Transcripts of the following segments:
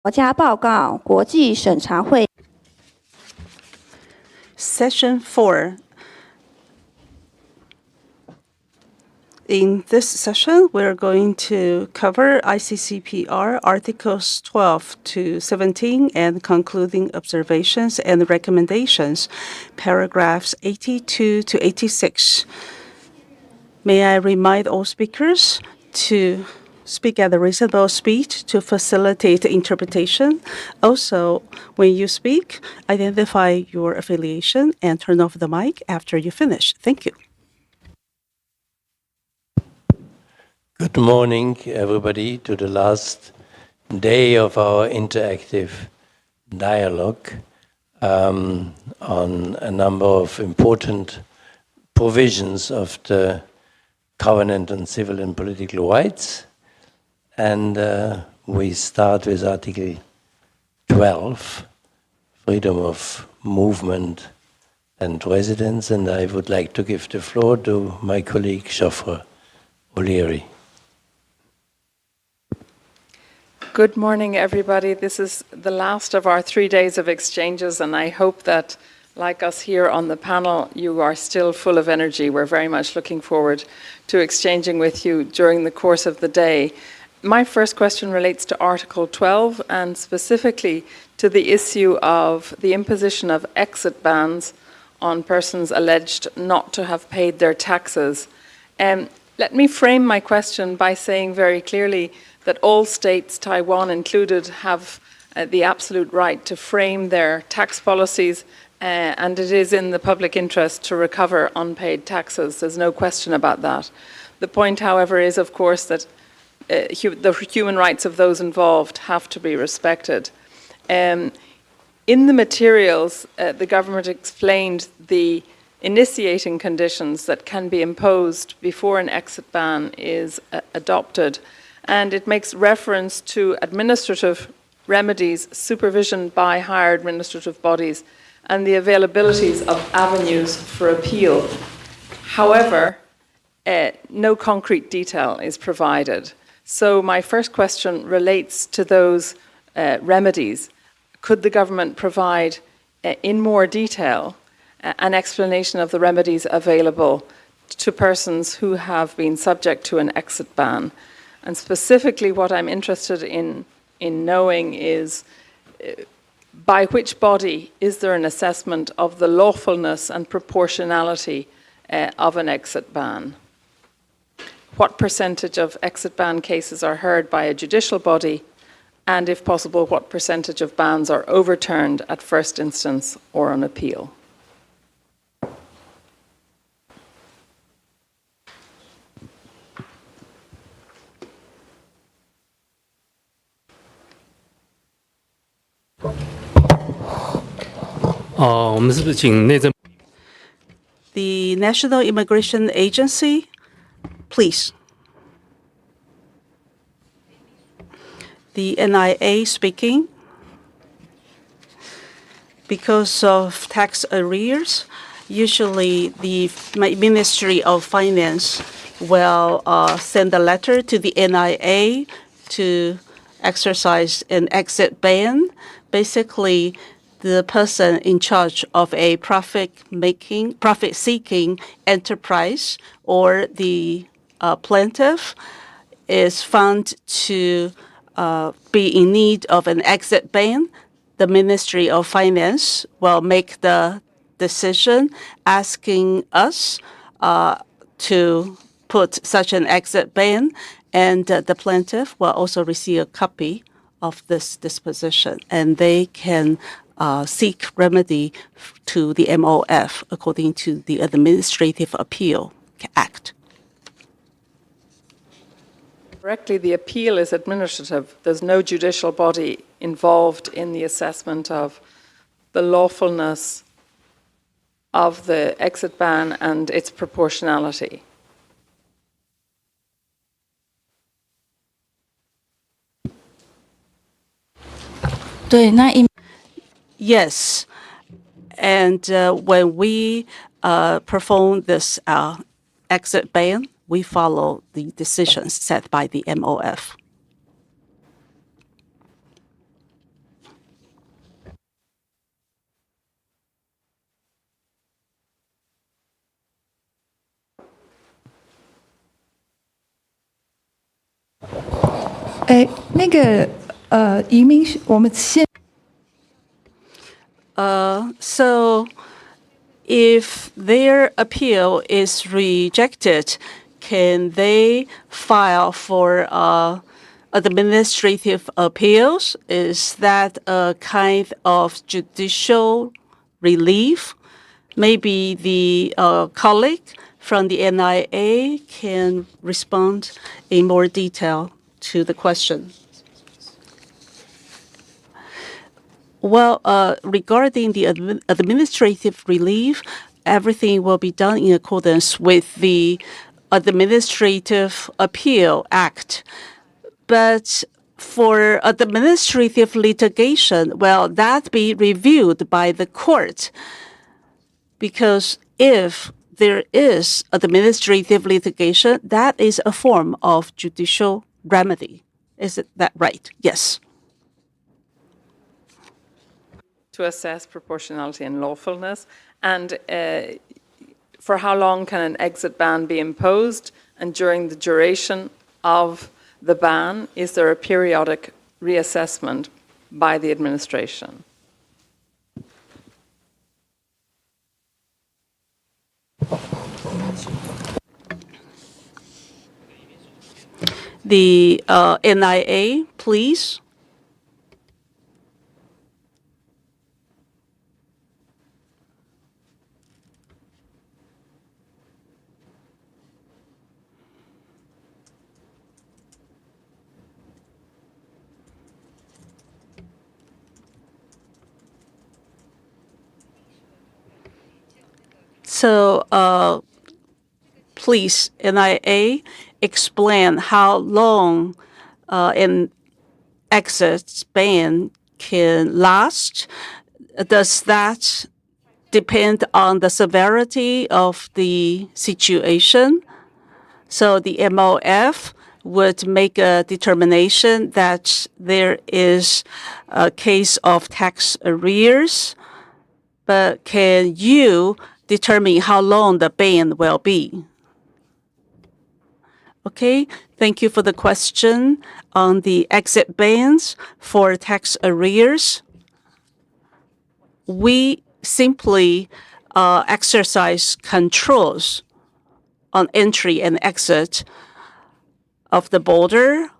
国家报告国际审查会 Session 4. In this session, we're going to cover ICCPR Articles 12 to 17 and concluding observations and recommendations, paragraphs 82 to 86. May I remind all speakers to speak at a reasonable speed to facilitate interpretation. Also, when you speak, identify your affiliation and turn off the mic after you finish. Thank you. Good morning, everybody, to the last day of our interactive dialogue on a number of important provisions of the Covenant on Civil and Political Rights. And we start with Article 12, freedom of movement and residence. And I would like to give the floor to my colleague, Geoffrey O'Leary. Good morning, everybody. This is the last of our 3 days of exchanges, and I hope that, like us here on the panel, you are still full of energy. We're very much looking forward to exchanging with you during the course of the day. My first question relates to Article 12, and specifically to the issue of the imposition of exit bans on persons alleged not to have paid their taxes. Let me frame my question by saying very clearly that all states, Taiwan included, have the absolute right to frame their tax policies, and it is in the public interest to recover unpaid taxes. There's no question about that. The point, however, is, of course, that the human rights of those involved have to be respected. In the materials, the government explained the initiating conditions that can be imposed before an exit ban is adopted. And it makes reference to administrative remedies, supervision by higher administrative bodies, and the availabilities of avenues for appeal. However, no concrete detail is provided. So my first question relates to those remedies. Could the government provide, in more detail, an explanation of the remedies available to persons who have been subject to an exit ban? And specifically, what I'm interested in knowing is by which body is there an assessment of the lawfulness and proportionality of an exit ban? What percentage of exit ban cases are heard by a judicial body? And if possible, what percentage of bans are overturned at first instance or on appeal? The National Immigration Agency, please. The NIA speaking. Because of tax arrears, usually the Ministry of Finance will send a letter to the NIA to exercise an exit ban. Basically, the person in charge of a profit-seeking enterprise or the plaintiff is found to be in need of an exit ban. The Ministry of Finance will make the decision asking us to put such an exit ban, and the plaintiff will also receive a copy of this disposition, and they can seek remedy to the MOF according to the Administrative Appeal Act. Correctly, the appeal is administrative. There's no judicial body involved in the assessment of the lawfulness of the exit ban and its proportionality. Yes, and when we perform this exit ban, we follow the decisions set by the MOF. 移民我们现 So if their appeal is rejected, can they file for administrative appeals? Is that a kind of judicial relief? Maybe the colleague from the NIA can respond in more detail to the question. Well, regarding the administrative relief, everything will be done in accordance with the Administrative Appeal Act. But for administrative litigation, well, that be reviewed by the court. Because if there is administrative litigation, that is a form of judicial remedy. Is that right? Yes. To assess proportionality and lawfulness, and for how long can an exit ban be imposed, and during the duration of the ban, is there a periodic reassessment by the administration? The NIA, please. So, please, NIA, explain how long an exit ban can last. Does that depend on the severity of the situation? So the MOF would make a determination that there is a case of tax arrears, but can you determine how long the ban will be? Okay, thank you for the question on the exit bans for tax arrears. We simply exercise controls on entry and exit of the border.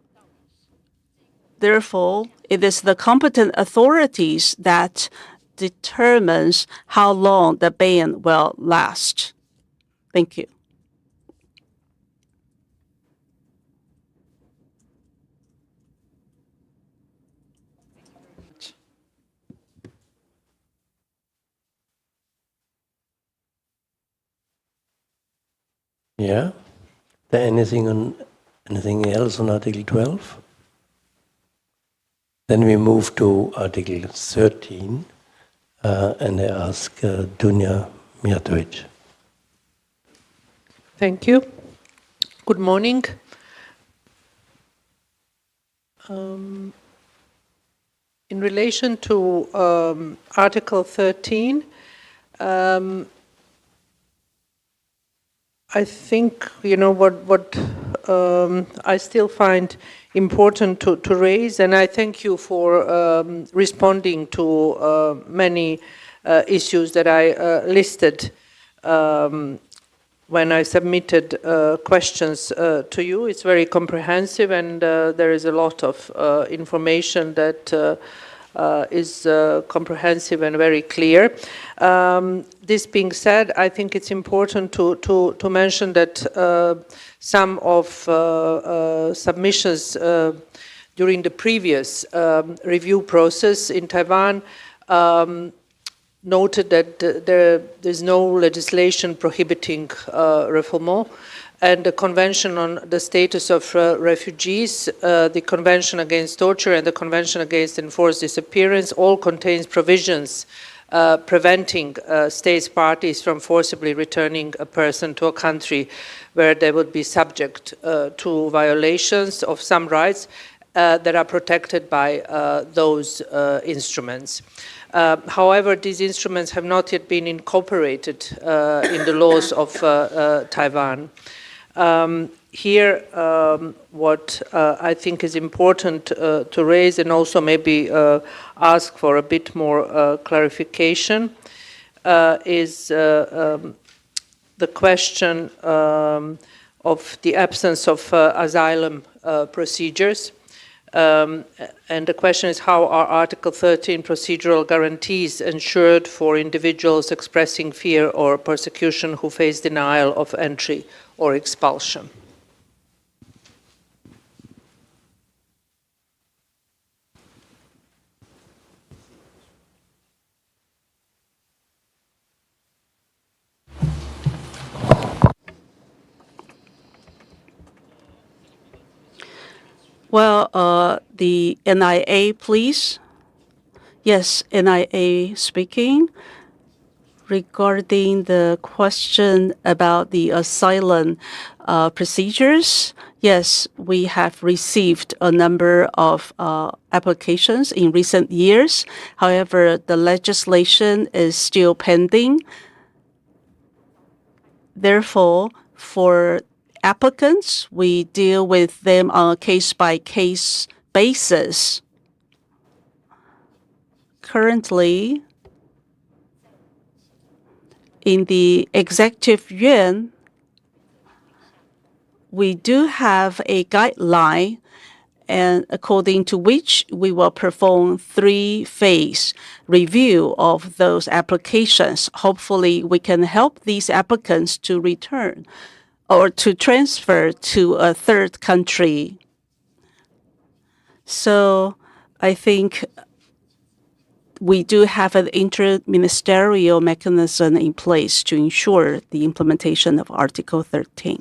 Therefore, it is the competent authorities that determines how long the ban will last. Thank you. Yeah. Is there anything else on Article 12? Then we move to Article 13, and I ask Dunja Mijatović. Thank you. Good morning. In relation to Article 13, I think, what I still find important to raise, and I thank you for responding to many issues that I listed when I submitted questions to you. It's very comprehensive, and there is a lot of information that is comprehensive and very clear. This being said, I think it's important to mention that some of submissions during the previous review process in Taiwan noted that there's no legislation prohibiting refoulement, and the Convention on the Status of Refugees, the Convention Against Torture, and the Convention Against Enforced Disappearance all contains provisions preventing states parties from forcibly returning a person to a country where they would be subject to violations of some rights that are protected by those instruments. However, these instruments have not yet been incorporated in the laws of Taiwan. Here, what I think is important to raise and also maybe ask for a bit more clarification is the question of the absence of asylum procedures. And the question is, how are Article 13 procedural guarantees ensured for individuals expressing fear or persecution who face denial of entry or expulsion? Well, the NIA, please. Yes, NIA speaking. Regarding the question about the asylum procedures, yes, we have received a number of applications in recent years. However, the legislation is still pending. Therefore, for applicants, we deal with them on a case-by-case basis. Currently, in the Executive Yuan, we do have a guideline, and according to which we will perform 3-phase review of those applications. Hopefully, we can help these applicants to return or to transfer to a third country. So I think we do have an interministerial mechanism in place to ensure the implementation of Article 13.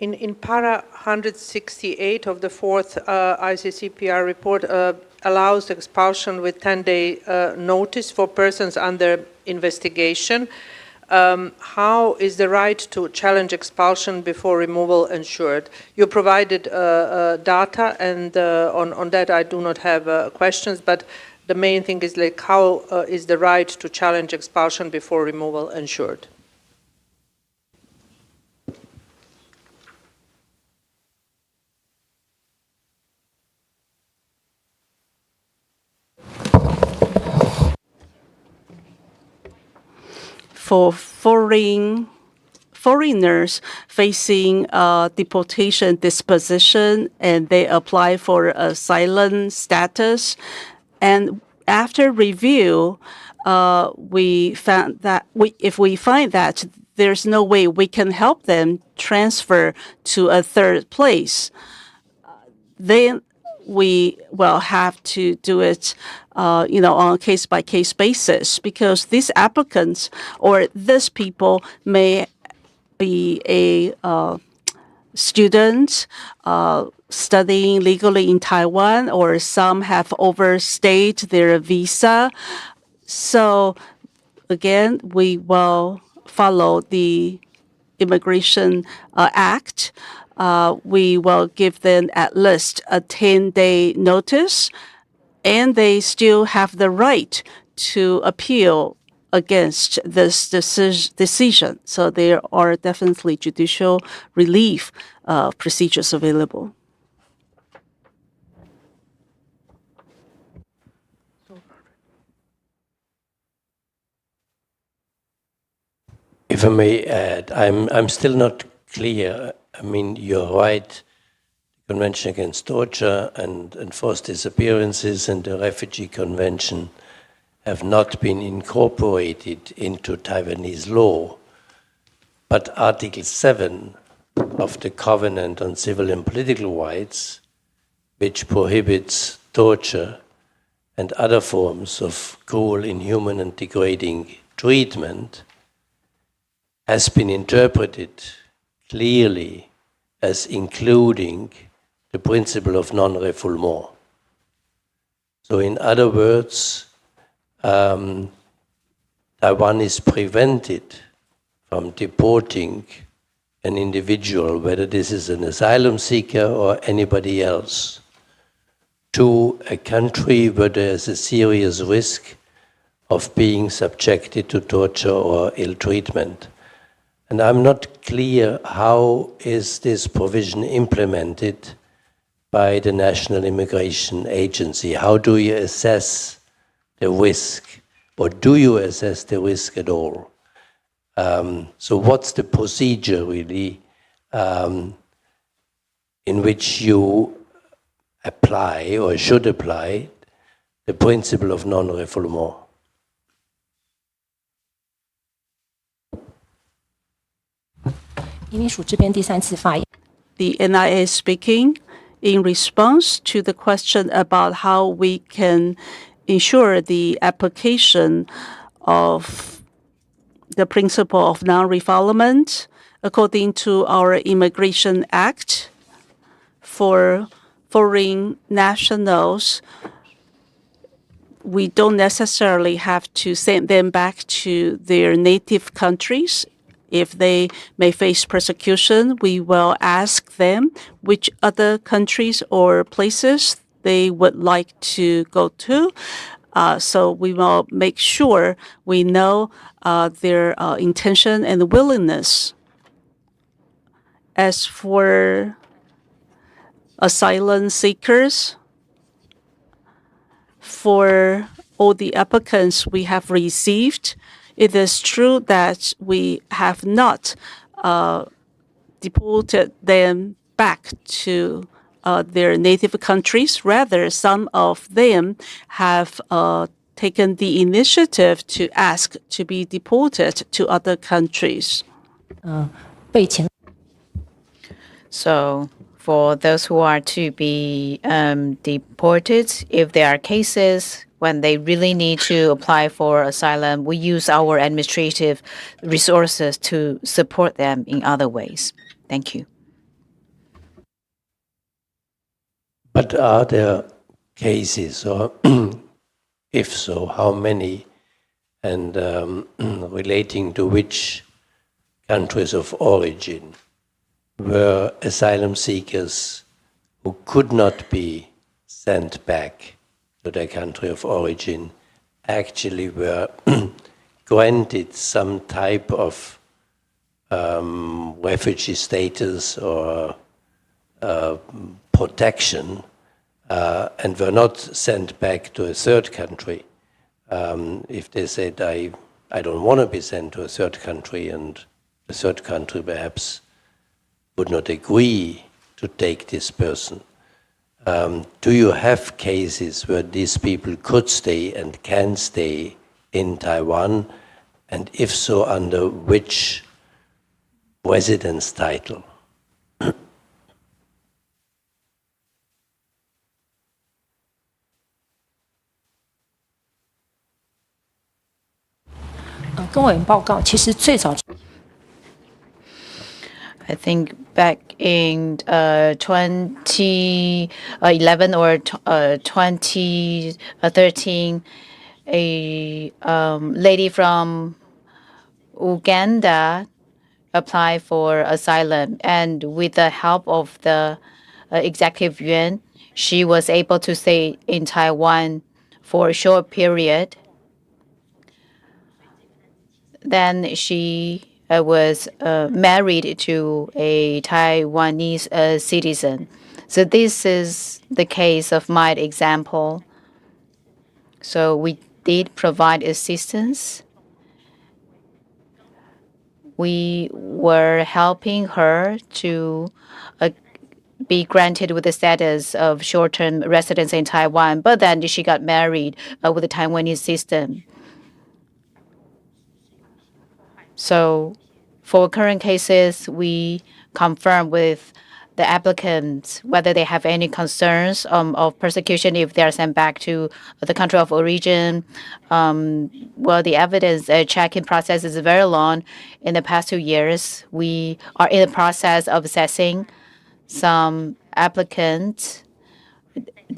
In para 168 of the fourth ICCPR report allows expulsion with 10-day notice for persons under investigation. How is the right to challenge expulsion before removal ensured? You provided data, and on that I do not have questions, but the main thing is like how is the right to challenge expulsion before removal ensured? For foreigners facing deportation disposition and they apply for asylum status, and after review, we found that if we find that there's no way we can help them transfer to a third place, then we will have to do it, on a case-by-case basis, because these applicants or these people may be a student studying legally in Taiwan, or some have overstayed their visa. So again, we will follow the Immigration Act. We will give them at least a 10-day notice, and they still have the right to appeal against this decision. So there are definitely judicial relief procedures available. If I may add, I'm still not clear. I mean, you're right. The Convention Against Torture and Enforced Disappearances and the Refugee Convention have not been incorporated into Taiwanese law. But Article 7 of the Covenant on Civil and Political Rights, which prohibits torture and other forms of cruel, inhuman, and degrading treatment, has been interpreted clearly as including the principle of non-refoulement. So in other words, Taiwan is prevented from deporting an individual, whether this is an asylum seeker or anybody else, to a country where there is a serious risk of being subjected to torture or ill treatment. And I'm not clear how is this provision implemented by the National Immigration Agency. How do you assess the risk, or do you assess the risk at all? So what's the procedure really in which you apply or should apply the principle of non-refoulement? The NIA speaking in response to the question about how we can ensure the application of the principle of non-refoulement according to our Immigration Act for foreign nationals. We don't necessarily have to send them back to their native countries. If they may face persecution, we will ask them which other countries or places they would like to go to. So we will make sure we know their intention and willingness. As for asylum seekers, for all the applicants we have received, it is true that we have not deported them back to their native countries. Rather, some of them have taken the initiative to ask to be deported to other countries. So for those who are to be deported, if there are cases when they really need to apply for asylum, we use our administrative resources to support them in other ways. Thank you. But are there cases, or if so, how many, and relating to which countries of origin, where asylum seekers who could not be sent back to their country of origin actually were granted some type of refugee status or protection and were not sent back to a third country. If they said, I don't want to be sent to a third country, and the third country perhaps would not agree to take this person. Do you have cases where these people could stay and can stay in Taiwan? And if so, under which residence title? I think back in 2011 or 2013, a lady from Uganda applied for asylum, and with the help of the executive yuan, she was able to stay in Taiwan for a short period. Then she was married to a Taiwanese citizen. So this is the case of my example. So we did provide assistance. We were helping her to be granted with the status of short-term residence in Taiwan, but then she got married with the Taiwanese system. So for current cases, we confirm with the applicants whether they have any concerns of persecution if they are sent back to the country of origin. Well, the evidence checking process is very long. In the past 2 years, we are in the process of assessing. Some applicants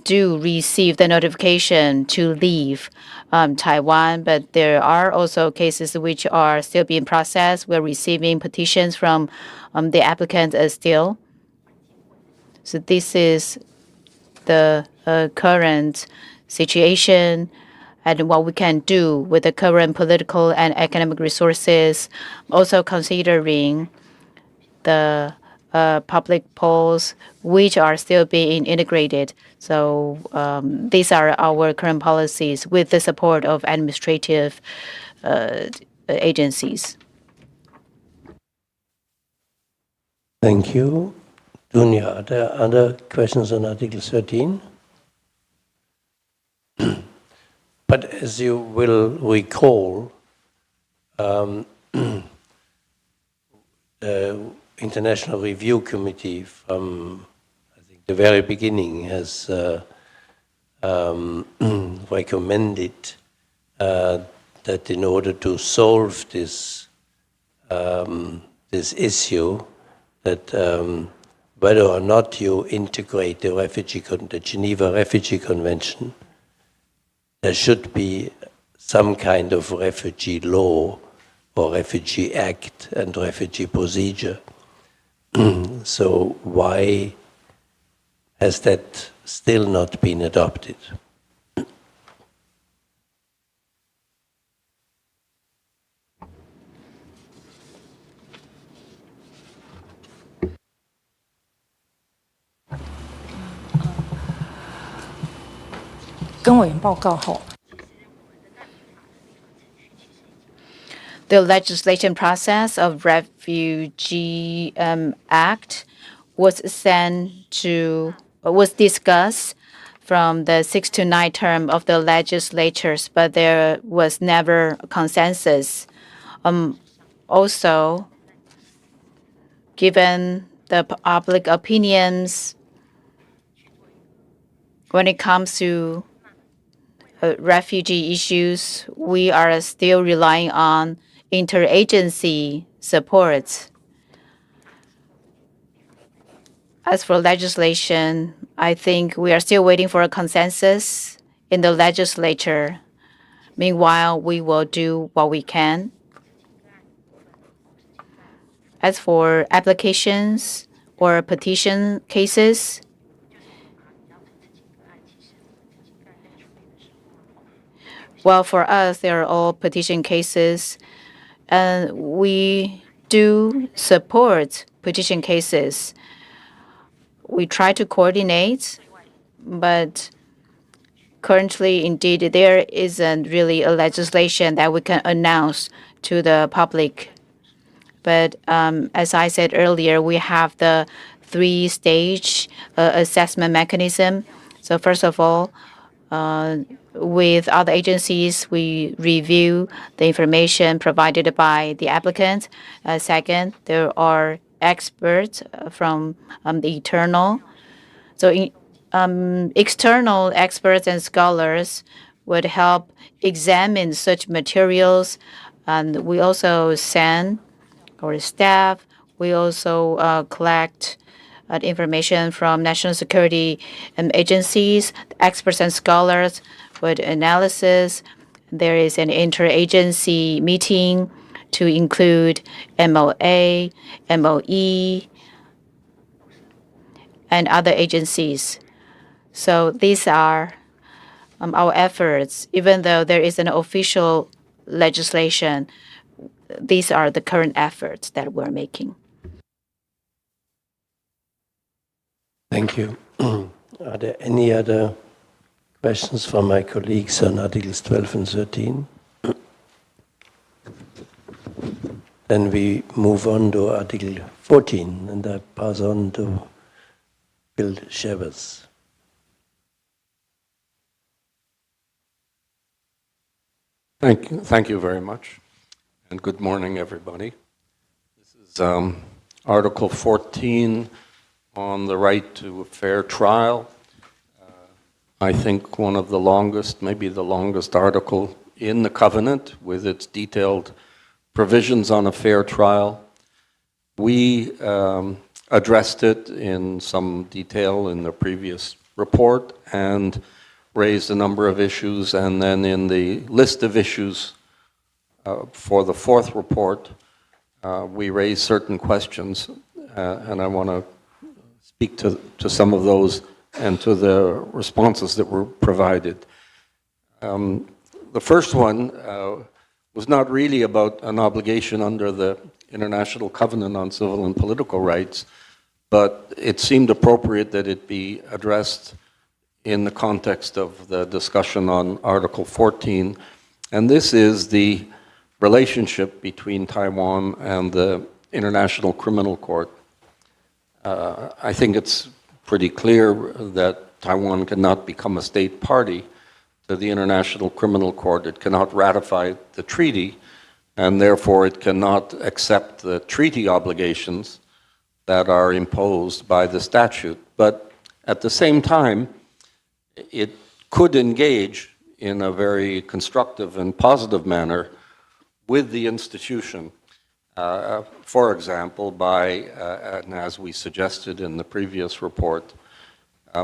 do receive the notification to leave Taiwan, but there are also cases which are still being processed. We're receiving petitions from the applicants still. So this is the current situation. and what we can do with the current political and economic resources, also considering the public polls which are still being integrated. So these are our current policies with the support of administrative agencies. Thank you. Dunya, are there other questions on Article 13? But as you will recall, the International Review Committee from, I think, the very beginning has recommended that in order to solve this, this issue, that whether or not you integrate the Geneva Refugee Convention, there should be some kind of refugee law or refugee act and refugee procedure. So why has that still not been adopted? The legislation process of Refugee Act was discussed from the 6 to 9 term of the legislatures, but there was never a consensus. Also, given the public opinions when it comes to refugee issues, we are still relying on interagency support. As for legislation, I think we are still waiting for a consensus in the legislature. Meanwhile, we will do what we can. As for applications or petition cases, well, for us, they are all petition cases, and we do support petition cases. We try to coordinate, but currently, indeed, there isn't really a legislation that we can announce to the public. But as I said earlier, we have the 3-stage assessment mechanism. So first of all, with other agencies, we review the information provided by the applicant. Second, there are experts from the internal. So external experts and scholars would help examine such materials. And we also send our staff. We also collect information from national security agencies, experts and scholars with analysis. There is an interagency meeting to include MOA, MOE, and other agencies. So these are our efforts. Even though there is an official legislation, these are the current efforts that we're making. Thank you. Are there any other questions from my colleagues on Articles 12 and 13? Then we move on to Article 14, and I pass on to Bill Shevers. Thank you very much, and good morning, everybody. This is Article 14 on the right to a fair trial. I think one of the longest, maybe the longest article in the Covenant, with its detailed provisions on a fair trial. We addressed it in some detail in the previous report and raised a number of issues, and then in the list of issues for the fourth report, we raised certain questions, and I want to speak to some of those and to the responses that were provided. the first one was not really about an obligation under the International Covenant on Civil and Political Rights, but it seemed appropriate that it be addressed in the context of the discussion on Article 14. And this is the relationship between Taiwan and the International Criminal Court. I think it's pretty clear that Taiwan cannot become a state party to the International Criminal Court. It cannot ratify the treaty, and therefore it cannot accept the treaty obligations that are imposed by the statute. But at the same time, it could engage in a very constructive and positive manner with the institution. For example, by, and as we suggested in the previous report,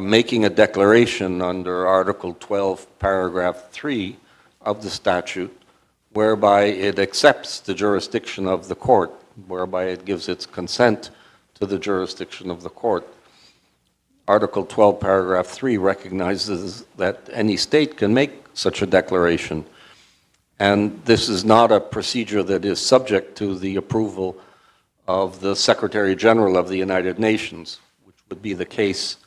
making a declaration under Article 12, Paragraph 3 of the statute, whereby it accepts the jurisdiction of the court, whereby it gives its consent to the jurisdiction of the court. Article 12, Paragraph 3 recognizes that any state can make such a declaration. And this is not a procedure that is subject to the approval of the Secretary General of the United Nations, which would be the case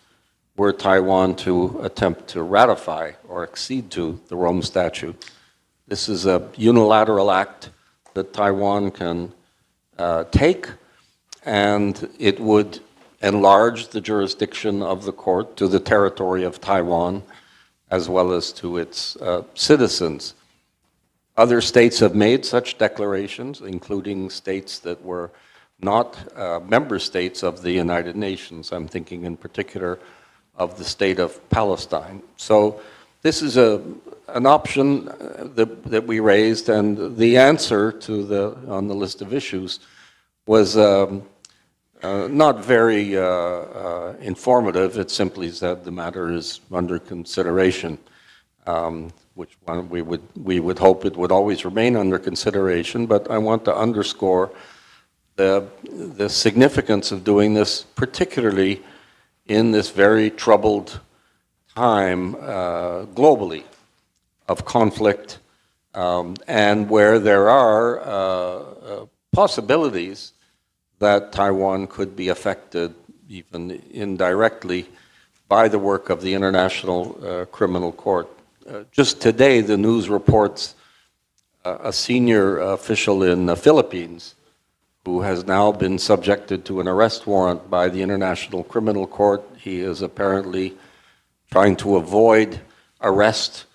were Taiwan to attempt to ratify or accede to the Rome Statute. This is a unilateral act that Taiwan can take, and it would enlarge the jurisdiction of the court to the territory of Taiwan, as well as to its citizens. Other states have made such declarations, including states that were not member states of the United Nations. I'm thinking in particular of the state of Palestine. So this is an option that we raised, and the answer to on the list of issues was not very informative. It simply said the matter is under consideration. Which one we would hope it would always remain under consideration, but I want to underscore the significance of doing this, particularly in this very troubled time globally of conflict, and where there are possibilities that Taiwan could be affected, even indirectly, by the work of the International Criminal Court. Just today, the news reports a senior official in the Philippines who has now been subjected to an arrest warrant by the International Criminal Court. He is apparently trying to avoid arrest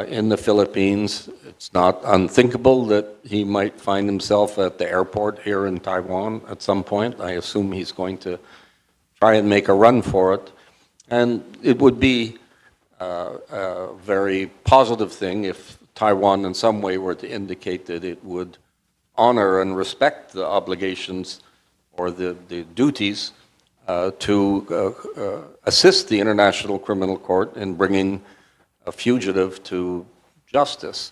in the Philippines. It's not unthinkable that he might find himself at the airport here in Taiwan at some point. I assume he's going to try and make a run for it. And it would be a very positive thing if Taiwan in some way were to indicate that it would honor and respect the obligations or the duties to assist the International Criminal Court in bringing a fugitive to justice.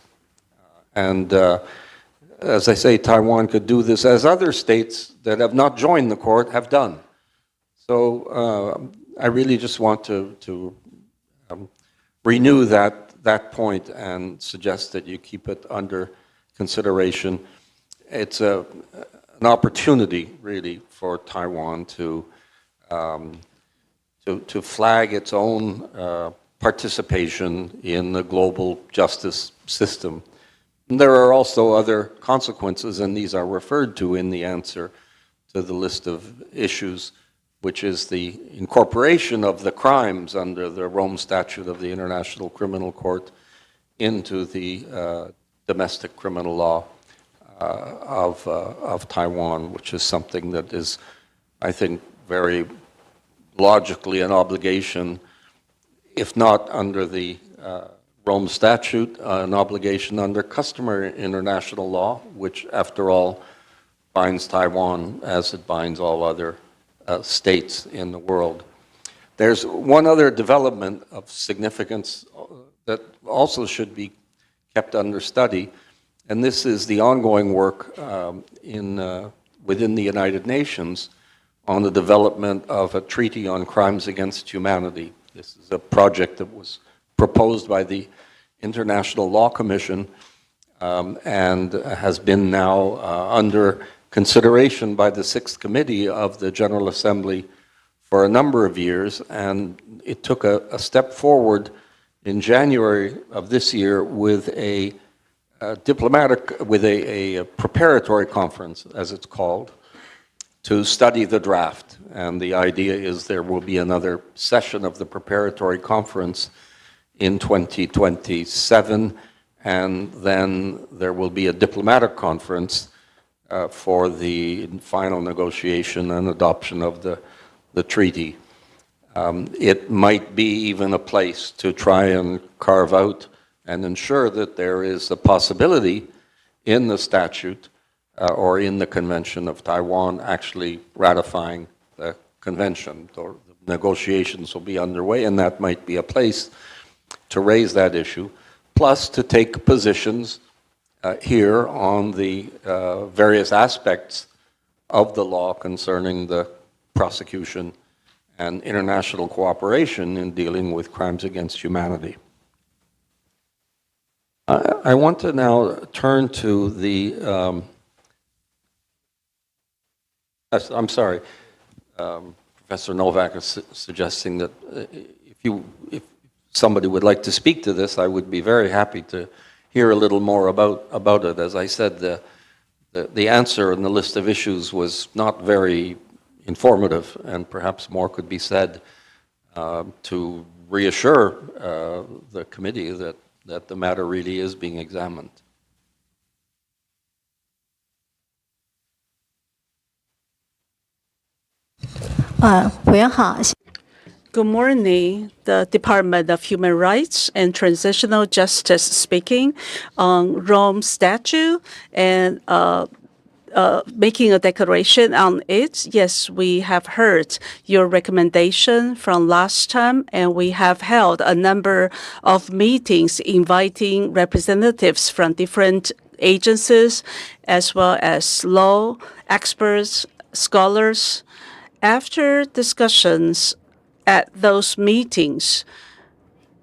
And as I say, Taiwan could do this as other states that have not joined the court have done. So I really just want to renew that point and suggest that you keep it under consideration. It's an opportunity, really, for Taiwan to flag its own participation in the global justice system. And there are also other consequences, and these are referred to in the answer to the list of issues, which is the incorporation of the crimes under the Rome Statute of the International Criminal Court into the domestic criminal law of Taiwan, which is something that is, I think, very logically an obligation, if not under the Rome Statute, an obligation under customary international law, which, after all, binds Taiwan as it binds all other states in the world. There's one other development of significance that also should be kept under study, and this is the ongoing work within the United Nations on the development of a treaty on crimes against humanity. This is a project that was proposed by the International Law Commission and has been now under consideration by the Sixth Committee of the General Assembly for a number of years, and it took a step forward in January of this year with a preparatory conference, as it's called, to study the draft. And the idea is there will be another session of the preparatory conference in 2027, and then there will be a diplomatic conference for the final negotiation and adoption of the treaty. It might be even a place to try and carve out and ensure that there is a possibility in the statute or in the Convention of Taiwan actually ratifying the convention. Or the negotiations will be underway, and that might be a place to raise that issue, plus to take positions here on the various aspects of the law concerning the prosecution and international cooperation in dealing with crimes against humanity. I want to now turn to the, I'm sorry, Professor Novak is suggesting that if somebody would like to speak to this, I would be very happy to hear a little more about it. As I said, the answer in the list of issues was not very informative, and perhaps more could be said to reassure the committee that the matter really is being examined. Good morning. The Department of Human Rights and Transitional Justice speaking on Rome Statute and making a declaration on it. Yes, we have heard your recommendation from last time, and we have held a number of meetings inviting representatives from different agencies, as well as law experts, scholars. After discussions at those meetings,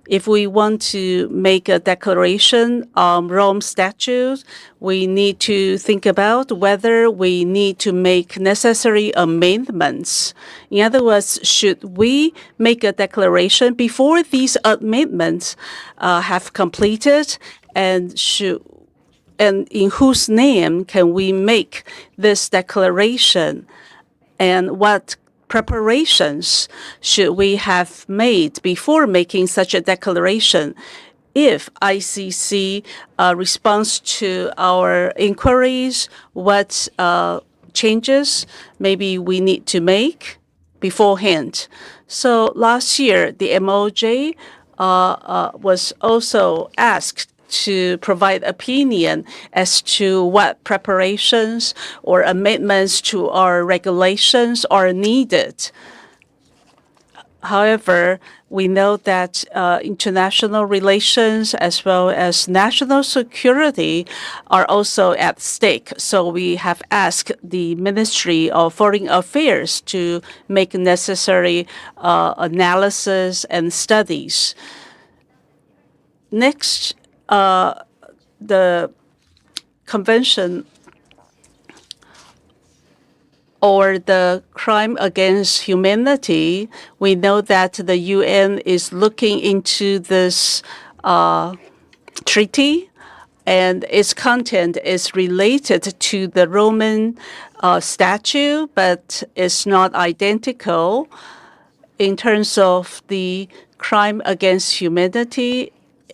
if we want to make a declaration on Rome Statute, we need to think about whether we need to make necessary amendments. In other words, should we make a declaration before these amendments have completed, and in whose name can we make this declaration, and what preparations should we have made before making such a declaration? If ICC responds to our inquiries, what changes maybe we need to make beforehand? So last year, the MOJ was also asked to provide opinion as to what preparations or amendments to our regulations are needed. However, we know that international relations as well as national security are also at stake. So we have asked the Ministry of Foreign Affairs to make necessary analysis and studies. Next, the Convention or the crime against humanity, we know that the UN is looking into this treaty, and its content is related to the Roman statute, but it's not identical. In terms of the crime against humanity,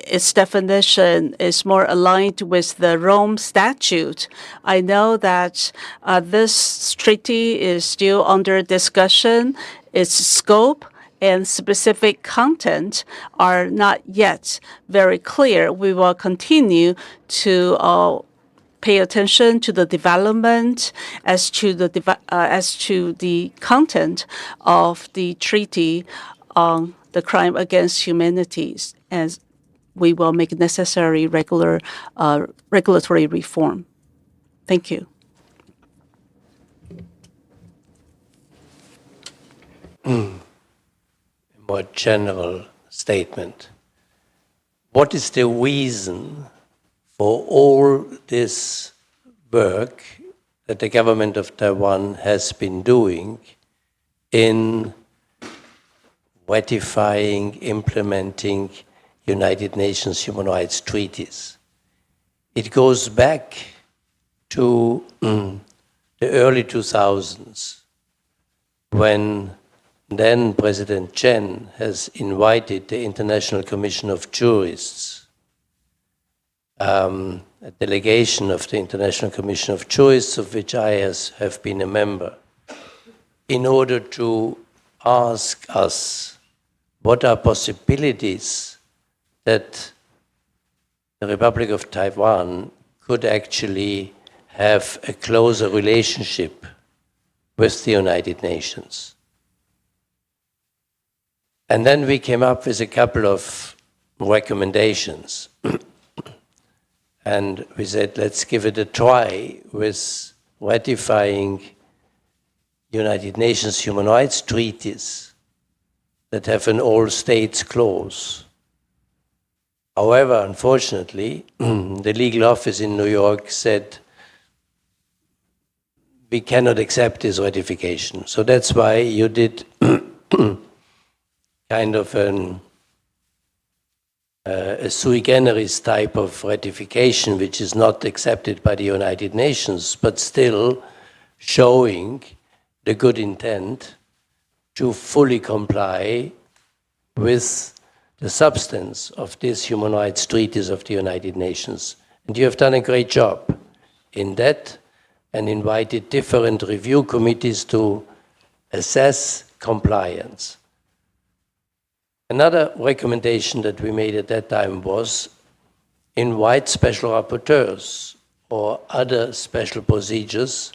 its definition is more aligned with the Rome Statute. I know that this treaty is still under discussion. Its scope and specific content are not yet very clear. We will continue to pay attention to the development as to the content of the treaty on the crime against humanity, as we will make necessary regulatory reform. Thank you. A more general statement. what is the reason for all this work that the government of Taiwan has been doing in ratifying, implementing United Nations human rights treaties? It goes back to the early 2000s, when then President Chen has invited the International Commission of Jurists, a delegation of the International Commission of Jurists, of which I have been a member, in order to ask us what are possibilities that the Republic of Taiwan could actually have a closer relationship with the United Nations. And then we came up with a couple of recommendations. And we said, let's give it a try with ratifying United Nations human rights treaties that have an all states clause. However, unfortunately, the legal office in New York said, we cannot accept this ratification. So that's why you did kind of a sui generis type of ratification, which is not accepted by the United Nations, but still showing the good intent to fully comply with the substance of these human rights treaties of the United Nations. And you have done a great job in that, and invited different review committees to assess compliance. Another recommendation that we made at that time was invite special rapporteurs or other special procedures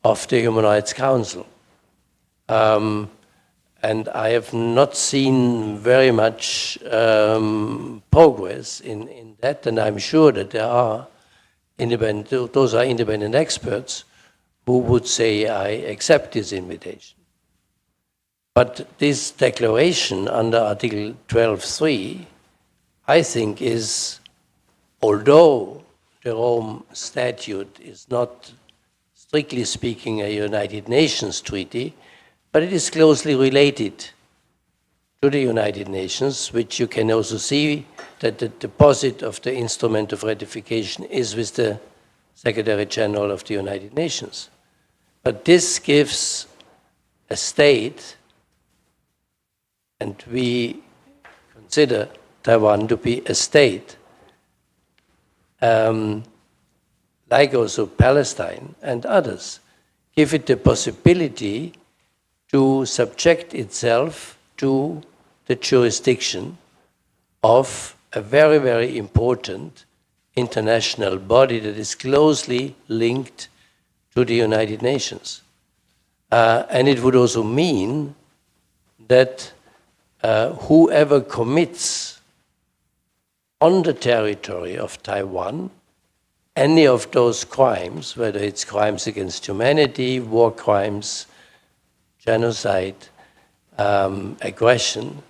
of the Human Rights Council. And I have not seen very much progress in that, and I'm sure that there are those are independent experts who would say, I accept this invitation. But this declaration under Article 12.3, I think is, although the Rome Statute is not strictly speaking a United Nations treaty, but it is closely related to the United Nations, which you can also see that the deposit of the instrument of ratification is with the Secretary General of the United Nations. But this gives a state, and we consider Taiwan to be a state, like also Palestine and others, give it the possibility to subject itself to the jurisdiction of a very, very important international body that is closely linked to the United Nations. And it would also mean that whoever commits on the territory of Taiwan any of those crimes, whether it's crimes against humanity, war crimes, genocide, aggression,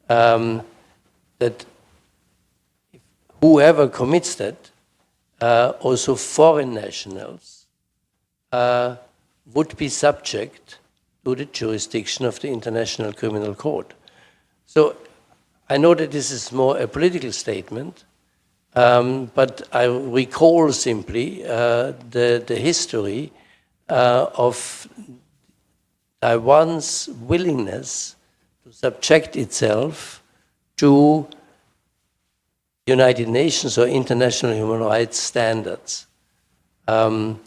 that whoever commits that, also foreign nationals, would be subject to the jurisdiction of the International Criminal Court. So I know that this is more a political statement, but I recall simply the history of Taiwan's willingness to subject itself to United Nations or international human rights standards. And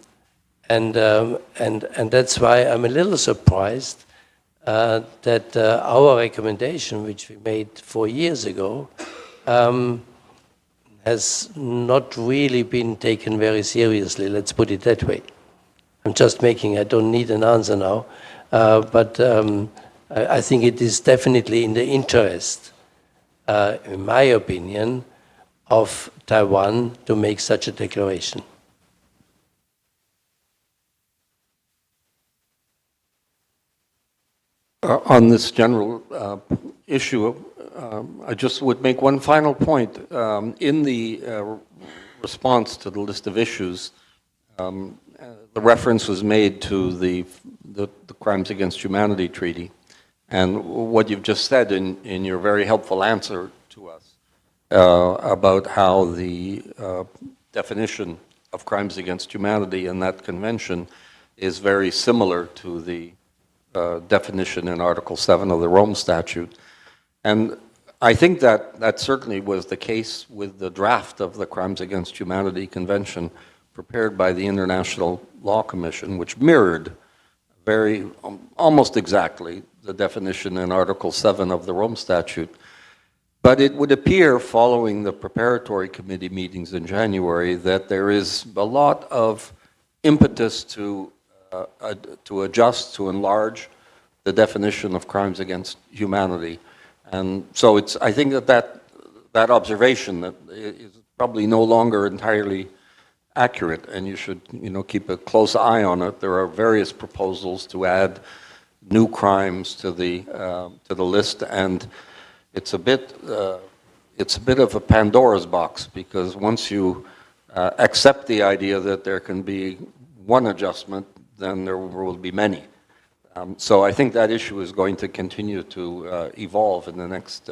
that's why I'm a little surprised that our recommendation, which we made 4 years ago, has not really been taken very seriously, let's put it that way. I'm just making, I don't need an answer now, but I think it is definitely in the interest, in my opinion, of Taiwan to make such a declaration. On this general issue I just would make one final point. In the response to the list of issues, the reference was made to the Crimes Against Humanity Treaty. And what you've just said in your very helpful answer to us about how the definition of crimes against humanity in that convention is very similar to the definition in Article 7 of the Rome Statute. And I think that certainly was the case with the draft of the Crimes Against Humanity Convention prepared by the International Law Commission, which mirrored very, almost exactly the definition in Article 7 of the Rome Statute. But it would appear, following the preparatory committee meetings in January, that there is a lot of impetus to adjust, to enlarge the definition of crimes against humanity. And so I think that observation that is probably no longer entirely accurate, and you should keep a close eye on it. There are various proposals to add new crimes to the list, and it's a bit of a Pandora's box, because once you accept the idea that there can be one adjustment, then there will be many. So I think that issue is going to continue to evolve in the next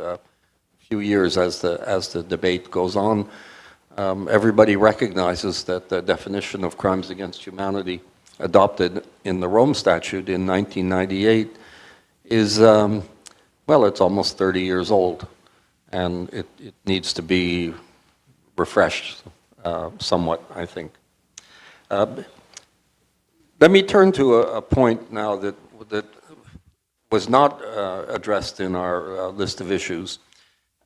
few years as the debate goes on. Everybody recognizes that the definition of crimes against humanity adopted in the Rome Statute in 1998 is, well, it's almost 30 years old, and it needs to be refreshed somewhat, I think. Let me turn to a point now that was not addressed in our list of issues,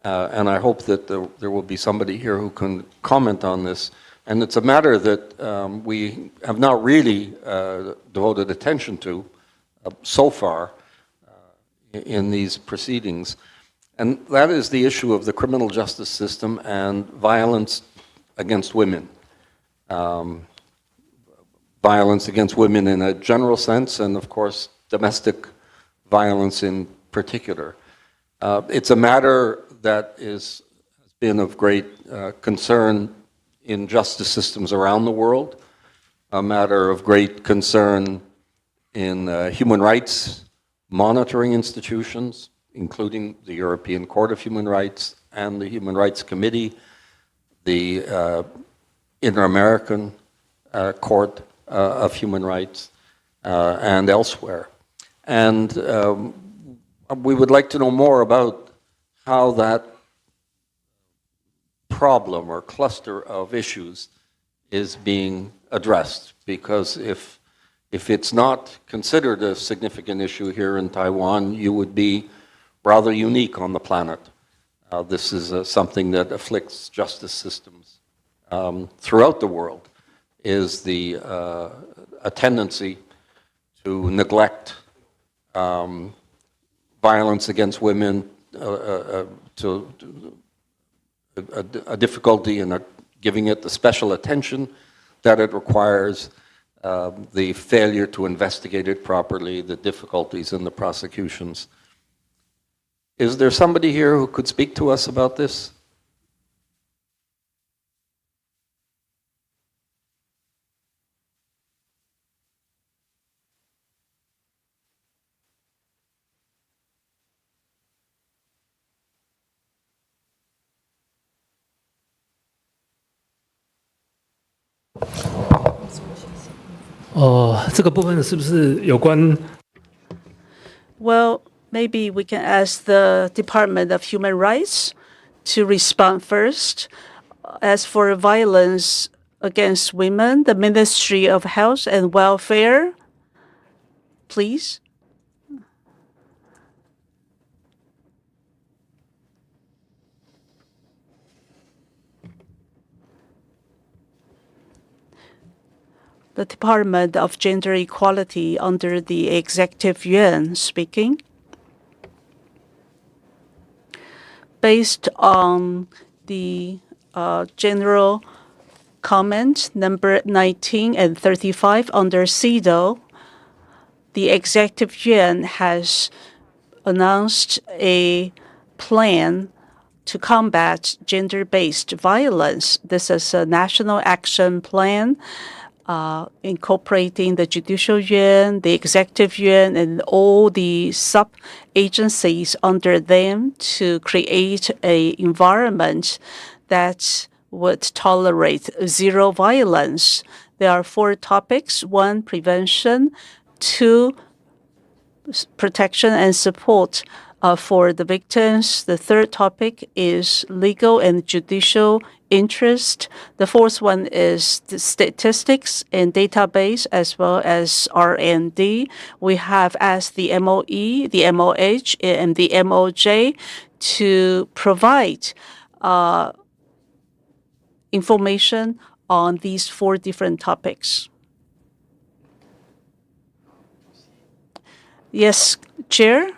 and I hope that there will be somebody here who can comment on this. And it's a matter that we have not really devoted attention to so far in these proceedings, and that is the issue of the criminal justice system and violence against women. Violence against women in a general sense, and of course domestic violence in particular. It's a matter that has been of great concern in justice systems around the world, a matter of great concern in human rights monitoring institutions, including the European Court of Human Rights and the Human Rights Committee, the Inter-American Court of Human Rights, and elsewhere. And we would like to know more about how that problem or cluster of issues is being addressed, because if it's not considered a significant issue here in Taiwan, you would be rather unique on the planet. This is something that afflicts justice systems throughout the world, is a tendency to neglect violence against women, to a difficulty in giving it the special attention that it requires, the failure to investigate it properly, the difficulties in the prosecutions. Is there somebody here who could speak to us about this? Well, maybe we can ask the Department of Human Rights to respond first. As for violence against women, the Ministry of Health and Welfare, please. The Department of Gender Equality under the Executive Yuan speaking. Based on the general comment number 19 and 35 under CEDAW, the Executive Yuan has announced a plan to combat gender-based violence. This is a national action plan incorporating the judicial yuan, the executive yuan, and all the sub-agencies under them to create an environment that would tolerate zero violence. There are 4 topics. 1, prevention. 2, protection and support for the victims. The 3rd topic is legal and judicial interest. The 4th one is the statistics and database as well as R&D. We have asked the MOE, the MOH, and the MOJ to provide information on these 4 different topics. Yes, Chair.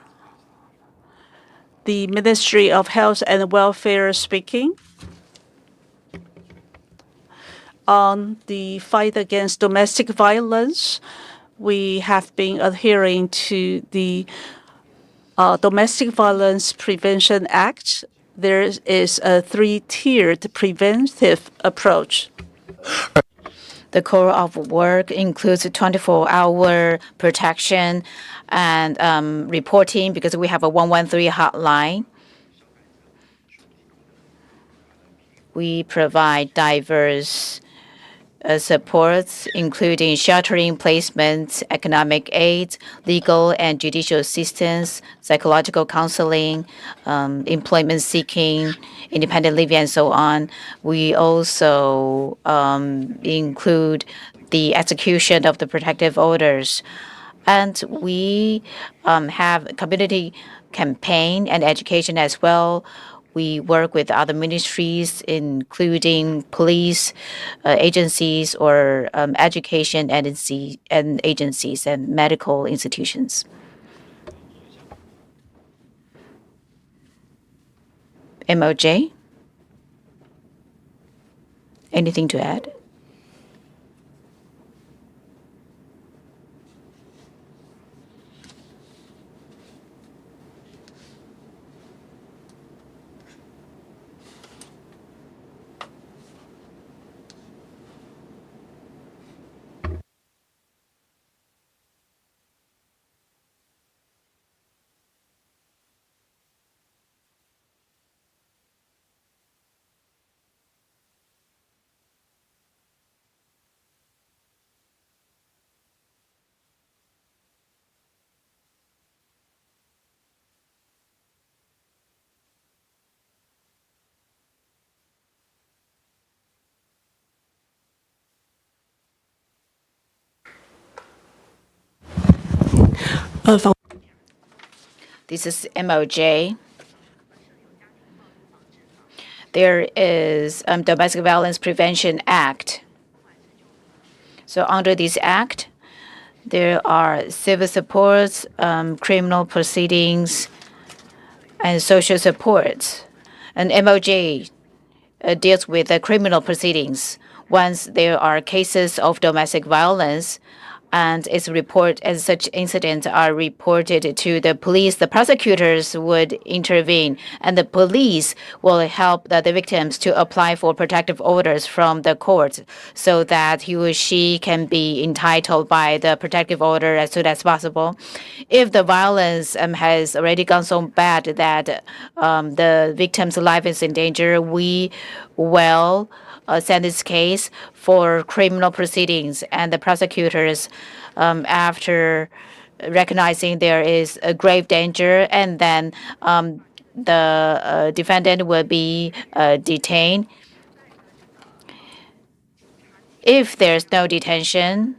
The Ministry of Health and Welfare speaking. On the fight against domestic violence, we have been adhering to the Domestic Violence Prevention Act. There is a 3-tiered preventive approach. The core of work includes 24-hour protection and reporting, because we have a 113 hotline. We provide diverse supports, including sheltering placements, economic aid, legal and judicial assistance, psychological counseling, employment seeking, independent living, and so on. We also include the execution of the protective orders. And we have community campaign and education as well. We work with other ministries, including police agencies or education agencies and medical institutions. MOJ? Anything to add? This is MOJ. There is Domestic Violence Prevention Act. So under this act, there are civil supports, criminal proceedings, and social supports. And MOJ deals with the criminal proceedings. Once there are cases of domestic violence, and such incidents are reported to the police, the prosecutors would intervene, and the police will help the victims to apply for protective orders from the court so that he or she can be entitled by the protective order as soon as possible. If the violence has already gone so bad that the victim's life is in danger, we will send this case for criminal proceedings, and the prosecutors, after recognizing there is a grave danger, and then the defendant will be detained. If there's no detention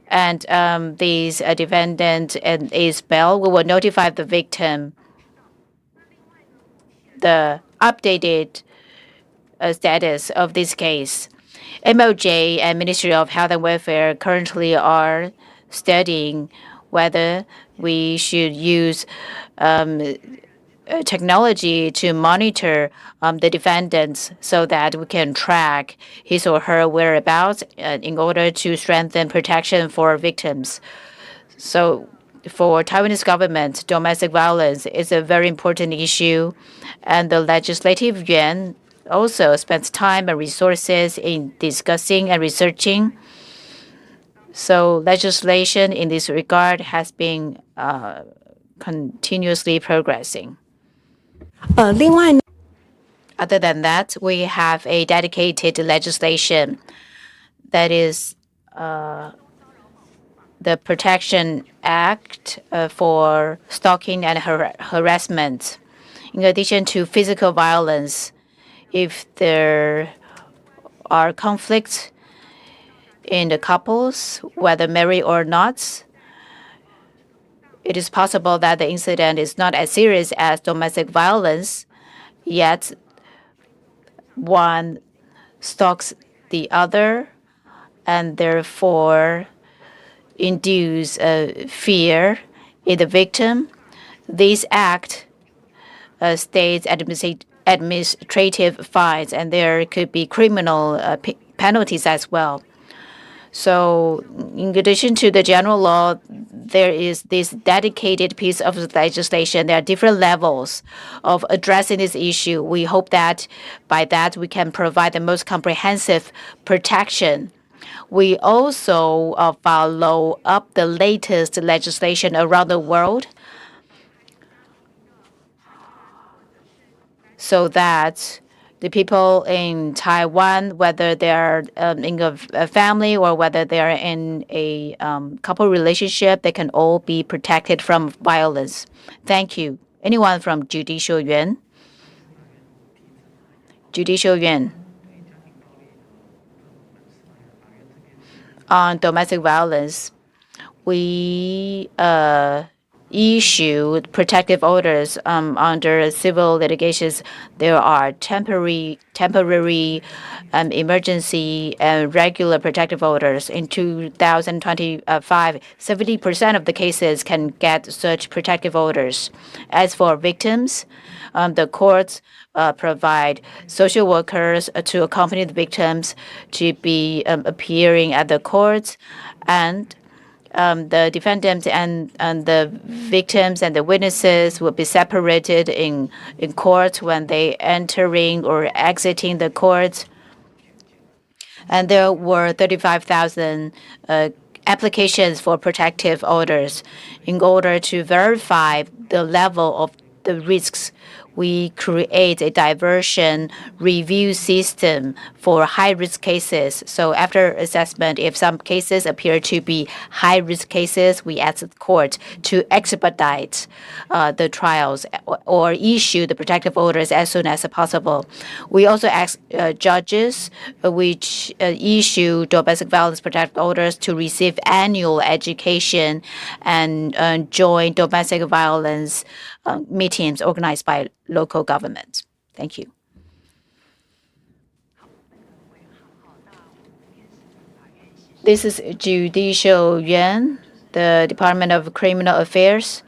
and this defendant is bail, we will notify the victim the updated status of this case. MOJ and Ministry of Health and Welfare currently are studying whether we should use technology to monitor the defendants so that we can track his or her whereabouts in order to strengthen protection for victims. So for Taiwanese government, domestic violence is a very important issue, and the Legislative Yuan also spends time and resources in discussing and researching. So legislation in this regard has been continuously progressing. Other than that, we have a dedicated legislation that is the Protection Act for stalking and harassment. In addition to physical violence, if there are conflicts in the couples, whether married or not, it is possible that the incident is not as serious as domestic violence, yet one stalks the other and therefore induce fear in the victim. This act states administrative fines, and there could be criminal penalties as well. So in addition to the general law, there is this dedicated piece of legislation. There are different levels of addressing this issue. We hope that by that we can provide the most comprehensive protection. We also follow up the latest legislation around the world so that the people in Taiwan, whether they're in a family or whether they're in a couple relationship, they can all be protected from violence. Thank you. Anyone from Judicial Yuan? Judicial Yuan. On domestic violence, we issue protective orders under civil litigations. There are temporary, emergency, and regular protective orders. In 2025, 70% of the cases can get such protective orders. As for victims, the courts provide social workers to accompany the victims to be appearing at the courts, and the defendants and the victims and the witnesses will be separated in court when they entering or exiting the court. And there were 35,000 applications for protective orders. In order to verify the level of the risks, we create a diversion review system for high-risk cases. So after assessment, if some cases appear to be high-risk cases, we ask the court to expedite the trials or issue the protective orders as soon as possible. We also ask judges which issue domestic violence protective orders to receive annual education and join domestic violence meetings organized by local government. Thank you. This is Judicial Yuan, the Department of Criminal Affairs,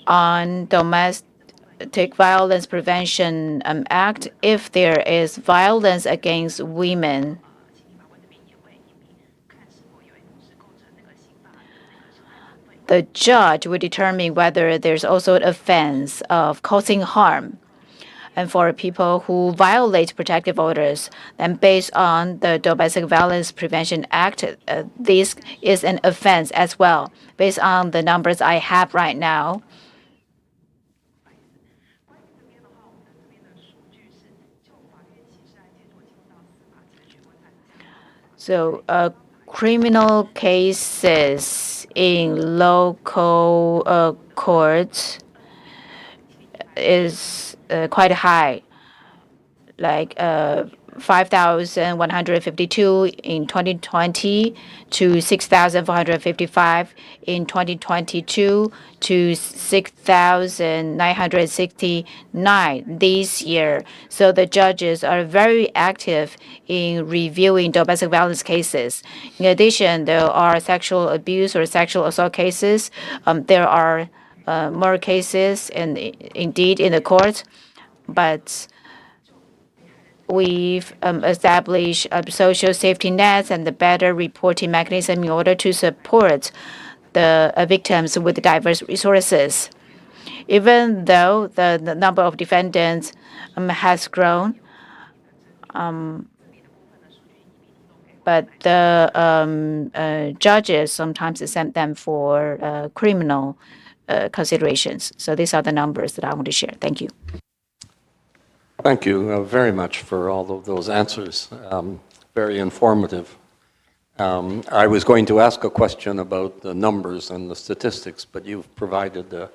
on Domestic Violence Prevention Act. If there is violence against women, the judge will determine whether there's also an offense of causing harm. And for people who violate protective orders, then based on the Domestic Violence Prevention Act, this is an offense as well. Based on the numbers I have right now, so criminal cases in local courts is quite high, like 5,152 in 2020 to 6,455 in 2022 to 6,969 this year. So the judges are very active in reviewing domestic violence cases. In addition, there are sexual abuse or sexual assault cases. There are more cases, and indeed in the court, but we've established social safety nets and the better reporting mechanism in order to support the victims with diverse resources. Even though the number of defendants has grown, but the judges sometimes send them for criminal considerations. So these are the numbers that I want to share. Thank you. Thank you very much for all of those answers. Very informative. I was going to ask a question about the numbers and the statistics, but you've provided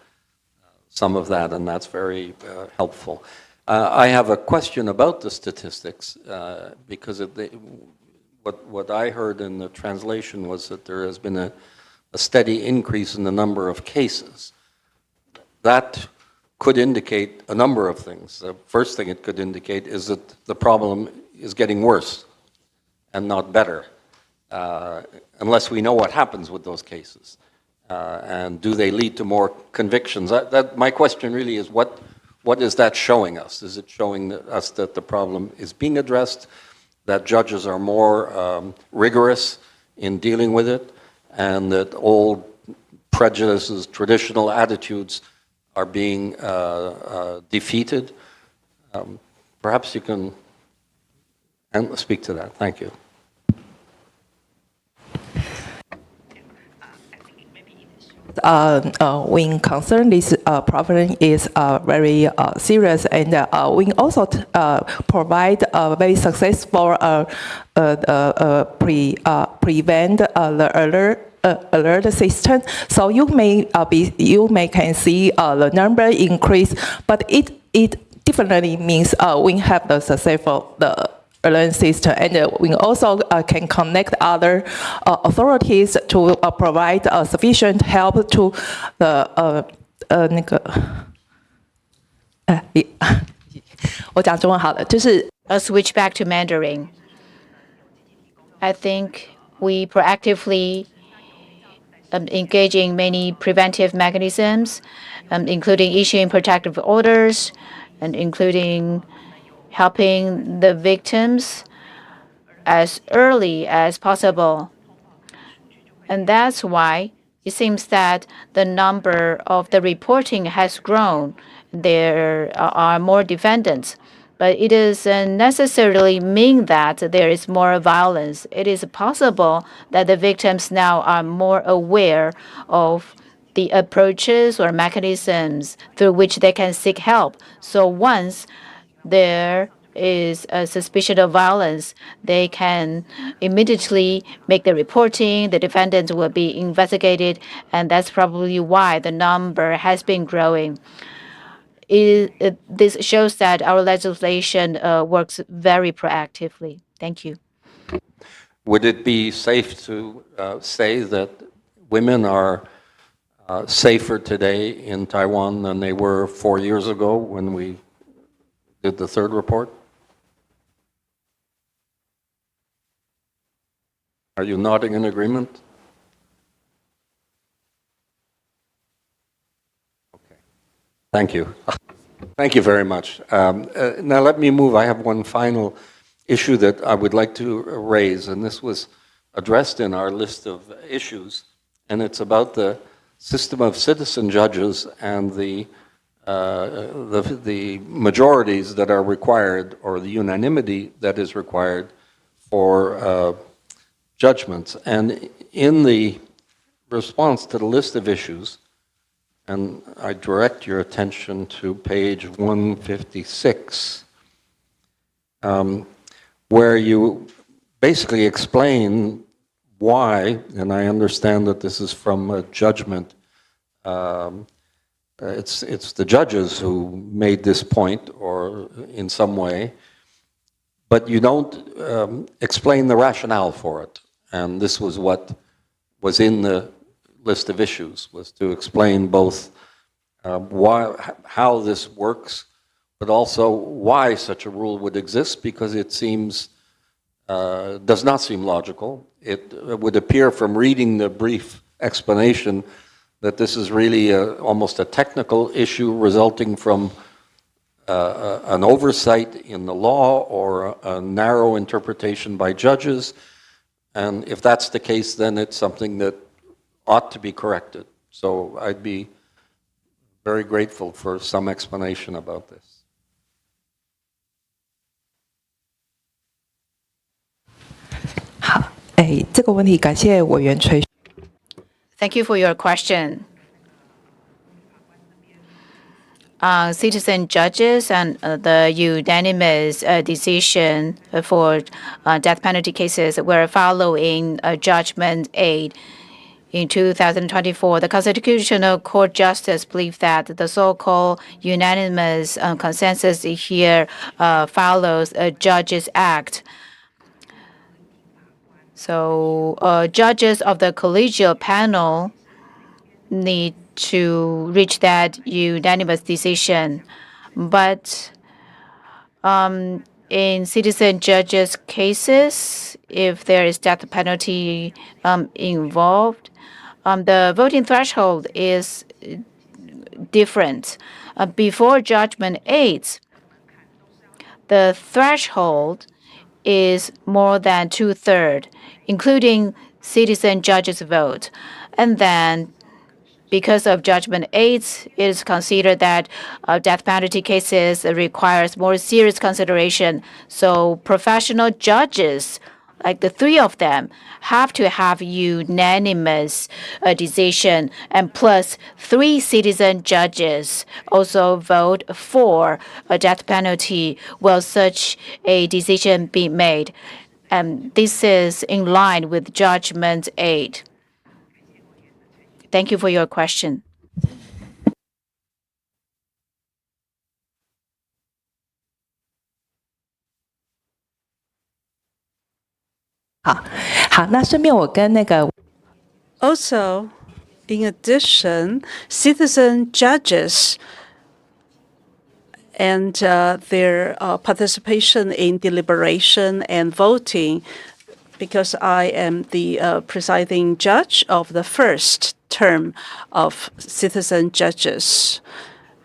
some of that, and that's very helpful. I have a question about the statistics, because what I heard in the translation was that there has been a steady increase in the number of cases. That could indicate a number of things. The first thing it could indicate is that the problem is getting worse and not better, unless we know what happens with those cases. And do they lead to more convictions? My question really is, what is that showing us? Is it showing us that the problem is being addressed, that judges are more rigorous in dealing with it, and that old prejudices, traditional attitudes are being defeated? Perhaps you can speak to that. Thank you. When concerned, this problem is very serious, and we also provide a very successful prevent the alert system. So you may can see the number increase, but it definitely means we have the successful alert system, and we also can connect other authorities to provide sufficient help to the 我讲中文好了，就是 I'll switch back to Mandarin. I think we proactively engage in many preventive mechanisms, including issuing protective orders and including helping the victims as early as possible. And that's why it seems that the number of the reporting has grown. There are more defendants, but it doesn't necessarily mean that there is more violence. It is possible that the victims now are more aware of the approaches or mechanisms through which they can seek help. So once there is a suspicion of violence, they can immediately make the reporting, the defendants will be investigated, and that's probably why the number has been growing. This shows that our legislation works very proactively. Thank you. Would it be safe to say that women are safer today in Taiwan than they were 4 years ago when we did the third report? Are you nodding in agreement? Okay. Thank you. Thank you very much. Now let me move. I have one final issue that I would like to raise, and this was addressed in our list of issues, and it's about the system of citizen judges and the majorities that are required, or the unanimity that is required for judgments. And in the response to the list of issues, and I direct your attention to page 156, where you basically explain why, and I understand that this is from a judgment. It's the judges who made this point, or in some way, but you don't explain the rationale for it. And this was what was in the list of issues, was to explain both how this works, but also why such a rule would exist, because it seems, does not seem logical. It would appear from reading the brief explanation that this is really almost a technical issue resulting from an oversight in the law or a narrow interpretation by judges. And if that's the case, then it's something that ought to be corrected. So I'd be very grateful for some explanation about this. Thank you for your question. Citizen judges and the unanimous decision for death penalty cases were following Judgment 8 in 2024. The Constitutional Court Justice believed that the so-called unanimous consensus here follows a Judges Act. So judges of the collegial panel need to reach that unanimous decision. But in citizen judges' cases, if there is death penalty involved, the voting threshold is different. Before Judgment 8, the threshold is more than 2/3, including citizen judges' vote. And then because of Judgment 8, it is considered that death penalty cases requires more serious consideration. So professional judges, like the three of them, have to have unanimous decision, and plus 3 citizen judges also vote for a death penalty. Will such a decision be made? And this is in line with Judgment 8. Thank you for your question. Also, in addition, citizen judges and their participation in deliberation and voting, because I am the presiding judge of the first term of citizen judges.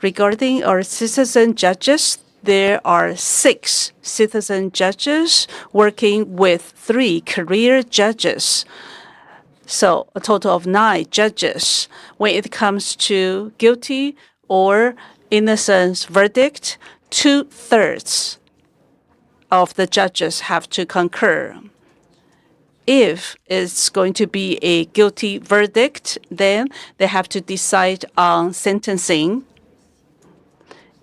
Regarding our citizen judges, there are 6 citizen judges working with 3 career judges. So a total of 9 judges. When it comes to guilty or innocence verdict, 2/3 of the judges have to concur. If it's going to be a guilty verdict, then they have to decide on sentencing.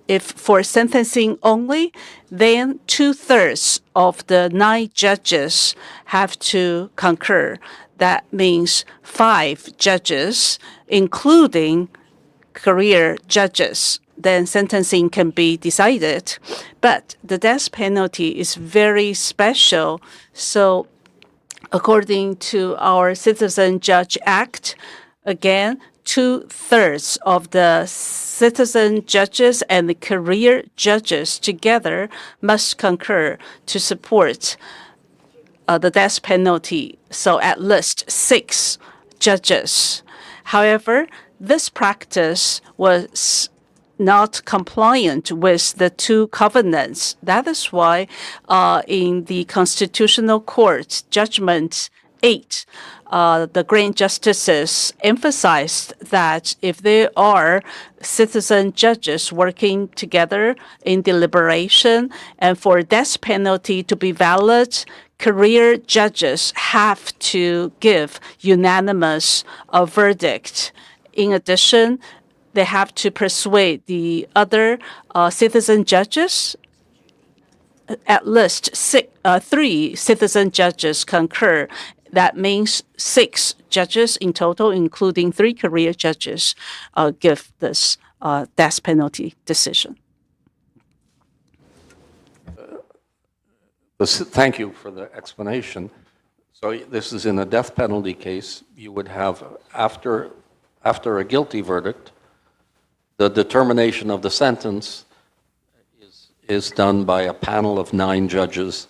If for sentencing only, then 2/3 of the 9 judges have to concur. That means 5 judges, including career judges. Then sentencing can be decided. But the death penalty is very special. So according to our Citizen Judge Act, again, 2/3 of the citizen judges and the career judges together must concur to support the death penalty. So at least 6 judges. However, this practice was not compliant with the 2 covenants. That is why in the Constitutional Court Judgment 8, the grand justices emphasized that if there are citizen judges working together in deliberation and for death penalty to be valid, career judges have to give unanimous verdict. In addition, they have to persuade the other citizen judges. At least 3 citizen judges concur. That means 6 judges in total, including 3 career judges, give this death penalty decision. Thank you for the explanation. So this is in a death penalty case. You would have, after a guilty verdict, the determination of the sentence is done by a panel of 9 judges,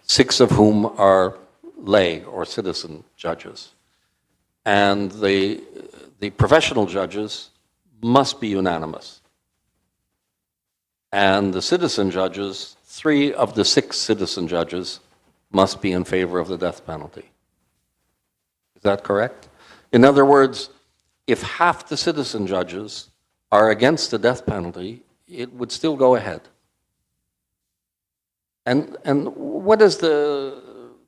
6 of whom are lay or citizen judges. And the professional judges must be unanimous. And the citizen judges, 3 of the 6 citizen judges must be in favor of the death penalty. Is that correct? In other words, if half the citizen judges are against the death penalty, it would still go ahead. And what is the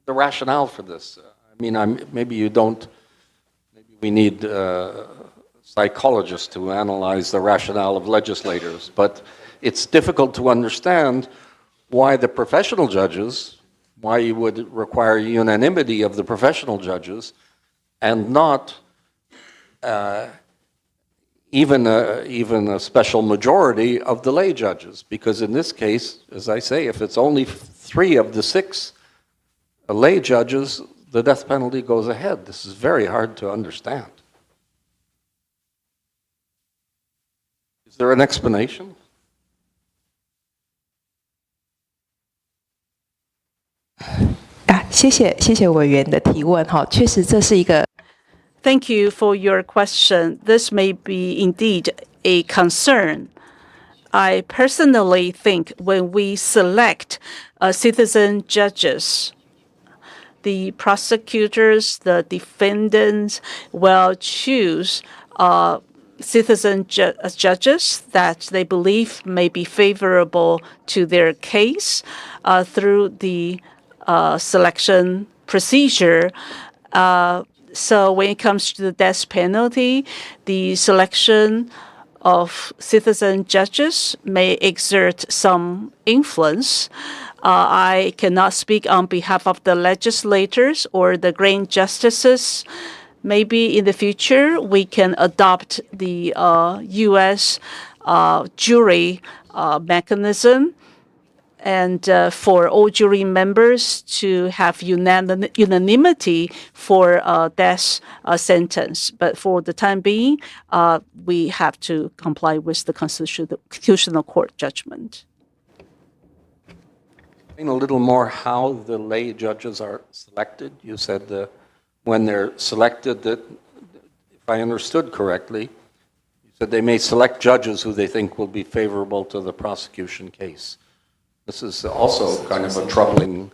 rationale for this? I mean, maybe you don't, maybe we need psychologists to analyze the rationale of legislators, but it's difficult to understand why the professional judges, why you would require unanimity of the professional judges and not even a special majority of the lay judges. Because in this case, as I say, if it's only 3 of the 6 lay judges, the death penalty goes ahead. This is very hard to understand. Is there an explanation? Thank you for your question. This may be indeed a concern. I personally think when we select citizen judges, the prosecutors, the defendants will choose citizen judges that they believe may be favorable to their case through the selection procedure. So when it comes to the death penalty, the selection of citizen judges may exert some influence. I cannot speak on behalf of the legislators or the grand justices. Maybe in the future we can adopt the U.S. Jury mechanism, and for all jury members to have unanimity for a death sentence. But for the time being, we have to comply with the Constitutional Court judgment. A little more how the lay judges are selected. You said when they're selected, that if I understood correctly, you said they may select judges who they think will be favorable to the prosecution case. This is also kind of a troubling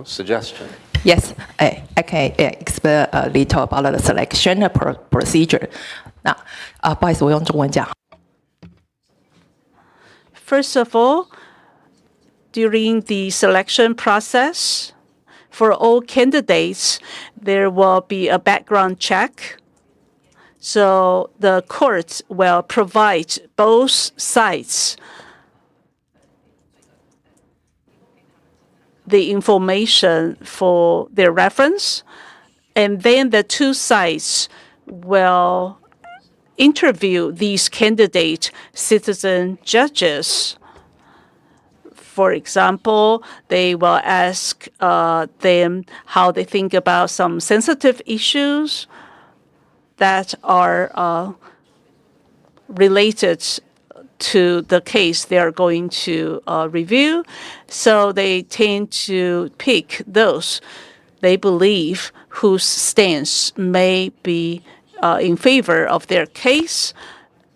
suggestion. Yes, I can explain a little about the selection procedure. 那不好意思，我用中文讲。First of all, during the selection process, for all candidates, there will be a background check. So the court will provide both sides the information for their reference, and then the 2 sides will interview these candidate citizen judges. For example, they will ask them how they think about some sensitive issues that are related to the case they are going to review. So they tend to pick those they believe whose stance may be in favor of their case.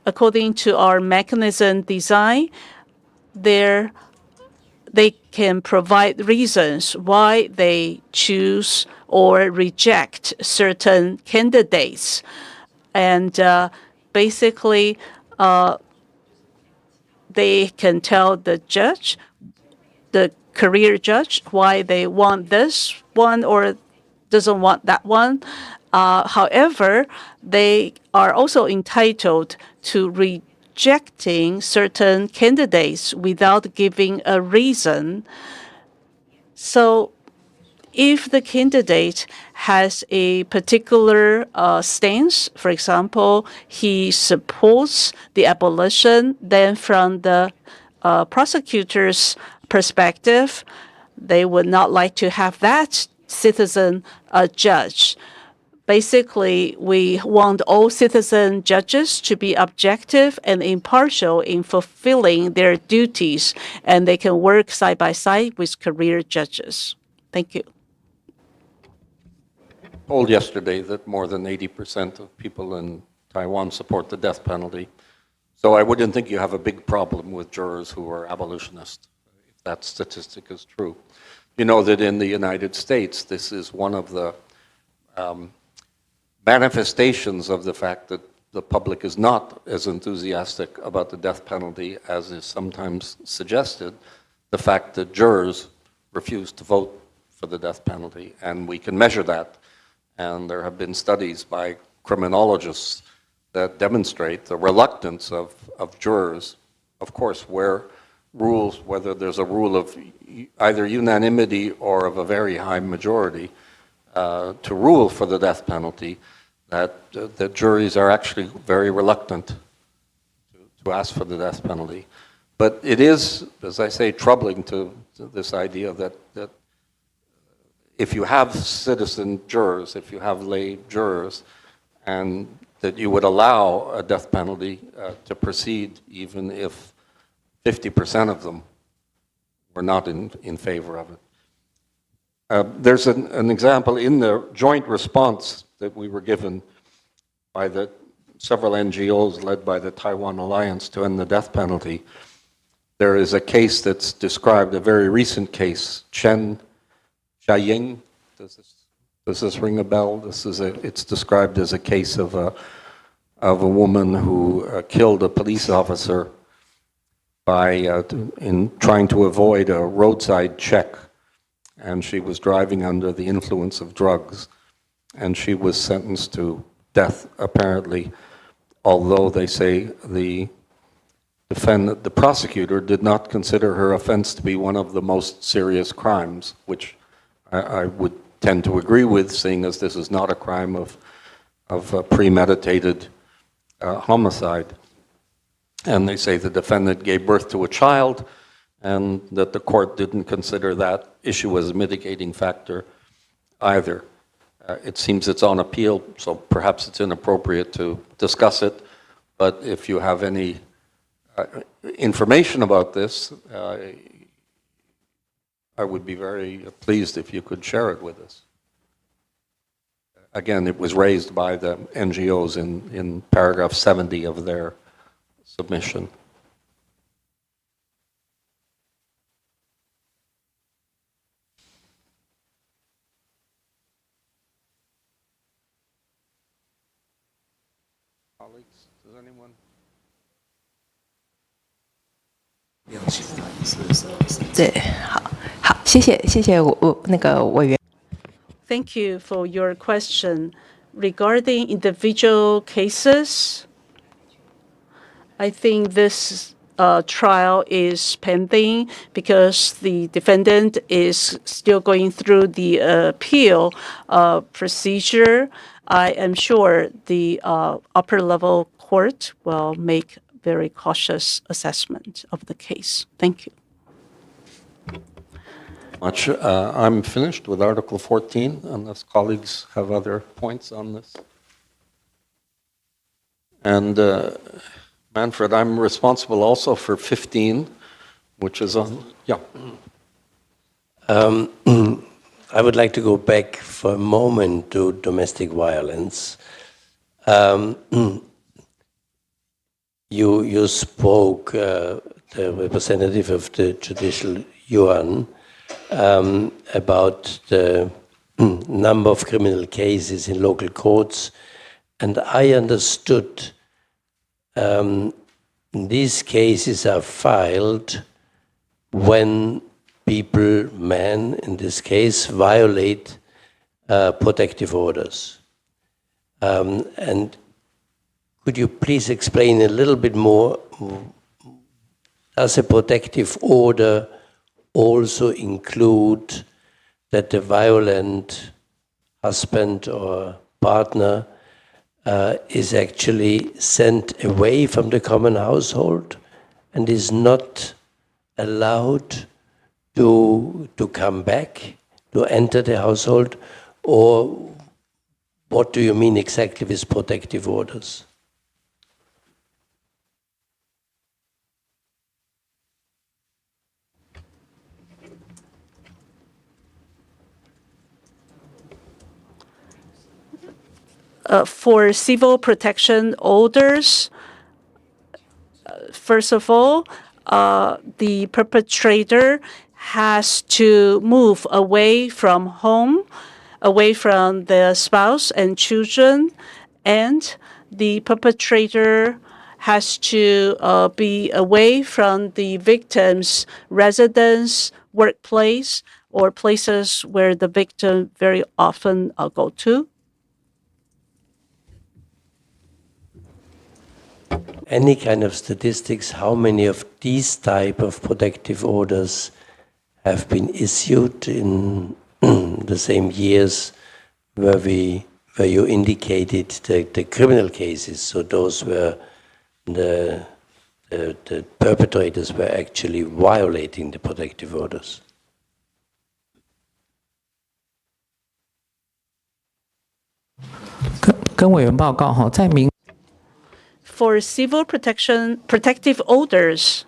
According to our mechanism design, they can provide reasons why they choose or reject certain candidates. And basically, they can tell the judge, the career judge, why they want this one or doesn't want that one. However, they are also entitled to rejecting certain candidates without giving a reason. So if the candidate has a particular stance, for example, he supports the abolition, then from the prosecutor's perspective, they would not like to have that citizen judge. Basically, we want all citizen judges to be objective and impartial in fulfilling their duties, and they can work side by side with career judges. Thank you. Told yesterday that more than 80% of people in Taiwan support the death penalty. So I wouldn't think you have a big problem with jurors who are abolitionists, if that statistic is true. You know that in the United States, this is one of the manifestations of the fact that the public is not as enthusiastic about the death penalty as is sometimes suggested, the fact that jurors refuse to vote for the death penalty, and we can measure that. And there have been studies by criminologists that demonstrate the reluctance of jurors, of course, where rules, whether there's a rule of either unanimity or of a very high majority, to rule for the death penalty, that juries are actually very reluctant to ask for the death penalty. But it is, as I say, troubling to this idea that if you have citizen jurors, if you have lay jurors, and that you would allow a death penalty to proceed even if 50% of them were not in favor of it. There's an example in the joint response that we were given by the several NGOs led by the Taiwan Alliance to End the Death Penalty. There is a case that's described, a very recent case, Chen Xiaoying. Does this ring a bell? It's described as a case of a woman who killed a police officer by in trying to avoid a roadside check, and she was driving under the influence of drugs, and she was sentenced to death, apparently, although they say the prosecutor did not consider her offense to be one of the most serious crimes, which I would tend to agree with, seeing as this is not a crime of premeditated homicide. And they say the defendant gave birth to a child, and that the court didn't consider that issue as a mitigating factor either. It seems it's on appeal, so perhaps it's inappropriate to discuss it, but if you have any information about this, I would be very pleased if you could share it with us. Again, it was raised by the NGOs in paragraph 70 of their submission. Colleagues, does anyone? 对，好，谢谢我那个委员。 Thank you for your question. Regarding individual cases, I think this trial is pending because the defendant is still going through the appeal procedure. I am sure the upper level court will make very cautious assessment of the case. Thank you. Much. I'm finished with Article 14, unless colleagues have other points on this. And Manfred, I'm responsible also for 15, which is on, yeah. I would like to go back for a moment to domestic violence. You spoke, the representative of the Judicial Yuan, about the number of criminal cases in local courts, and I understood these cases are filed when people, men in this case, violate protective orders. And could you please explain a little bit more, does a protective order also include that the violent husband or partner is actually sent away from the common household and is not allowed to come back, to enter the household? Or what do you mean exactly with protective orders? For civil protection orders, first of all, the perpetrator has to move away from home away from the spouse and children, and the perpetrator has to be away from the victim's residence, workplace, or places where the victim very often go to. Any kind of statistics, how many of these type of protective orders have been issued in the same years where you indicated the criminal cases, so those where the perpetrators were actually violating the protective orders? For civil protective orders,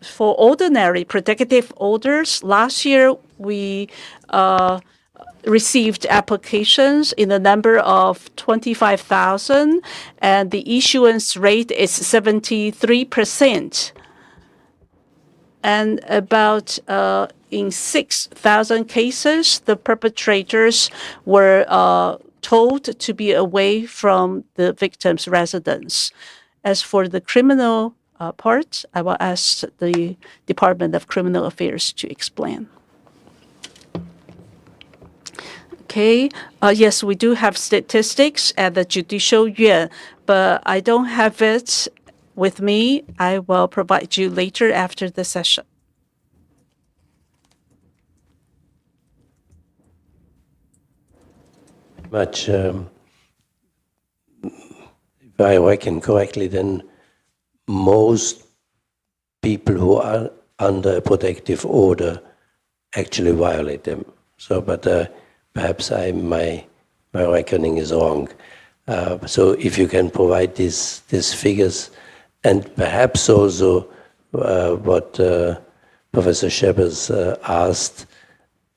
for ordinary protective orders, last year we received applications in the number of 25,000, and the issuance rate is 73%. And about in 6,000 cases, the perpetrators were told to be away from the victim's residence. As for the criminal part, I will ask the Department of Criminal Affairs to explain. Okay, yes, we do have statistics at the Judicial Yuan, but I don't have it with me. I will provide you later after the session. Much, if I reckon correctly, then most people who are under a protective order actually violate them. So, but perhaps my reckoning is wrong. So if you can provide these figures, and perhaps also what Professor Scheppers asked,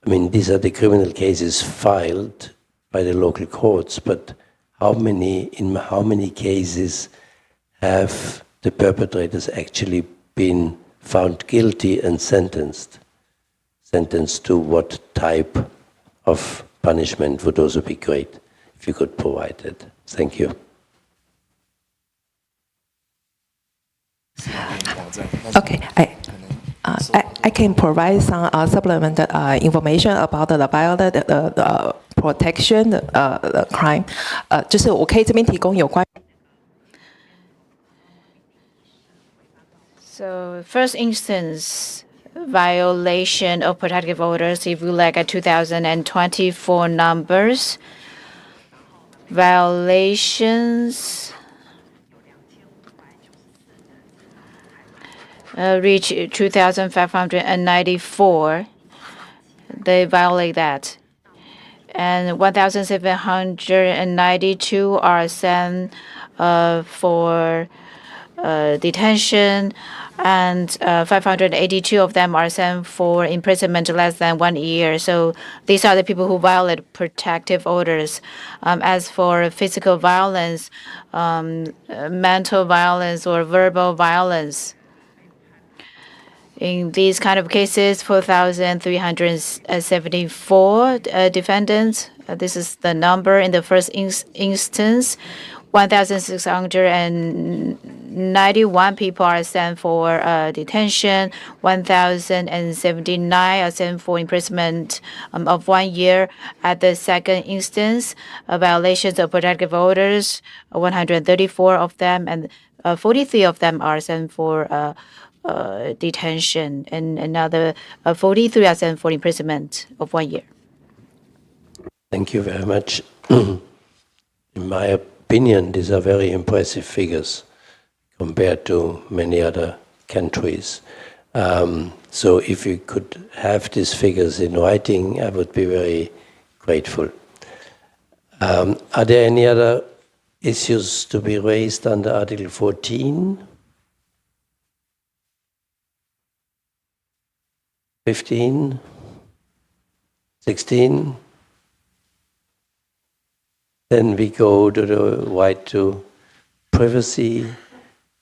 I mean, these are the criminal cases filed by the local courts, but in how many cases have the perpetrators actually been found guilty and sentenced? Sentenced to what type of punishment would also be great if you could provide it. Thank you. Okay, I can provide some supplemental information about the violent protection crime. 就是我可以这边提供有关。So first instance, violation of protective orders, if you look at 2024 numbers, violations reach 2,594. They violate that. And 1,792 are sent for detention, and 582 of them are sent for imprisonment less than 1 year. So these are the people who violate protective orders. As for physical violence, mental violence, or verbal violence, in these kind of cases, 4,374 defendants. This is the number in the first instance. 1,691 people are sent for detention. 1,079 are sent for imprisonment of 1 year. At the second instance, violations of protective orders, 134 of them, and 43 of them are sent for detention, and another 43 are sent for imprisonment of 1 year. Thank you very much. In my opinion, these are very impressive figures compared to many other countries. So if you could have these figures in writing, I would be very grateful. Are there any other issues to be raised under Article 14? 15, 16, then we go to the right to privacy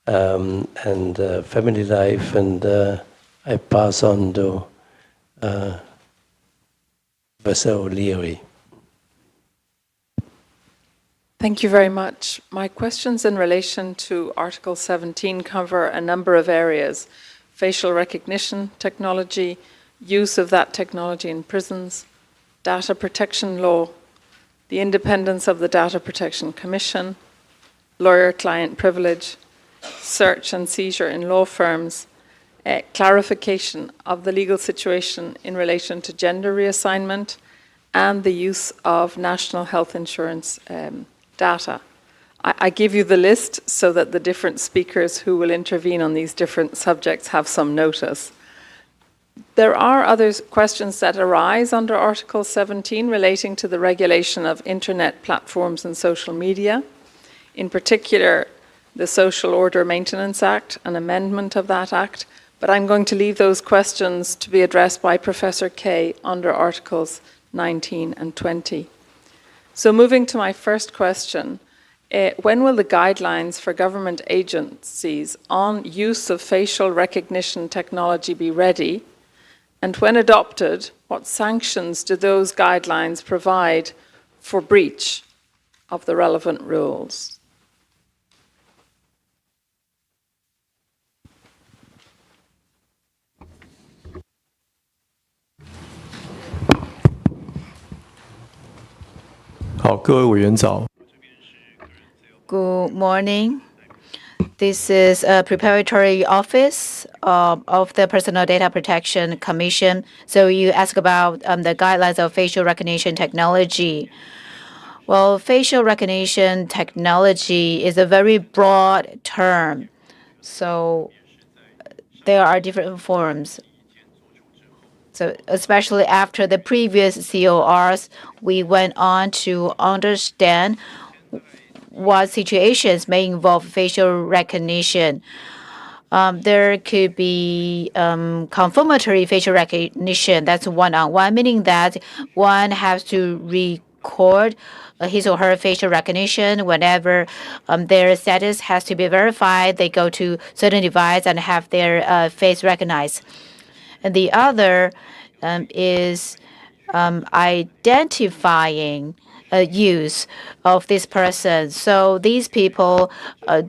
and family life, and I pass on to Professor O'Leary. Thank you very much. My questions in relation to Article 17 cover a number of areas: facial recognition technology, use of that technology in prisons, data protection law, the independence of the Data Protection Commission, lawyer-client privilege, search and seizure in law firms, clarification of the legal situation in relation to gender reassignment, and the use of national health insurance data. I give you the list so that the different speakers who will intervene on these different subjects have some notice. There are other questions that arise under Article 17 relating to the regulation of internet platforms and social media, in particular the Social Order Maintenance Act, an amendment of that act, but I'm going to leave those questions to be addressed by Professor Kay under Articles 19 and 20. So moving to my first question, when will the guidelines for government agencies on use of facial recognition technology be ready? And when adopted, what sanctions do those guidelines provide for breach of the relevant rules? Good morning. This is a preparatory office of the Personal Data Protection Commission. So you ask about the guidelines of facial recognition technology. Well, facial recognition technology is a very broad term. So there are different forms. So especially after the previous CORs, we went on to understand what situations may involve facial recognition. There could be confirmatory facial recognition. That's one-on-one, meaning that one has to record his or her facial recognition whenever their status has to be verified. They go to certain device and have their face recognized. And the other is identifying use of this person. So these people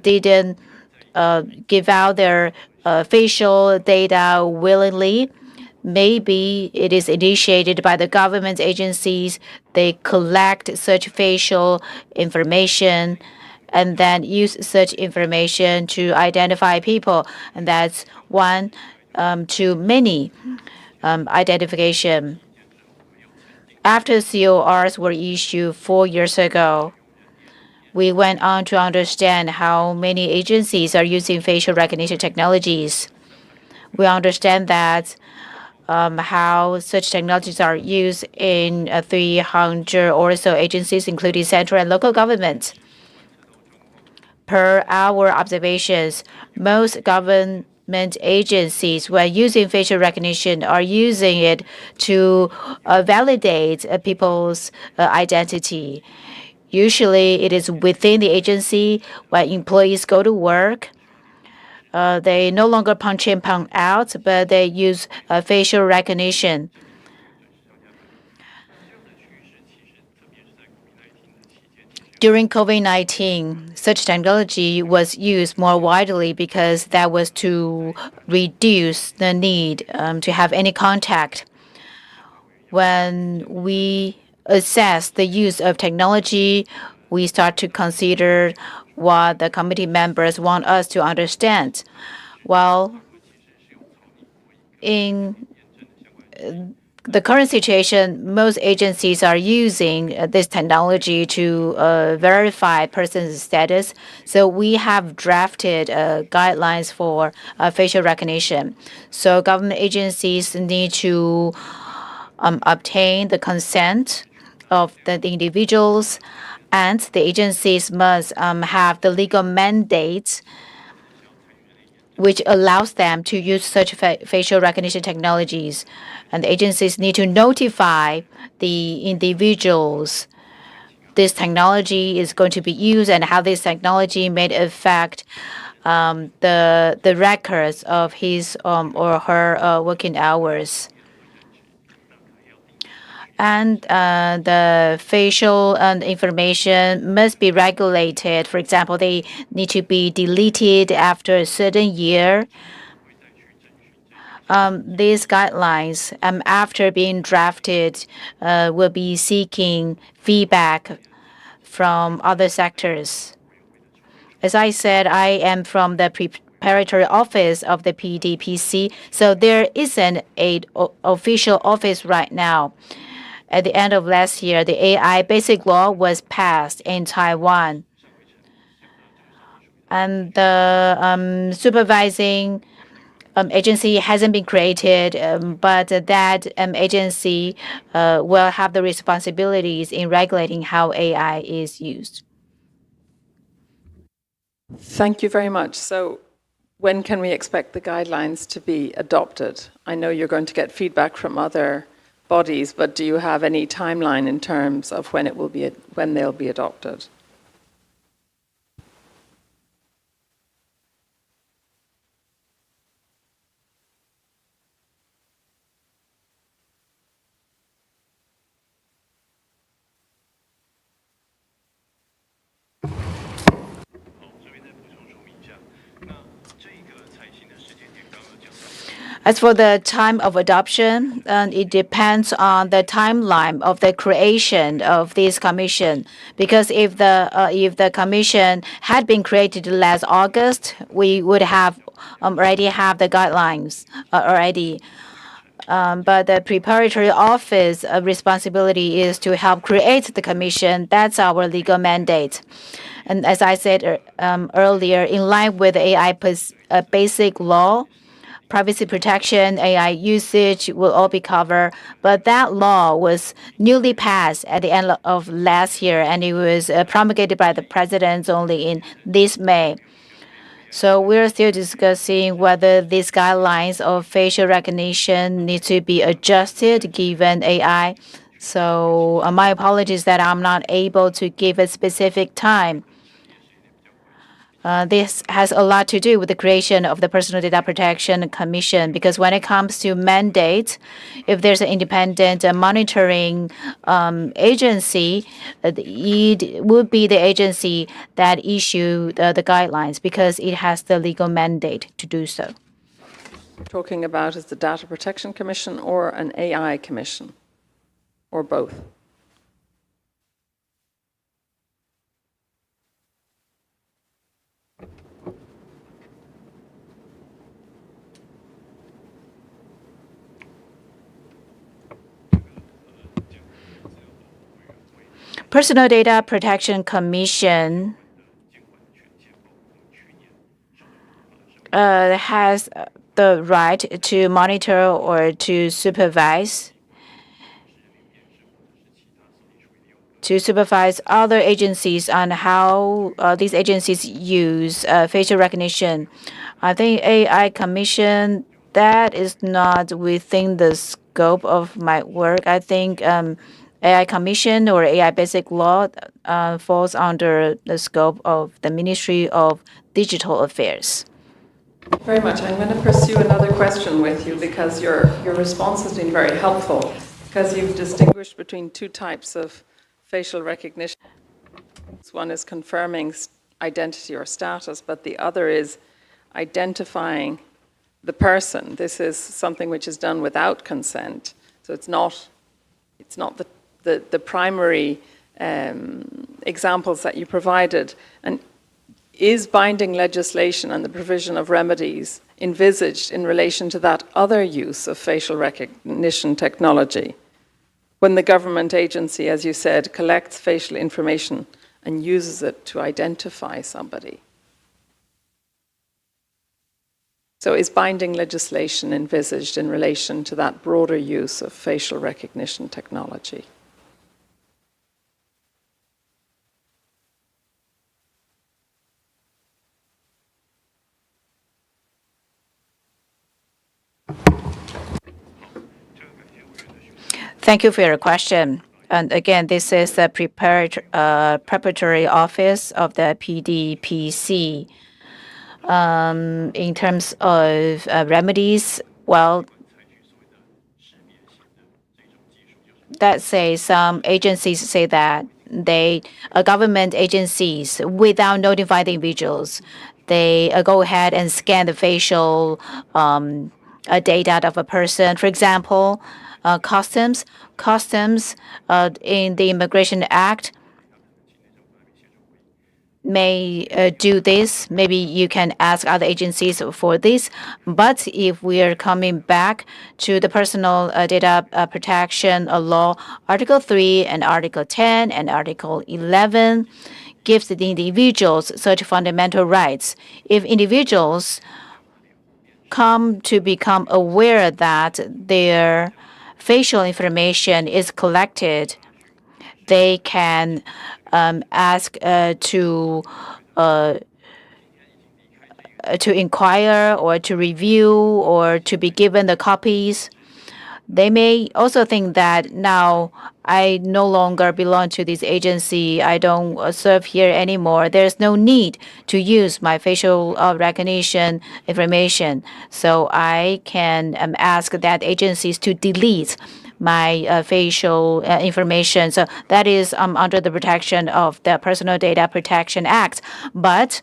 didn't give out their facial data willingly. Maybe it is initiated by the government agencies. They collect such facial information and then use such information to identify people. And that's one to many identification. After CORs were issued 4 years ago, we went on to understand how many agencies are using facial recognition technologies. We understand that how such technologies are used in 300 or so agencies, including central and local governments. Per our observations, most government agencies, when using facial recognition, are using it to validate people's identity. Usually, it is within the agency when employees go to work. They no longer punch in, punch out, but they use facial recognition. During COVID-19, such technology was used more widely because that was to reduce the need to have any contact. When we assess the use of technology, we start to consider what the committee members want us to understand. Well, in the current situation, most agencies are using this technology to verify person's status. So we have drafted guidelines for facial recognition. So government agencies need to obtain the consent of the individuals, and the agencies must have the legal mandate which allows them to use such facial recognition technologies. And the agencies need to notify the individuals this technology is going to be used and how this technology may affect the records of his or her working hours. And the facial information must be regulated. For example, they need to be deleted after a certain year. These guidelines, after being drafted, will be seeking feedback from other sectors. As I said, I am from the preparatory office of the PDPC, so there isn't an official office right now. At the end of last year, the AI basic law was passed in Taiwan. And the supervising agency hasn't been created, but that agency will have the responsibilities in regulating how AI is used. Thank you very much. So when can we expect the guidelines to be adopted? I know you're going to get feedback from other bodies, but do you have any timeline in terms of when they'll be adopted? As for the time of adoption, it depends on the timeline of the creation of this commission. Because if the commission had been created last August, we would have already have the guidelines already. But the preparatory office responsibility is to help create the commission. That's our legal mandate. And as I said earlier, in line with AI basic law, privacy protection, AI usage will all be covered. But that law was newly passed at the end of last year, and it was promulgated by the president only in this May. So we're still discussing whether these guidelines of facial recognition need to be adjusted given AI. So my apologies that I'm not able to give a specific time. This has a lot to do with the creation of the Personal Data Protection Commission, because when it comes to mandate, if there's an independent monitoring agency, it would be the agency that issue the guidelines because it has the legal mandate to do so. Talking about is the Data Protection Commission or an AI commission, or both? Personal Data Protection Commission has the right to monitor or to supervise other agencies on how these agencies use facial recognition. I think AI Commission, that is not within the scope of my work. I think AI Commission or AI Basic Law falls under the scope of the Ministry of Digital Affairs. Very much. I'm going to pursue another question with you because your response has been very helpful, because you've distinguished between two types of facial recognition. One is confirming identity or status, but the other is identifying the person. This is something which is done without consent. So it's not the primary examples that you provided. And is binding legislation and the provision of remedies envisaged in relation to that other use of facial recognition technology, when the government agency, as you said, collects facial information and uses it to identify somebody? So is binding legislation envisaged in relation to that broader use of facial recognition technology? Thank you for your question. And again, this is the preparatory office of the PDPC. In terms of remedies, well, let's say some agencies say that government agencies, without notifying the individuals, they go ahead and scan the facial data of a person. For example, customs in the Immigration Act may do this. Maybe you can ask other agencies for this. But if we are coming back to the personal data protection law, Article 3 and Article 10 and Article 11 gives the individuals such fundamental rights. If individuals come to become aware that their facial information is collected, they can ask to inquire or to review or to be given the copies. They may also think that now I no longer belong to this agency. I don't serve here anymore. There's no need to use my facial recognition information. So I can ask that agencies to delete my facial information. So that is under the protection of the Personal Data Protection Act. But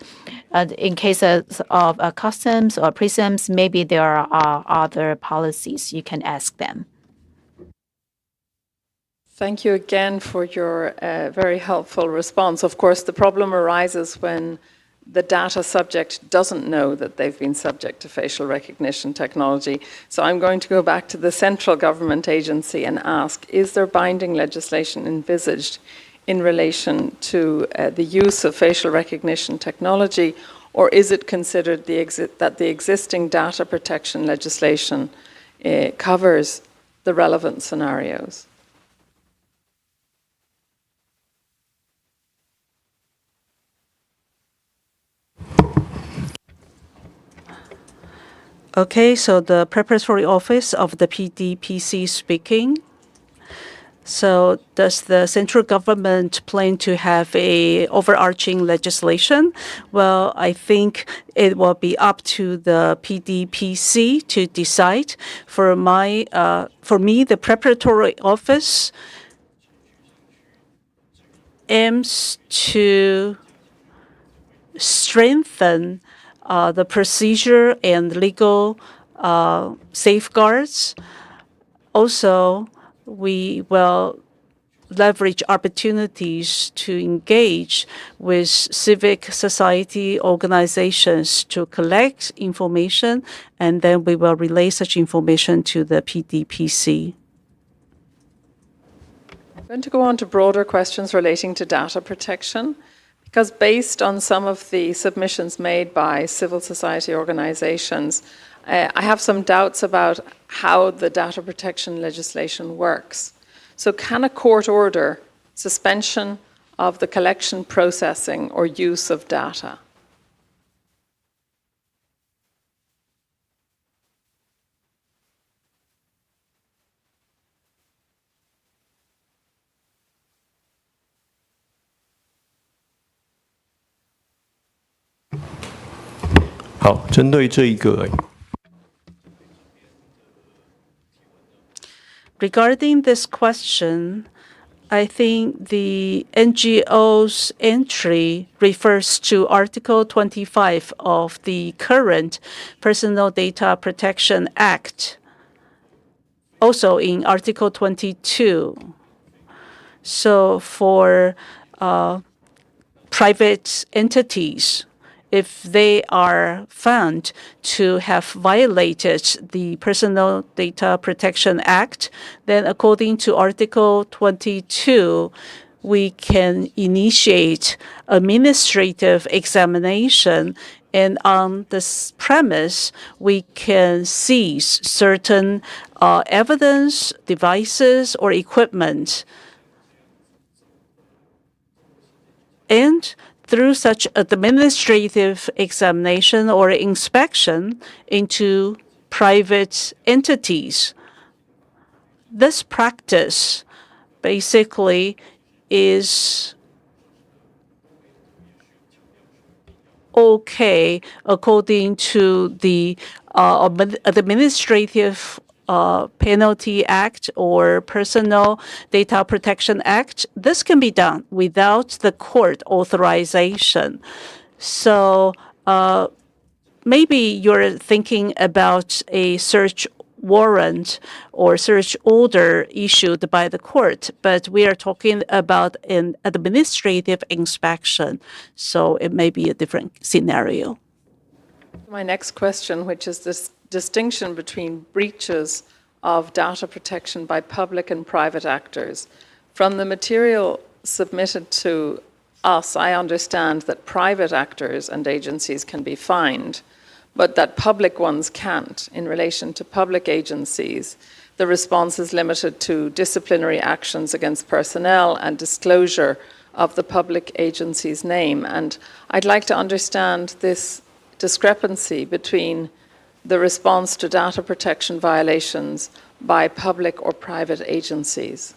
in cases of customs or prisons, maybe there are other policies. You can ask them. Thank you again for your very helpful response. Of course, the problem arises when the data subject doesn't know that they've been subject to facial recognition technology. So I'm going to go back to the central government agency and ask, is there binding legislation envisaged in relation to the use of facial recognition technology, or is it considered that the existing data protection legislation covers the relevant scenarios? Okay, so the preparatory office of the PDPC speaking. So does the central government plan to have a overarching legislation? Well, I think it will be up to the PDPC to decide. For me, the preparatory office aims to strengthen the procedure and legal safeguards. Also, we will leverage opportunities to engage with civic society organizations to collect information, and then we will relay such information to the PDPC. I'm going to go on to broader questions relating to data protection, because based on some of the submissions made by civil society organizations, I have some doubts about how the data protection legislation works. So can a court order suspension of the collection, processing, or use of data? Regarding this question, I think the NGO's entry refers to Article 25 of the current Personal Data Protection Act, also in Article 22. So for private entities, if they are found to have violated the Personal Data Protection Act, then according to Article 22, we can initiate administrative examination, and on this premise, we can seize certain evidence, devices, or equipment. And through such administrative examination or inspection into private entities, this practice basically is okay according to the administrative Penalty Act or Personal Data Protection Act, this can be done without the court authorization. So maybe you're thinking about a search warrant or search order issued by the court, but we are talking about an administrative inspection, so it may be a different scenario. My next question, which is this distinction between breaches of data protection by public and private actors. From the material submitted to us, I understand that private actors and agencies can be fined, but that public ones can't. In relation to public agencies, the response is limited to disciplinary actions against personnel and disclosure of the public agency's name. And I'd like to understand this discrepancy between the response to data protection violations by public or private agencies.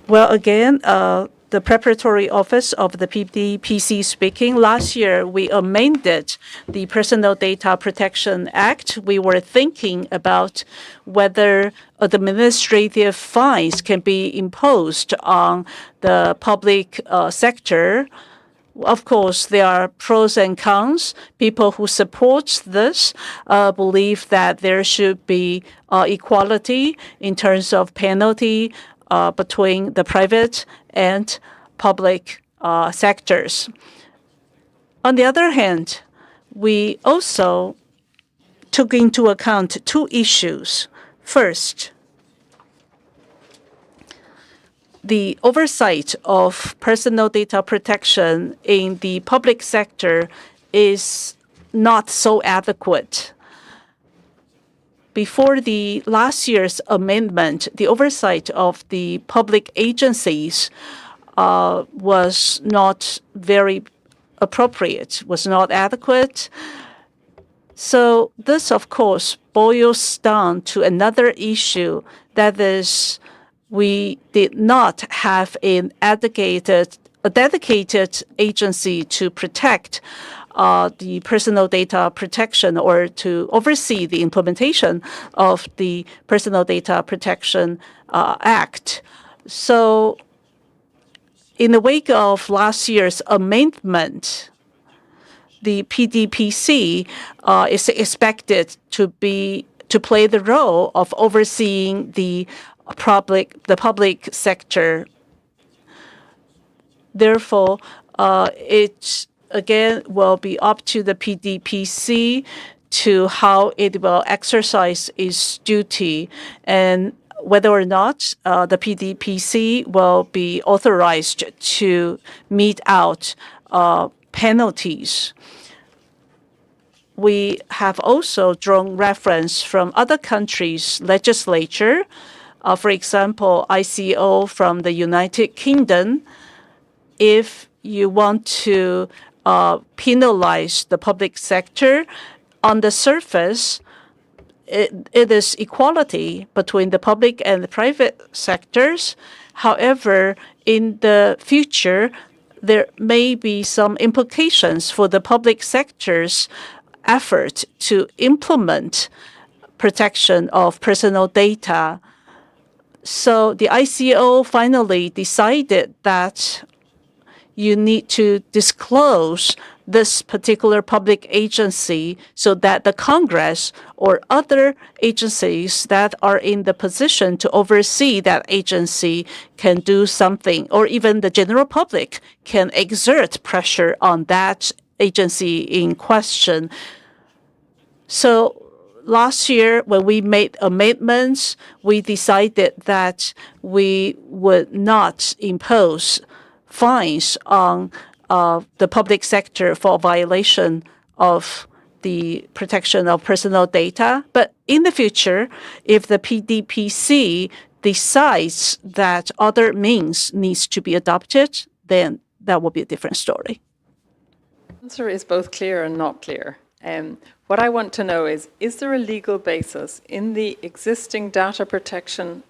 Well, again, the preparatory office of the PDPC speaking, last year we amended the Personal Data Protection Act. We were thinking about whether administrative fines can be imposed on the public sector. Of course, there are pros and cons. People who support this believe that there should be equality in terms of penalty between the private and public sectors. On the other hand, we also took into account two issues. First, the oversight of personal data protection in the public sector is not so adequate. Before the last year's amendment, the oversight of the public agencies was not very appropriate, was not adequate. So this, of course, boils down to another issue, that is, we did not have a dedicated agency to protect the personal data protection or to oversee the implementation of the Personal Data Protection Act. So in the wake of last year's amendment, the PDPC is expected to play the role of overseeing the public sector. Therefore, it again will be up to the PDPC to how it will exercise its duty and whether or not the PDPC will be authorized to mete out penalties. We have also drawn reference from other countries' legislature. For example, ICO from the United Kingdom. If you want to penalize the public sector, on the surface, it is equality between the public and the private sectors. However, in the future, there may be some implications for the public sector's effort to implement protection of personal data. So the ICO finally decided that you need to disclose this particular public agency so that the Congress or other agencies that are in the position to oversee that agency can do something, or even the general public can exert pressure on that agency in question. So last year, when we made amendments, we decided that we would not impose fines on the public sector for violation of the protection of personal data. But in the future, if the PDPC decides that other means needs to be adopted, then that will be a different story. The answer is both clear and not clear. What I want to know is there a legal basis in the existing data protection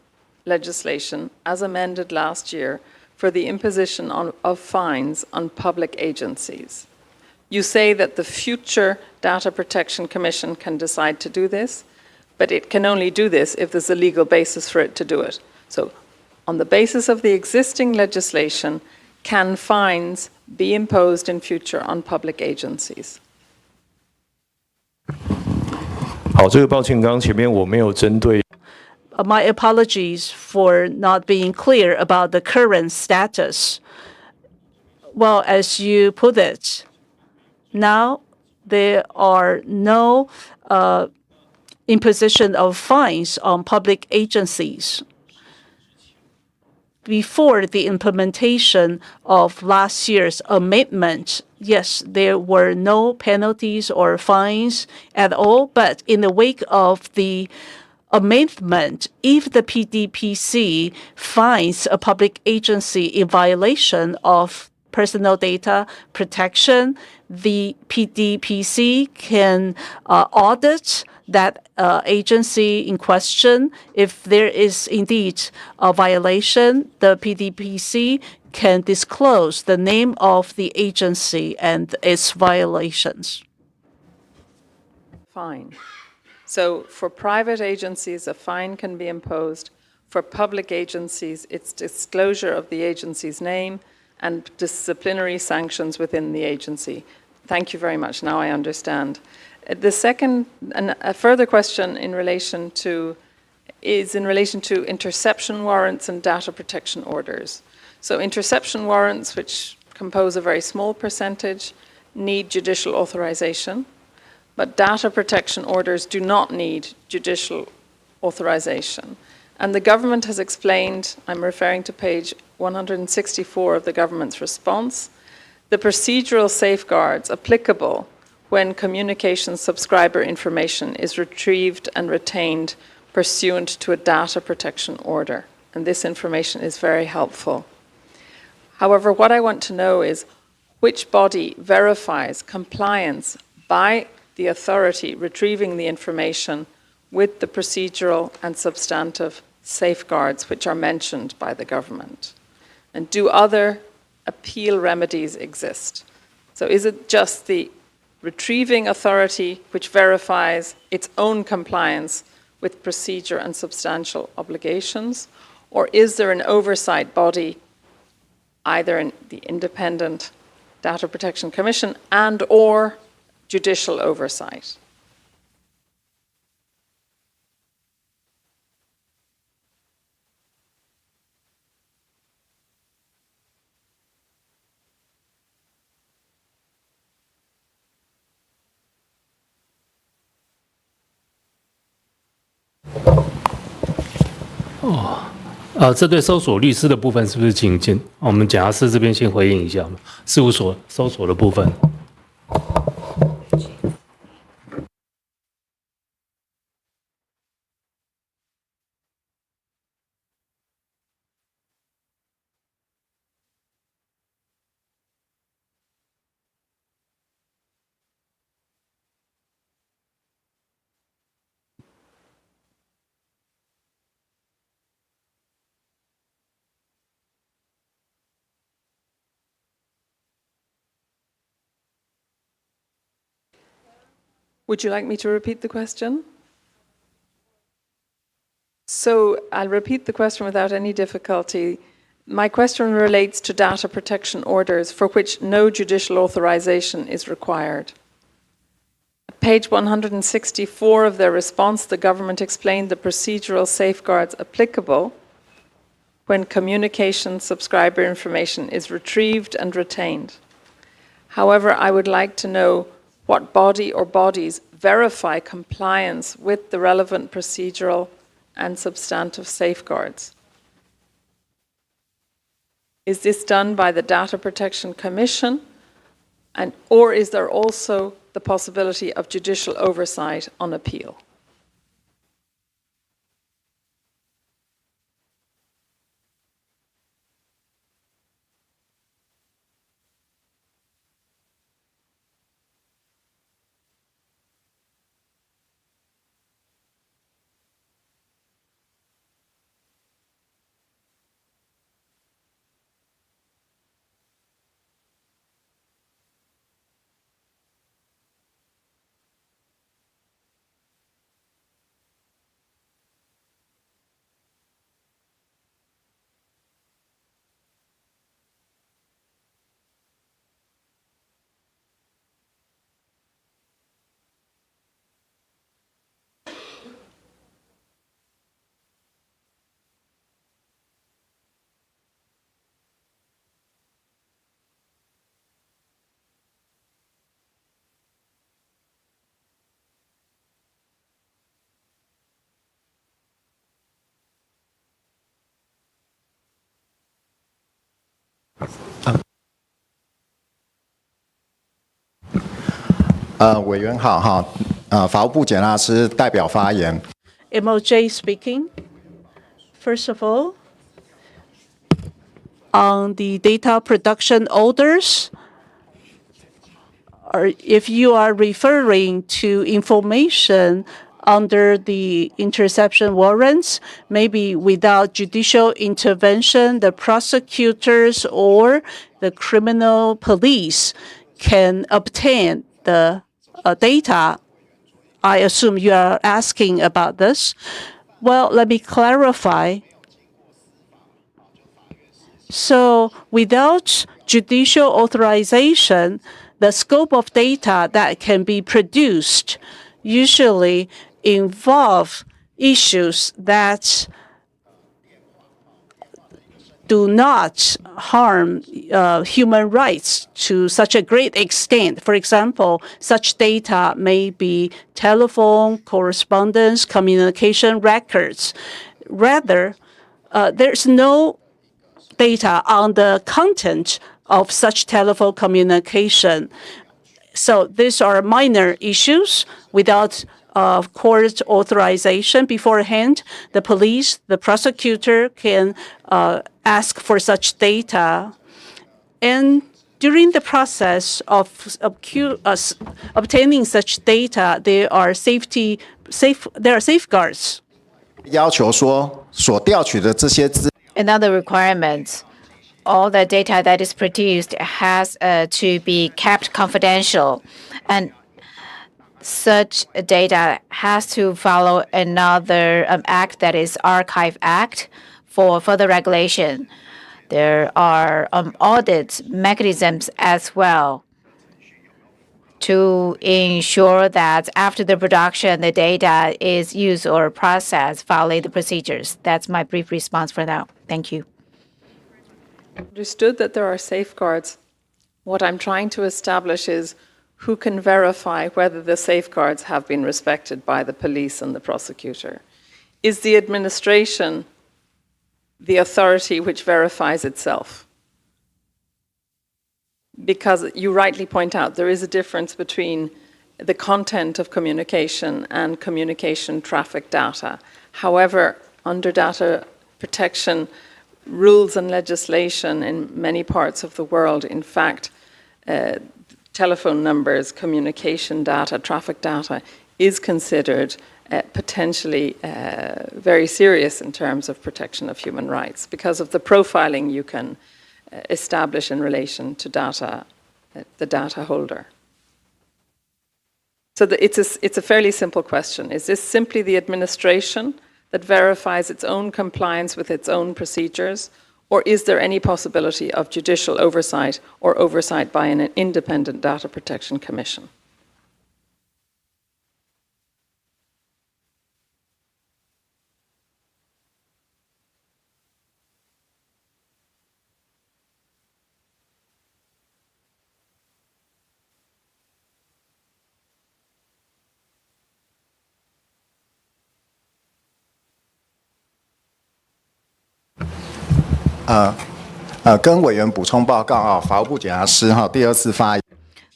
legislation as amended last year for the imposition of fines on public agencies. You say that the future Data Protection Commission can decide to do this, but it can only do this if there's a legal basis for it to do it. So, on the basis of the existing legislation, can fines be imposed in future on public agencies? 好，这个抱歉，刚刚前面我没有针对 My apologies for not being clear about the current status. Well, as you put it, now there are no imposition of fines on public agencies. Before the implementation of last year's amendment, yes, there were no penalties or fines at all, but in the wake of the amendment, if the PDPC finds a public agency in violation of personal data protection, the PDPC can audit that agency in question. If there is indeed a violation, the PDPC can disclose the name of the agency and its violations. Fine. So for private agencies, a fine can be imposed. For public agencies, it's disclosure of the agency's name and disciplinary sanctions within the agency. Thank you very much. Now I understand. The second, and a further question is in relation to interception warrants and data protection orders. So interception warrants, which compose a very small percentage, need judicial authorization, but data protection orders do not need judicial authorization. And the government has explained, I'm referring to page 164 of the government's response, the procedural safeguards applicable when communication subscriber information is retrieved and retained pursuant to a data protection order. And this information is very helpful. However, what I want to know is which body verifies compliance by the authority retrieving the information with the procedural and substantive safeguards which are mentioned by the government? And do other appeal remedies exist? So is it just the retrieving authority which verifies its own compliance with procedure and substantial obligations? Or is there an oversight body, either in the Independent Data Protection Commission and or judicial oversight?哦，这对搜索律师的部分是不是请我们检察司这边先回应一下事务所搜索的部分？Would you like me to repeat the question? So I'll repeat the question without any difficulty. My question relates to data protection orders for which no judicial authorization is required. At page 164 of their response, the government explained the procedural safeguards applicable when communication subscriber information is retrieved and retained. However, I would like to know what body or bodies verify compliance with the relevant procedural and substantive safeguards. Is this done by the Data Protection Commission, or is there also the possibility of judicial oversight on appeal? 委员好哈，法务部检察师代表发言。MOJ speaking. First of all, on the data production orders, or if you are referring to information under the interception warrants, maybe without judicial intervention, the prosecutors or the criminal police can obtain the data. I assume you are asking about this. Well, let me clarify. So without judicial authorization, the scope of data that can be produced usually involve issues that do not harm human rights to such a great extent. For example, such data may be telephone, correspondence, communication records. Rather, there's no data on the content of such telephone communication. So these are minor issues without court authorization beforehand. The police, the prosecutor can ask for such data. And during the process of obtaining such data, there are safeguards. 要求说，所调取的这些资 Another requirement, all the data that is produced has to be kept confidential, and such data has to follow another act, that is Archive Act, for further regulation. There are audit mechanisms as well to ensure that after the production, the data is used or processed, follow the procedures. That's my brief response for now. Thank you. Understood that there are safeguards. What I'm trying to establish is who can verify whether the safeguards have been respected by the police and the prosecutor. Is the administration the authority which verifies itself? Because you rightly point out there is a difference between the content of communication and communication traffic data. However, under data protection rules and legislation in many parts of the world, in fact, telephone numbers, communication data, traffic data is considered potentially very serious in terms of protection of human rights because of the profiling you can establish in relation to data, the data holder. So it's a fairly simple question. Is this simply the administration that verifies its own compliance with its own procedures, or is there any possibility of judicial oversight or oversight by an independent data protection commission?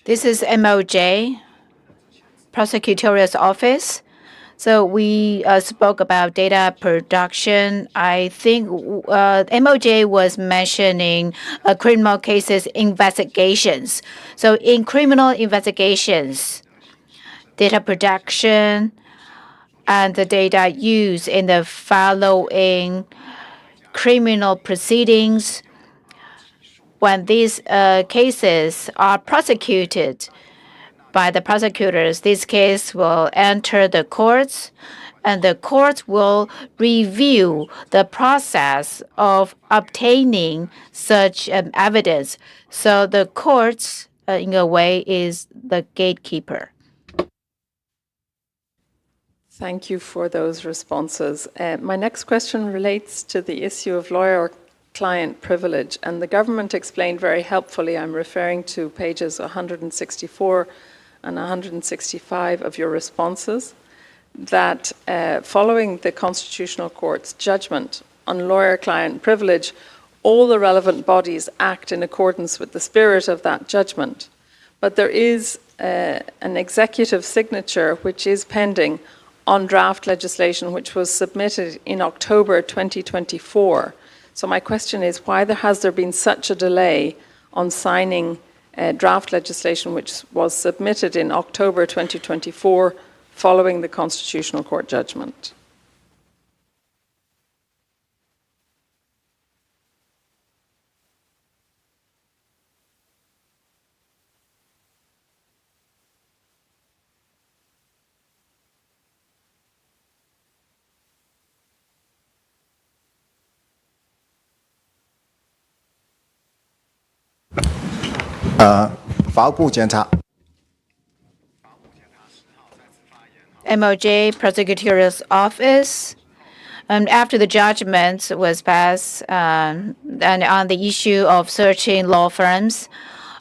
This is MOJ, Prosecutorial Office. So we spoke about data production. I think MOJ was mentioning criminal cases investigations. So in criminal investigations, data production and the data used in the following criminal proceedings, when these cases are prosecuted by the prosecutors, this case will enter the courts, and the courts will review the process of obtaining such evidence. So the courts, in a way, is the gatekeeper. Thank you for those responses. My next question relates to the issue of lawyer-client privilege, and the government explained very helpfully, I'm referring to pages 164 and 165 of your responses, that following the Constitutional Court's judgment on lawyer-client privilege, all the relevant bodies act in accordance with the spirit of that judgment. But there is an executive signature which is pending on draft legislation which was submitted in October 2024. So my question is, why has there been such a delay on signing draft legislation which was submitted in October 2024 following the Constitutional Court judgment? MOJ Prosecutor's Office, after the judgment was passed and on the issue of searching law firms,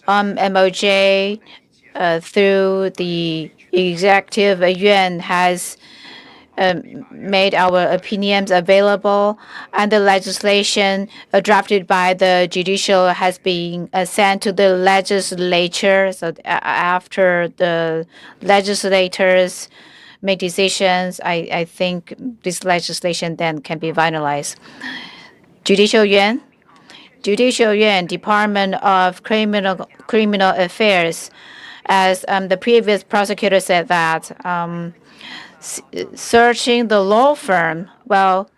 MOJ through the Executive Yuan has made our opinions available, and the legislation drafted by the judicial has been sent to the legislature. So after the legislators make decisions, I think this legislation then can be finalized. Judicial Yuan, Department of Criminal Affairs, as the previous prosecutor said that searching the law firm, well,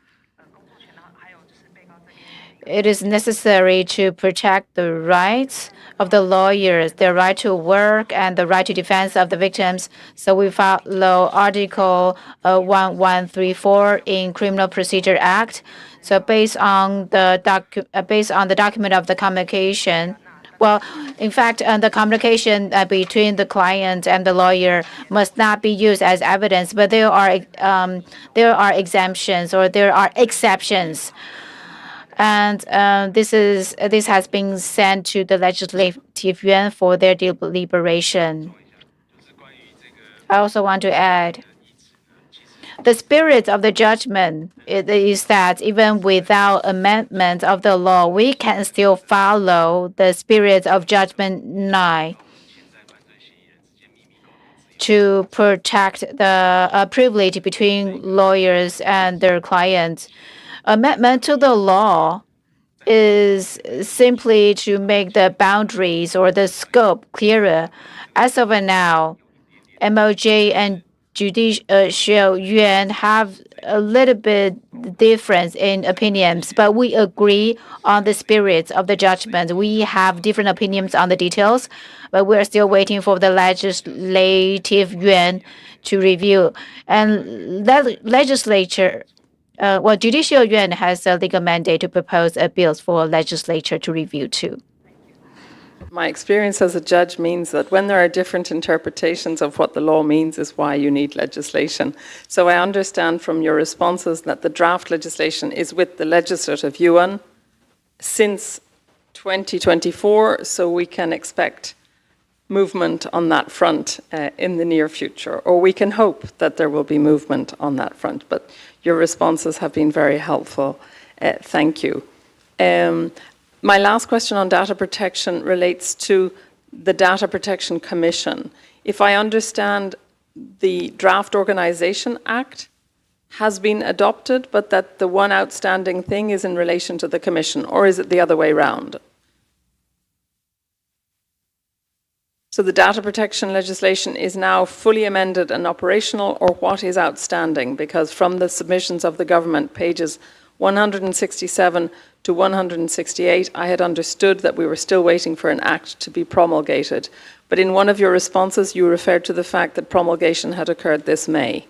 it is necessary to protect the rights of the lawyers, their right to work and the right to defense of the victims. So we follow Article 1134 in Criminal Procedure Act. So based on the document of the communication, well, in fact, the communication between the client and the lawyer must not be used as evidence, but there are exemptions or there are exceptions. And this has been sent to the Legislative Yuan for their deliberation. I also want to add, the spirit of the judgment is that even without amendment of the law, we can still follow the spirit of Judgment 9 to protect the privilege between lawyers and their clients. Amendment to the law is simply to make the boundaries or the scope clearer. As of now, MOJ and Judicial Yuan have a little bit difference in opinions, but we agree on the spirit of the judgment. We have different opinions on the details, but we're still waiting for the Legislative Yuan to review. And that legislature, Judicial Yuan has a legal mandate to propose bills for legislature to review too. My experience as a judge means that when there are different interpretations of what the law means is why you need legislation. So I understand from your responses that the draft legislation is with the Legislative Yuan since 2024, so we can expect movement on that front in the near future, or we can hope that there will be movement on that front. But your responses have been very helpful. Thank you. My last question on data protection relates to the Data Protection Commission. If I understand, the Draft Organization Act has been adopted, but that the one outstanding thing is in relation to the Commission, or is it the other way around? So the data protection legislation is now fully amended and operational, or what is outstanding? Because from the submissions of the government, pages 167 to 168, I had understood that we were still waiting for an act to be promulgated. But in one of your responses, you referred to the fact that promulgation had occurred this May.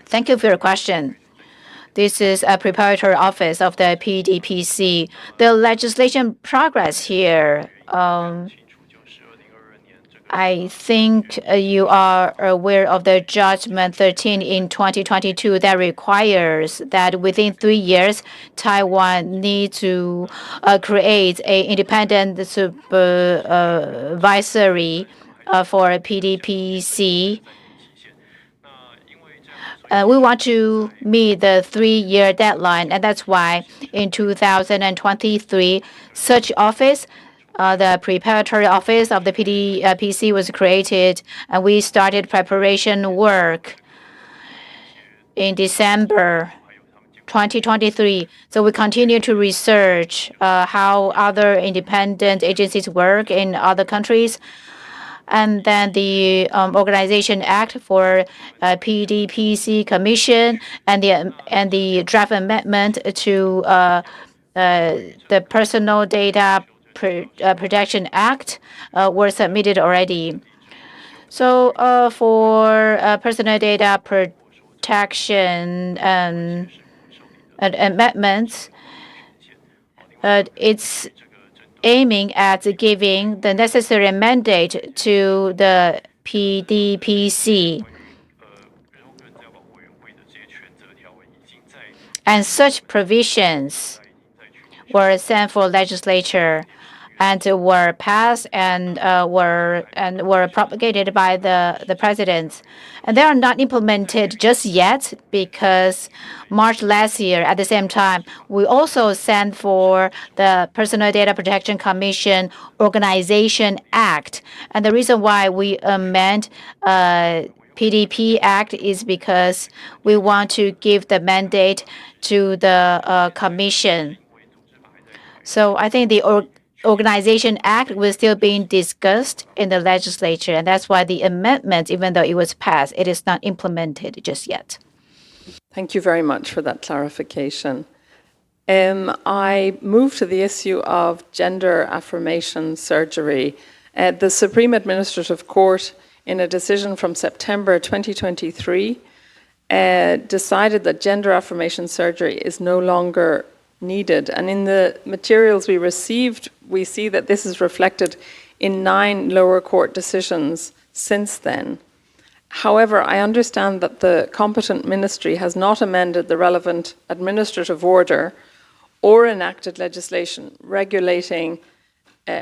Thank you for your question. This is a preparatory office of the PDPC. The legislation progress here, I think you are aware of the Judgment 13 in 2022 that requires that within 3 years, Taiwan need to create an independent supervisory for PDPC. we want to meet the 3-year deadline, and that's why in 2023, such office, the preparatory office of the PDPC was created, and we started preparation work in December 2023. So we continue to research how other independent agencies work in other countries. And then the Organization Act for PDPC Commission and the draft amendment to the Personal Data Protection Act were submitted already. So for personal data protection amendments, it's aiming at giving the necessary mandate to the PDPC. And such provisions were sent for legislature and were passed and were propagated by the president. And they are not implemented just yet because March last year, at the same time, we also sent for the Personal Data Protection Commission Organization Act. And the reason why we amend PDP Act is because we want to give the mandate to the commission. So I think the Organization Act was still being discussed in the legislature, and that's why the amendment, even though it was passed, it is not implemented just yet. Thank you very much for that clarification. I move to the issue of gender affirmation surgery. The Supreme Administrative Court, in a decision from September 2023, decided that gender affirmation surgery is no longer needed. And in the materials we received, we see that this is reflected in 9 lower court decisions since then. However, I understand that the competent ministry has not amended the relevant administrative order or enacted legislation regulating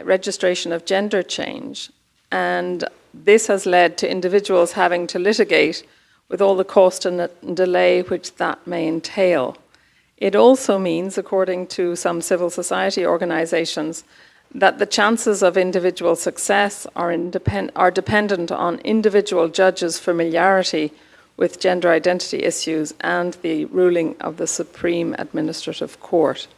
registration of gender change. And this has led to individuals having to litigate with all the cost and delay which that may entail. It also means, according to some civil society organizations, that the chances of individual success are dependent on individual judges' familiarity with gender identity issues and the ruling of the Supreme Administrative Court.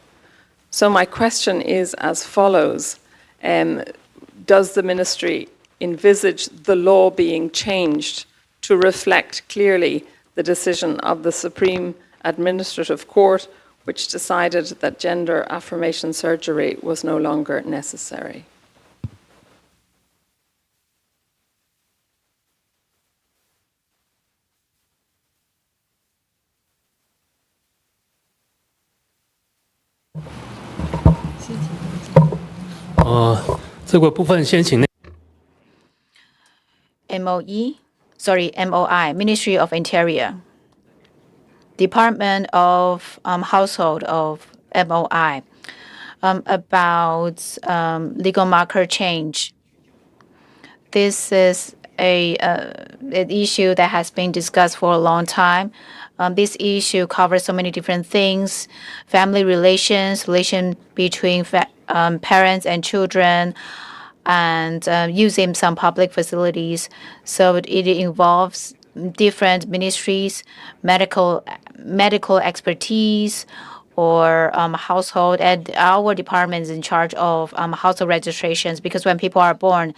So my question is as follows. Does the ministry envisage the law being changed to reflect clearly the decision of the Supreme Administrative Court, which decided that gender affirmation surgery was no longer necessary? MOI, Ministry of Interior, Department of Household of MOI, about legal marker change. This is an issue that has been discussed for a long time. This issue covers so many different things: family relations, relation between parents and children, and using some public facilities. So it involves different ministries, medical expertise, or household, and our department is in charge of household registrations, because when people are born,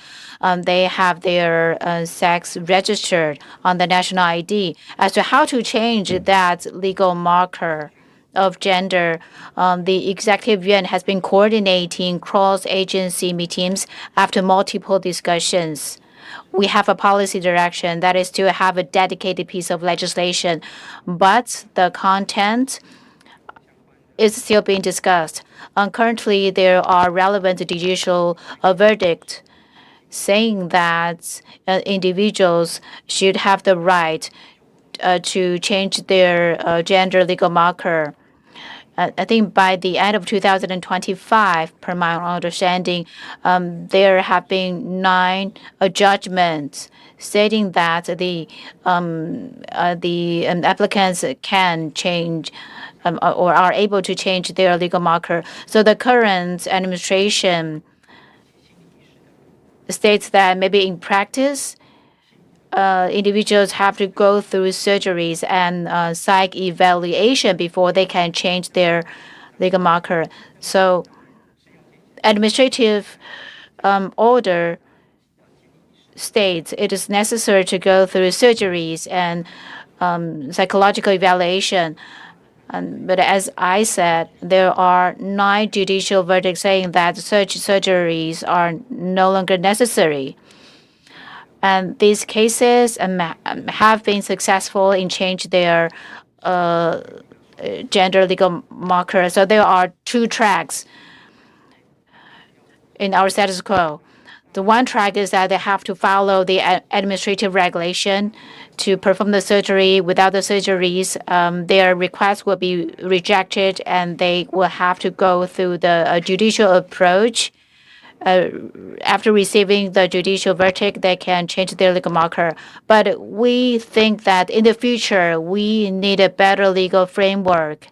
they have their sex registered on the national ID. As to how to change that legal marker of gender, the Executive Yuan has been coordinating cross-agency meetings after multiple discussions. We have a policy direction that is to have a dedicated piece of legislation, but the content is still being discussed. Currently, there are relevant judicial verdicts saying that individuals should have the right to change their gender legal marker. I think by the end of 2025, per my understanding, there have been 9 judgments stating that the applicants can change or are able to change their legal marker. So the current administration states that maybe in practice, individuals have to go through surgeries and psych evaluation before they can change their legal marker. So administrative order states it is necessary to go through surgeries and psychological evaluation. But as I said, there are 9 judicial verdicts saying that such surgeries are no longer necessary. And these cases have been successful in changing their gender legal marker. So there are 2 tracks in our status quo. The one track is that they have to follow the administrative regulation to perform the surgery. Without the surgeries, their request will be rejected, and they will have to go through the judicial approach. After receiving the judicial verdict, they can change their legal marker. But we think that in the future, we need a better legal framework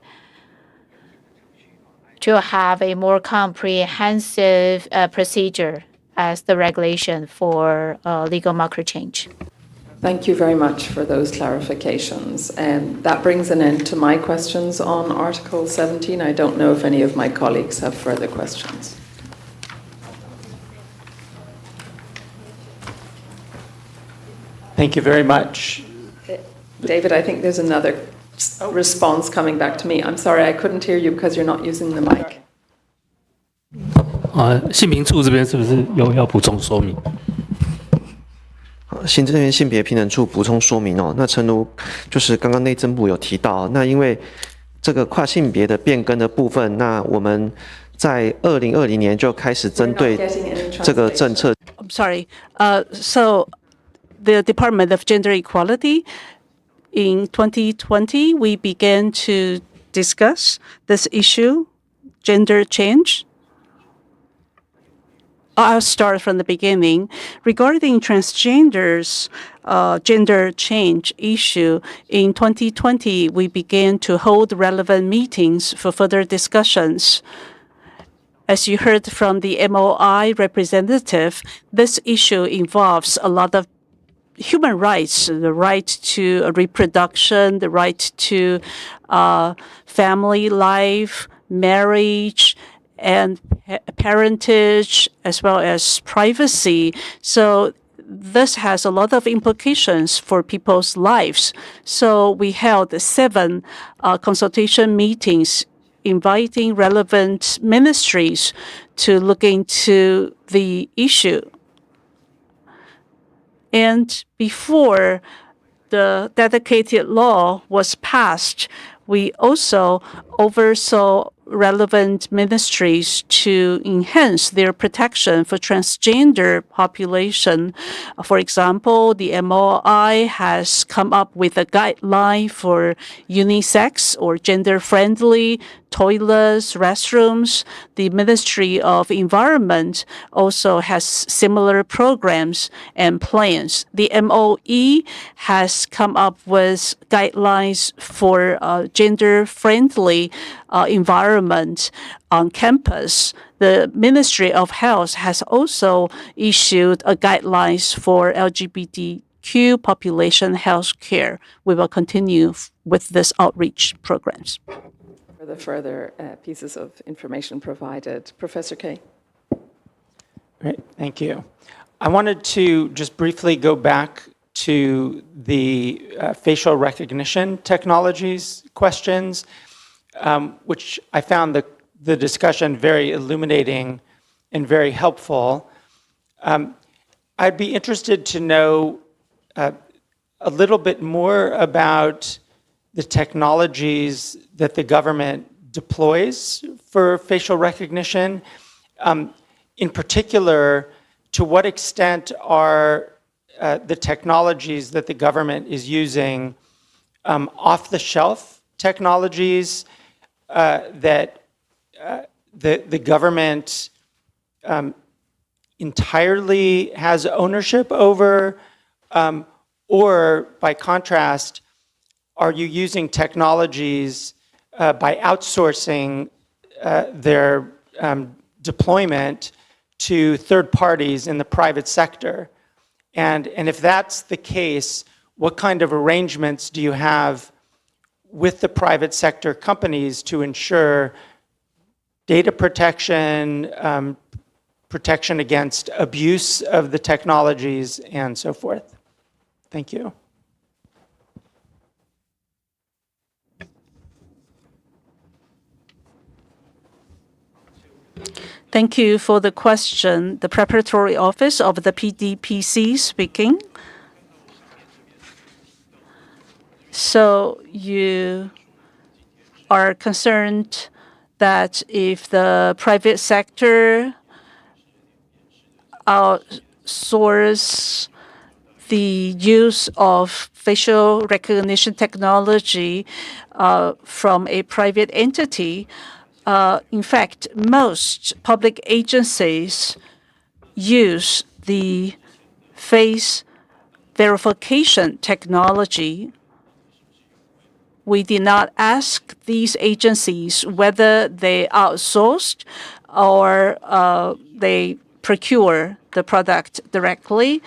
to have a more comprehensive procedure as the regulation for legal marker change. Thank you very much for those clarifications. And that brings an end to my questions on Article 17. I don't know if any of my colleagues have further questions. Thank you very much. David, I think there's another response coming back to me. I'm sorry, I couldn't hear you because you're not using the mic. 性平处这边是不是要补充说明？行政院性别平等处补充说明哦。那诚如就是刚刚内政部有提到，那因为这个跨性别的变更的部分，那我们在2020年就开始针对这个政策。I'm sorry. So the Department of Gender Equality in 2020, we began to discuss this issue, gender change. I'll start from the beginning. Regarding transgenders' gender change issue, in 2020, we began to hold relevant meetings for further discussions. As you heard from the MOI representative, this issue involves a lot of human rights, the right to reproduction, the right to family life, marriage, and parentage, as well as privacy. So this has a lot of implications for people's lives. So we held 7 consultation meetings inviting relevant ministries to look into the issue. And before the dedicated law was passed, we also oversaw relevant ministries to enhance their protection for transgender population. For example, the MOI has come up with a guideline for unisex or gender-friendly toilets, restrooms. The Ministry of Environment also has similar programs and plans. The MOE has come up with guidelines for gender-friendly environment on campus. The Ministry of Health has also issued a guidelines for LGBTQ population health care. We will continue with this outreach programs. For the further pieces of information provided. Professor Kay. Great, thank you. I wanted to just briefly go back to the facial recognition technologies questions, which I found the discussion very illuminating and very helpful. I'd be interested to know a little bit more about the technologies that the government deploys for facial recognition. In particular, to what extent are the technologies that the government is using off-the-shelf technologies that the government entirely has ownership over, or by contrast, are you using technologies by outsourcing their deployment to third parties in the private sector? And if that's the case, what kind of arrangements do you have with the private sector companies to ensure data protection, protection against abuse of the technologies, and so forth? Thank you. Thank you for the question. The Preparatory Office of the PDPC speaking. So you are concerned that if the private sector outsource the use of facial recognition technology from a private entity, in fact, most public agencies use the face verification technology. We did not ask these agencies whether they outsourced or they procure the product directly.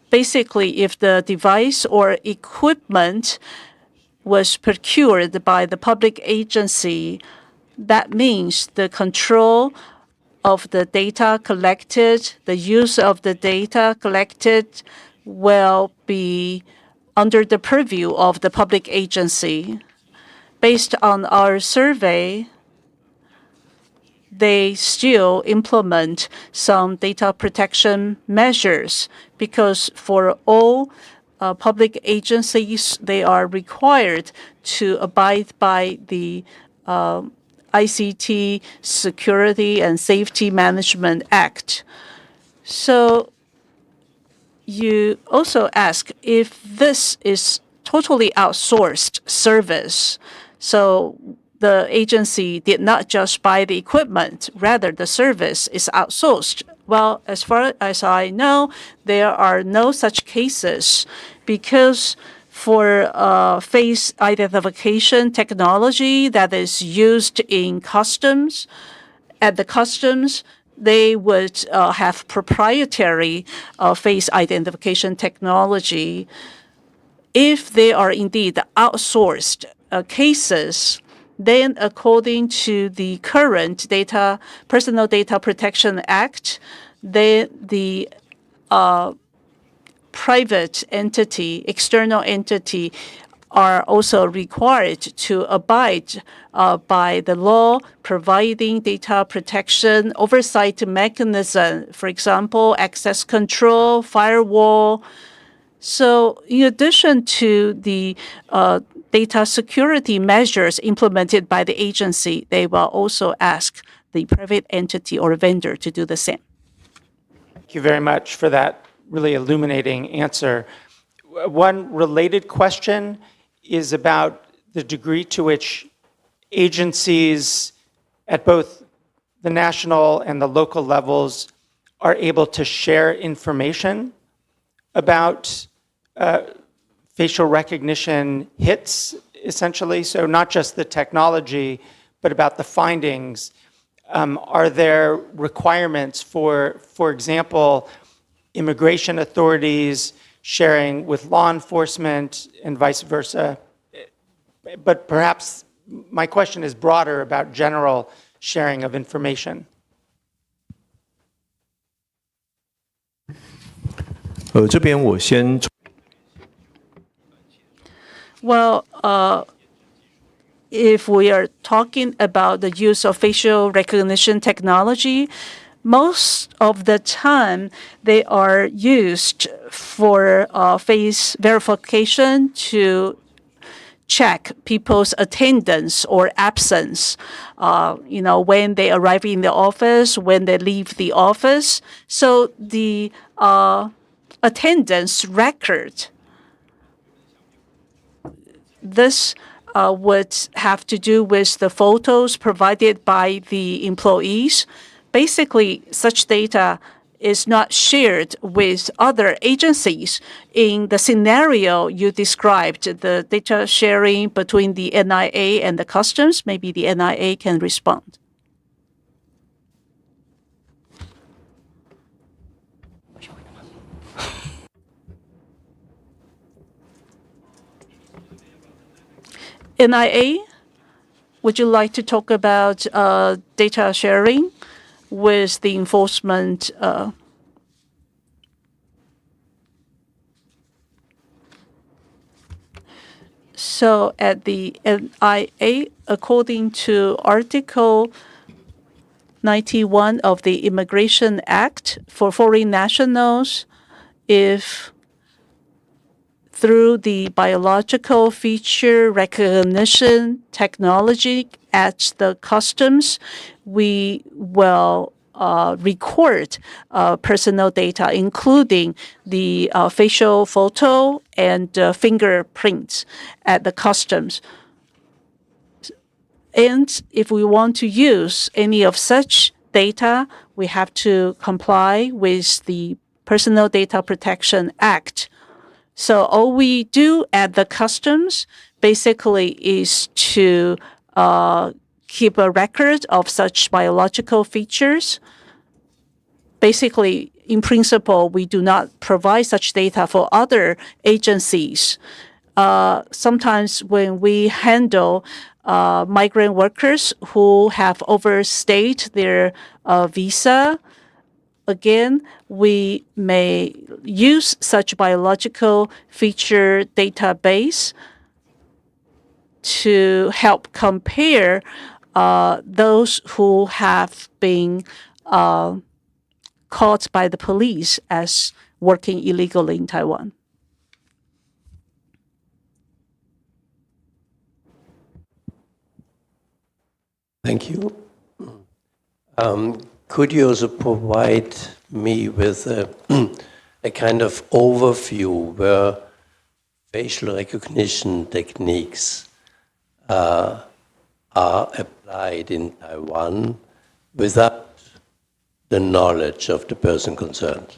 Basically, if the device or equipment was procured by the public agency, that means the control of the data collected, the use of the data collected will be under the purview of the public agency. Based on our survey, they still implement some data protection measures because for all public agencies, they are required to abide by the ICT Security and Safety Management Act. So you also ask if this is totally outsourced service. So the agency did not just buy the equipment, rather the service is outsourced. Well, as far as I know, there are no such cases because for face identification technology that is used in customs, at the customs, they would have proprietary face identification technology. If they are indeed outsourced cases, then according to the current Personal Data Protection Act, the private entity, external entity, are also required to abide by the law providing data protection oversight mechanism, for example, access control, firewall. So in addition to the data security measures implemented by the agency, they will also ask the private entity or vendor to do the same. Thank you very much for that really illuminating answer. One related question is about the degree to which agencies at both the national and the local levels are able to share information about facial recognition hits, essentially. So not just the technology, but about the findings. Are there requirements for example, immigration authorities sharing with law enforcement and vice versa? But perhaps my question is broader about general sharing of information. Well, if we are talking about the use of facial recognition technology, most of the time they are used for face verification to check people's attendance or absence, when they arrive in the office, when they leave the office. So the attendance record, this would have to do with the photos provided by the employees. Basically, such data is not shared with other agencies. In the scenario you described, the data sharing between the NIA and the customs, maybe the NIA can respond. NIA, would you like to talk about data sharing with the enforcement? So at the NIA, according to Article 91 of the Immigration Act, for foreign nationals, if through the biological feature recognition technology at the customs, we will record personal data, including the facial photo and fingerprints at the customs. And if we want to use any of such data, we have to comply with the Personal Data Protection Act. So all we do at the customs basically is to keep a record of such biological features. Basically, in principle, we do not provide such data for other agencies. Sometimes when we handle migrant workers who have overstayed their visa, again, we may use such biological feature database to help compare those who have been caught by the police as working illegally in Taiwan. Thank you. Could you also provide me with a kind of overview where facial recognition techniques are applied in Taiwan without the knowledge of the person concerned?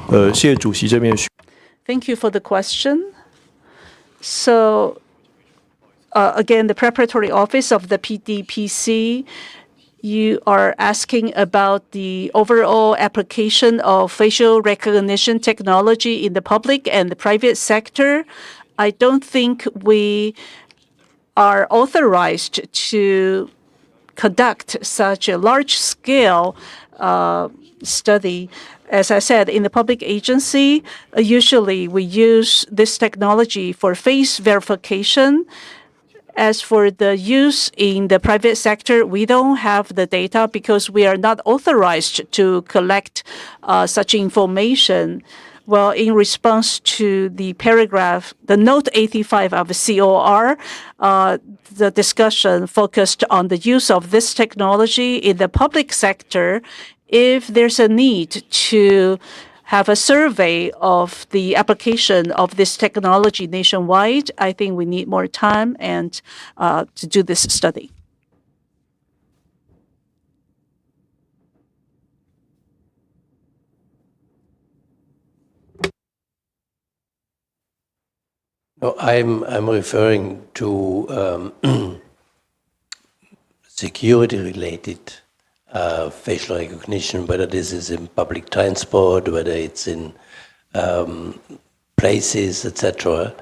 Thank you for the question. So again, the preparatory office of the PDPC, you are asking about the overall application of facial recognition technology in the public and the private sector. I don't think we are authorized to conduct such a large-scale study. As I said, in the public agency, usually we use this technology for face verification. As for the use in the private sector, we don't have the data because we are not authorized to collect such information. Well, in response to the paragraph, the note 85 of the COR, the discussion focused on the use of this technology in the public sector. If there's a need to have a survey of the application of this technology nationwide, I think we need more time and to do this study. No, I'm referring to security-related facial recognition, whether this is in public transport, whether it's in places, etc.,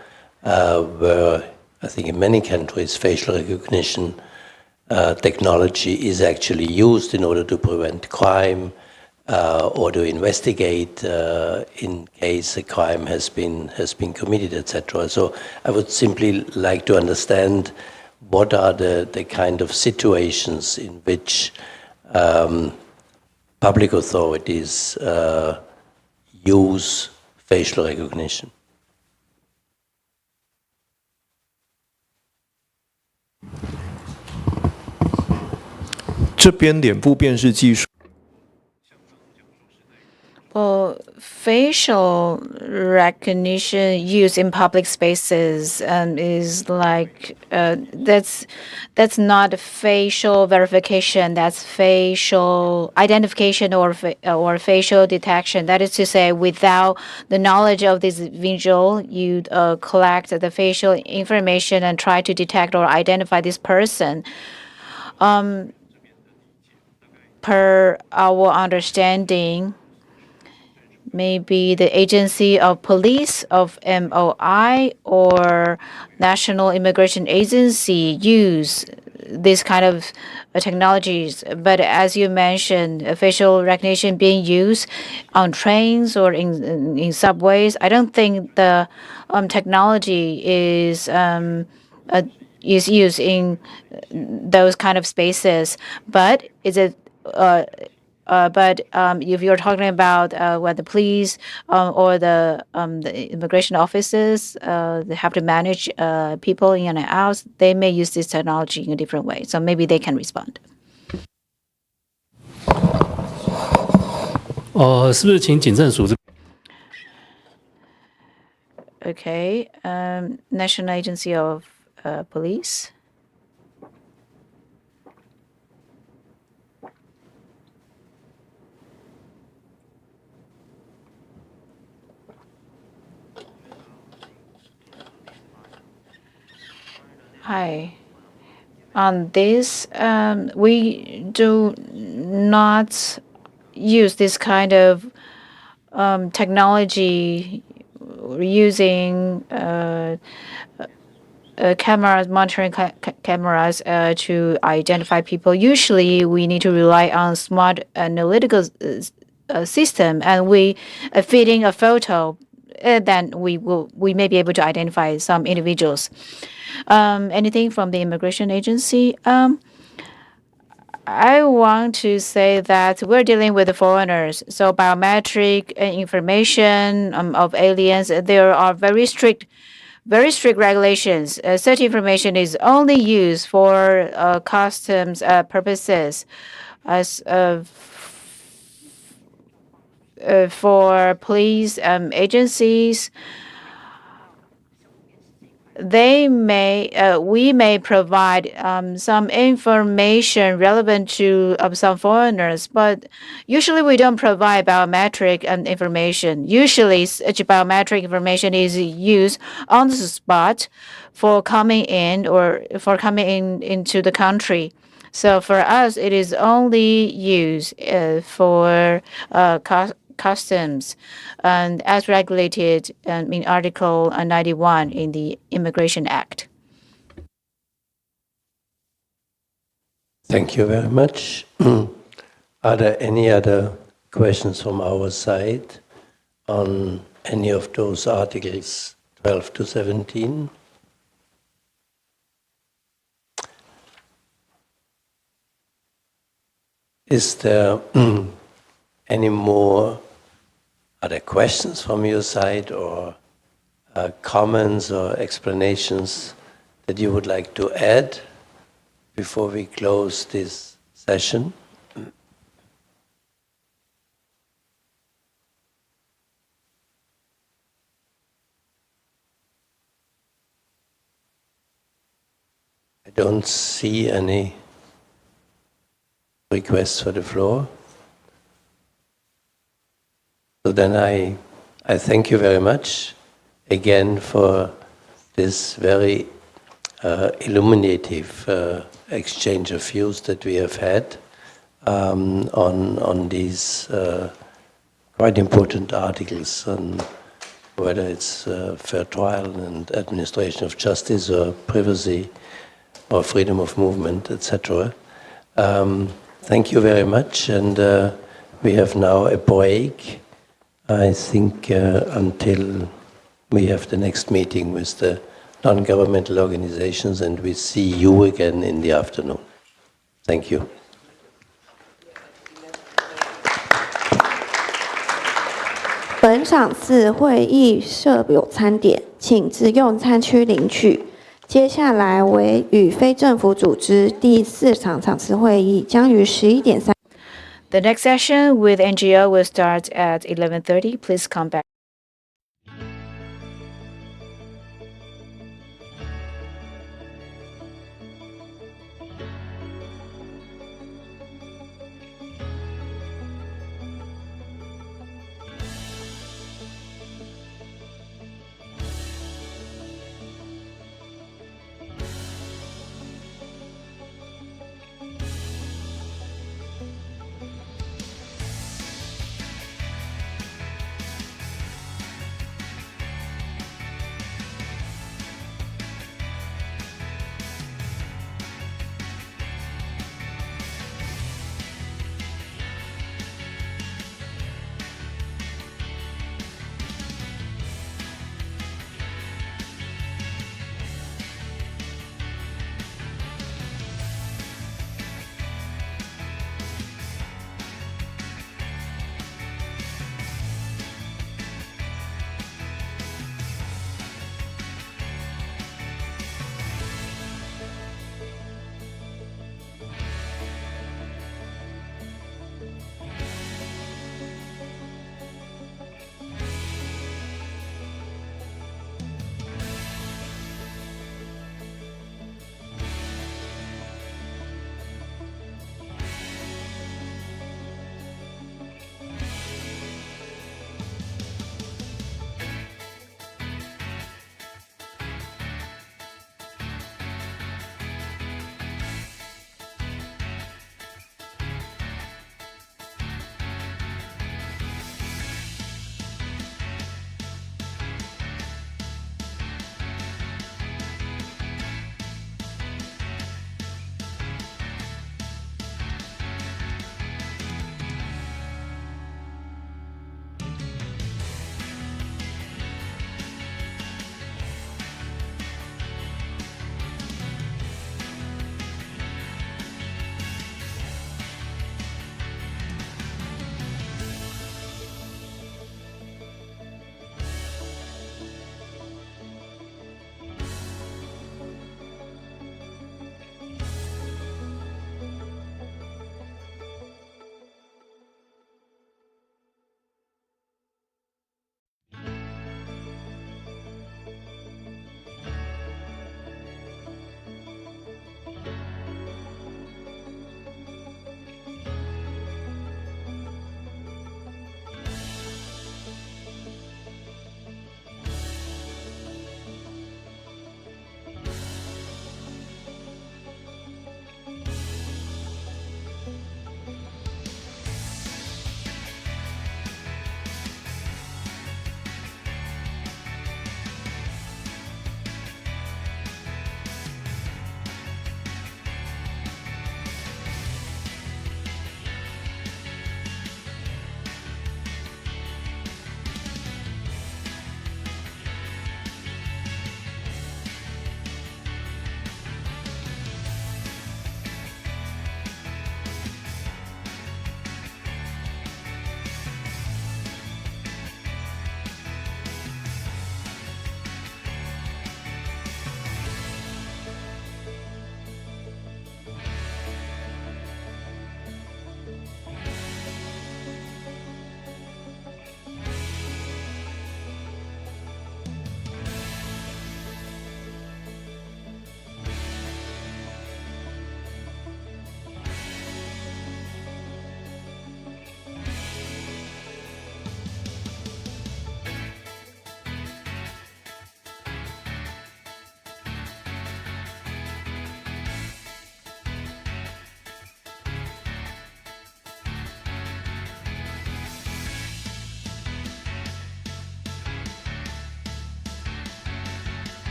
where I think in many countries facial recognition technology is actually used in order to prevent crime or to investigate in case a crime has been committed, etc. So I would simply like to understand what are the kind of situations in which public authorities use facial recognition. 这边脸部辨识技术。Well, facial recognition used in public spaces is like that's not facial verification. That's facial identification or facial detection. That is to say, without the knowledge of this individual, you collect the facial information and try to detect or identify this person. Per our understanding, maybe the agency of police of MOI or National Immigration Agency use this kind of technologies. But as you mentioned, facial recognition being used on trains or in subways, I don't think the technology is used in those kind of spaces. But is it but if you're talking about what the police or the immigration offices they have to manage people in and out, they may use this technology in a different way. So maybe they can respond. 是不是请警政署这 Okay, National Agency of Police. Hi. On this, we do not use this kind of technology using cameras, monitoring cameras to identify people. Usually, we need to rely on smart analytical system, and we feeding a photo, then we may be able to identify some individuals. Anything from the immigration agency? I want to say that we're dealing with the foreigners, so biometric information of aliens, there are very strict regulations. Such information is only used for customs purposes. As for police agencies, we may provide some information relevant to some foreigners, but usually we don't provide biometric information. Usually, such biometric information is used on the spot for coming in or for coming into the country. So for us, it is only used for customs and as regulated in Article 91 in the Immigration Act. Thank you very much. Are there any other questions from our side on any of those articles 12 to 17? Is there any more other questions from your side or comments or explanations that you would like to add before we close this session? I don't see any requests for the floor. So then I thank you very much again for this very illuminative exchange of views that we have had on these quite important articles on whether it's fair trial and administration of justice or privacy or freedom of movement, etc. Thank you very much, and we have now a break, I think, until we have the next meeting with the non-governmental organizations, and we see you again in the afternoon. Thank you. 本场次会议设有餐点，请自用餐区领取。接下来为与非政府组织第4场场次会议，将于11:30。The next session with NGO will start at 11:30. Please come back.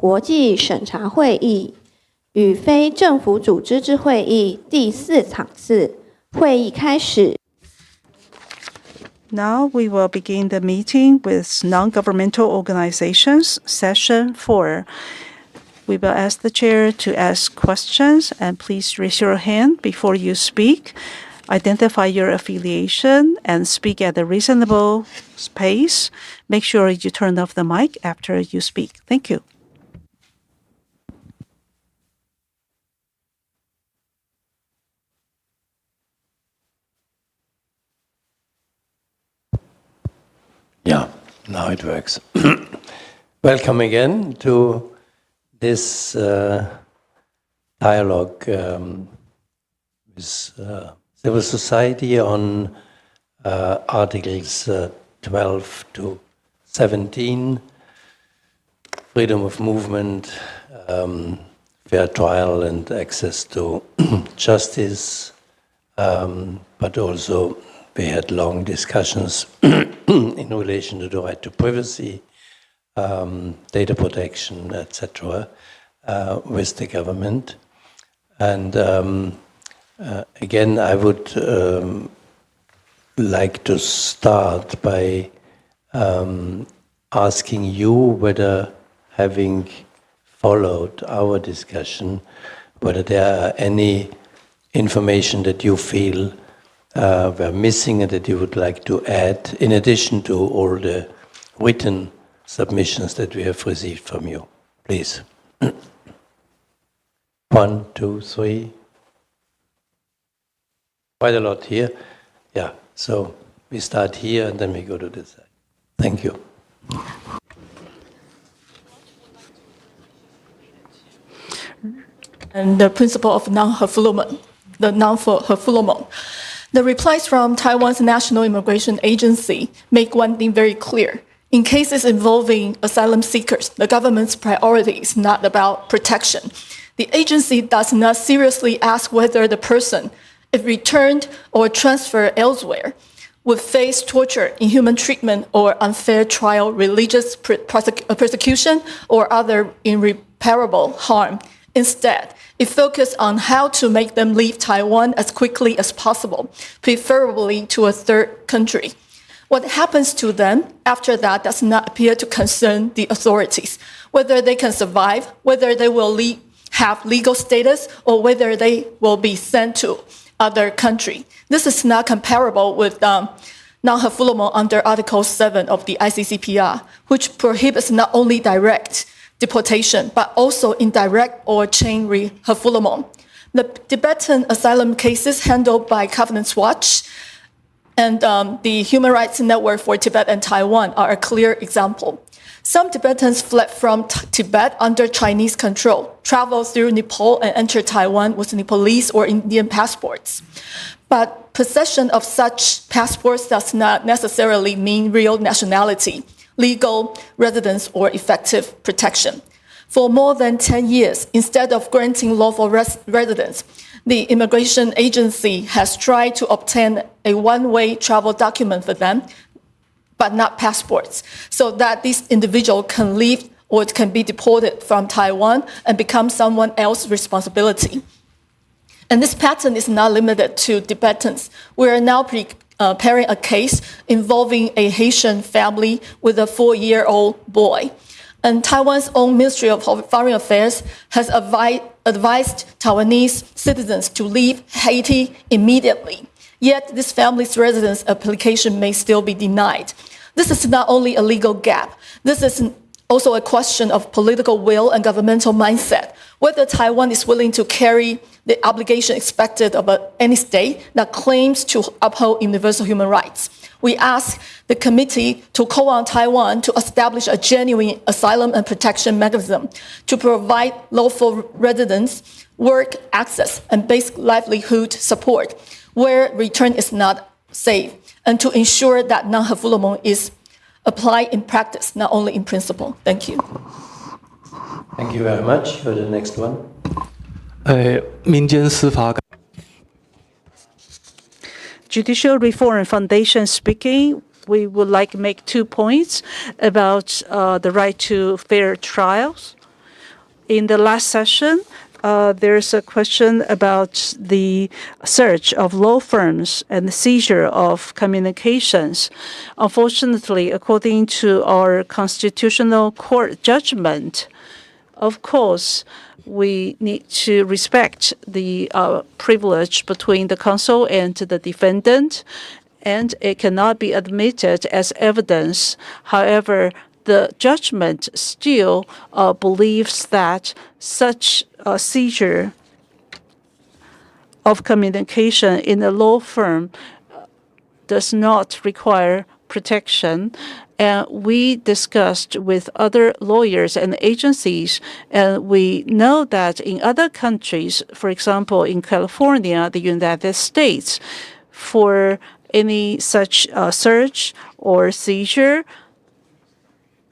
国际审查会议与非政府组织之会议第4场次，会议开始。Now we will begin the meeting with non-governmental organizations, session 4. We will ask the chair to ask questions, and please raise your hand before you speak. Identify your affiliation and speak at a reasonable pace. Make sure you turn off the mic after you speak. Thank you. Yeah, now it works. Welcome again to this dialogue with civil society on Articles 12 to 17, freedom of movement, fair trial and access to justice, but also we had long discussions in relation to the right to privacy, data protection, etc., with the government. And again, I would like to start by asking you whether, having followed our discussion, whether there are any information that you feel were missing and that you would like to add, in addition to all the written submissions that we have received from you. Please. 1, 2, 3. Quite a lot here. Yeah, so we start here and then we go to this side. Thank you. And the principle of non-refoulement, the non-refoulement. The replies from Taiwan's National Immigration Agency make one thing very clear. In cases involving asylum seekers, the government's priority is not about protection. The agency does not seriously ask whether the person, if returned or transferred elsewhere, would face torture, inhuman treatment, or unfair trial, religious persecution, or other irreparable harm. Instead, it focused on how to make them leave Taiwan as quickly as possible, preferably to a third country. What happens to them after that does not appear to concern the authorities, whether they can survive, whether they will have legal status, or whether they will be sent to other country. This is not comparable with non-refoulement under Article 7 of the ICCPR, which prohibits not only direct deportation, but also indirect or chain refoulement. The Tibetan asylum cases handled by Covenant Watch and the Human Rights Network for Tibet and Taiwan are a clear example. Some Tibetans fled from Tibet under Chinese control, traveled through Nepal and entered Taiwan with Nepalese or Indian passports. But possession of such passports does not necessarily mean real nationality, legal residence, or effective protection. For more than 10 years, instead of granting lawful residence, the immigration agency has tried to obtain a one-way travel document for them, but not passports, so that these individuals can leave or can be deported from Taiwan and become someone else's responsibility. And this pattern is not limited to Tibetans. We are now preparing a case involving a Haitian family with a 4-year-old boy. And Taiwan's own Ministry of Foreign Affairs has advised Taiwanese citizens to leave Haiti immediately. Yet this family's residence application may still be denied. This is not only a legal gap. This is also a question of political will and governmental mindset, whether Taiwan is willing to carry the obligation expected of any state that claims to uphold universal human rights. We ask the committee to call on Taiwan to establish a genuine asylum and protection mechanism to provide lawful residence, work access, and basic livelihood support where return is not safe, and to ensure that non-refoulement is applied in practice, not only in principle. Thank you. Thank you very much. For the next one. 民间司法 Judicial Reform Foundation speaking, we would like to make 2 points about the right to fair trials. In the last session, there's a question about the search of law firms and the seizure of communications. Unfortunately, according to our constitutional court judgment, of course, we need to respect the privilege between the counsel and the defendant, and it cannot be admitted as evidence. However, the judgment still believes that such a seizure of communication in a law firm does not require protection. And we discussed with other lawyers and agencies, and we know that in other countries, for example, in California, the United States, for any such search or seizure,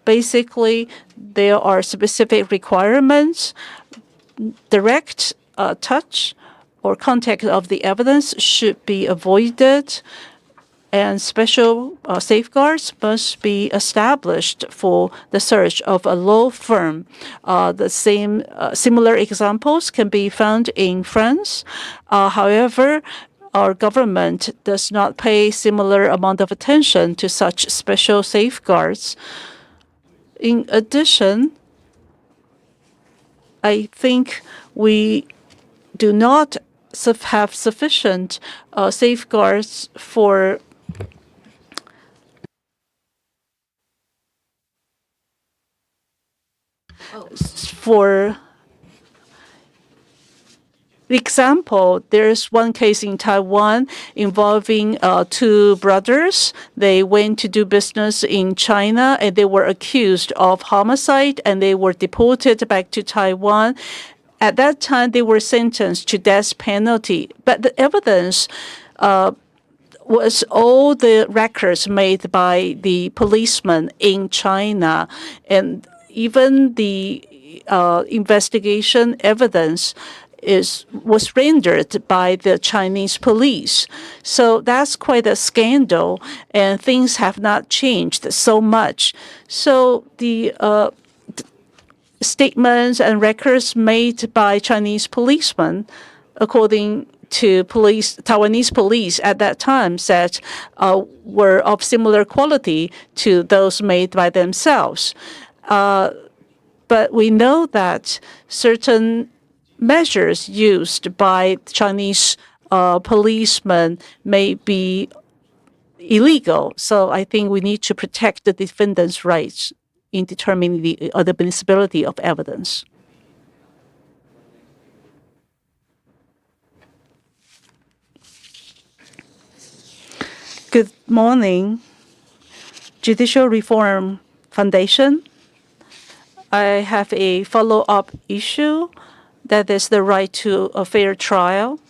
basically, there are specific requirements. Direct touch or contact of the evidence should be avoided, and special safeguards must be established for the search of a law firm. Similar examples can be found in France. However, our government does not pay similar amount of attention to such special safeguards. In addition, I think we do not have sufficient safeguards for example, there's one case in Taiwan involving two brothers. They went to do business in China, and they were accused of homicide, and they were deported back to Taiwan. At that time, they were sentenced to death penalty. But the evidence was all the records made by the policemen in China, and even the investigation evidence was rendered by the Chinese police. So that's quite a scandal, and things have not changed so much. So the statements and records made by Chinese policemen, according to Taiwanese police at that time, said were of similar quality to those made by themselves. But we know that certain measures used by Chinese policemen may be illegal. So I think we need to protect the defendant's rights in determining the admissibility of evidence. Good morning, Judicial Reform Foundation. I have a follow-up issue, that is the right to a fair trial.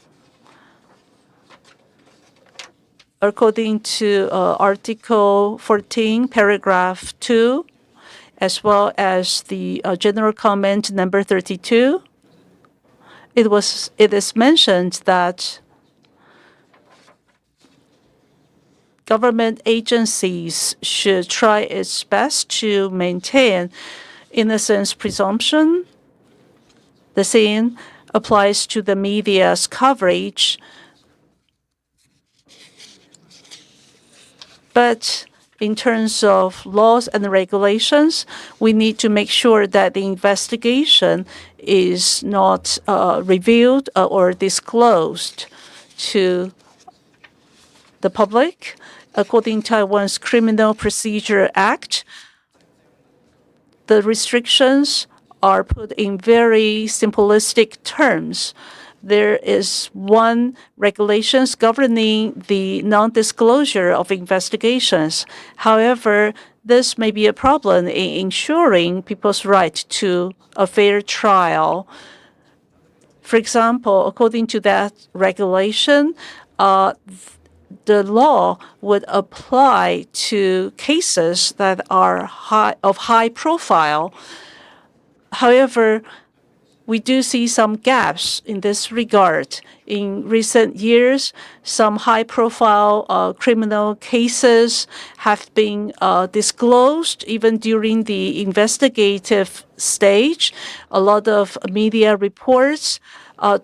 According to Article 14, Paragraph 2, as well as the General Comment number 32, it is mentioned that government agencies should try its best to maintain innocence presumption. The same applies to the media's coverage. But in terms of laws and regulations, we need to make sure that the investigation is not revealed or disclosed to the public. According to Taiwan's Criminal Procedure Act, the restrictions are put in very simplistic terms. There is one regulations governing the non-disclosure of investigations. However, this may be a problem in ensuring people's right to a fair trial. For example, according to that regulation, the law would apply to cases that are of high profile. However, we do see some gaps in this regard. In recent years, some high-profile criminal cases have been disclosed even during the investigative stage. A lot of media reports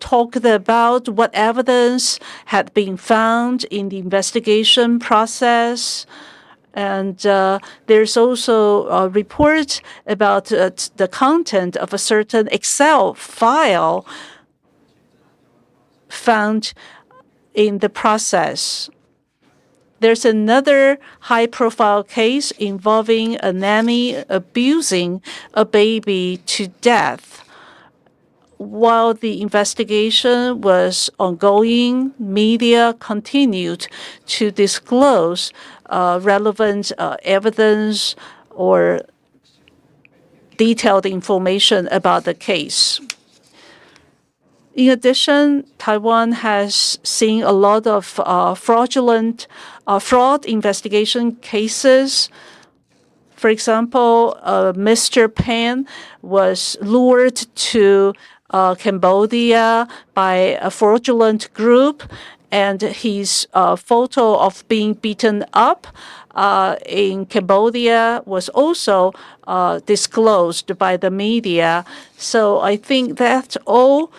talked about what evidence had been found in the investigation process. And there's also a report about the content of a certain Excel file found in the process. There's another high-profile case involving a nanny abusing a baby to death. While the investigation was ongoing, media continued to disclose relevant evidence or detailed information about the case. In addition, Taiwan has seen a lot of fraud investigation cases. For example, Mr. Pan was lured to Cambodia by a fraudulent group, and his photo of being beaten up in Cambodia was also disclosed by the media. So I think that all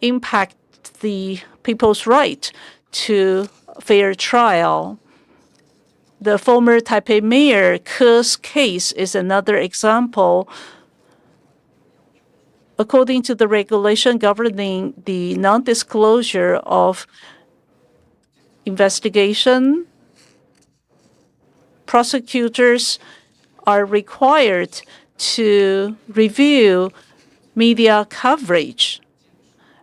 impact the people's right to fair trial. The former Taipei Mayor Ke's case is another example. According to the regulation governing the non-disclosure of investigation, prosecutors are required to review media coverage.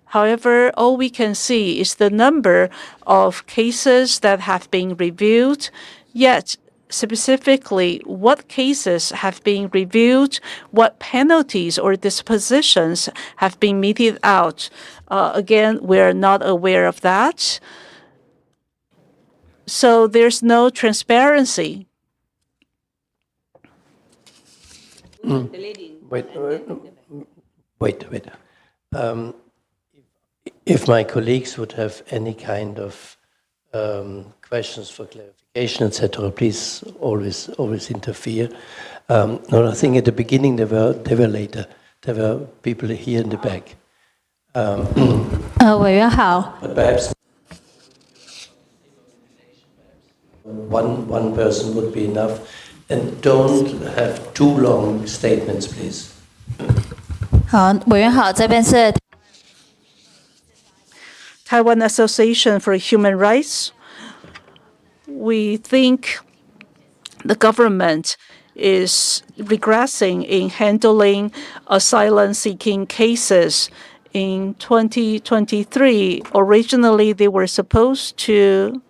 However, all we can see is the number of cases that have been reviewed, yet specifically what cases have been reviewed, what penalties or dispositions have been meted out. Again, we're not aware of that. So there's no transparency. Wait. If my colleagues would have any kind of questions for clarification, etc., please always interfere. No, I think at the beginning there were later. There were people here in the back. 委员好。 Perhaps one person would be enough, and don't have too long statements, please. 好，委员好，这边是 Taiwan Association for Human Rights. We think the government is regressing in handling asylum-seeking cases. In 2023, originally they were supposed to.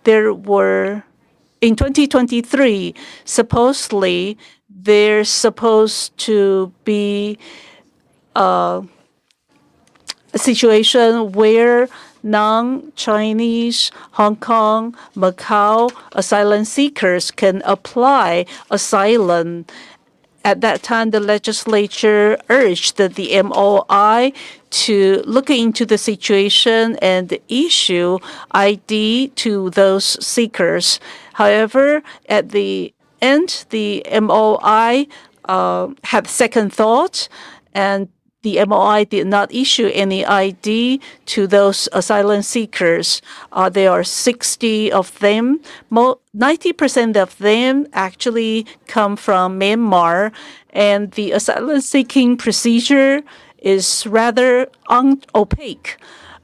In 2023, supposedly there's supposed to be a situation where non-Chinese, Hong Kong, Macau asylum seekers can apply asylum. At that time, the legislature urged the MOI to look into the situation and issue ID to those seekers. However, at the end, the MOI had second thought, and the MOI did not issue any ID to those asylum seekers. There are 60 of them. 90% of them actually come from Myanmar, and the asylum-seeking procedure is rather opaque.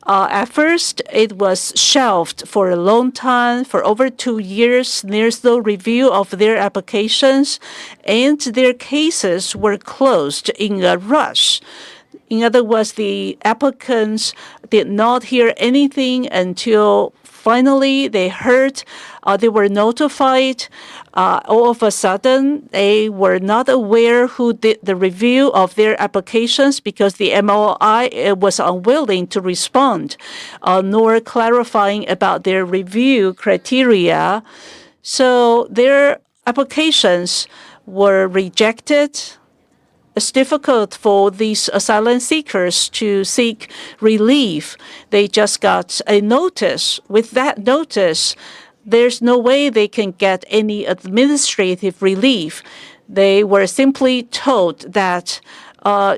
At first, it was shelved for a long time. For over 2 years, there's no review of their applications, and their cases were closed in a rush. In other words, the applicants did not hear anything until finally they heard, they were notified. All of a sudden, they were not aware who did the review of their applications because the MOI was unwilling to respond, nor clarifying about their review criteria. So their applications were rejected. it's difficult for these asylum seekers to seek relief. They just got a notice. With that notice, there's no way they can get any administrative relief. They were simply told that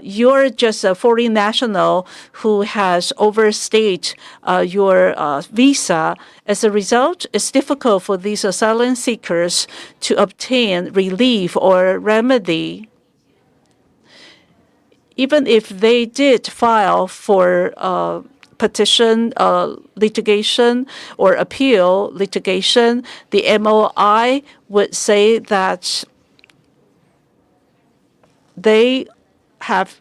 you're just a foreign national who has overstayed your visa. As a result, it's difficult for these asylum seekers to obtain relief or remedy. Even if they did file for petition litigation or appeal litigation, the MOI would say that they have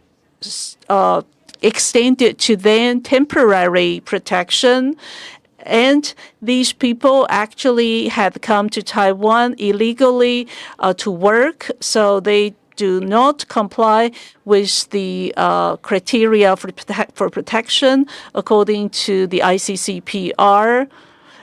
extended to them temporary protection, and these people actually had come to Taiwan illegally to work, so they do not comply with the criteria for protection according to the ICCPR.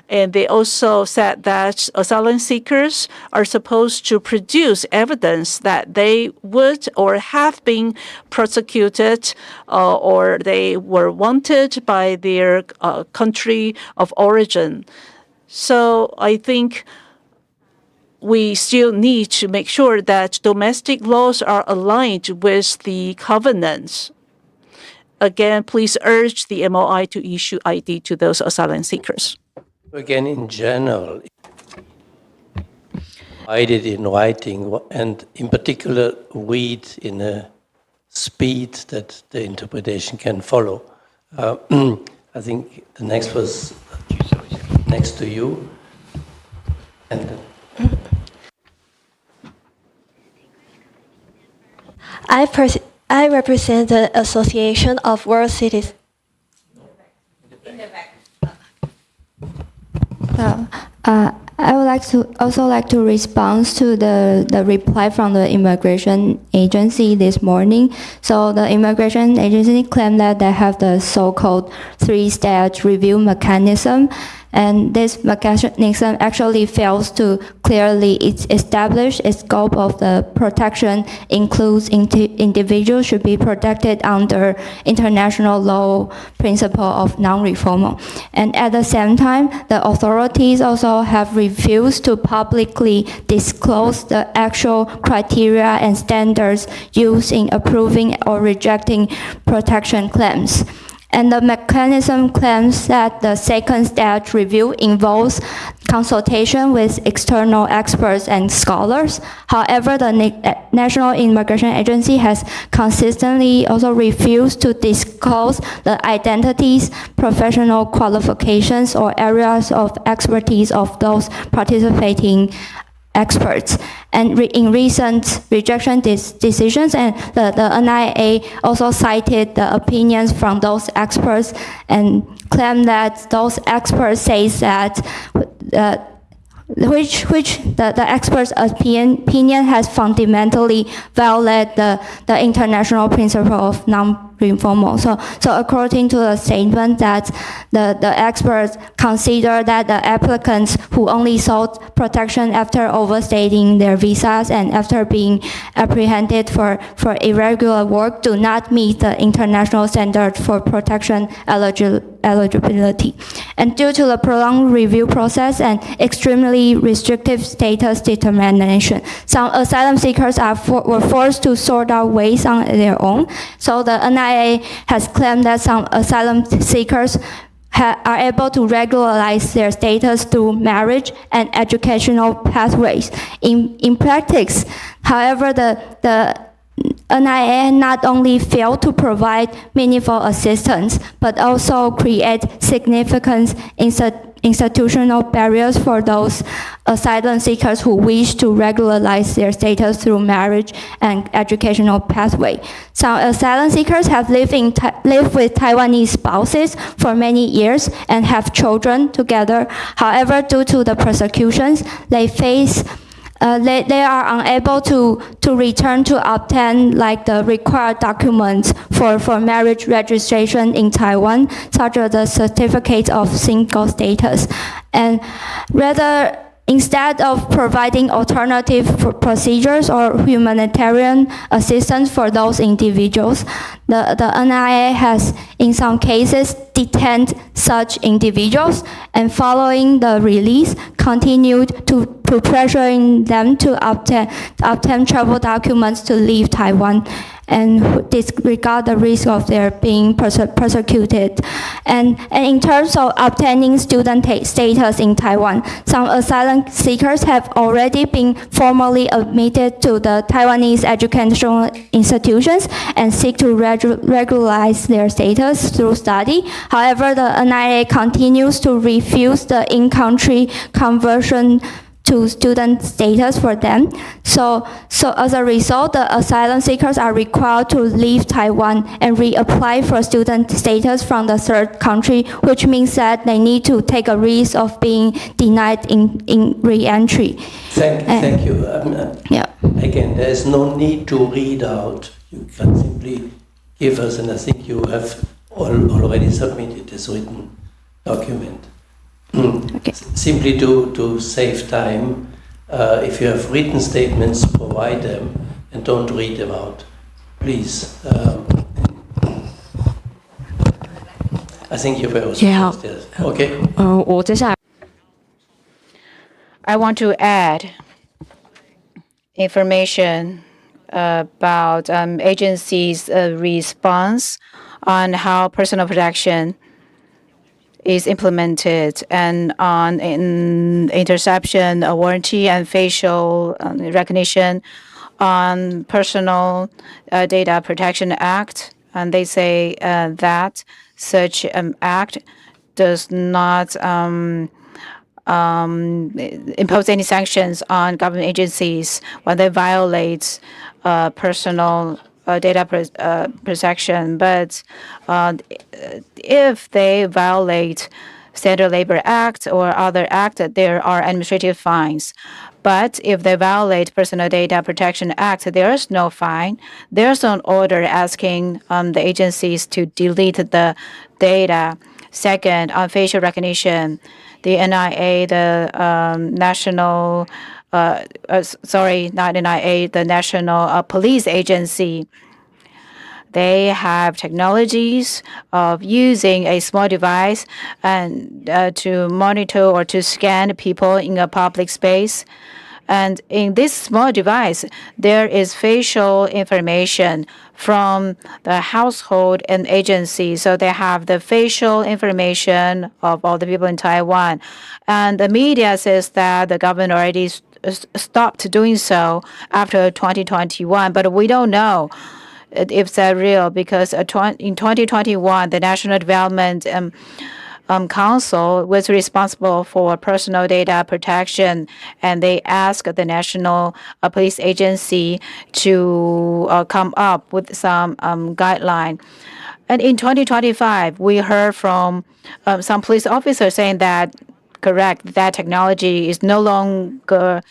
And they also said that asylum seekers are supposed to produce evidence that they would or have been prosecuted or they were wanted by their country of origin. So I think we still need to make sure that domestic laws are aligned with the covenants. Again, please urge the MOI to issue ID to those asylum seekers. Again, in general, write it in writing, and in particular, read in a speed that the interpretation can follow. I think the next was next to you. And I represent the Association of World Cities. I would also like to respond to the reply from the immigration agency this morning. So the immigration agency claimed that they have the so-called three-stage review mechanism, and this mechanism actually fails to clearly establish its scope of the protection includes individuals should be protected under international law principle of non-refoulement. And at the same time, the authorities also have refused to publicly disclose the actual criteria and standards used in approving or rejecting protection claims. And the mechanism claims that the second stage review involves consultation with external experts and scholars. However, the National Immigration Agency has consistently also refused to disclose the identities, professional qualifications, or areas of expertise of those participating experts. And in recent rejection decisions, and the NIA also cited the opinions from those experts and claimed that those experts say that the experts' opinion has fundamentally violated the international principle of non-refoulement. So according to the statement that the experts consider that the applicants who only sought protection after overstaying their visas and after being apprehended for irregular work do not meet the international standard for protection eligibility. And due to the prolonged review process and extremely restrictive status determination, some asylum seekers were forced to sort out ways on their own. So the NIA has claimed that some asylum seekers are able to regularize their status through marriage and educational pathways. In practice, however, the NIA not only failed to provide meaningful assistance, but also create significant institutional barriers for those asylum seekers who wish to regularize their status through marriage and educational pathway. Some asylum seekers have lived with Taiwanese spouses for many years and have children together. However, due to the persecutions they face, they are unable to return to obtain like the required documents for marriage registration in Taiwan, such as the certificate of single status. And rather instead of providing alternative procedures or humanitarian assistance for those individuals, the NIA has, in some cases, detained such individuals and following the release, continued to pressuring them to obtain travel documents to leave Taiwan and disregard the risk of their being persecuted. And in terms of obtaining student status in Taiwan, some asylum seekers have already been formally admitted to the Taiwanese educational institutions and seek to regularize their status through study. However, the NIA continues to refuse the in-country conversion to student status for them. So as a result, the asylum seekers are required to leave Taiwan and reapply for student status from the third country, which means that they need to take a risk of being denied in re-entry. Thank you. Yeah. Again, there is no need to read out. You can simply give us, and I think you have already submitted this written document. Okay. Simply to save time, if you have written statements, provide them and don't read them out, please. I think you were also yes. Okay. I want to add information about agencies' response on how personal protection is implemented and on interception, warranty, and facial recognition on Personal Data Protection Act. And they say that such act does not impose any sanctions on government agencies when they violate personal data protection, but if they violate Standard Labor Act or other act, there are administrative fines. But if they violate Personal Data Protection Act, there is no fine. There's an order asking the agencies to delete the data. Second, on facial recognition, the NIA, the National the National Police Agency, they have technologies of using a small device and to monitor or to scan people in a public space. And in this small device, there is facial information from the household and agency. So they have the facial information of all the people in Taiwan. And the media says that the government already stopped doing so after 2021, but we don't know if that's real, because in 2021, the National Development Council was responsible for personal data protection, and they asked the National Police Agency to come up with some guideline. And in 2025, we heard from some police officers saying that, correct, that technology is no longer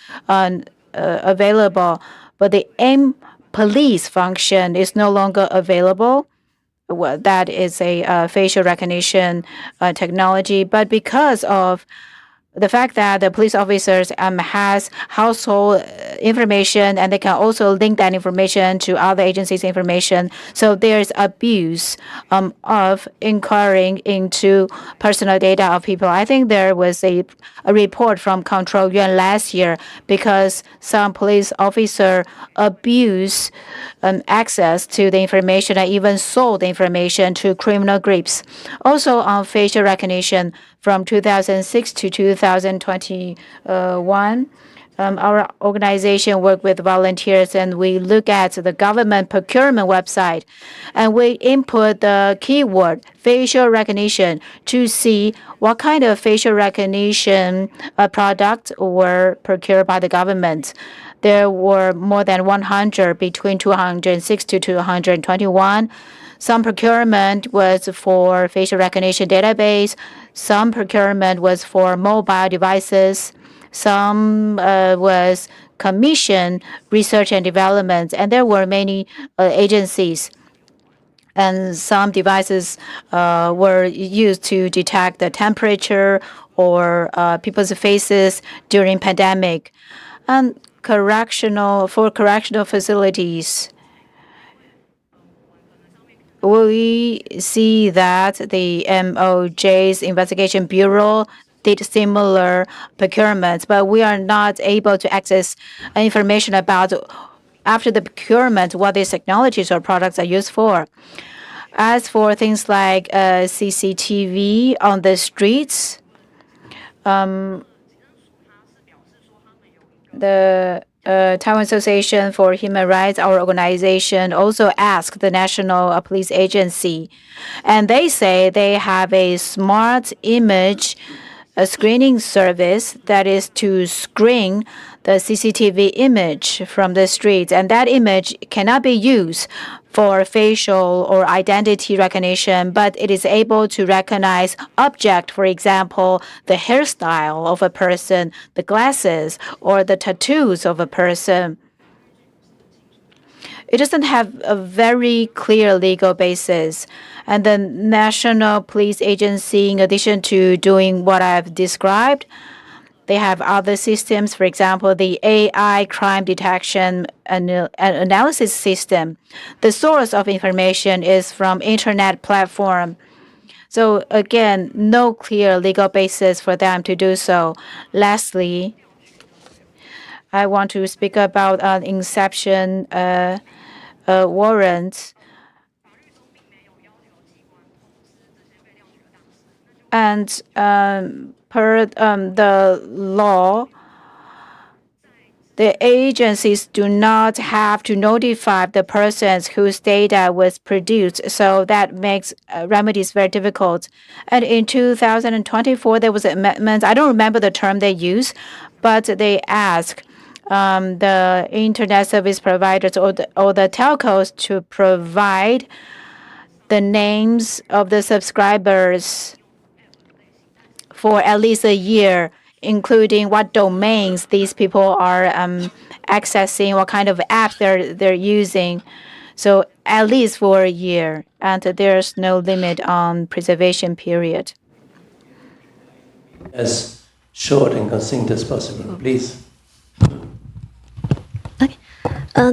available, but the AIM police function is no longer available. Well, that is a facial recognition technology, but because of the fact that the police officers has household information and they can also link that information to other agencies' information, so there's abuse of inquiring into personal data of people. I think there was a report from Control Yuan last year because some police officer abuse access to the information and even sold the information to criminal groups. Also on facial recognition, from 2006 to 2021, our organization worked with volunteers and we look at the government procurement website and we input the keyword facial recognition to see what kind of facial recognition products were procured by the government. There were more than 100 between 206 to 221. Some procurement was for facial recognition database. Some procurement was for mobile devices. Some was commission research and development. And there were many agencies. And some devices were used to detect the temperature or people's faces during pandemic. And for correctional facilities, we see that the MOJ's Investigation Bureau did similar procurements, but we are not able to access information about after the procurement what these technologies or products are used for. As for things like CCTV on the streets, the Taiwan Association for Human Rights, our organization, also asked the National Police Agency, and they say they have a smart image screening service that is to screen the CCTV image from the streets, and that image cannot be used for facial or identity recognition, but it is able to recognize object, for example, the hairstyle of a person, the glasses, or the tattoos of a person. It doesn't have a very clear legal basis. And the National Police Agency, in addition to doing what I've described, they have other systems, for example, the AI crime detection and analysis system. The source of information is from internet platform. So again, no clear legal basis for them to do so. Lastly, I want to speak about an inception warrant. And per the law, the agencies do not have to notify the persons whose data was produced, so that makes remedies very difficult. And in 2024, there was an amendment. I don't remember the term they used, but they asked the internet service providers or the telcos to provide the names of the subscribers for at least a year, including what domains these people are accessing, what kind of app they're using. So at least for a year, and there's no limit on preservation period. As short and succinct as possible, please.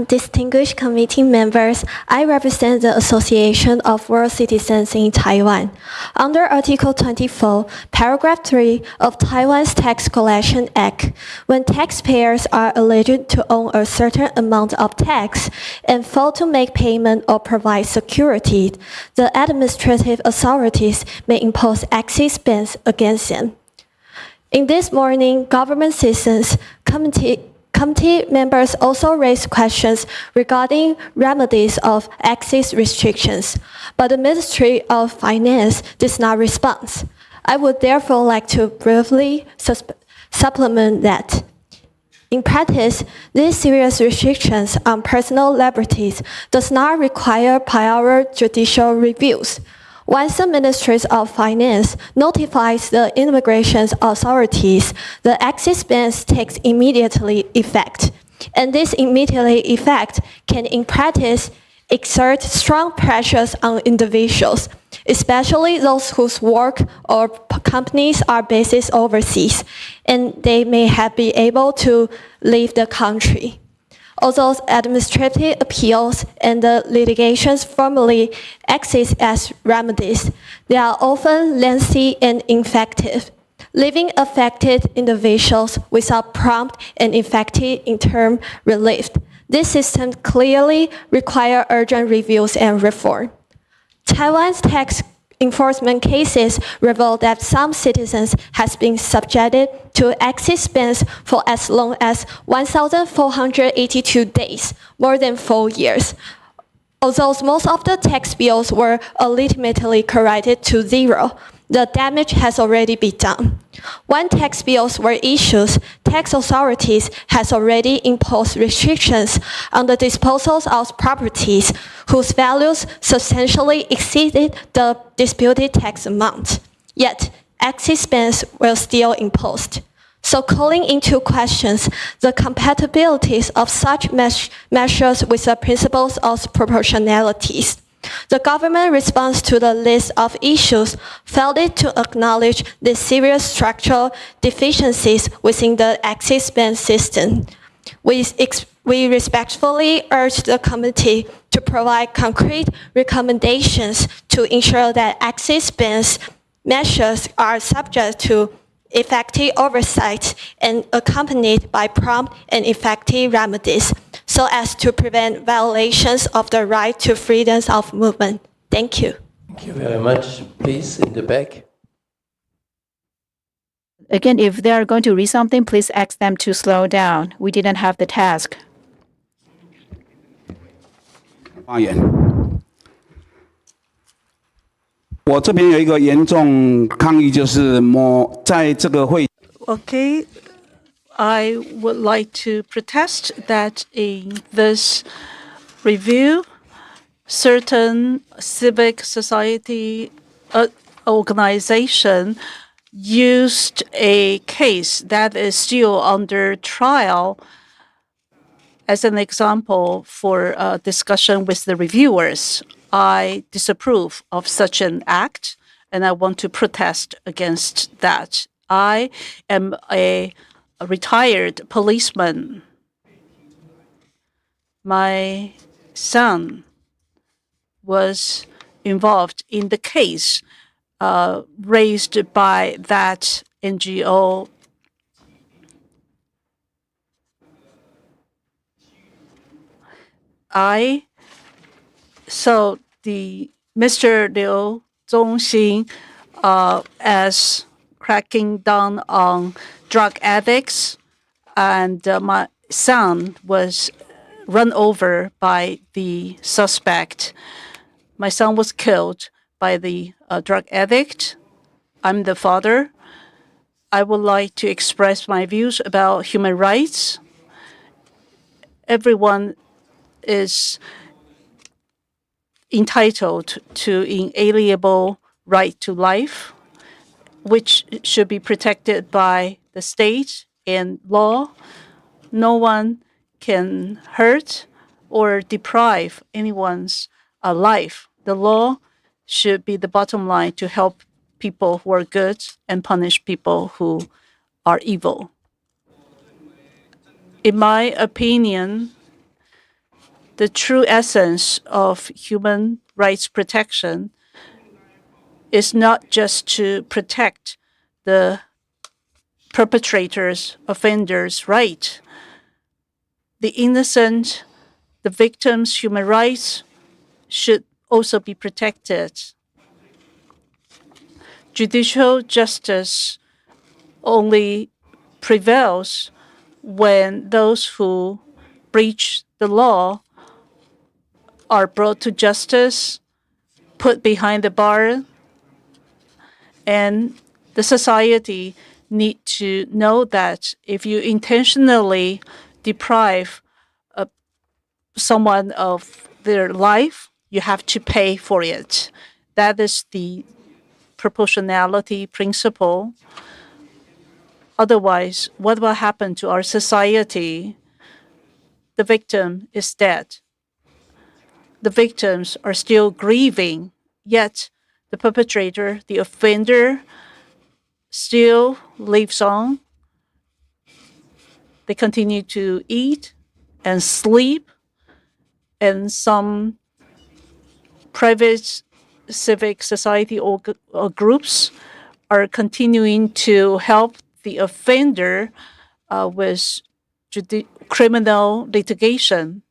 Distinguished committee members, I represent the Association of World Citizens in Taiwan. Under Article 24, Paragraph 3 of Taiwan's Tax Collection Act, when taxpayers are alleged to owe a certain amount of tax and fail to make payment or provide security, the administrative authorities may impose excise bans against them. In this morning, government citizens committee members also raised questions regarding remedies of access restrictions, but the Ministry of Finance did not respond. I would therefore like to briefly supplement that. In practice, these serious restrictions on personal liberties does not require prior judicial reviews. Once the Ministry of Finance notifies the immigration authorities, the access bans takes immediately effect. And this immediate effect can, in practice, exert strong pressures on individuals, especially those whose work or companies are based overseas, and they may have been able to leave the country. Although administrative appeals and the litigations formally exist as remedies, they are often lengthy and ineffective, leaving affected individuals without prompt and effective interim relief. This system clearly requires urgent reviews and reform. Taiwan's tax enforcement cases reveal that some citizens have been subjected to access bans for as long as 1,482 days, more than 4 years. Although most of the tax bills were ultimately corrected to zero, the damage has already been done. When tax bills were issued, tax authorities has already imposed restrictions on the disposals of properties whose values substantially exceeded the disputed tax amount. Yet, access bans were still imposed. So calling into questions the compatibilities of such measures with the principles of proportionalities. The government response to the list of issues failed to acknowledge the serious structural deficiencies within the exit ban system. We respectfully urge the committee to provide concrete recommendations to ensure that exit ban measures are subject to effective oversight and accompanied by prompt and effective remedies so as to prevent violations of the right to freedoms of movement. Thank you. Thank you very much. Please, in the back. Again, if they are going to read something, please ask them to slow down. We didn't have the task. 发言。我这边有一个严重抗议，就是在这个会。Okay, I would like to protest that in this review, certain civic society organization used a case that is still under trial as an example for discussion with the reviewers. I disapprove of such an act, and I want to protest against that. I am a retired policeman. My son was involved in the case raised by that NGO. So the Mr. Liu Zongxin, as cracking down on drug addicts, and my son was run over by the suspect. My son was killed by the drug addict. I'm the father. I would like to express my views about human rights. Everyone is entitled to inalienable right to life, which should be protected by the state and law. No one can hurt or deprive anyone's life. The law should be the bottom line to help people who are good and punish people who are evil. In my opinion, the true essence of human rights protection is not just to protect the perpetrators, offenders' right. The innocent, the victims' human rights should also be protected. Judicial justice only prevails when those who breach the law are brought to justice, put behind the bar, and the society need to know that if you intentionally deprive someone of their life, you have to pay for it. That is the proportionality principle. Otherwise, what will happen to our society? The victim is dead. The victims are still grieving, yet the perpetrator, the offender, still lives on. They continue to eat and sleep, and some private civic society or groups are continuing to help the offender with criminal litigation,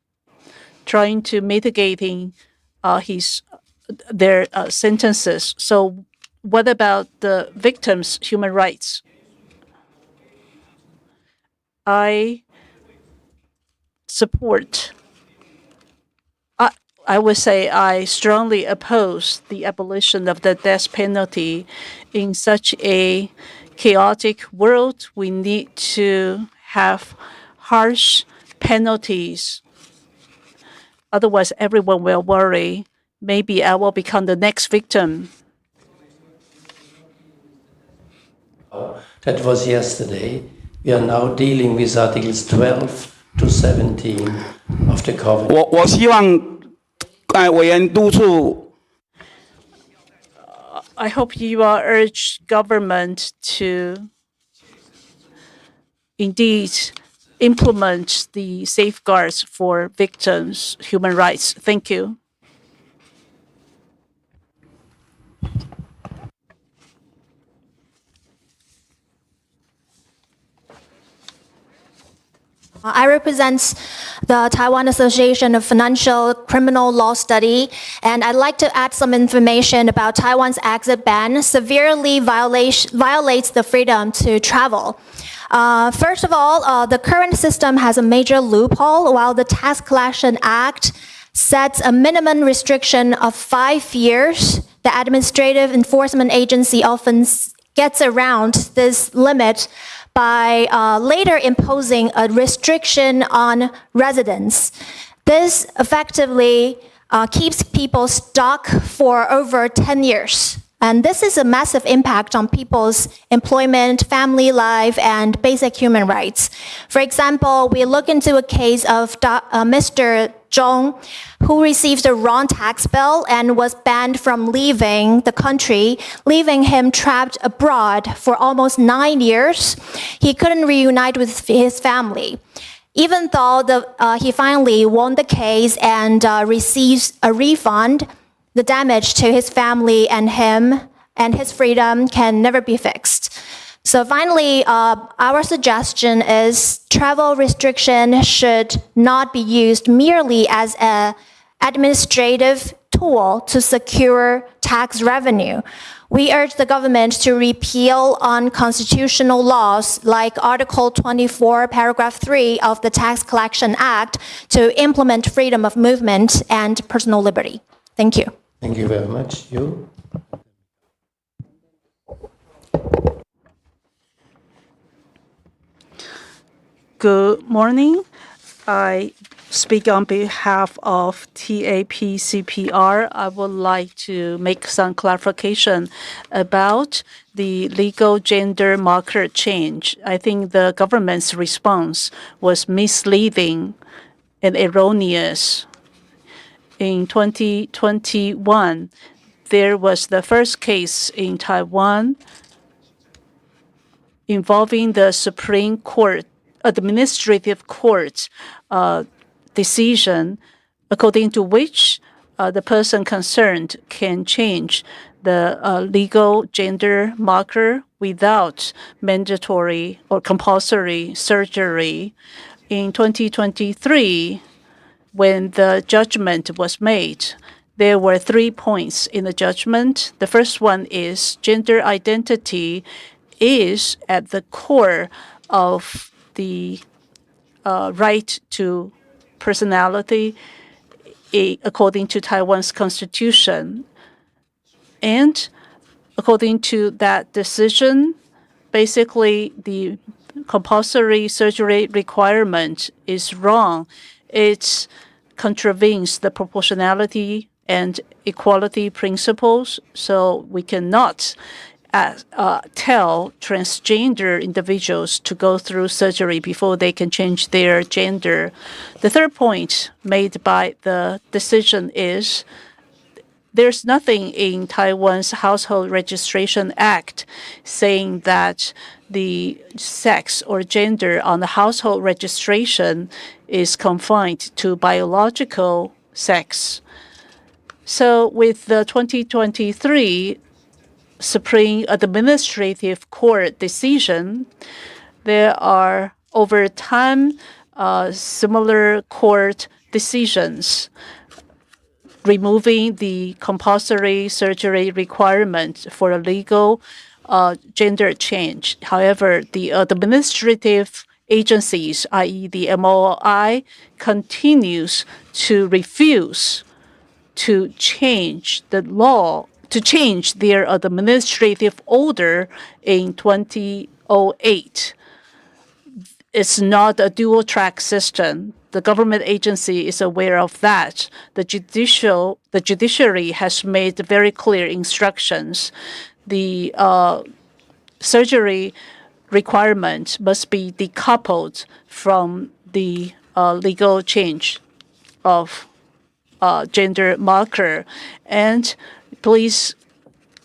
trying to mitigating their sentences. So what about the victims' human rights? I support, I would say I strongly oppose the abolition of the death penalty. In such a chaotic world, we need to have harsh penalties. Otherwise, everyone will worry, maybe I will become the next victim. That was yesterday. We are now dealing with Articles 12 to 17 of the Covenant. 我希望委员督促。I hope you urge government to indeed implement the safeguards for victims' human rights. Thank you. I represent the Taiwan Association of Financial Criminal Law Study, and I'd like to add some information about Taiwan's exit ban severely violates the freedom to travel. First of all, the current system has a major loophole. While the Tax Collection Act sets a minimum restriction of 5 years, the Administrative Enforcement Agency often gets around this limit by later imposing a restriction on residence. This effectively keeps people stuck for over 10 years. And this is a massive impact on people's employment, family life, and basic human rights. For example, we look into a case of Mr. Zhong, who received a wrong tax bill and was banned from leaving the country, leaving him trapped abroad for almost 9 years. He couldn't reunite with his family. Even though he finally won the case and receives a refund, the damage to his family and him and his freedom can never be fixed. So finally, our suggestion is travel restriction should not be used merely as an administrative tool to secure tax revenue. We urge the government to repeal unconstitutional laws like Article 24, Paragraph 3 of the Tax Collection Act to implement freedom of movement and personal liberty. Thank you. Thank you very much. You? Good morning. I speak on behalf of TAPCPR. I would like to make some clarification about the legal gender marker change. I think the government's response was misleading and erroneous. In 2021, there was the first case in Taiwan involving the Supreme Court, Administrative Court decision, according to which the person concerned can change the legal gender marker without mandatory or compulsory surgery. In 2023, when the judgment was made, there were 3 points in the judgment. The first one is gender identity is at the core of the right to personality according to Taiwan's constitution. And according to that decision, basically the compulsory surgery requirement is wrong. It contravenes the proportionality and equality principles, so we cannot tell transgender individuals to go through surgery before they can change their gender. The third point made by the decision is there's nothing in Taiwan's Household Registration Act saying that the sex or gender on the household registration is confined to biological sex. So with the 2023 Supreme Administrative Court decision, there are over time similar court decisions removing the compulsory surgery requirement for a legal gender change. However, the administrative agencies, i.e. the MOI, continues to refuse to change the law, to change their administrative order in 2008. It's not a dual-track system. The government agency is aware of that. The judiciary has made very clear instructions. The surgery requirement must be decoupled from the legal change of gender marker. And please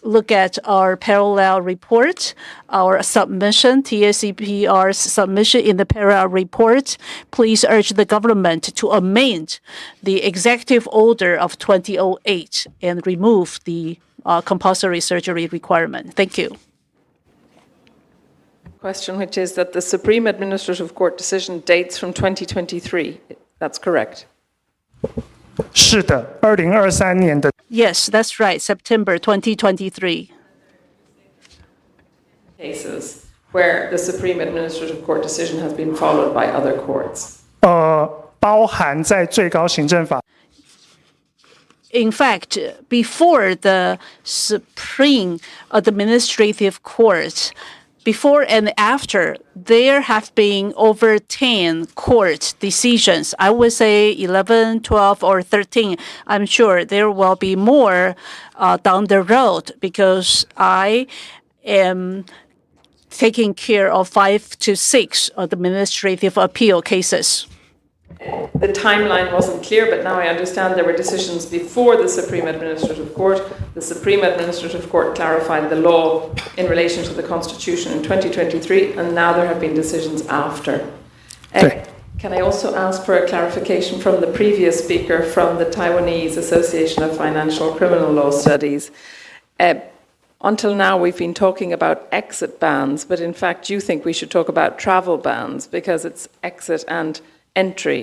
look at our parallel report, our submission, TACPR's submission in the parallel report. Please urge the government to amend the executive order of 2008 and remove the compulsory surgery requirement. Thank you. Question, which is that the Supreme Administrative Court decision dates from 2023. That's correct. 是的，2023年的 Yes, that's right, September 2023. Cases where the Supreme Administrative Court decision has been followed by other courts. 包含在最高行政法。 In fact, before the Supreme Administrative Court, before and after, there have been over 10 court decisions. I would say 11, 12, or 13. I'm sure there will be more down the road because I am taking care of 5 to 6 administrative appeal cases. The timeline wasn't clear, but now I understand there were decisions before the Supreme Administrative Court. The Supreme Administrative Court clarified the law in relation to the Constitution in 2023, and now there have been decisions after. Can I also ask for a clarification from the previous speaker from the Taiwanese Association of Financial Criminal Law Studies? Until now, we've been talking about exit bans, but in fact, you think we should talk about travel bans because it's exit and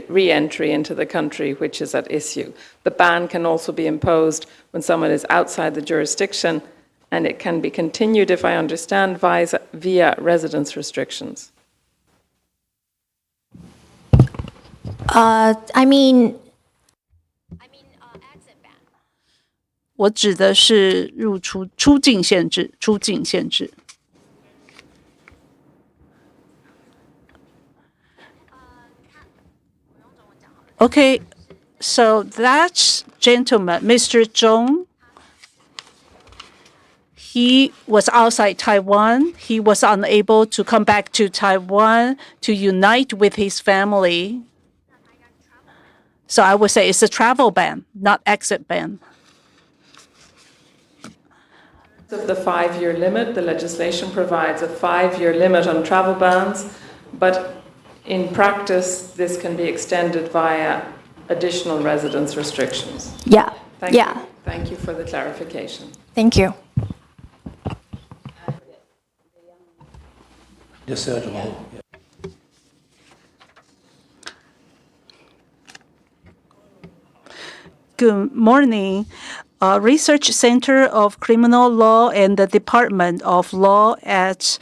re-entry into the country, which is at issue. The ban can also be imposed when someone is outside the jurisdiction, and it can be continued, if I understand, via residence restrictions. I mean, exit ban. 我指的是出境限制。 Okay, so that gentleman, Mr. Zhong, he was outside Taiwan. He was unable to come back to Taiwan to unite with his family. So I would say it's a travel ban, not exit ban. Of the 5-year limit, the legislation provides a 5-year limit on travel bans, but in practice, this can be extended via additional residence restrictions. Yeah. Thank you. Thank you for the clarification. Thank you. The third one. Good morning. Research Center of Criminal Law and the Department of Law at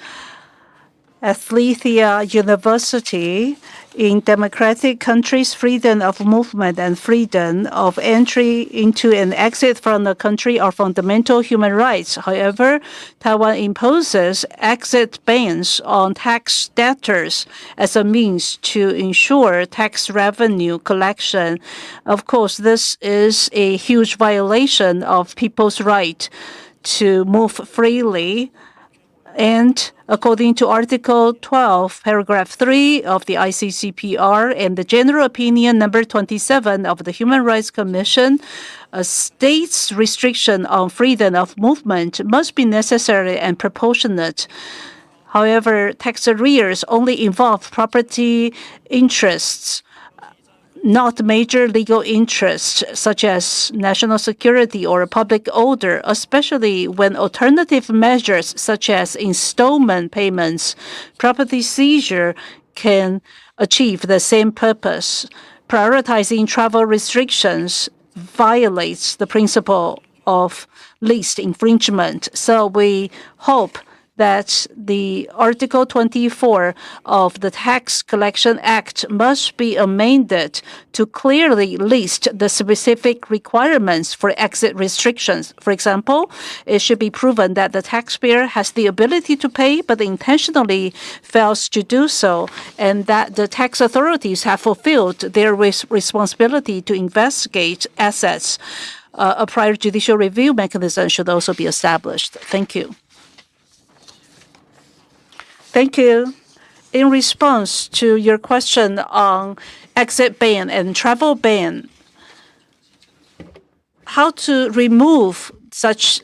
Athletia University. In democratic countries, freedom of movement and freedom of entry into and exit from the country are fundamental human rights. However, Taiwan imposes exit bans on tax debtors as a means to ensure tax revenue collection. Of course, this is a huge violation of people's right to move freely. And according to Article 12, Paragraph 3 of the ICCPR and the General Opinion Number 27 of the Human Rights Commission, a state's restriction on freedom of movement must be necessary and proportionate. However, tax arrears only involve property interests, not major legal interests such as national security or public order, especially when alternative measures such as installment payments, property seizure can achieve the same purpose. Prioritizing travel restrictions violates the principle of least infringement. So we hope that the Article 24 of the Tax Collection Act must be amended to clearly list the specific requirements for exit restrictions. For example, it should be proven that the taxpayer has the ability to pay but intentionally fails to do so, and that the tax authorities have fulfilled their responsibility to investigate assets. A prior judicial review mechanism should also be established. Thank you. Thank you. In response to your question on exit ban and travel ban, how to remove such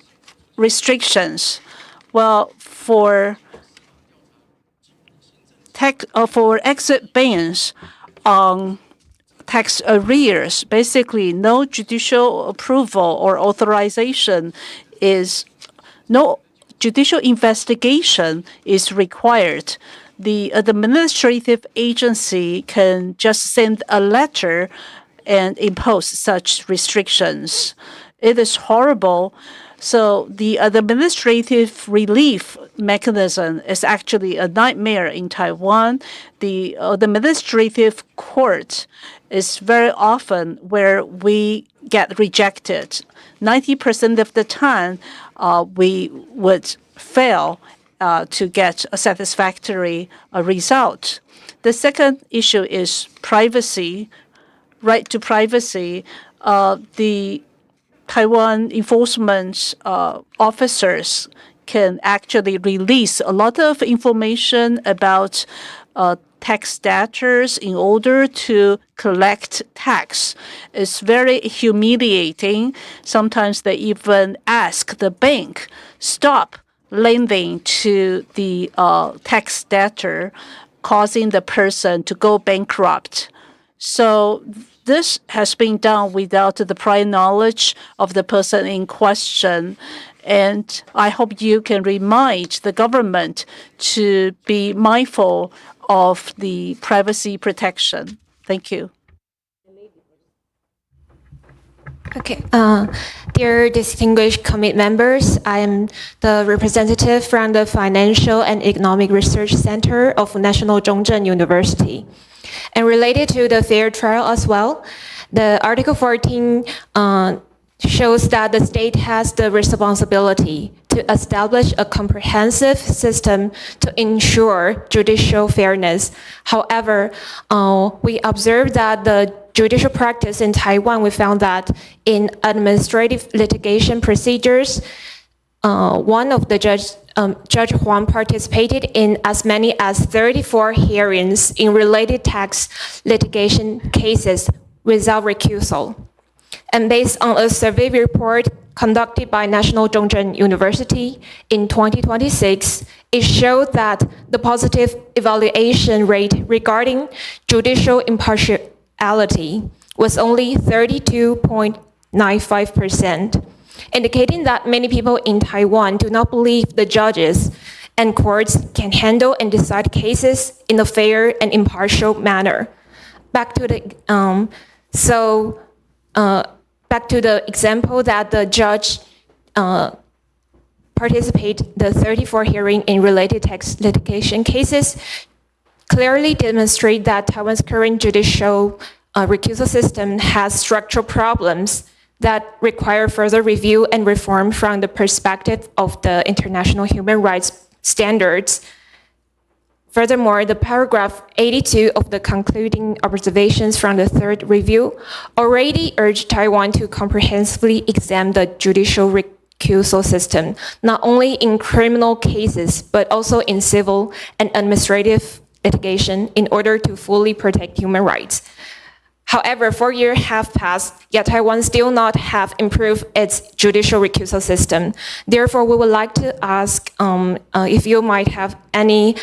restrictions? Well, for exit bans on tax arrears, basically no judicial approval or authorization no judicial investigation is required. The administrative agency can just send a letter and impose such restrictions. It is horrible. So the administrative relief mechanism is actually a nightmare in Taiwan. The administrative court is very often where we get rejected. 90% of the time, we would fail to get a satisfactory result. The second issue is privacy, right to privacy. The Taiwan enforcement officers can actually release a lot of information about tax debtors in order to collect tax. It's very humiliating. Sometimes they even ask the bank, stop lending to the tax debtor, causing the person to go bankrupt. So this has been done without the prior knowledge of the person in question. And I hope you can remind the government to be mindful of the privacy protection. Thank you. Okay. Dear distinguished committee members, I am the representative from the Financial and Economic Research Center of National Zhongzhen University. And related to the fair trial as well, the Article 14 shows that the state has the responsibility to establish a comprehensive system to ensure judicial fairness. However, we observed that the judicial practice in Taiwan, we found that in administrative litigation procedures, one of the Judge Huang participated in as many as 34 hearings in related tax litigation cases without recusal. And based on a survey report conducted by National Zhongzhen University in 2026, it showed that the positive evaluation rate regarding judicial impartiality was only 32.95%, indicating that many people in Taiwan do not believe the judges and courts can handle and decide cases in a fair and impartial manner. Back to the back to the example that the judge participated the 34 hearing in related tax litigation cases clearly demonstrate that Taiwan's current judicial recusal system has structural problems that require further review and reform from the perspective of the international human rights standards. Furthermore, the paragraph 82 of the concluding observations from the third review already urged Taiwan to comprehensively examine the judicial recusal system, not only in criminal cases, but also in civil and administrative litigation in order to fully protect human rights. However, 4 years have passed, yet Taiwan still not have improved its judicial recusal system. Therefore, we would like to ask if you might have any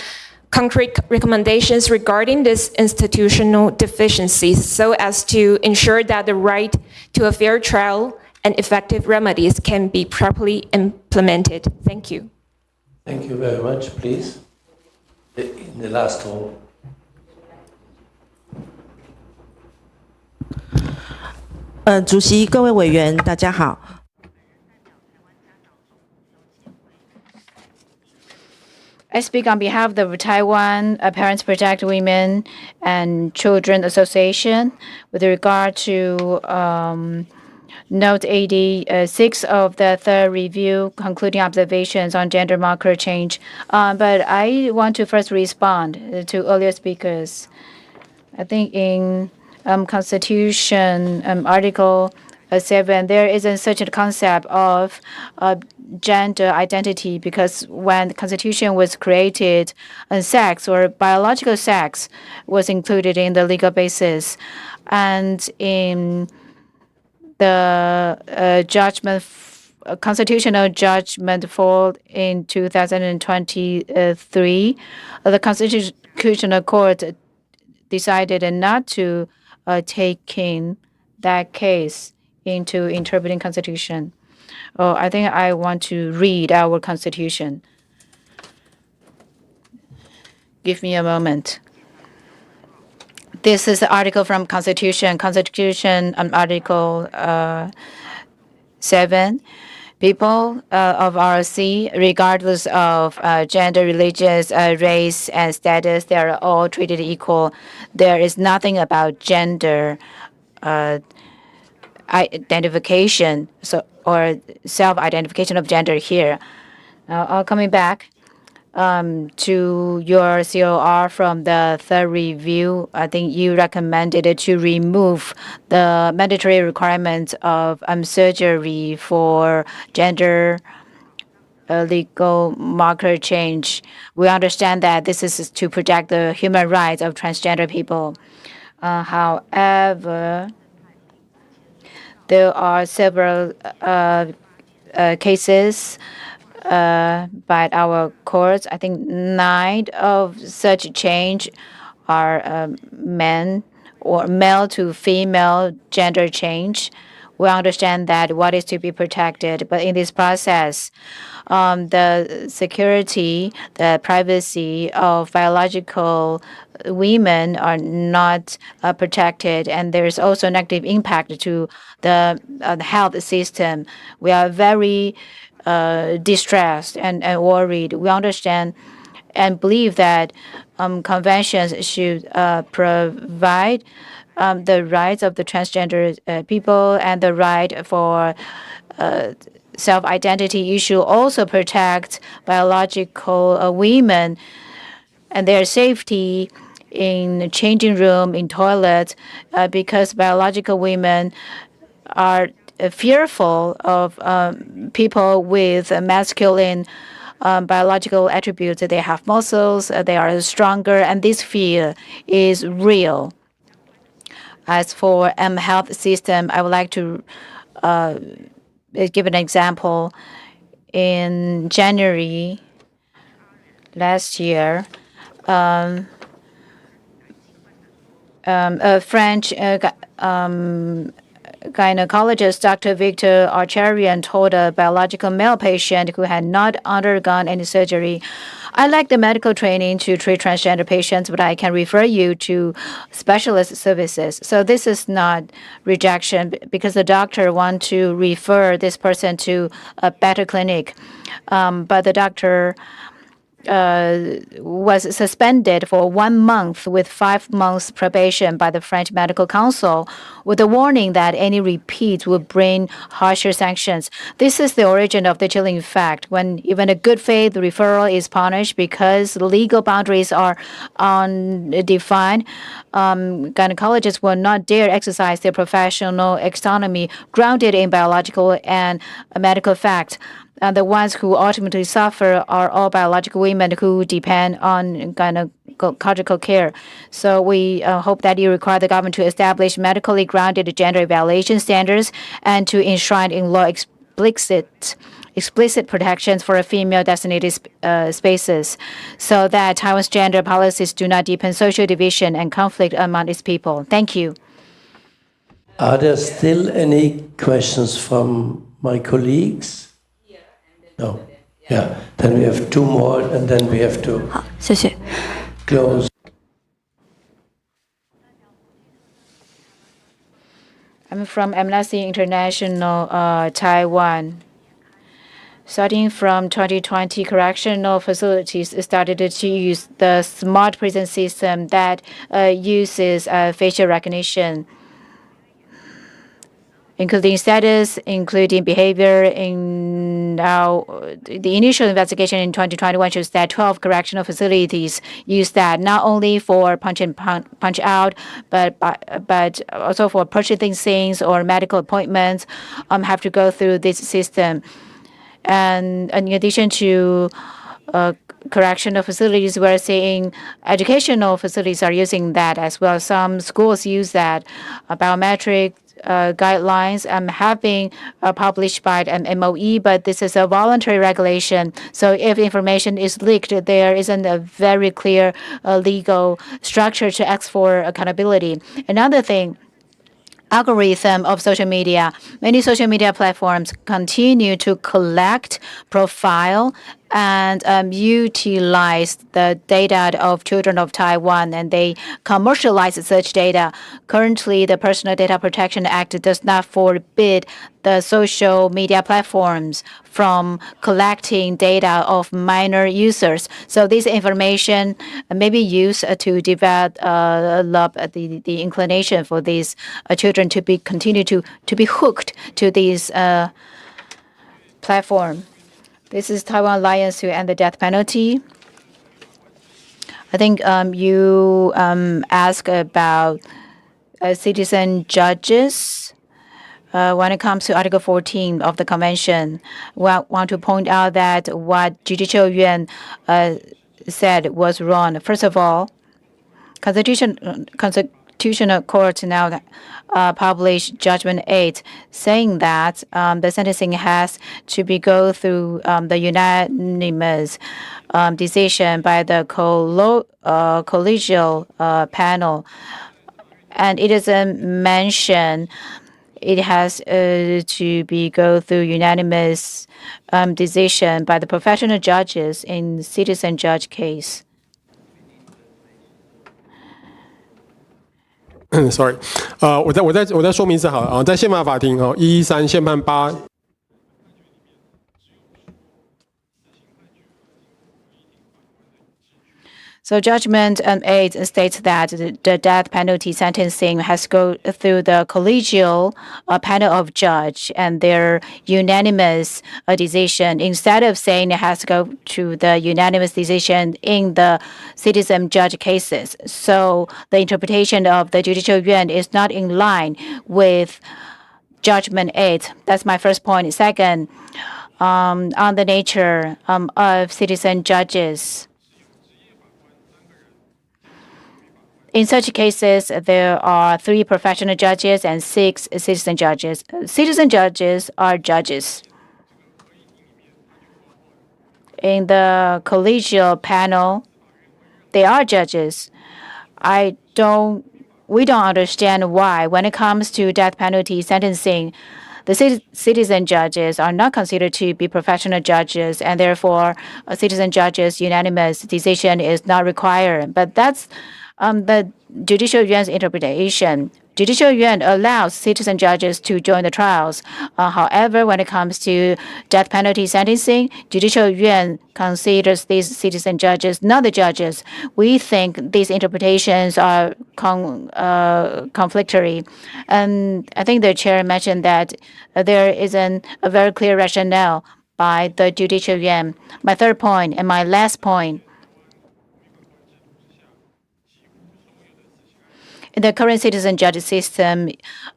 concrete recommendations regarding this institutional deficiencies so as to ensure that the right to a fair trial and effective remedies can be properly implemented. Thank you. Thank you very much. Please, in the last row. 主席、各位委员，大家好。I speak on behalf of the Taiwan Parents Protect Women and Children Association with regard to Note 86 of the third review, concluding observations on gender marker change. But I want to first respond to earlier speakers. I think in Constitution Article 7, there isn't such a concept of gender identity because when the Constitution was created, sex or biological sex was included in the legal basis. And in the constitutional judgment fall in 2023. The Constitutional Court decided not to take in that case into interpreting Constitution. Oh, I think I want to read our Constitution. Give me a moment. This is the article from Constitution, Article 7. People of ROC, regardless of gender, religious, race, and status, they are all treated equal. There is nothing about gender identification or self-identification of gender here. Now, coming back to your COR from the third review, I think you recommended to remove the mandatory requirement of surgery for gender legal marker change. We understand that this is to protect the human rights of transgender people. However, there are several cases by our courts. I think 9 of such change are men or male to female gender change. We understand that what is to be protected, but in this process, the security, the privacy of biological women are not protected, and there is also negative impact to the health system. We are very distressed and worried. We understand and believe that conventions should provide the rights of the transgender people and the right for self-identity issue, also protect biological women and their safety in changing room, in toilets, because biological women are fearful of people with masculine biological attributes. They have muscles, they are stronger, and this fear is real. As for health system, I would like to give an example. In January last year, a French gynecologist, Dr. Victor Archarian, told a biological male patient who had not undergone any surgery, "I lack the medical training to treat transgender patients, but I can refer you to specialist services." So this is not rejection because the doctor wants to refer this person to a better clinic. But the doctor was suspended for 1 month with 5 months probation by the French Medical Council with a warning that any repeat would bring harsher sanctions. This is the origin of the chilling fact. When even a good faith referral is punished because legal boundaries are undefined, gynecologists will not dare exercise their professional autonomy grounded in biological and medical fact. The ones who ultimately suffer are all biological women who depend on gynecological care. So we hope that you require the government to establish medically grounded gender evaluation standards and to enshrine in law explicit protections for female designated spaces so that Taiwan's gender policies do not deepen social division and conflict among its people. Thank you. Are there still any questions from my colleagues? No. Yeah. Then we have 2 more, and then we have to close. I'm from Amnesty International, Taiwan. Starting from 2020, correctional facilities started to use the smart prison system that uses facial recognition, including status, including behavior. The initial investigation in 2021 shows that 12 correctional facilities use that not only for punch in, punch out, but also for purchasing things or medical appointments have to go through this system. And in addition to correctional facilities, we're seeing educational facilities are using that as well. Some schools use that. Biometric guidelines have been published by MOE, but this is a voluntary regulation. So if information is leaked, there isn't a very clear legal structure to ask for accountability. Another thing, algorithm of social media. Many social media platforms continue to collect, profile, and utilize the data of children of Taiwan, and they commercialize such data. Currently, the Personal Data Protection Act does not forbid the social media platforms from collecting data of minor users. So this information may be used to develop the inclination for these children to continue to be hooked to these platform. This is Taiwan Alliance to End the Death Penalty. I think you asked about citizen judges. When it comes to Article 14 of the Convention, we want to point out that what Judicial Yuan said was wrong. First of all, Constitutional Court now published Judgment 8, saying that the sentencing has to go through the unanimous decision by the collegial panel, and it doesn't mention it has to go through unanimous decision by the professional judges in citizen judge case. Sorry， 我再说明一次好了在宪法法庭113宪判8。So Judgment 8 states that the death penalty sentencing has to go through the collegial panel of judge and their unanimous decision, instead of saying it has to go to the unanimous decision in the citizen judge cases. So the interpretation of the Judicial Yuan is not in line with Judgment 8. That's my first point. Second, on the nature of citizen judges. In such cases, there are 3 professional judges and 6 citizen judges. Citizen judges are judges. In the collegial panel, they are judges. We don't understand why, when it comes to death penalty sentencing, the citizen judges are not considered to be professional judges, and therefore a citizen judge's unanimous decision is not required. But that's the Judicial Yuan's interpretation. Judicial Yuan allows citizen judges to join the trials. However, when it comes to death penalty sentencing, Judicial Yuan considers these citizen judges not the judges. We think these interpretations are conflictory. And I think the chair mentioned that there isn't a very clear rationale by the Judicial Yuan. My third point and my last point. In the current citizen judge system,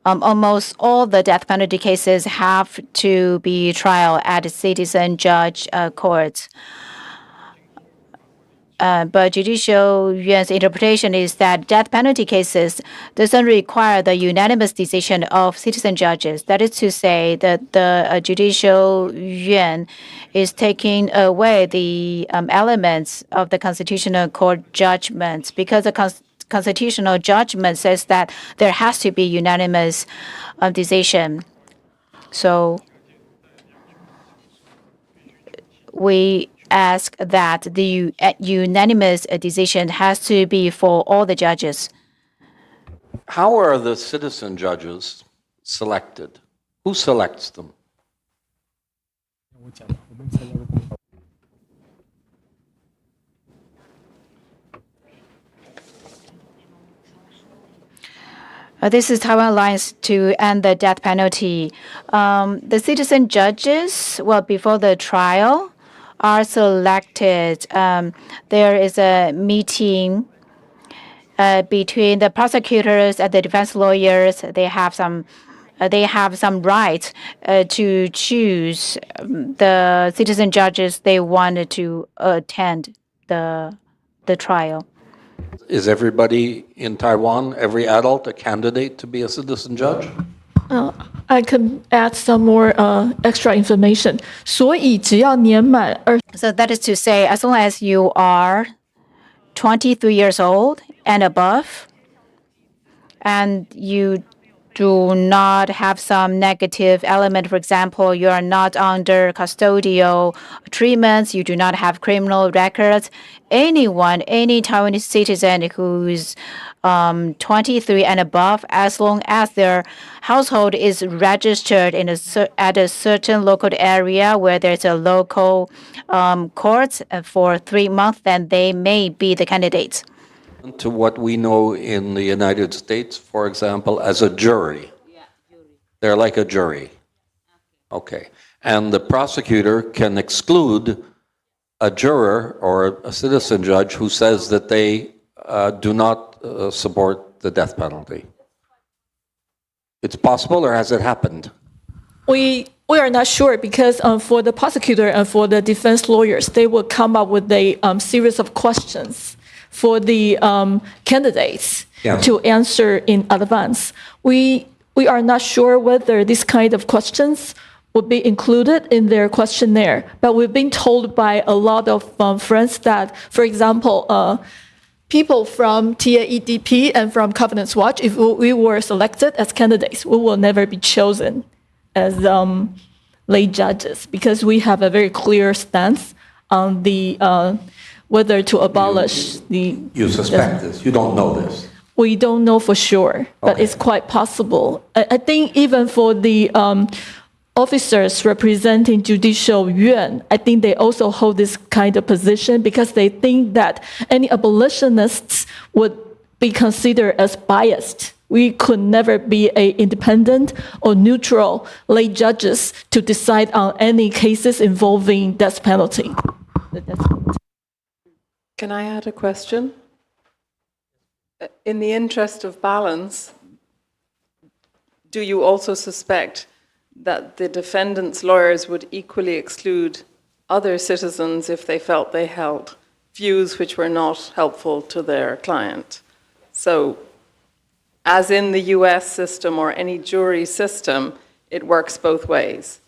almost all the death penalty cases have to be trial at citizen judge courts. But Judicial Yuan's interpretation is that death penalty cases doesn't require the unanimous decision of citizen judges. That is to say that the Judicial Yuan is taking away the elements of the Constitutional Court judgments, because the constitutional judgment says that there has to be unanimous decision. So we ask that the unanimous decision has to be for all the judges. How are the citizen judges selected? Who selects them? This is Taiwan Alliance to End the Death Penalty. The citizen judges, before the trial, are selected. There is a meeting between the prosecutors and the defense lawyers. They have some rights to choose the citizen judges they wanted to attend the trial. Is everybody in Taiwan, every adult, a candidate to be a citizen judge? I can add some more extra information. 所以只要年满So that is to say, as long as you are 23 years old and above, and you do not have some negative element, for example, you are not under custodial treatments, you do not have criminal records, anyone, any Taiwanese citizen who's 23 and above, as long as their household is registered at a certain local area where there's a local court for 3 months, then they may be the candidates. To what we know in the United States, for example, as a jury. They're like a jury. Okay. And the prosecutor can exclude a juror or a citizen judge who says that they do not support the death penalty. It's possible, or has it happened? We are not sure because for the prosecutor and for the defense lawyers, they will come up with a series of questions for the candidates to answer in advance. We are not sure whether this kind of questions would be included in their questionnaire, but we've been told by a lot of friends that, for example, people from TAEDP and from Covenants Watch, if we were selected as candidates, we will never be chosen as lay judges because we have a very clear stance on the whether to abolish the... You suspect this. You don't know this. We don't know for sure, but it's quite possible. I think even for the officers representing judicial yuan, I think they also hold this kind of position because they think that any abolitionists would be considered as biased. We could never be an independent or neutral lay judges to decide on any cases involving death penalty. Can I add a question? In the interest of balance, do you also suspect that the defendant's lawyers would equally exclude other citizens if they felt they held views which were not helpful to their client? So, as in the US system or any jury system, it works both ways.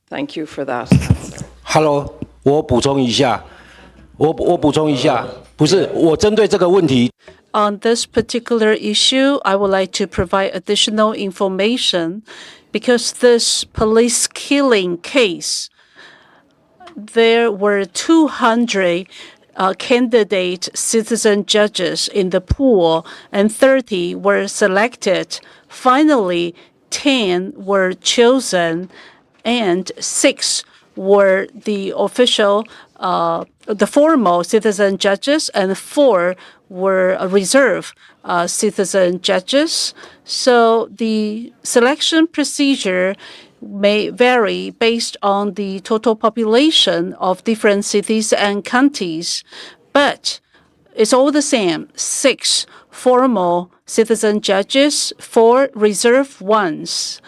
Thank you for that answer. Hello, 我补充一下，不是我针对这个问题。On this particular issue, I would like to provide additional information because this police killing case, there were 200 candidate citizen judges in the pool and 30 were selected. Finally, 10 were chosen and 6 were the official, the formal citizen judges, and 4 were reserve citizen judges. So the selection procedure may vary based on the total population of different cities and counties, but it's all the same. 6 formal citizen judges, 4 reserve ones.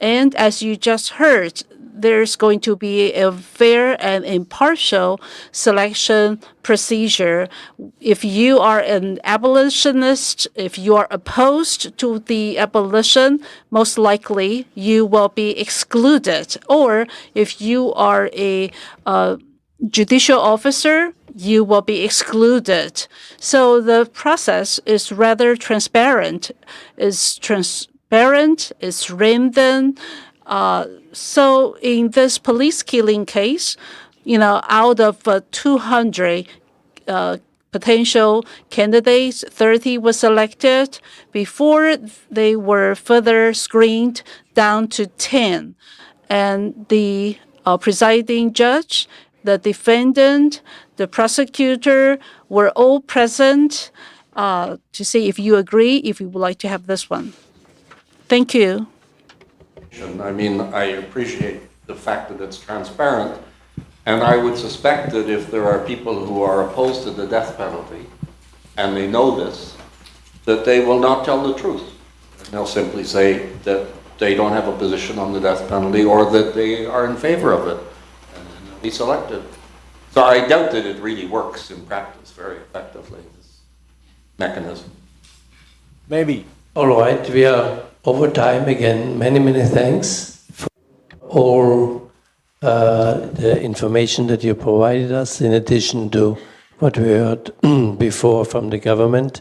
And as you just heard, there's going to be a fair and impartial selection procedure. If you are an abolitionist, if you are opposed to the abolition, most likely you will be excluded. Or if you are a judicial officer, you will be excluded. So the process is rather transparent. It's random. So in this police killing case, out of 200 potential candidates, 30 were selected before they were further screened down to 10. And the presiding judge, the defendant, the prosecutor were all present to see if you agree, if you would like to have this one. Thank you. I mean, I appreciate the fact that it's transparent, and I would suspect that if there are people who are opposed to the death penalty, and they know this, that they will not tell the truth. They'll simply say that they don't have a position on the death penalty or that they are in favor of it, and they'll be selected. So I doubt that it really works in practice very effectively, this mechanism. Maybe. All right, we are over time, again, many thanks for all the information that you provided us, in addition to what we heard before from the government.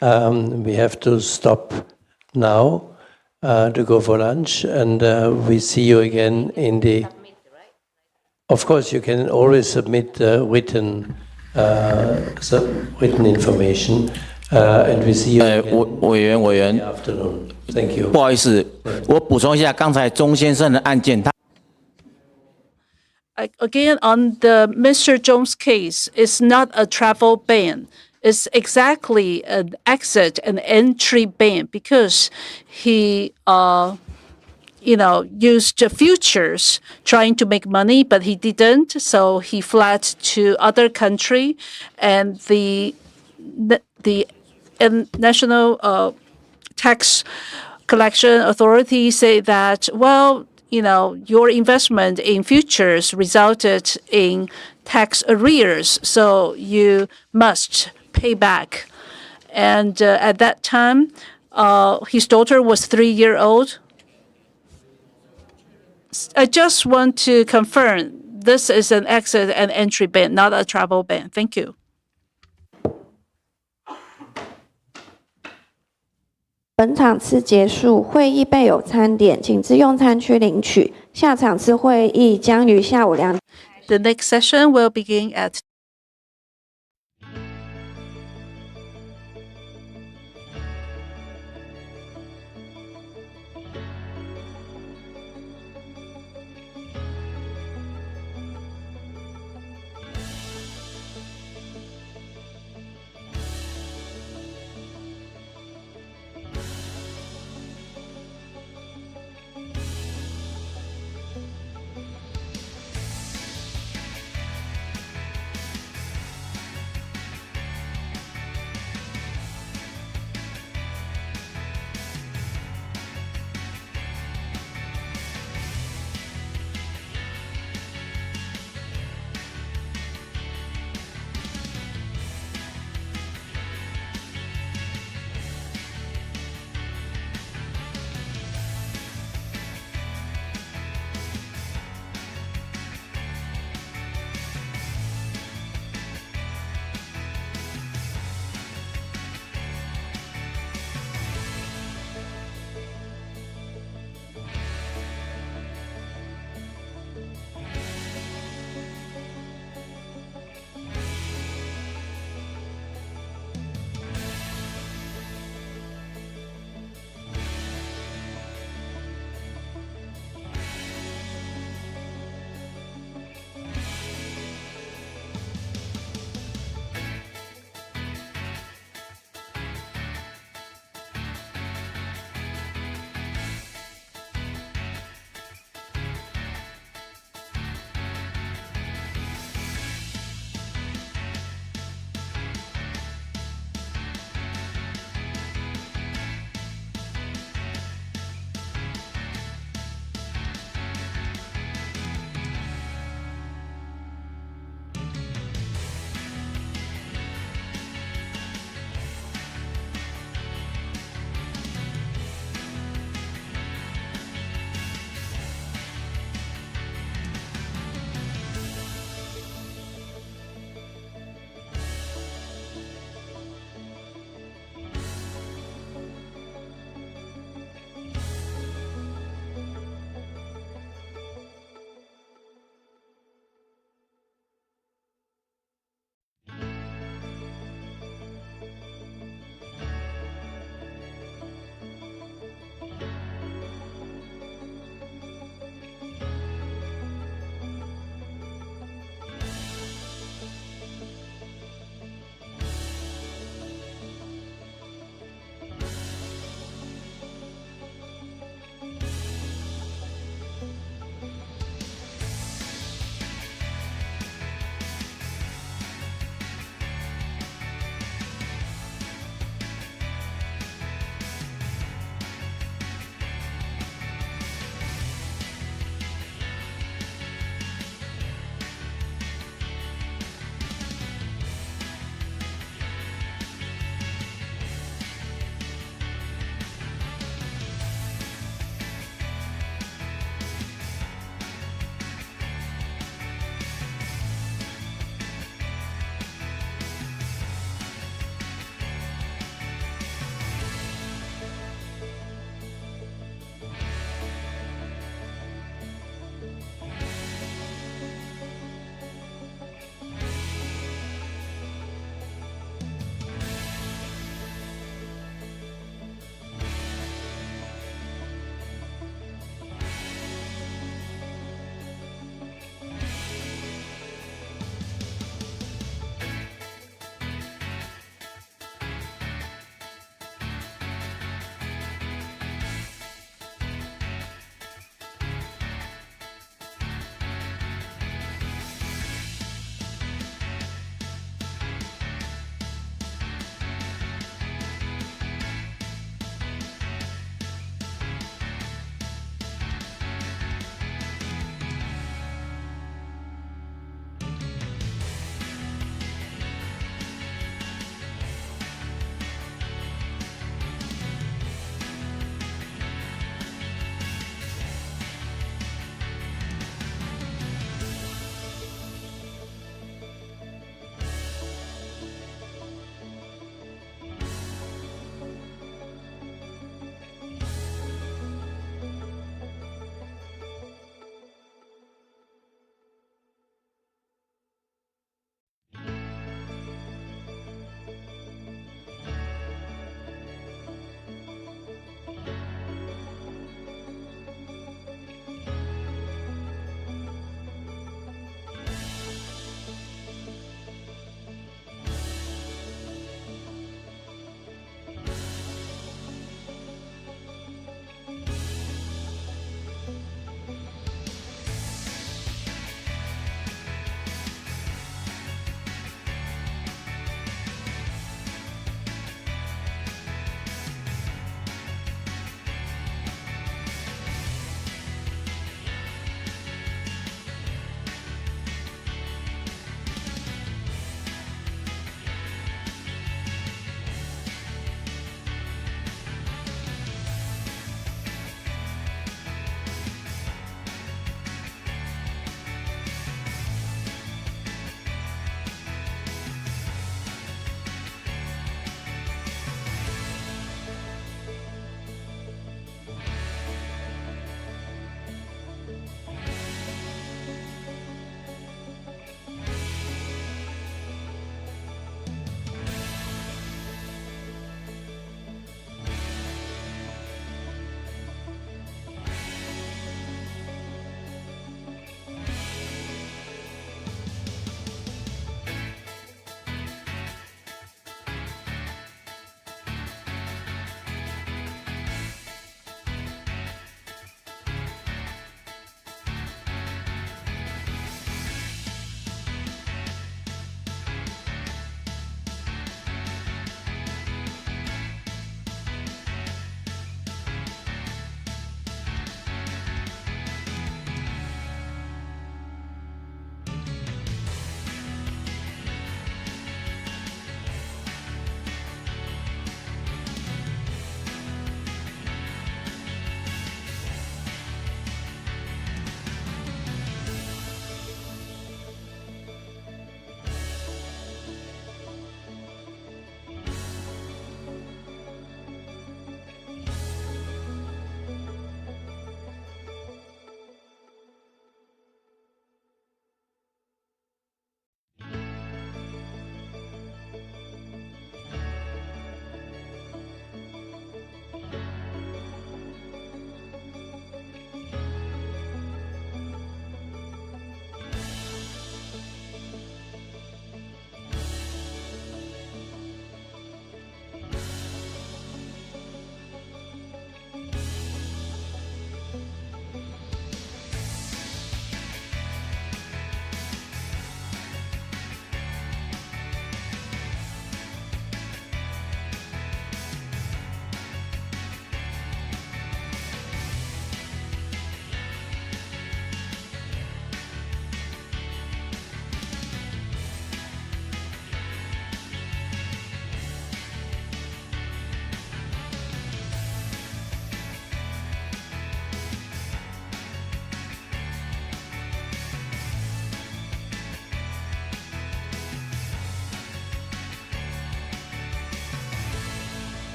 We have to stop now to go for lunch, and we see you again in the... Of course, you can always submit written information, and we see you again in the afternoon. Thank you. 不好意思，我补充一下，刚才钟先生的案件，他 Again, on the Mr. Jones case, it's not a travel ban. It's exactly an exit and entry ban because he, used futures trying to make money, but he didn't. So he fled to other country, and the national tax collection authority say that, well, your investment in futures resulted in tax arrears, so you must pay back. And at that time, his daughter was 3 years old. I just want to confirm this is an exit and entry ban, not a travel ban. Thank you. 本场次结束，会议备有餐点，请至用餐区领取。下场次会议将于下午2点。The next session will begin at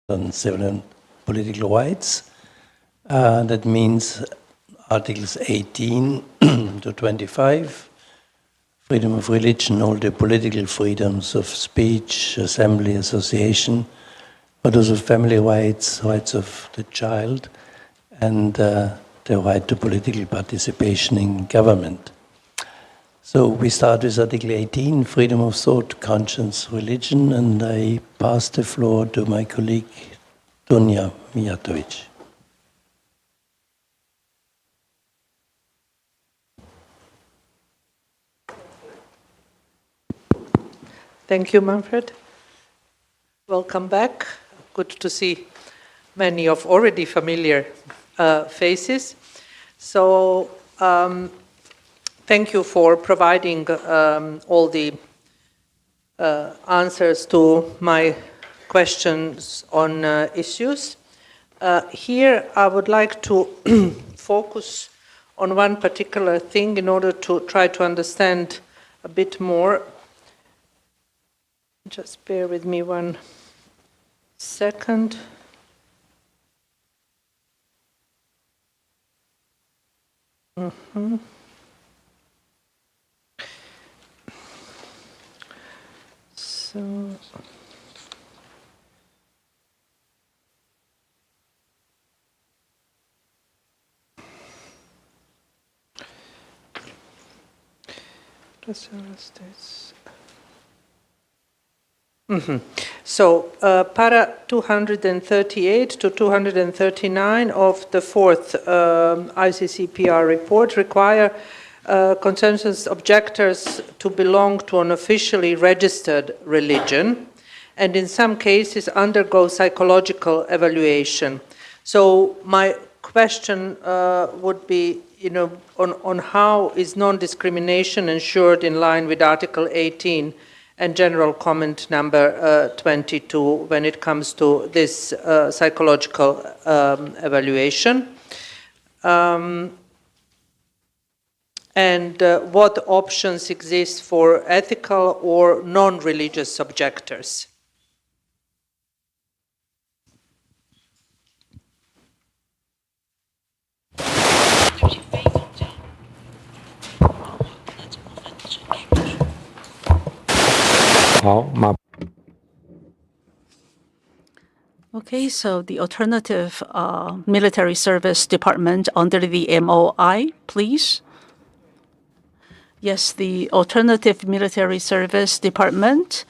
on civil and political rights. That means Articles 18 to 25, freedom of religion, all the political freedoms of speech, assembly, association, but also family rights, rights of the child, and the right to political participation in government. So we start with Article 18, freedom of thought, conscience, religion, and I pass the floor to my colleague, Dunja Mijatovic. Thank you, Manfred. Welcome back. Good to see many of already familiar faces. So, thank you for providing all the answers to my questions on issues. Here, I would like to focus on one particular thing in order to try to understand a bit more. Just bear with me 1 second. So, So, para 238 to 239 of the fourth ICCPR report require consensus objectors to belong to an officially registered religion, and in some cases undergo psychological evaluation. So, my question would be, on how is non-discrimination ensured in line with Article 18 and general comment number 22 when it comes to this psychological evaluation. And what options exist for ethical or non-religious objectors? Okay, so the alternative military service department under the MOI, please. Yes, the alternative military service department,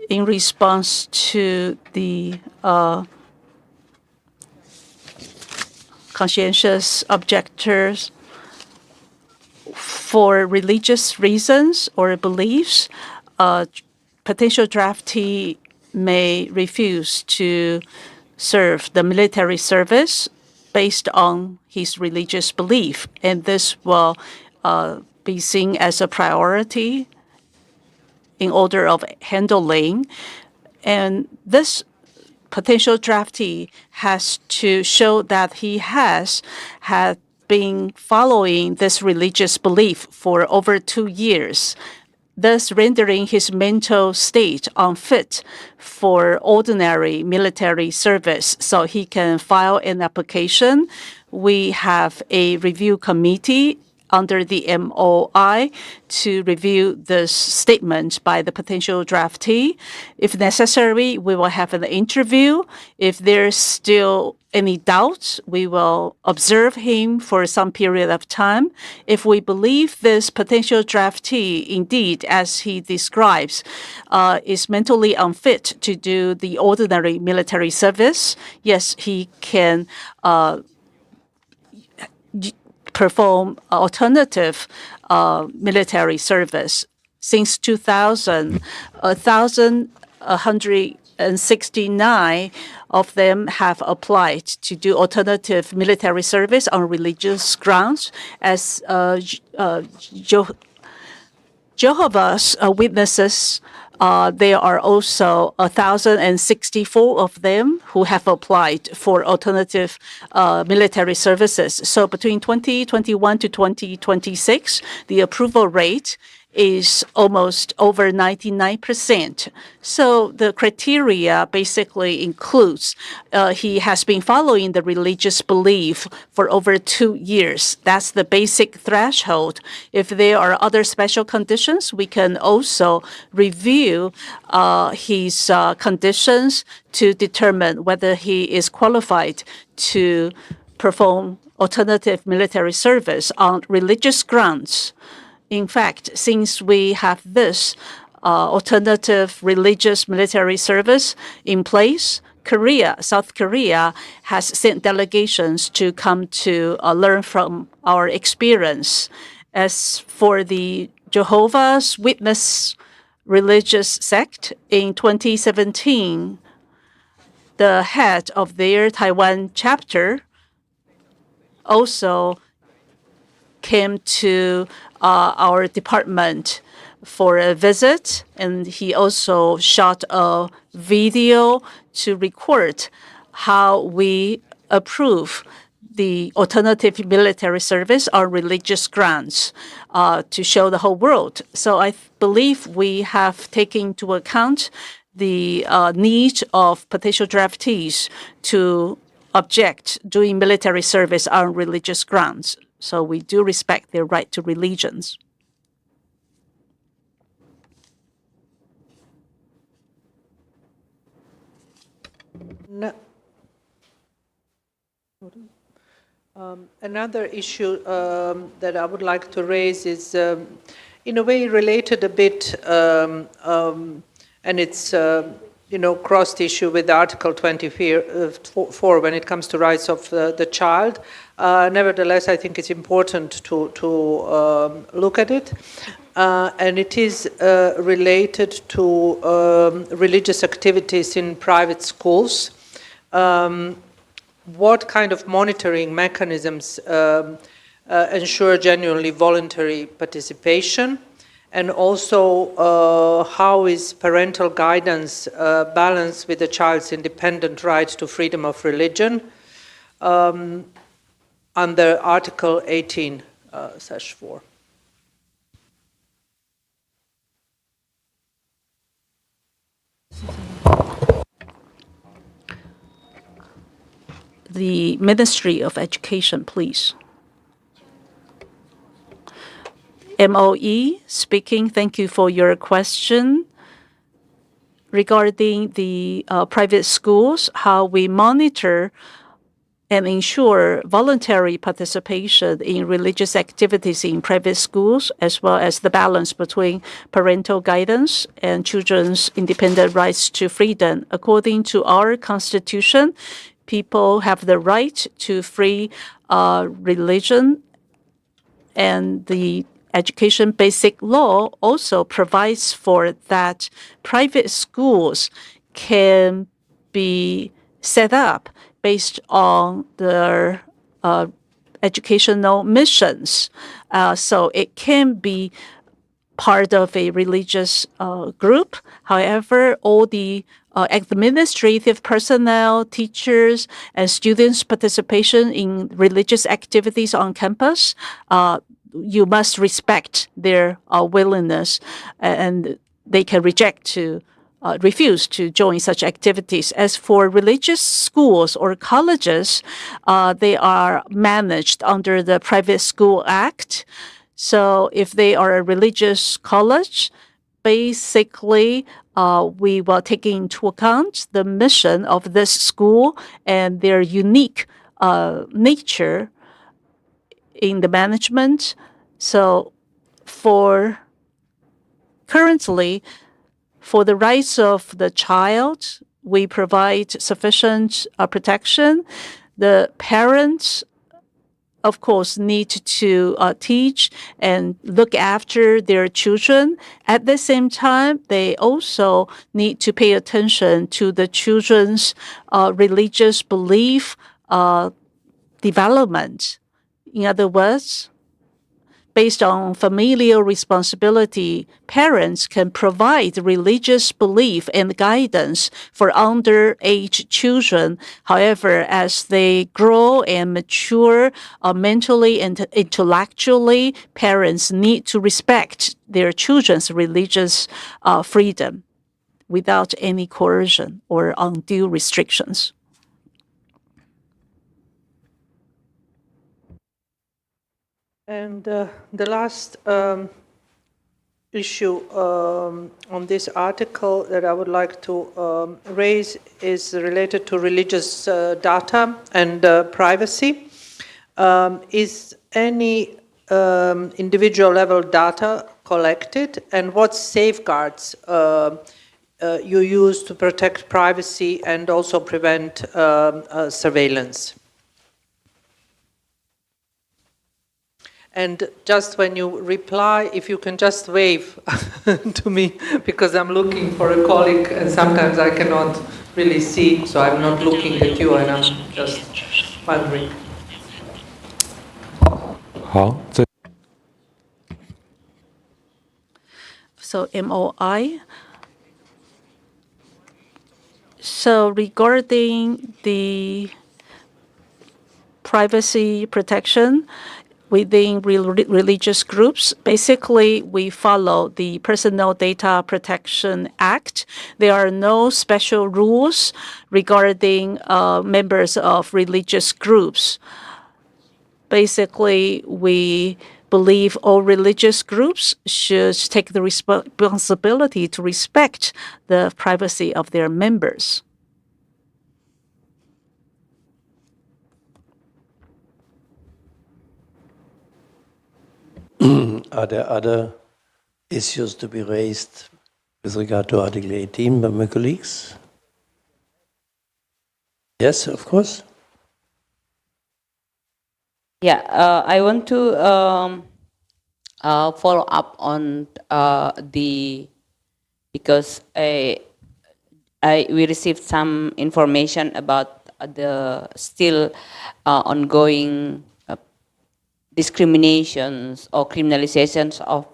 in response to the conscientious objectors for religious reasons or beliefs, potential draftee may refuse to serve the military service based on his religious belief, and this will be seen as a priority in order of handling. And this potential draftee has to show that he had been following this religious belief for over 2 years, thus rendering his mental state unfit for ordinary military service, so he can file an application. We have a review committee under the MOI to review this statement by the potential draftee. If necessary, we will have an interview. If there's still any doubt, we will observe him for some period of time. If we believe this potential draftee, indeed, as he describes, is mentally unfit to do the ordinary military service, yes, he can perform alternative military service. Since 2000, 1,169 of them have applied to do alternative military service on religious grounds. As Jehovah's Witnesses, there are also 1,064 of them who have applied for alternative military services. So between 2021 to 2026, the approval rate is almost over 99%. So the criteria basically includes he has been following the religious belief for over 2 years. That's the basic threshold. If there are other special conditions, we can also review his conditions to determine whether he is qualified to perform alternative military service on religious grounds. In fact, since we have this alternative religious military service in place, South Korea has sent delegations to come to learn from our experience. As for the Jehovah's Witness religious sect, in 2017, the head of their Taiwan chapter also came to our department for a visit, and he also shot a video to record how we approve the alternative military service on religious grounds to show the whole world. So I believe we have taken into account the needs of potential draftees to object doing military service on religious grounds. So we do respect their right to religions. Another issue that I would like to raise is, in a way, related a bit, and it's crossed issue with Article 24 when it comes to rights of the child. Nevertheless, I think it's important to look at it. And it is related to religious activities in private schools. What kind of monitoring mechanisms ensure genuinely voluntary participation? And also, how is parental guidance balanced with the child's independent right to freedom of religion under Article 18/4? The Ministry of Education, please. MOE speaking. Thank you for your question. Regarding the private schools, how we monitor and ensure voluntary participation in religious activities in private schools, as well as the balance between parental guidance and children's independent rights to freedom. According to our Constitution, people have the right to free religion, and the Education Basic Law also provides for that private schools can be set up based on their educational missions. So it can be part of a religious group. However, all the administrative personnel, teachers, and students' participation in religious activities on campus, you must respect their willingness, and they can refuse to join such activities. As for religious schools or colleges, they are managed under the Private School Act. So if they are a religious college, basically, we will take into account the mission of this school and their unique nature in the management. So currently, for the rights of the child, we provide sufficient protection. The parents, of course, need to teach and look after their children. At the same time, they also need to pay attention to the children's religious belief development. In other words, based on familial responsibility, parents can provide religious belief and guidance for underage children. However, as they grow and mature mentally and intellectually, parents need to respect their children's religious freedom without any coercion or undue restrictions. And the last issue on this article that I would like to raise is related to religious data and privacy. Is any individual level data collected, and what safeguards you use to protect privacy and also prevent surveillance? And just when you reply, if you can just wave to me, because I'm looking for a colleague and sometimes I cannot really see, so I'm not looking at you and I'm just wondering. So MOI. So regarding the privacy protection within religious groups, basically we follow the Personal Data Protection Act. There are no special rules regarding members of religious groups. Basically, we believe all religious groups should take the responsibility to respect the privacy of their members. Are there other issues to be raised with regard to Article 18 by my colleagues? Yes, of course. Yeah, I want to follow up on because we received some information about the still ongoing discriminations or criminalizations of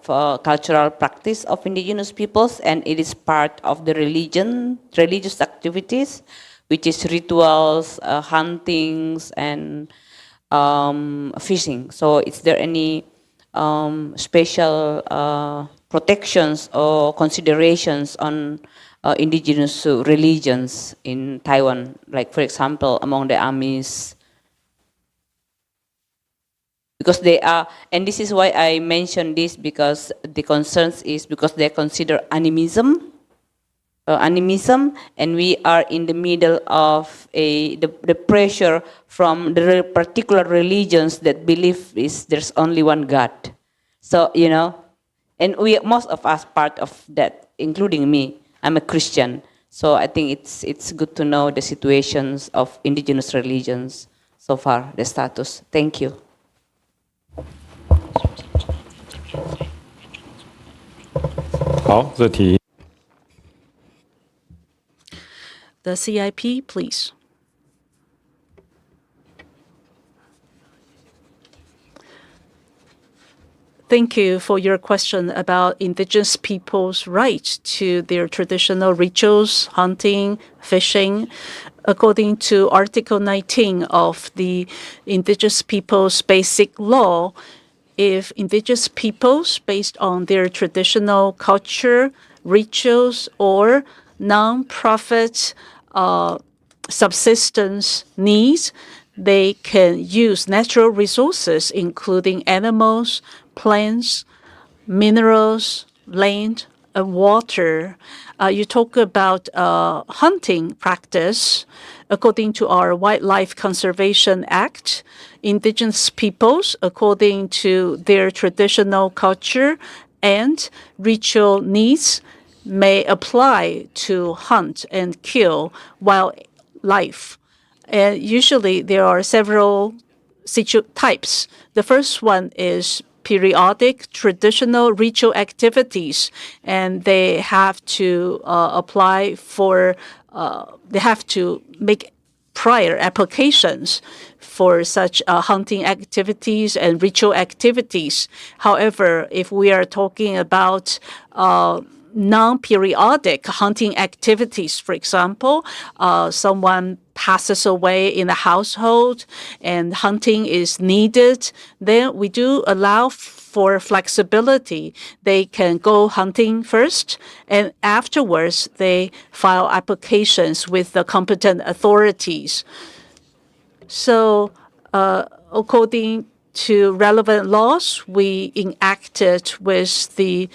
cultural practice of indigenous peoples, and it is part of the religious activities, which is rituals, huntings, and fishing. So is there any special protections or considerations on indigenous religions in Taiwan, like for example among the Amis? Because they are, and this is why I mentioned this, because the concerns is because they consider animism, and we are in the middle of the pressure from the particular religions that believe there's only one God. So, you know, and most of us part of that, including me. I'm a Christian, so I think it's good to know the situations of indigenous religions so far, the status. Thank you. The CIP, please. Thank you for your question about indigenous people's right to their traditional rituals, hunting, fishing. According to Article 19 of the Indigenous Peoples Basic Law, if indigenous peoples, based on their traditional culture, rituals, or non-profit subsistence needs, they can use natural resources, including animals, plants, minerals, land, and water. You talk about hunting practice. According to our Wildlife Conservation Act, indigenous peoples, according to their traditional culture and ritual needs, may apply to hunt and kill wildlife. And usually there are several types. The first one is periodic traditional ritual activities, and they have to apply for, they have to make prior applications for such hunting activities and ritual activities. However, if we are talking about non-periodic hunting activities, for example, someone passes away in the household and hunting is needed, then we do allow for flexibility. They can go hunting first, and afterwards they file applications with the competent authorities. So, according to relevant laws, we enacted with the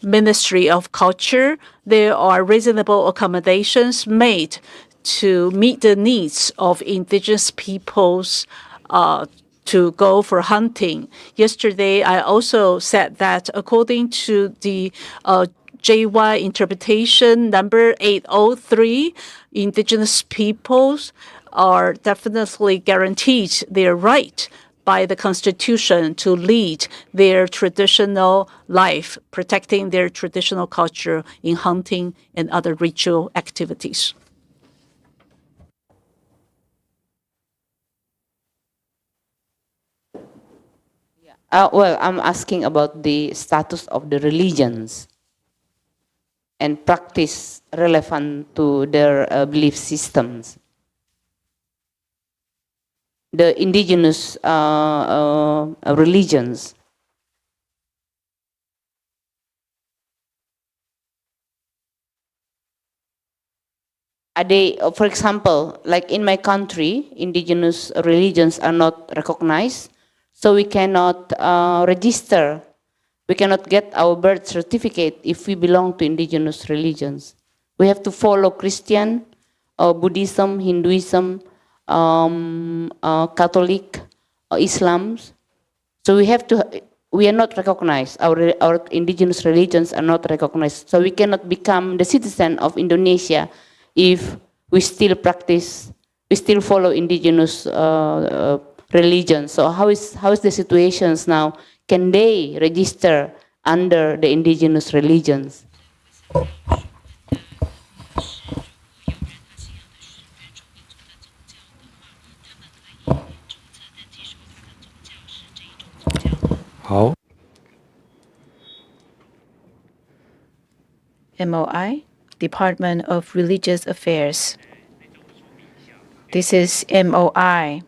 Ministry of Culture. There are reasonable accommodations made to meet the needs of indigenous peoples to go for hunting. Yesterday, I also said that according to the JY interpretation number 803, indigenous peoples are definitely guaranteed their right by the Constitution to lead their traditional life, protecting their traditional culture in hunting and other ritual activities. Well, I'm asking about the status of the religions and practice relevant to their belief systems. The indigenous religions. Are they, for example, like in my country, indigenous religions are not recognized, so we cannot register. We cannot get our birth certificate if we belong to indigenous religions. We have to follow Christian, Buddhism, Hinduism, Catholic, Islam. So we are not recognized. Our indigenous religions are not recognized. So we cannot become the citizen of Indonesia if we still follow indigenous religions. So how is the situations now? Can they register under the indigenous religions? MOI, Department of Religious Affairs. This is MOI.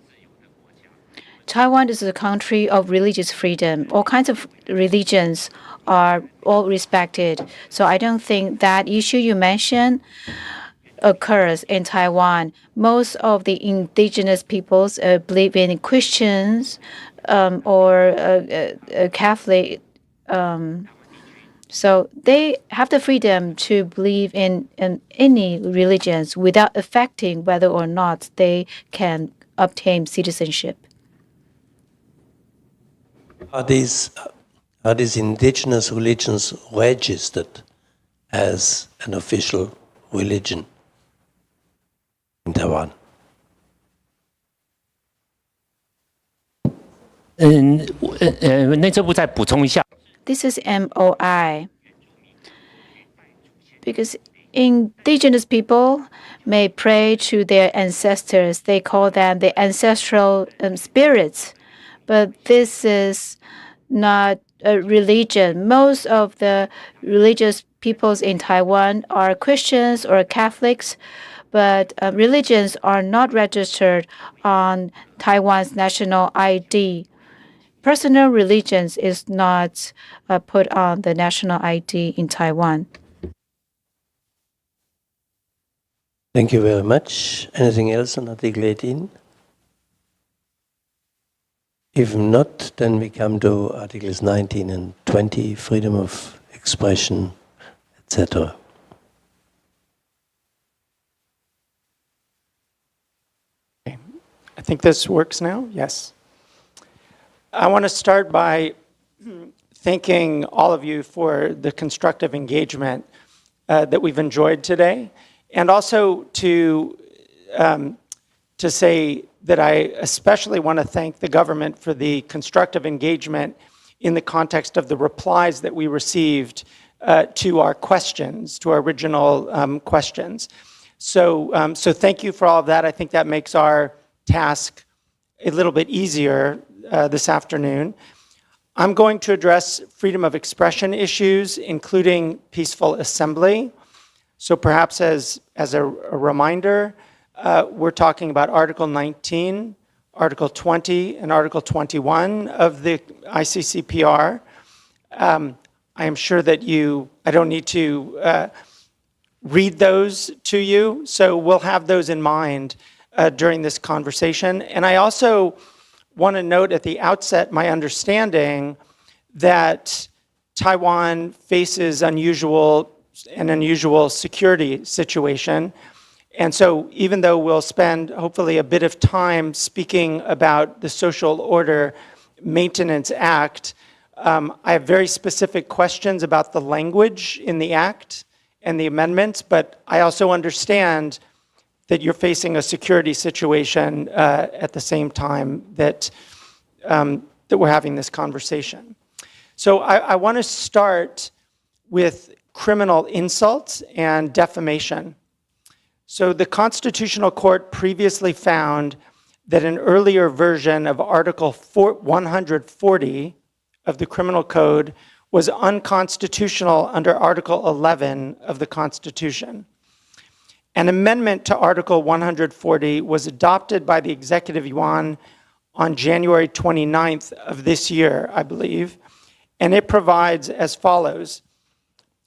Taiwan is a country of religious freedom. All kinds of religions are all respected. So I don't think that issue you mentioned occurs in Taiwan. Most of the indigenous peoples believe in Christians or Catholic. So they have the freedom to believe in any religions without affecting whether or not they can obtain citizenship. Are these indigenous religions registered as an official religion in Taiwan? This is MOI. Because indigenous people may pray to their ancestors. They call them the ancestral spirits. But this is not a religion. Most of the religious peoples in Taiwan are Christians or Catholics, but religions are not registered on Taiwan's national ID. Personal religions is not put on the national ID in Taiwan. Thank you very much. Anything else on Article 18? If not, then we come to Articles 19 and 20, freedom of expression, etc. Okay. I think this works now. Yes. I want to start by thanking all of you for the constructive engagement that we've enjoyed today, and also to say that I especially want to thank the government for the constructive engagement in the context of the replies that we received to our questions, to our original questions. So thank you for all of that. I think that makes our task a little bit easier this afternoon. I'm going to address freedom of expression issues, including peaceful assembly. So perhaps as a reminder, we're talking about Article 19, Article 20, and Article 21 of the ICCPR. I am sure that I don't need to read those to you, so we'll have those in mind during this conversation. And I also want to note at the outset my understanding that Taiwan faces an unusual security situation. And so even though we'll spend hopefully a bit of time speaking about the Social Order Maintenance Act, I have very specific questions about the language in the act and the amendments, but I also understand that you're facing a security situation at the same time that we're having this conversation. So I want to start with criminal insults and defamation. So the Constitutional Court previously found that an earlier version of Article 140 of the Criminal Code was unconstitutional under Article 11 of the Constitution. An amendment to Article 140 was adopted by the Executive Yuan on January 29th of this year, I believe, and it provides as follows: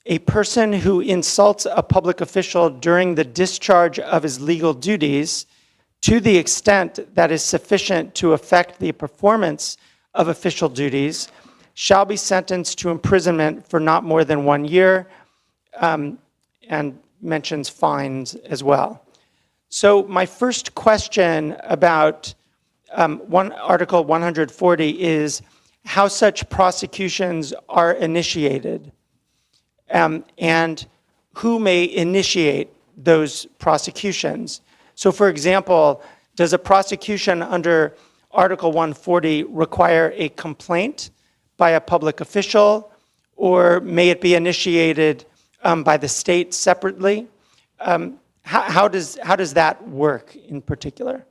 a person who insults a public official during the discharge of his legal duties to the extent that is sufficient to affect the performance of official duties shall be sentenced to imprisonment for not more than 1 year, and mentions fines as well. So my first question about Article 140 is how such prosecutions are initiated, and who may initiate those prosecutions. So for example, does a prosecution under Article 140 require a complaint by a public official, or may it be initiated by the state separately? How does that work in particular?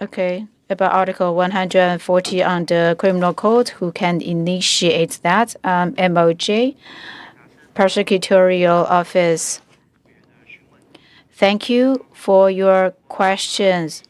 Okay, about Article 140 on the Criminal Code, who can initiate that? MOJ, Prosecutorial Office. Thank you for your questions.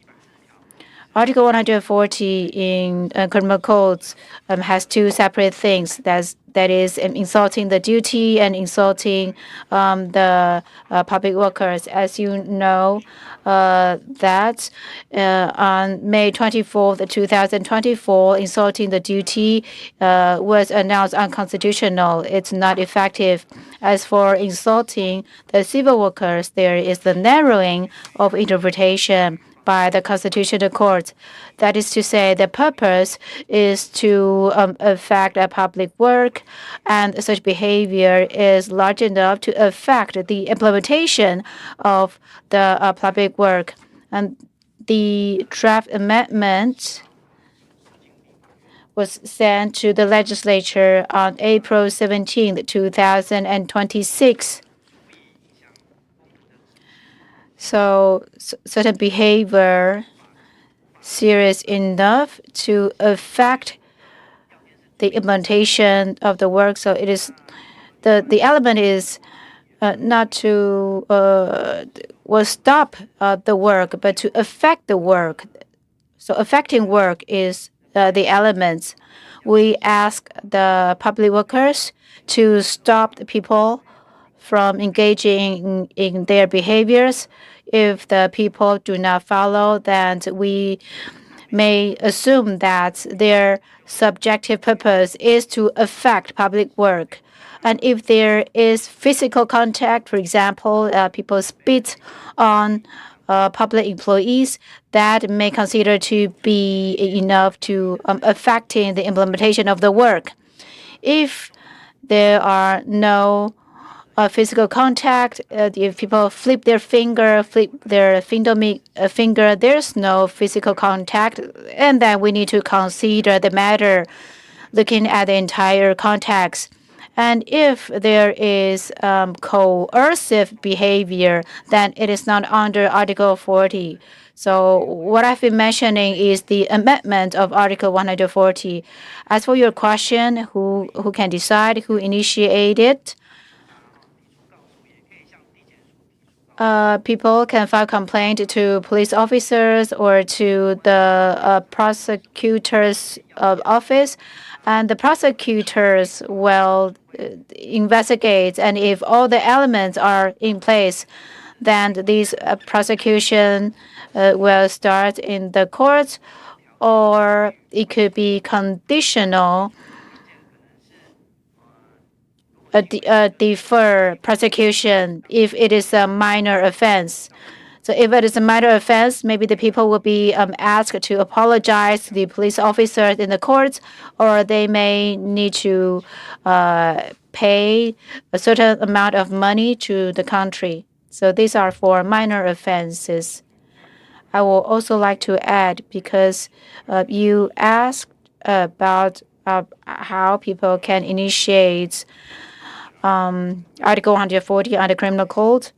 Article 140 in Criminal Codes has two separate things. That is insulting the duty and insulting the public workers. As you know, that on May 24th, 2024, insulting the duty was announced unconstitutional. It's not effective. As for insulting the civil workers, there is the narrowing of interpretation by the Constitutional Court. That is to say, the purpose is to affect a public work, and such behavior is large enough to affect the implementation of the public work. And the draft amendment was sent to the legislature on April 17, 2026. So certain behavior serious enough to affect the implementation of the work. So it is the element is not to stop the work, but to affect the work. So affecting work is the elements. We ask the public workers to stop the people from engaging in their behaviors. If the people do not follow, then we may assume that their subjective purpose is to affect public work. And if there is physical contact, for example, people spit on public employees, that may consider to be enough to affecting the implementation of the work. If there are no physical contact, if people flip their finger, there's no physical contact, and then we need to consider the matter looking at the entire context. And if there is coercive behavior, then it is not under Article 40. So what I've been mentioning is the amendment of Article 140. As for your question, who can decide, who initiated? People can file complaint to police officers or to the prosecutor's office, and the prosecutors will investigate. And if all the elements are in place, then this prosecution will start in the courts, or it could be conditional. Defer prosecution if it is a minor offense. So if it is a minor offense, maybe the people will be asked to apologize to the police officers in the courts, or they may need to pay a certain amount of money to the country. So these are for minor offenses. I will also like to add, because you asked about how people can initiate Article 140 on the Criminal Code.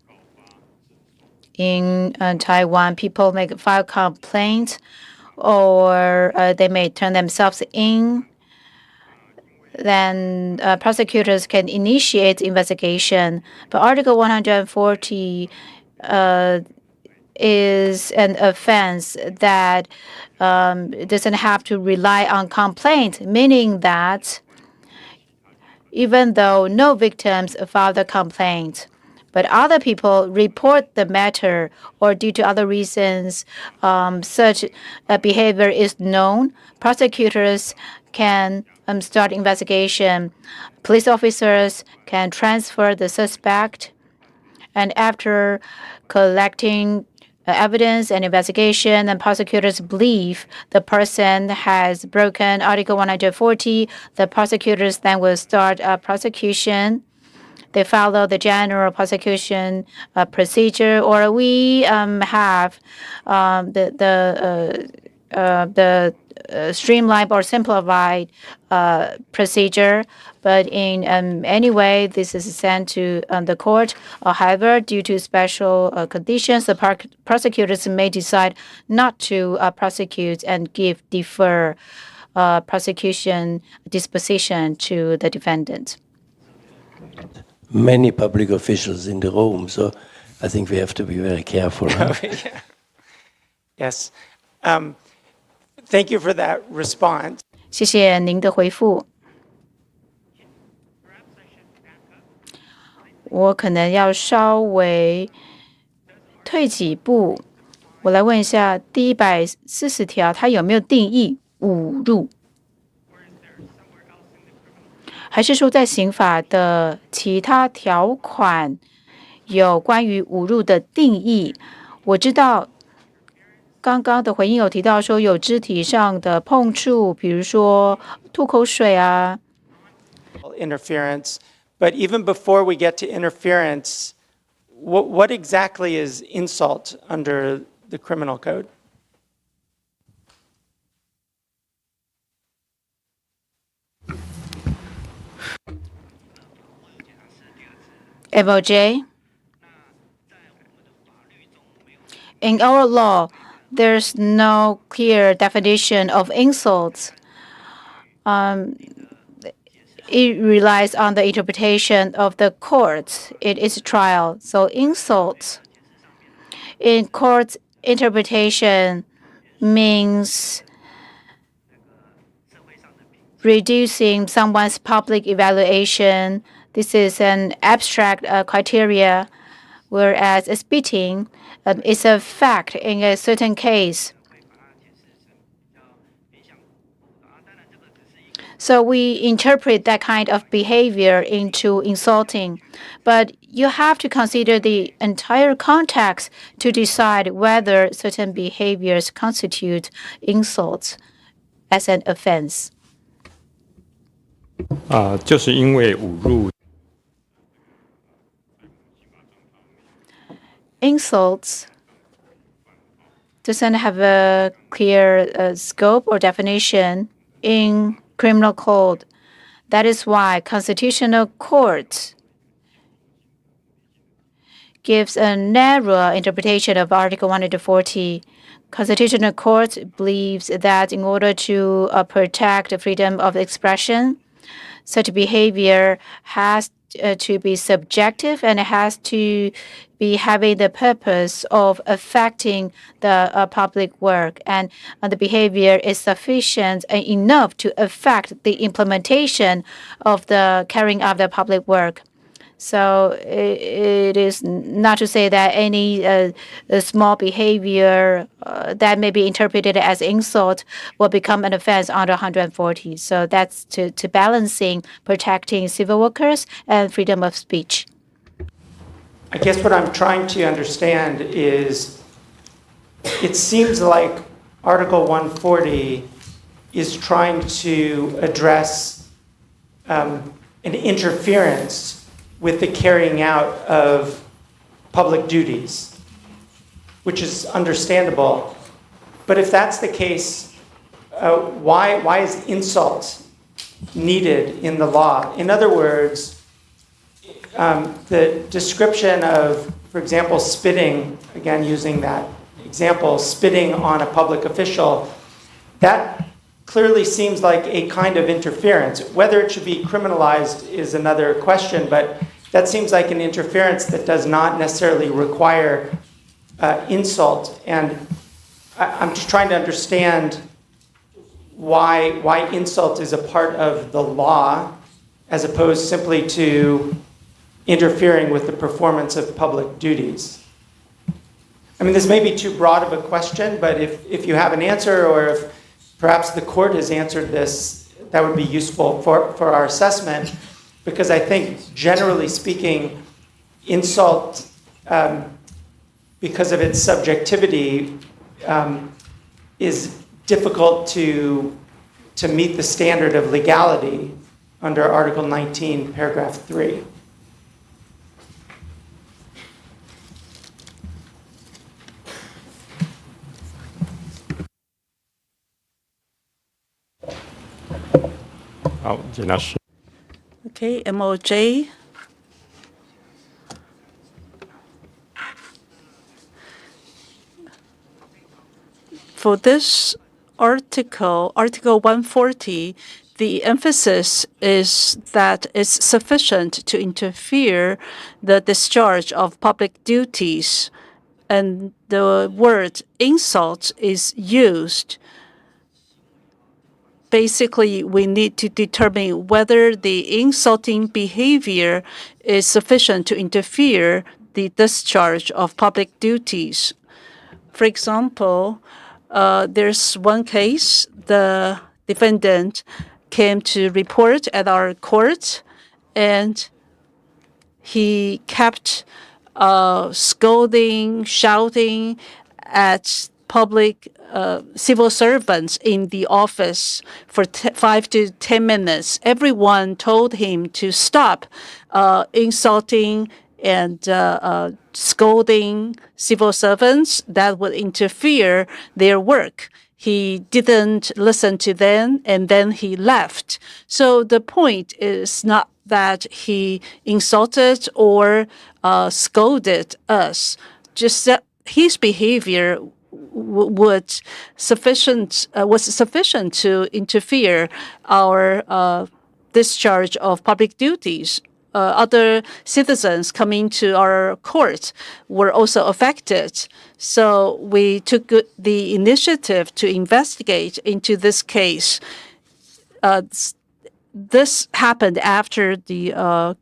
In Taiwan, people may file complaints, or they may turn themselves in. Then prosecutors can initiate investigation. But Article 140 is an offense that doesn't have to rely on complaint, meaning that even though no victims filed a complaint, but other people report the matter, or due to other reasons, such behavior is known, prosecutors can start investigation. Police officers can transfer the suspect, and after collecting evidence and investigation, and prosecutors believe the person has broken Article 140, the prosecutors then will start a prosecution. They follow the general prosecution procedure, or we have the streamlined or simplified procedure. But in any way, this is sent to the court. However, due to special conditions, the prosecutors may decide not to prosecute and defer prosecution disposition to the defendant. Many public officials in the room, so I think we have to be very careful. Huh? Yes. Thank you for that response. 谢谢您的回复。我可能要稍微退几步，我来问一下第140条，它有没有定义侮辱？还是说在刑法的其他条款有关于侮辱的定义？我知道刚刚的回应有提到说有肢体上的碰触，比如说吐口水啊。Interference, but even before we get to interference, what exactly is insult under the criminal code? FOJ. In our law, there's no clear definition of insults. It relies on the interpretation of the court. It is a trial. So insults in court interpretation means reducing someone's public evaluation. This is an abstract criteria, whereas spitting is a fact in a certain case. So we interpret that kind of behavior into insulting. But you have to consider the entire context to decide whether certain behaviors constitute insults as an offense. 就是因为侮辱。Insults doesn't have a clear scope or definition in criminal code. That is why Constitutional Court gives a narrow interpretation of Article 140. Constitutional Court believes that in order to protect the freedom of expression, such behavior has to be subjective and it has to be having the purpose of affecting the public work, and the behavior is sufficient and enough to affect the implementation of the carrying out the public work. So it is not to say that any small behavior that may be interpreted as insult will become an offense under 140. So that's to balancing protecting civil workers and freedom of speech. I guess what I'm trying to understand is it seems like Article 140 is trying to address an interference with the carrying out of public duties, which is understandable. But if that's the case, why is insult needed in the law? In other words, the description of, for example, spitting, again using that example, spitting on a public official, that clearly seems like a kind of interference. Whether it should be criminalized is another question, but that seems like an interference that does not necessarily require insult. And I'm just trying to understand why insult is a part of the law as opposed simply to interfering with the performance of public duties. I mean, this may be too broad of a question, but if you have an answer, or if perhaps the court has answered this, that would be useful for our assessment, because I think, generally speaking, insult, because of its subjectivity, is difficult to meet the standard of legality under Article 19, paragraph 3. Okay, MOJ. For this article, Article 140, the emphasis is that it's sufficient to interfere the discharge of public duties, and the word insult is used. Basically, we need to determine whether the insulting behavior is sufficient to interfere the discharge of public duties. For example, there's one case, the defendant came to report at our court, and he kept scolding, shouting at public civil servants in the office for 5 to 10 minutes. Everyone told him to stop insulting and scolding civil servants that would interfere their work. He didn't listen to them, and then he left. So the point is not that he insulted or scolded us, just that his behavior was sufficient to interfere our discharge of public duties. Other citizens coming to our court were also affected. So we took the initiative to investigate into this case. This happened after the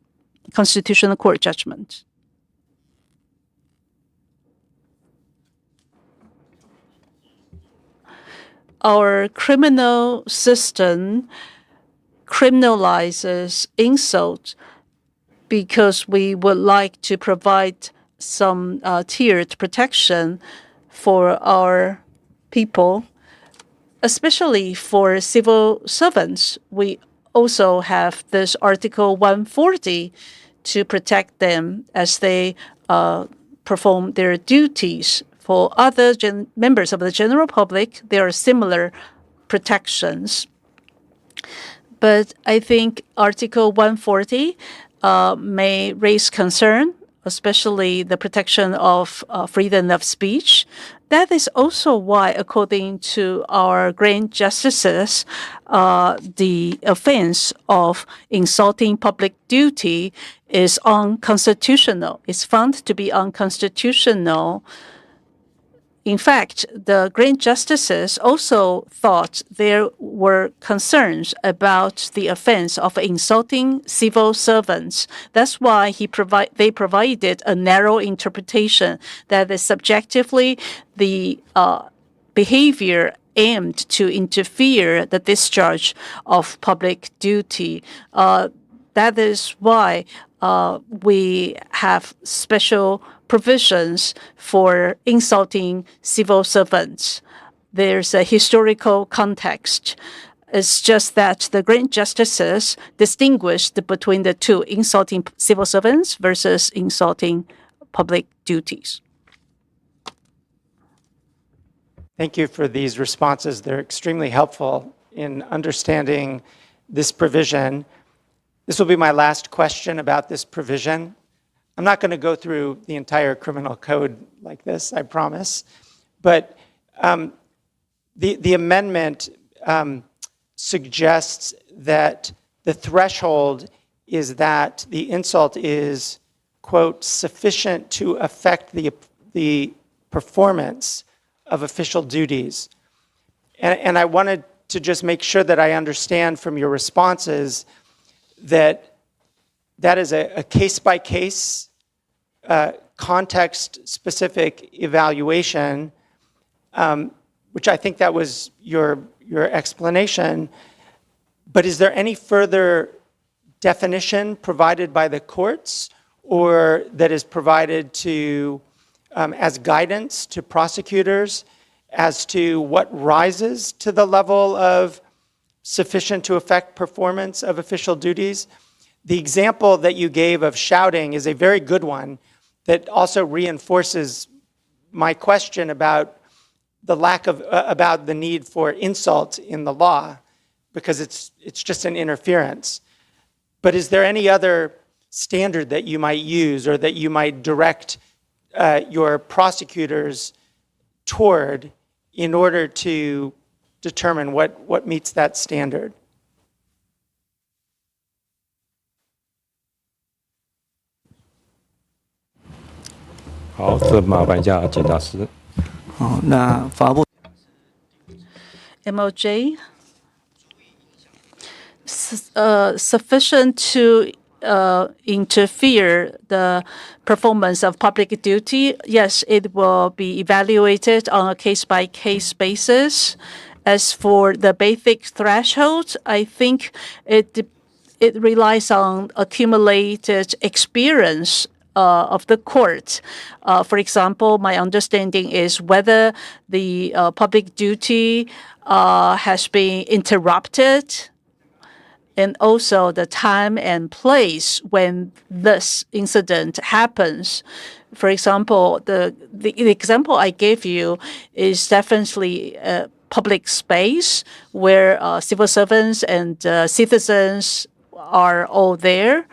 Constitutional Court judgment. Our criminal system criminalizes insult because we would like to provide some tiered protection for our people, especially for civil servants. We also have this Article 140 to protect them as they perform their duties. For other members of the general public, there are similar protections. But I think Article 140 may raise concern, especially the protection of freedom of speech. That is also why, according to our grand justices, the offense of insulting public duty is unconstitutional. It's found to be unconstitutional. In fact, the grand justices also thought there were concerns about the offense of insulting civil servants. That's why they provided a narrow interpretation that is subjectively the behavior aimed to interfere the discharge of public duty. That is why we have special provisions for insulting civil servants. There's a historical context. It's just that the grand justices distinguished between the two, insulting civil servants versus insulting public duties. Thank you for these responses. They're extremely helpful in understanding this provision. This will be my last question about this provision. I'm not going to go through the entire criminal code like this, I promise. But the amendment suggests that the threshold is that the insult is, quote, sufficient to affect the performance of official duties. And I wanted to just make sure that I understand from your responses that that is a case-by-case, context-specific evaluation, which I think that was your explanation. But is there any further definition provided by the courts or that is provided to as guidance to prosecutors as to what rises to the level of sufficient to affect performance of official duties? The example that you gave of shouting is a very good one that also reinforces my question about the about the need for insult in the law, because it's just an interference. But is there any other standard that you might use or that you might direct your prosecutors toward in order to determine what meets that standard? MOJ sufficient to interfere the performance of public duty. Yes, it will be evaluated on a case-by-case basis. As for the basic threshold, I think it relies on accumulated experience of the court. For example, my understanding is whether the public duty has been interrupted, and also the time and place when this incident happens. For example, the example I gave you is definitely a public space where civil servants and citizens are all there.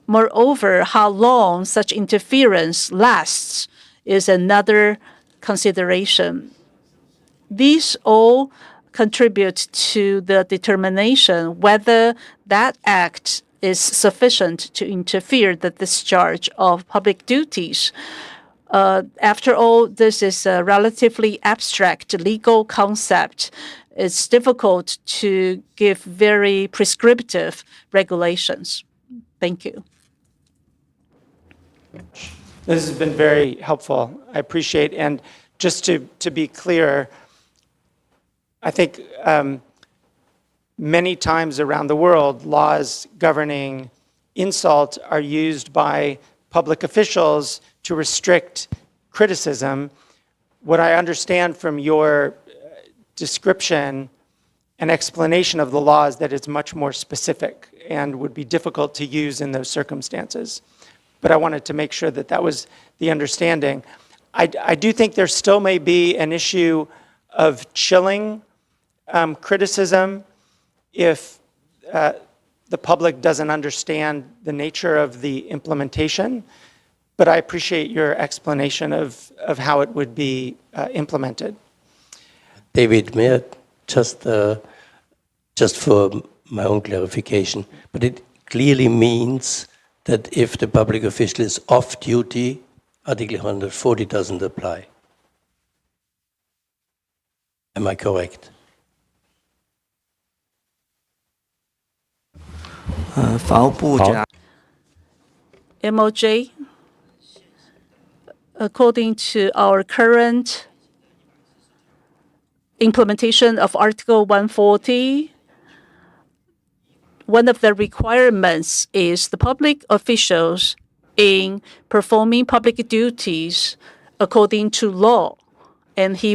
Moreover, how long such interference lasts is another consideration. These all contribute to the determination whether that act is sufficient to interfere the discharge of public duties. After all, this is a relatively abstract legal concept. It's difficult to give very prescriptive regulations. Thank you. This has been very helpful. I appreciate. And just to be clear, I think many times around the world, laws governing insult are used by public officials to restrict criticism. What I understand from your description and explanation of the law is that it's much more specific and would be difficult to use in those circumstances. But I wanted to make sure that that was the understanding. I do think there still may be an issue of chilling criticism if the public doesn't understand the nature of the implementation, but I appreciate your explanation of how it would be implemented. David, may I just for my own clarification, but it clearly means that if the public official is off duty, Article 140 doesn't apply. Am I correct? MOJ, according to our current implementation of Article 140, one of the requirements is the public officials in performing public duties according to law, and he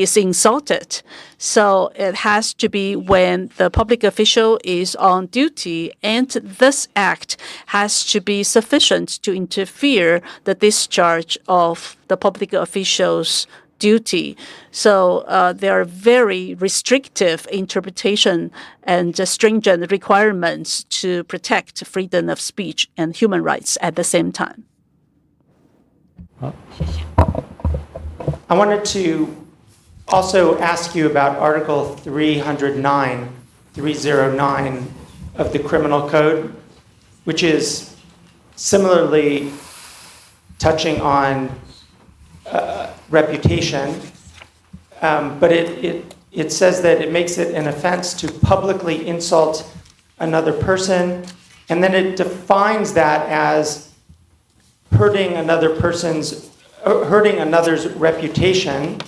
is insulted. So it has to be when the public official is on duty, and this act has to be sufficient to interfere the discharge of the public official's duty. So there are very restrictive interpretation and stringent requirements to protect freedom of speech and human rights at the same time. I wanted to also ask you about Article 309 of the Criminal Code, which is similarly touching on reputation, but it says that it makes it an offense to publicly insult another person, and then it defines that as hurting another's reputation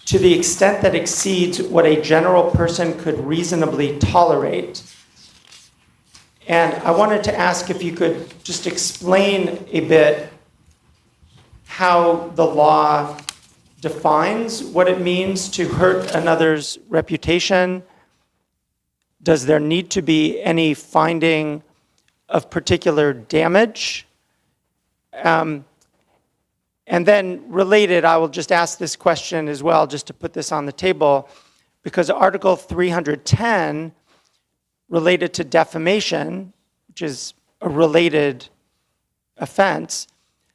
to the extent that exceeds what a general person could reasonably tolerate. And I wanted to ask if you could just explain a bit how the law defines what it means to hurt another's reputation. Does there need to be any finding of particular damage? And then related, I will just ask this question as well, just to put this on the table, because Article 310 related to defamation, which is a related offense,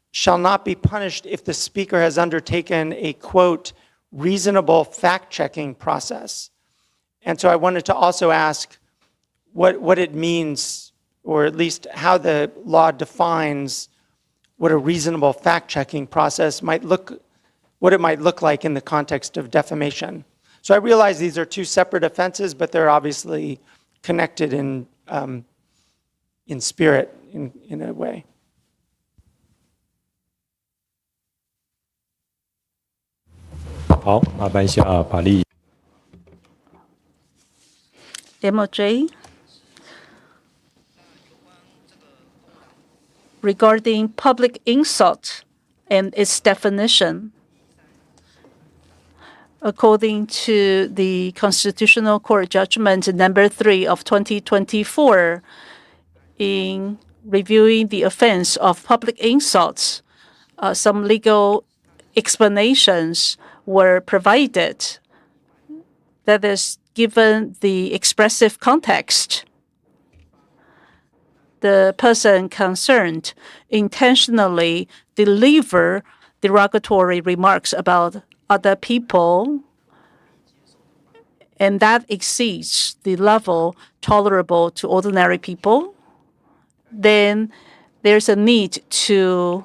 shall not be punished if the speaker has undertaken a, quote, reasonable fact-checking process. And so I wanted to also ask what it means, or at least how the law defines what a reasonable fact-checking process might look, what it might look like in the context of defamation. So I realize these are two separate offenses, but they're obviously connected in spirit, in a way. MOJ, regarding public insult and its definition, according to the Constitutional Court Judgment number 3 of 2024, in reviewing the offense of public insults, some legal explanations were provided. That is, given the expressive context, the person concerned intentionally deliver derogatory remarks about other people, and that exceeds the level tolerable to ordinary people, then there's a need to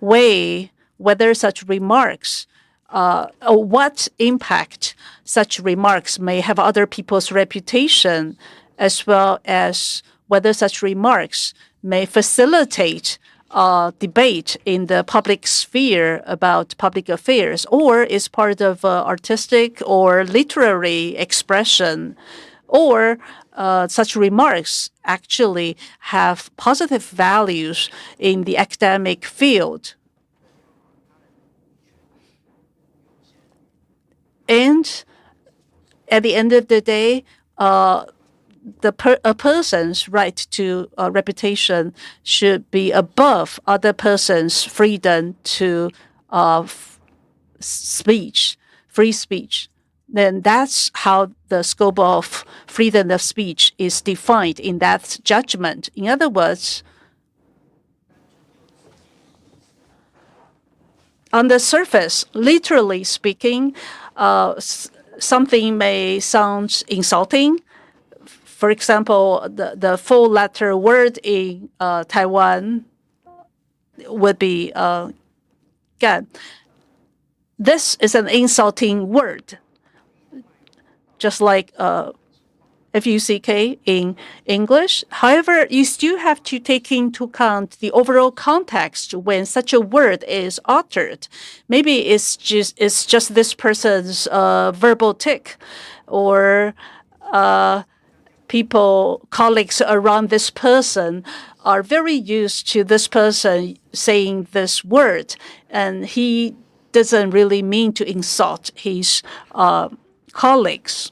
weigh whether such remarks, or what impact such remarks may have other people's reputation, as well as whether such remarks may facilitate debate in the public sphere about public affairs, or is part of artistic or literary expression, or such remarks actually have positive values in the academic field. And at the end of the day, a person's right to reputation should be above other person's freedom to speech, free speech. then that's how the scope of freedom of speech is defined in that judgment. In other words, on the surface, literally speaking, something may sound insulting. For example, the four-letter word in Taiwan would be gan. This is an insulting word, just like FUCK in English. However, you still have to take into account the overall context when such a word is uttered. Maybe it's just this person's verbal tick, or colleagues around this person are very used to this person saying this word, and he doesn't really mean to insult his colleagues.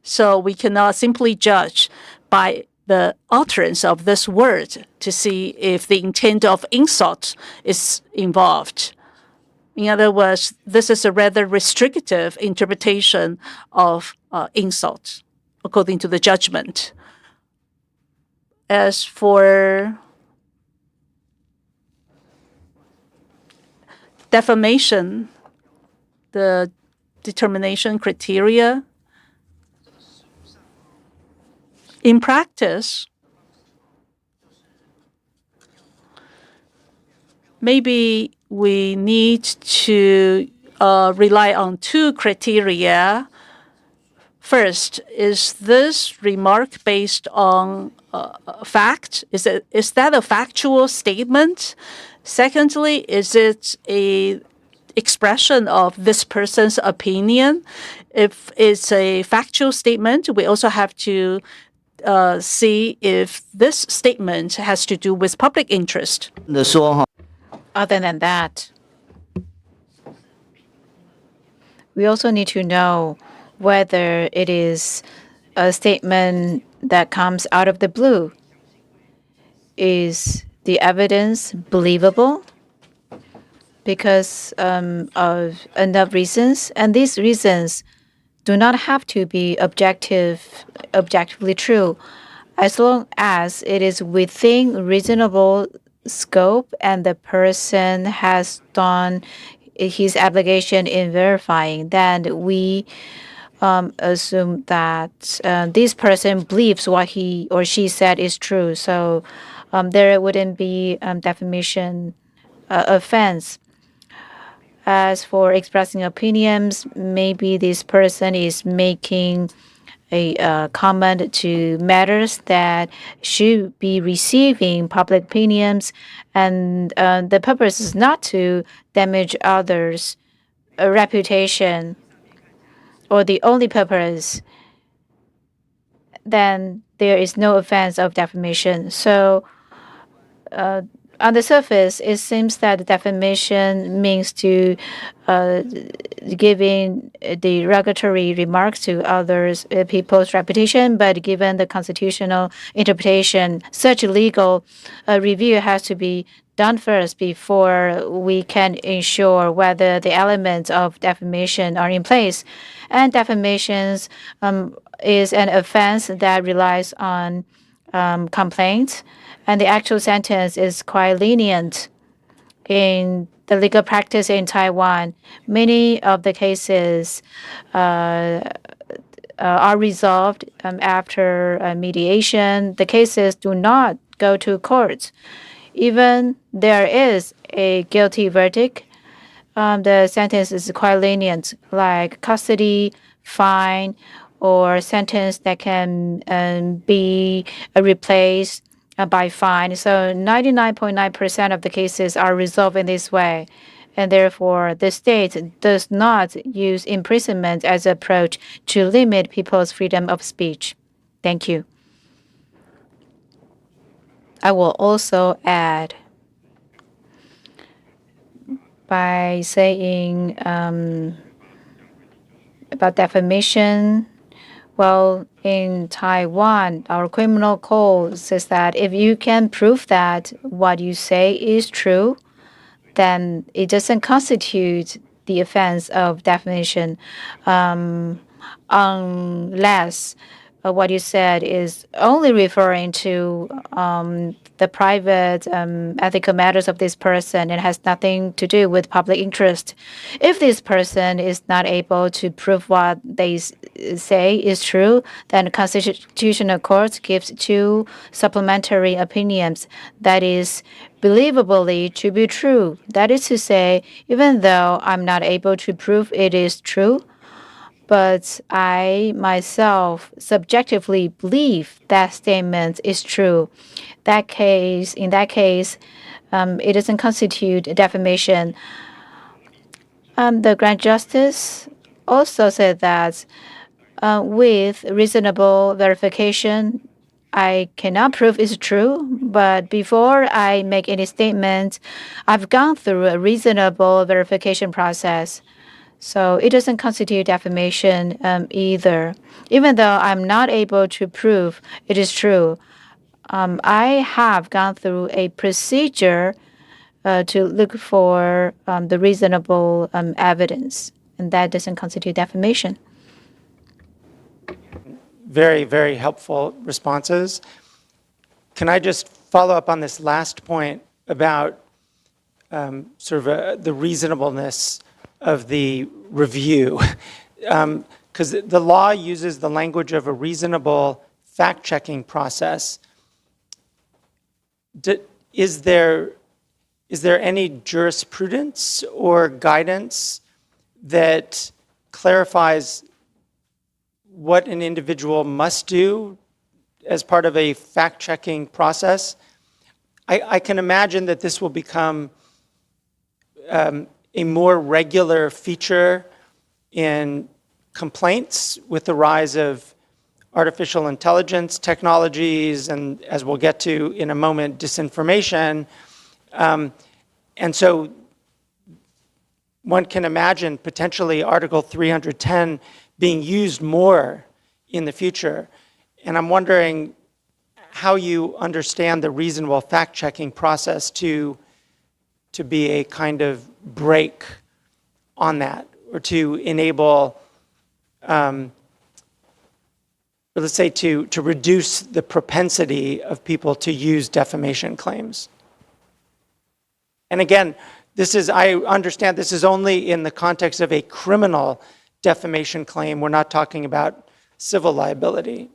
So we cannot simply judge by the utterance of this word to see if the intent of insult is involved. In other words, this is a rather restrictive interpretation of insult, according to the judgment. As for defamation, the determination criteria, in practice, maybe we need to rely on two criteria. First, is this remark based on fact? Is that a factual statement? Secondly, is it a expression of this person's opinion? If it's a factual statement, we also have to see if this statement has to do with public interest. Other than that, we also need to know whether it is a statement that comes out of the blue. Is the evidence believable? Because of enough reasons, and these reasons do not have to be objectively true, as long as it is within reasonable scope and the person has done his obligation in verifying. Then we assume that this person believes what he or she said is true. So there wouldn't be defamation offense. As for expressing opinions, maybe this person is making a comment to matters that should be receiving public opinions, and the purpose is not to damage others' reputation, or the only purpose, then there is no offense of defamation. So on the surface, it seems that defamation means to giving derogatory remarks to others, people's reputation. But given the constitutional interpretation, such legal review has to be done first before we can ensure whether the elements of defamation are in place. And defamation is an offense that relies on complaints, and the actual sentence is quite lenient in the legal practice in Taiwan. Many of the cases are resolved after mediation. The cases do not go to court. Even there is a guilty verdict, the sentence is quite lenient, like custody, fine, or sentence that can be replaced by fine. So 99.9% of the cases are resolved in this way. And therefore, the state does not use imprisonment as an approach to limit people's freedom of speech. Thank you. I will also add by saying about defamation. Well, in Taiwan, our criminal code says that if you can prove that what you say is true, then it doesn't constitute the offense of defamation. unless what you said is only referring to the private ethical matters of this person and has nothing to do with public interest. If this person is not able to prove what they say is true, then the Constitutional Court gives 2 supplementary opinions that is believably to be true. That is to say, even though I'm not able to prove it is true, but I myself subjectively believe that statement is true. In that case, it doesn't constitute defamation. The Grand Justice also said that with reasonable verification, I cannot prove it's true, but before I make any statement, I've gone through a reasonable verification process. So it doesn't constitute defamation either. Even though I'm not able to prove it is true, I have gone through a procedure to look for the reasonable evidence, and that doesn't constitute defamation. Very, very helpful responses. Can I just follow up on this last point about the reasonableness of the review? Because the law uses the language of a reasonable fact-checking process. Is there any jurisprudence or guidance that clarifies what an individual must do as part of a fact-checking process? I can imagine that this will become a more regular feature in complaints with the rise of artificial intelligence technologies, and as we'll get to in a moment, disinformation. And so one can imagine potentially Article 310 being used more in the future. And I'm wondering how you understand the reasonable fact-checking process to be a kind of break on that, or to enable, let's say, to reduce the propensity of people to use defamation claims. And again, I understand this is only in the context of a criminal defamation claim. We're not talking about civil liability.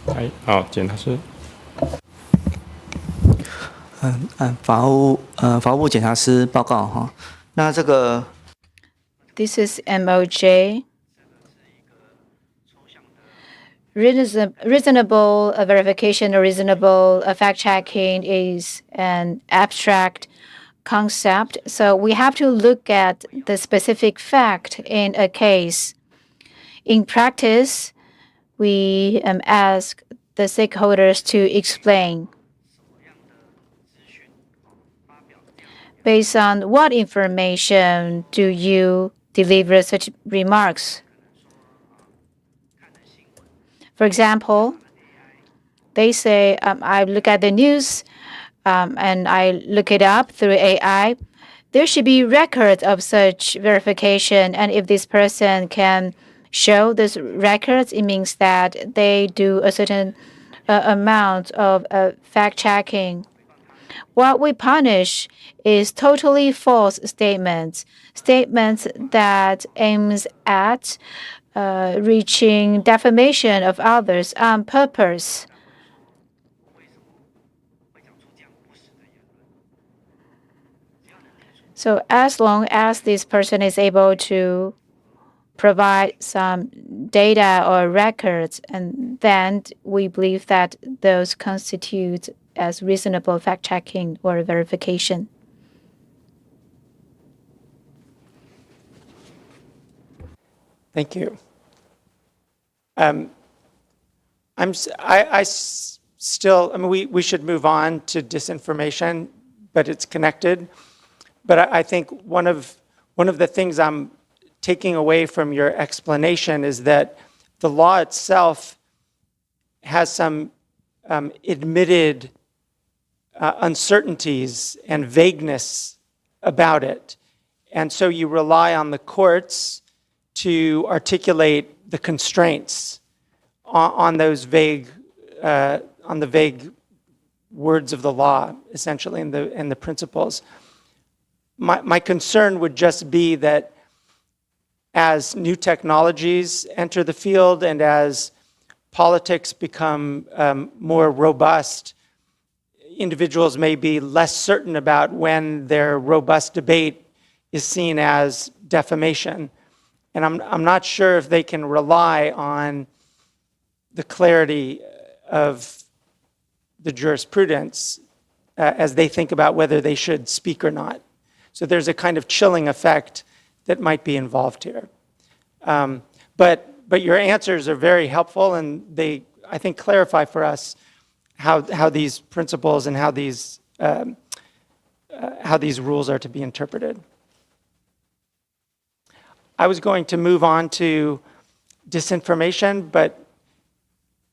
Hi, 好，检察师。法务部检察师报告哈。那这个 This is MOJ. Reasonable verification or reasonable fact-checking is an abstract concept. So we have to look at the specific fact in a case. In practice, we ask the stakeholders to explain based on what information do you deliver such remarks. For example, they say, I look at the news and I look it up through AI. There should be records of such verification, and if this person can show these records, it means that they do a certain amount of fact-checking. What we punish is totally false statements that aims at reaching defamation of others on purpose. So as long as this person is able to provide some data or records, and then we believe that those constitute as reasonable fact-checking or verification. Thank you. We should move on to disinformation, but it's connected. But I think one of the things I'm taking away from your explanation is that the law itself has some admitted uncertainties and vagueness about it. And so you rely on the courts to articulate the constraints on those vague, on the vague words of the law, essentially, and the principles. My concern would just be that as new technologies enter the field and as politics become more robust, individuals may be less certain about when their robust debate is seen as defamation. And I'm not sure if they can rely on the clarity of the jurisprudence as they think about whether they should speak or not. So there's a kind of chilling effect that might be involved here. But your answers are very helpful, and they, I think, clarify for us how these principles and how these rules are to be interpreted. I was going to move on to disinformation, but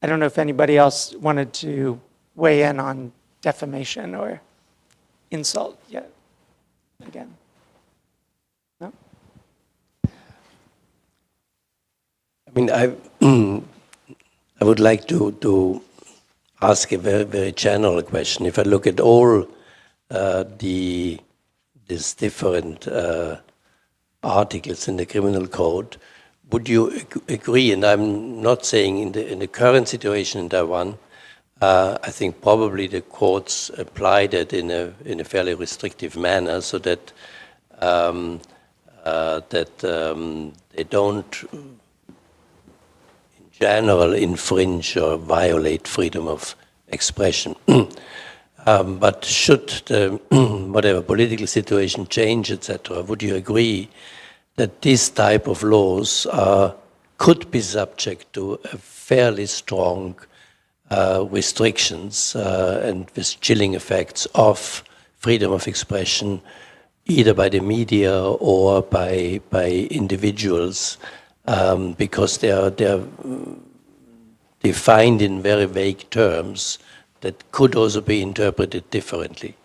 I don't know if anybody else wanted to weigh in on defamation or insult yet. Again. No? I mean, I would like to ask a very, very general question. If I look at all these different articles in the criminal code, would you agree, and I'm not saying in the current situation in Taiwan, I think probably the courts apply that in a fairly restrictive manner, so that they don't, in general, infringe or violate freedom of expression. But should the whatever political situation change, etc., would you agree that this type of laws could be subject to a fairly strong restrictions and with chilling effects of freedom of expression, either by the media or by individuals, because they are defined in very vague terms that could also be interpreted differently?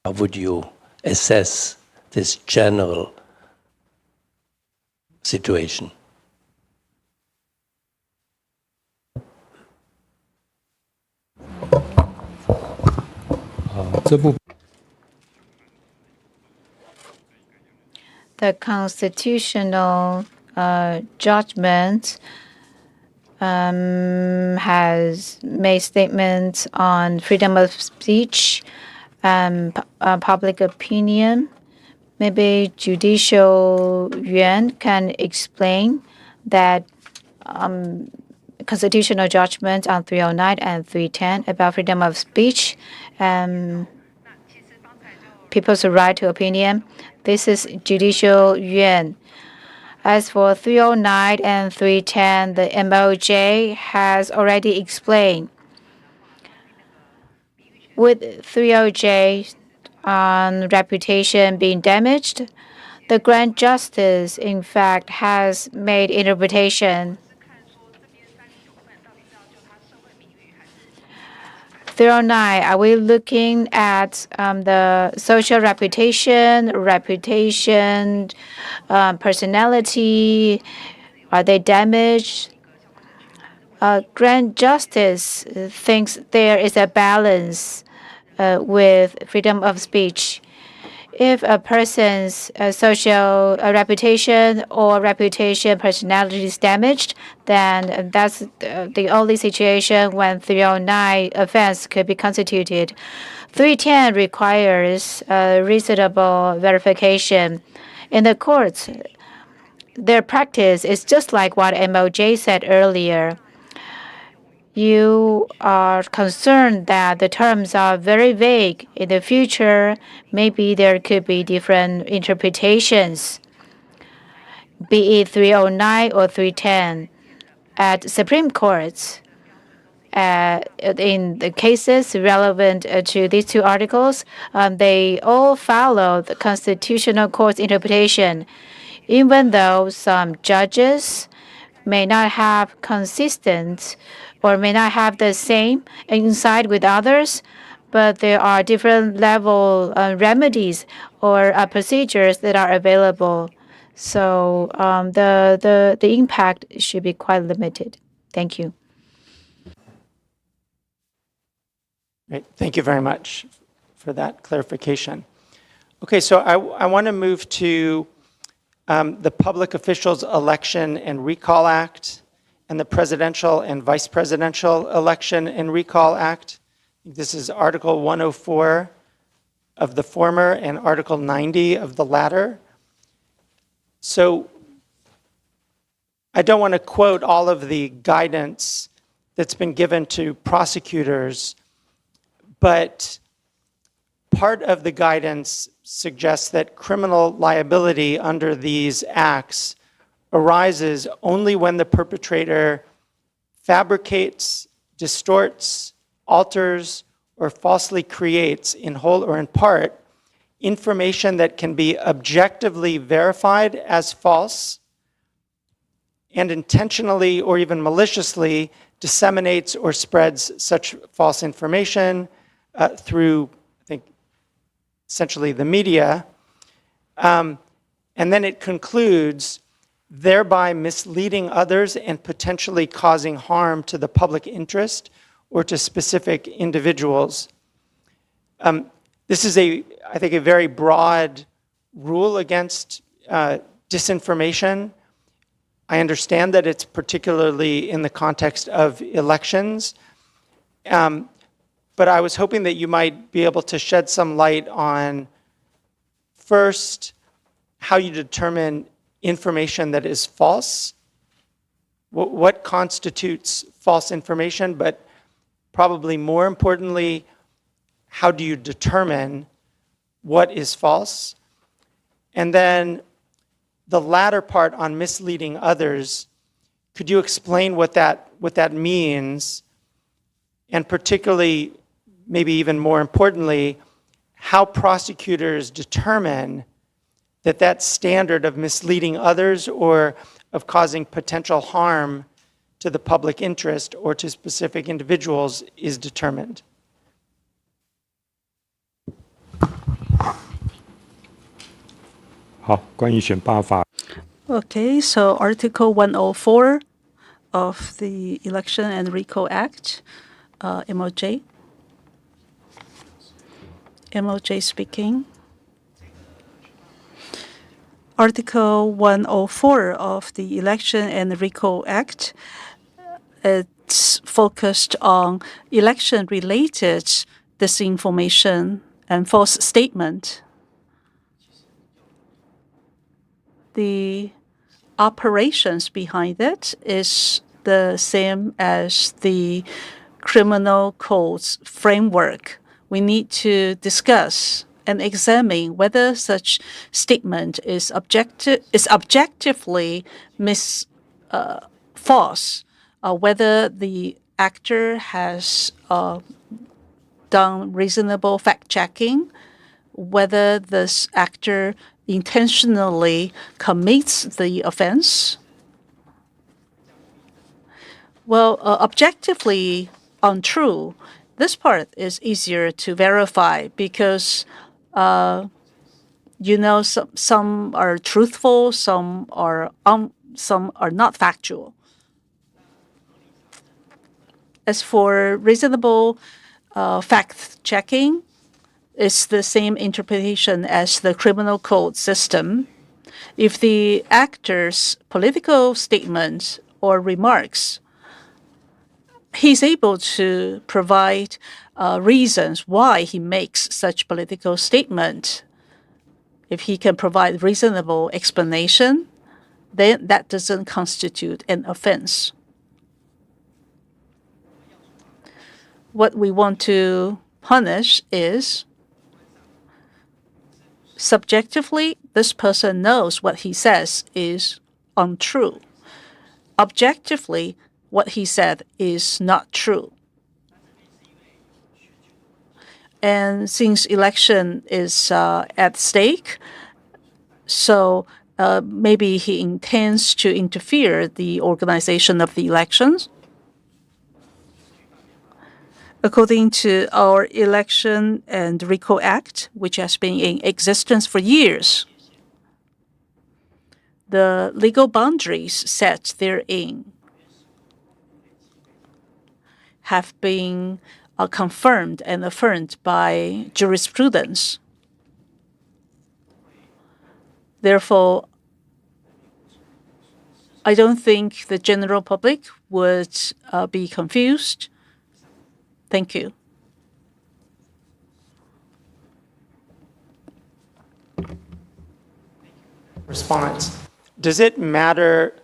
How would you assess this general situation? The constitutional judgment has made statements on freedom of speech and public opinion. Maybe Judicial Yuan can explain that constitutional judgment on 309 and 310 about freedom of speech and people's right to opinion. This is Judicial Yuan. As for 309 and 310, the MOJ has already explained. With 3OJ on reputation being damaged, the Grand Justice, in fact, has made interpretation. 309, are we looking at the social reputation, personality? Are they damaged? Grand Justice thinks there is a balance with freedom of speech. If a person's social reputation or personality is damaged, then that's the only situation when 309 offense could be constituted. 310 requires reasonable verification. In the courts, their practice is just like what MOJ said earlier. You are concerned that the terms are very vague. In the future, maybe there could be different interpretations, be it 309 or 310. At Supreme Courts, in the cases relevant to these two articles, they all follow the Constitutional Court's interpretation, even though some judges may not have consistent or may not have the same insight with others, but there are different level remedies or procedures that are available. So the impact should be quite limited. Thank you. Great. Thank you very much for that clarification. Okay, so I want to move to the Public Officials Election and Recall Act and the Presidential and Vice Presidential Election and Recall Act. This is Article 104 of the former and Article 90 of the latter. So I don't want to quote all of the guidance that's been given to prosecutors, but part of the guidance suggests that criminal liability under these acts arises only when the perpetrator fabricates, distorts, alters, or falsely creates, in whole or in part, information that can be objectively verified as false and intentionally or even maliciously disseminates or spreads such false information through, I think, essentially the media. And then it concludes, thereby misleading others and potentially causing harm to the public interest or to specific individuals. This is, I think, a very broad rule against disinformation. I understand that it's particularly in the context of elections, but I was hoping that you might be able to shed some light on, first, how you determine information that is false, what constitutes false information, but probably more importantly, how do you determine what is false? And then the latter part on misleading others, could you explain what that means? And particularly, maybe even more importantly, how prosecutors determine that that standard of misleading others or of causing potential harm to the public interest or to specific individuals is determined. Okay, so Article 104 of the Election and Recall Act, MOJ. MOJ speaking. Article 104 of the Election and Recall Act, it's focused on election-related disinformation and false statement. The operations behind it is the same as the criminal code's framework. We need to discuss and examine whether such statement is objectively false, whether the actor has done reasonable fact-checking, whether this actor intentionally commits the offense. Well, objectively untrue, this part is easier to verify because some are truthful, some are not factual. As for reasonable fact-checking, it's the same interpretation as the criminal code system. If the actor's political statements or remarks, he's able to provide reasons why he makes such political statement. If he can provide reasonable explanation, then that doesn't constitute an offense. What we want to punish is subjectively, this person knows what he says is untrue. Objectively, what he said is not true. And since election is at stake, so maybe he intends to interfere the organization of the elections. According to our Election and Recall Act, which has been in existence for years, the legal boundaries set therein have been confirmed and affirmed by jurisprudence. Therefore, I don't think the general public would be confused. Thank you. Response. Does it matter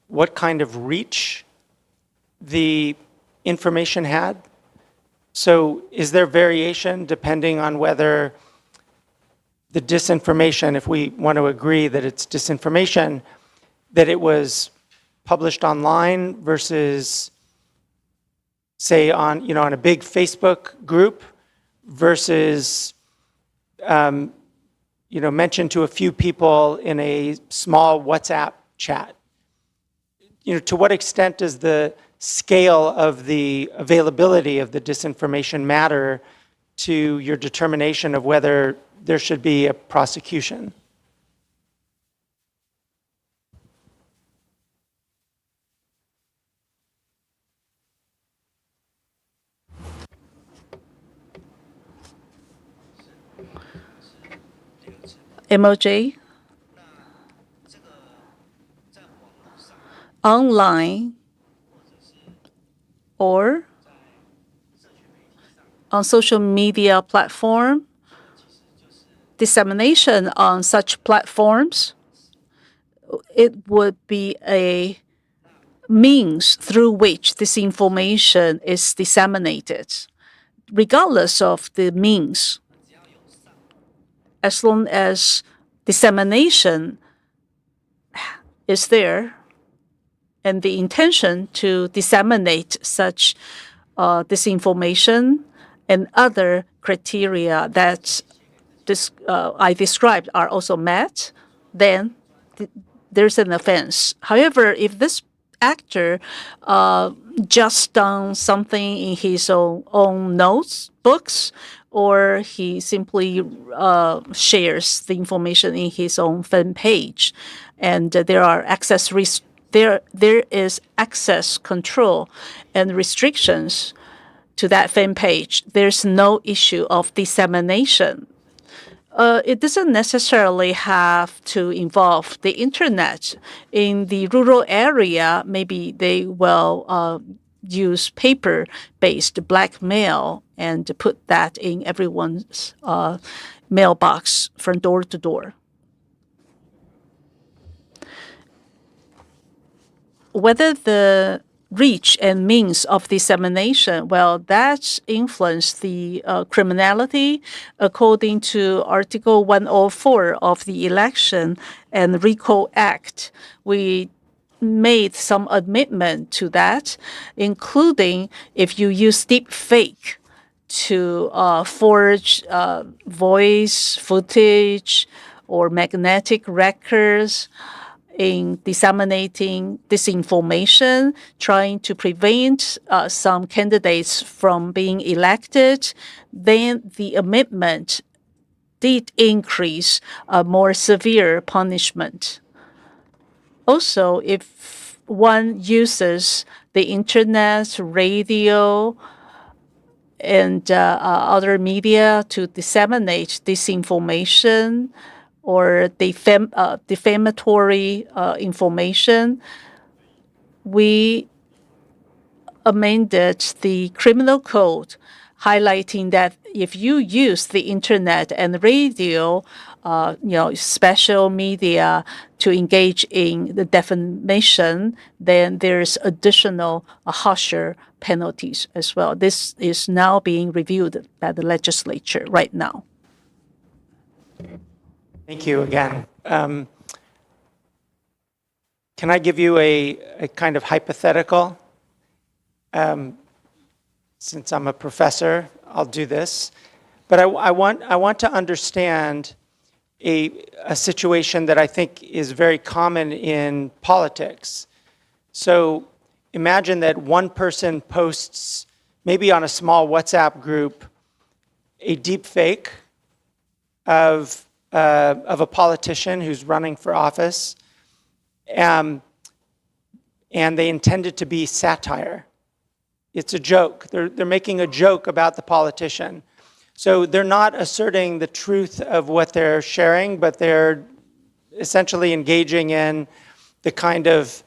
what kind of reach the information had? So is there variation depending on whether the disinformation, if we want to agree that it's disinformation, that it was published online versus, say, on a big Facebook group versus mentioned to a few people in a small WhatsApp chat? To what extent does the scale of the availability of the disinformation matter to your determination of whether there should be a prosecution? MOJ, online or on social media platform, dissemination on such platforms, it would be a means through which this information is disseminated, regardless of the means. As long as dissemination is there and the intention to disseminate such disinformation and other criteria that I described are also met, then there's an offense. However, if this actor just done something in his own notes, books, or he simply shares the information in his own fan page, and there is access control and restrictions to that fan page, there's no issue of dissemination. It doesn't necessarily have to involve the internet. In the rural area, maybe they will use paper-based blackmail and put that in everyone's mailbox from door to door. Whether the reach and means of dissemination, well, that influenced the criminality according to Article 104 of the Election and Recall Act. We made some amendment to that, including if you use deep fake to forge voice footage or magnetic records in disseminating disinformation, trying to prevent some candidates from being elected, then the amendment did increase a more severe punishment. Also, if one uses the internet, radio, and other media to disseminate disinformation or defamatory information, we amended the criminal code, highlighting that if you use the internet and radio, special media to engage in the defamation, then there's additional harsher penalties as well. This is now being reviewed by the legislature right now. Thank you again. Can I give you a kind of hypothetical? Since I'm a professor, I'll do this. But I want to understand a situation that I think is very common in politics. So imagine that one person posts, maybe on a small WhatsApp group, a deep fake of a politician who's running for office, and they intend it to be satire. It's a joke. They're making a joke about the politician. So they're not asserting the truth of what they're sharing, but they're essentially engaging in the kind of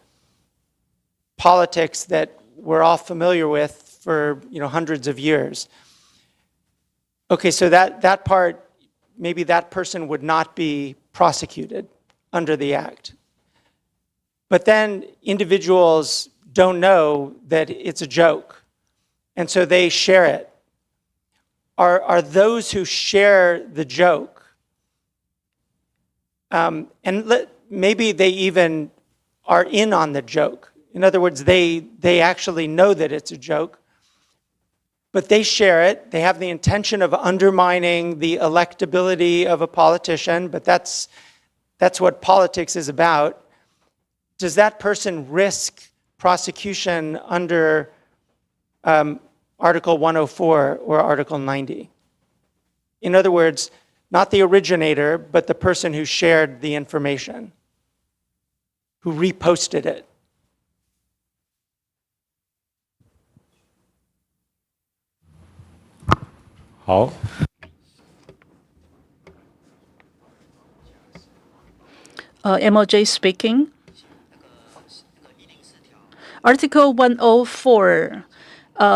politics that we're all familiar with for hundreds of years. Okay, so that part, maybe that person would not be prosecuted under the Act. But then individuals don't know that it's a joke, and so they share it. Are those who share the joke, maybe they even are in on the joke. In other words, they actually know that it's a joke, but they share it. They have the intention of undermining the electability of a politician, but that's what politics is about. Does that person risk prosecution under Article 104 or Article 90? In other words, not the originator, but the person who shared the information, who reposted it. MOJ speaking. Article 104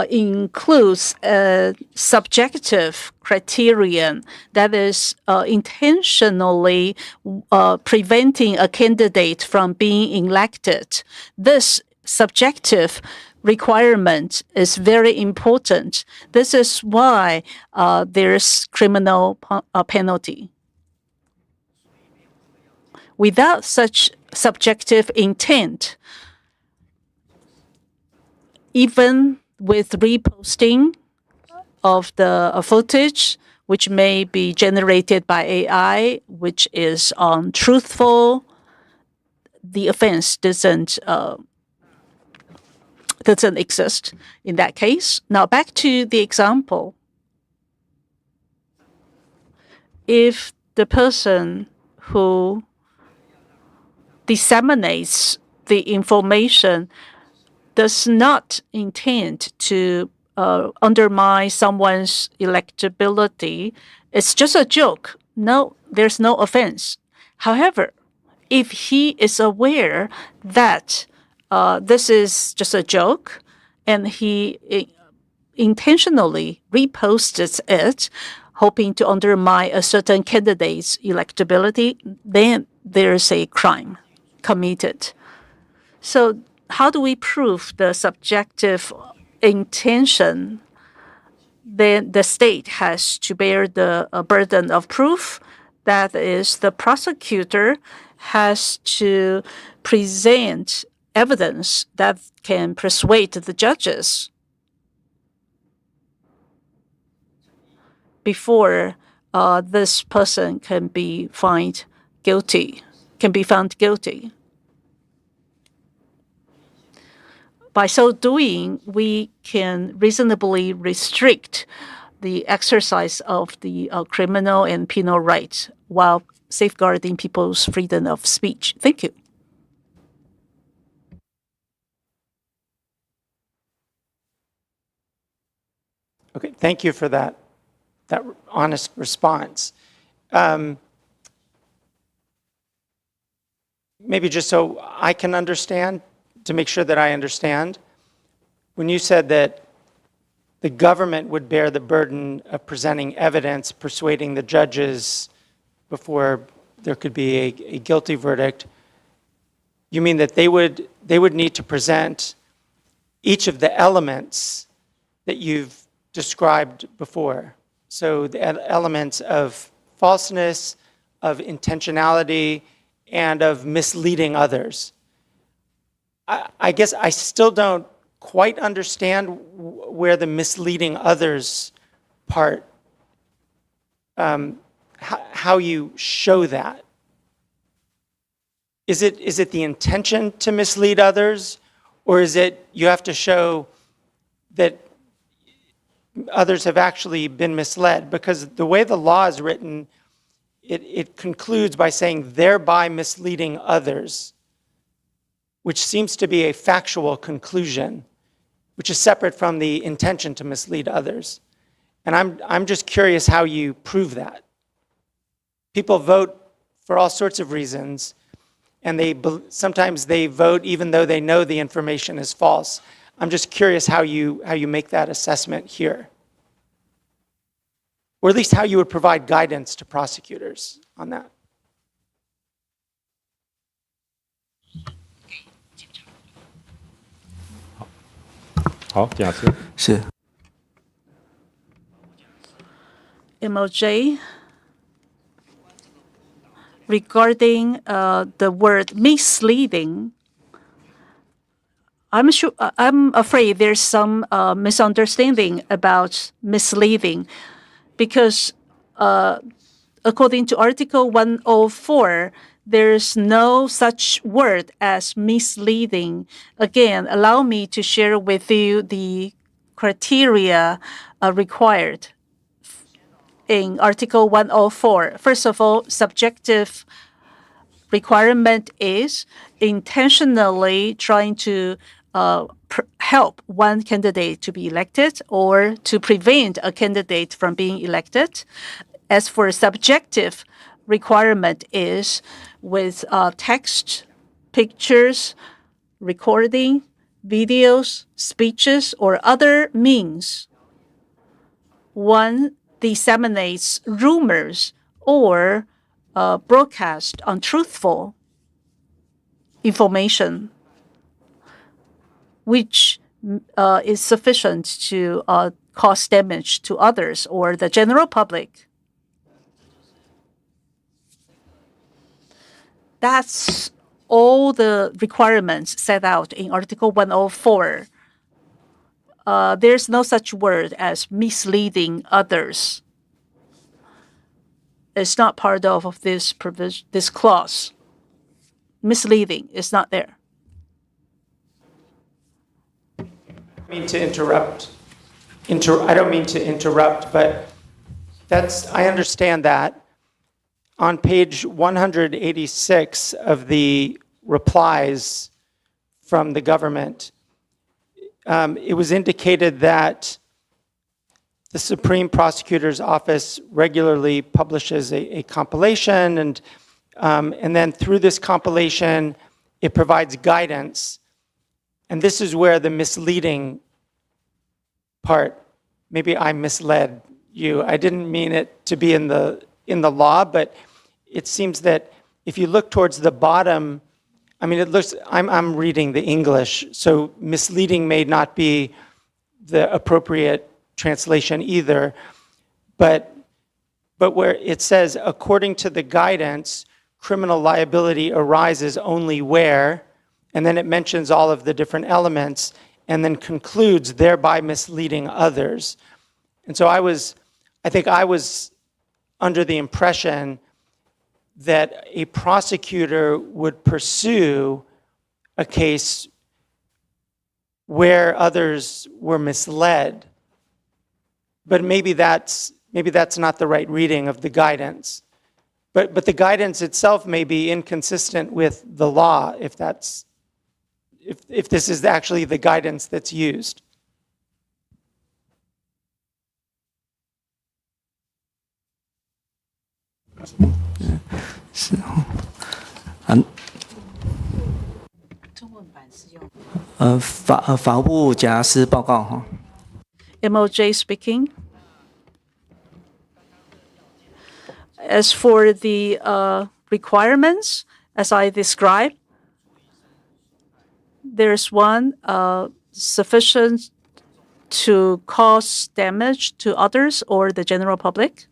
includes a subjective criterion that is intentionally preventing a candidate from being elected. This subjective requirement is very important. This is why there's criminal penalty. Without such subjective intent, even with reposting of the footage, which may be generated by AI, which is untruthful, the offense doesn't exist in that case. Now back to the example. If the person who disseminates the information does not intend to undermine someone's electability, it's just a joke. No, there's no offense. However, if he is aware that this is just a joke and he intentionally reposts it, hoping to undermine a certain candidate's electability, then there's a crime committed. So how do we prove the subjective intention? Then the state has to bear the burden of proof. That is, the prosecutor has to present evidence that can persuade the judges before this person can be found guilty. By so doing, we can reasonably restrict the exercise of the criminal and penal rights while safeguarding people's freedom of speech. Thank you. Okay, thank you for that honest response. Maybe just so I can understand, to make sure that I understand, when you said that the government would bear the burden of presenting evidence, persuading the judges before there could be a guilty verdict, you mean that they would need to present each of the elements that you've described before? So the elements of falseness, of intentionality, and of misleading others. I guess I still don't quite understand where the misleading others part, how you show that. Is it the intention to mislead others, or is it you have to show that others have actually been misled? Because the way the law is written, it concludes by saying thereby misleading others, which seems to be a factual conclusion, which is separate from the intention to mislead others. And I'm just curious how you prove that. People vote for all sorts of reasons, and sometimes they vote even though they know the information is false. I'm just curious how you make that assessment here. Or at least how you would provide guidance to prosecutors on that. MOJ, regarding the word misleading, I'm afraid there's some misunderstanding about misleading, because according to Article 104, there's no such word as misleading. Again, allow me to share with you the criteria required in Article 104. First of all, subjective requirement is intentionally trying to help one candidate to be elected or to prevent a candidate from being elected. As for subjective requirement is with text, pictures, recording, videos, speeches, or other means. One disseminates rumors or broadcast untruthful information, which is sufficient to cause damage to others or the general public. That's all the requirements set out in Article 104. There's no such word as misleading others. It's not part of this provision, this clause. Misleading is not there. I don't mean to interrupt. I don't mean to interrupt, but I understand that. On page 186 of the replies from the government, it was indicated that the Supreme Prosecutor's Office regularly publishes a compilation, and then through this compilation, it provides guidance. And this is where the misleading part, maybe I misled you. I didn't mean it to be in the law, but it seems that if you look towards the bottom, I mean, it looks, I'm reading the English, so misleading may not be the appropriate translation either, but where it says, according to the guidance, criminal liability arises only where, and then it mentions all of the different elements, and then concludes, thereby misleading others. And so I think I was under the impression that a prosecutor would pursue a case where others were misled. But maybe that's not the right reading of the guidance. But the guidance itself may be inconsistent with the law if this is actually the guidance that's used. MOJ speaking. As for the requirements, as I described, there's one sufficient to cause damage to others or the general public.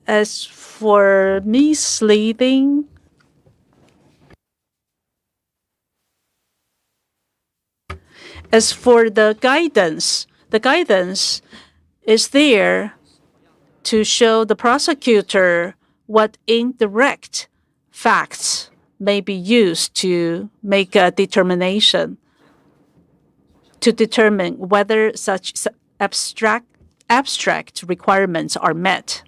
As for misleading, as for the guidance is there to show the prosecutor what indirect facts may be used to make a determination, to determine whether such abstract requirements are met.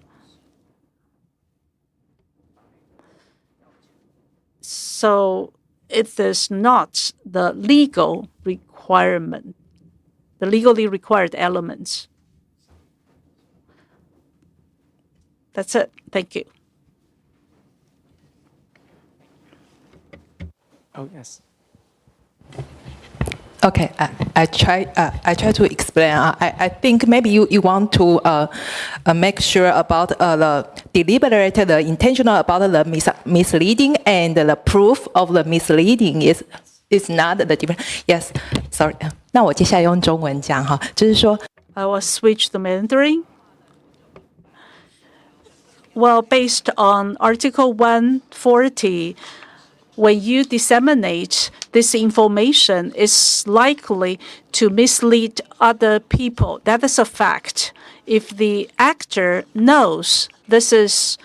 So it is not the legal requirement, the legally required elements. That's it. Thank you. Oh, yes. Okay, I try to explain. I think maybe you want to make sure about the deliberate, the intentional about the misleading, and the proof of the misleading is not the different. Yes, sorry. 那我接下来用中文讲哈，就是说 I will switch to Mandarin. Well, based on Article 140, when you disseminate this information, it's likely to mislead other people. That is a fact. If the actor knows this is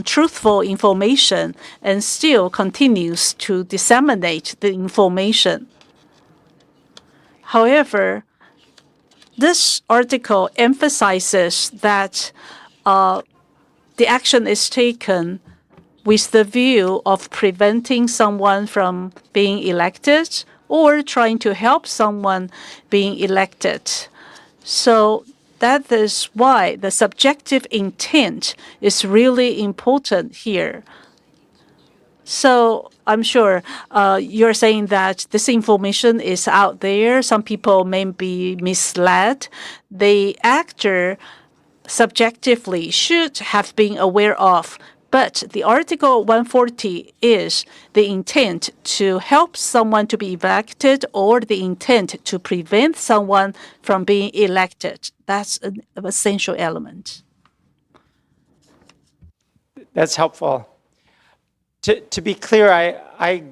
truthful information and still continues to disseminate the information. However, this article emphasizes that the action is taken with the view of preventing someone from being elected or trying to help someone being elected. So that is why the subjective intent is really important here. So I'm sure you're saying that this information is out there. Some people may be misled. The actor subjectively should have been aware of. But the Article 140 is the intent to help someone to be elected or the intent to prevent someone from being elected. That's an essential element. That's helpful. To be clear, I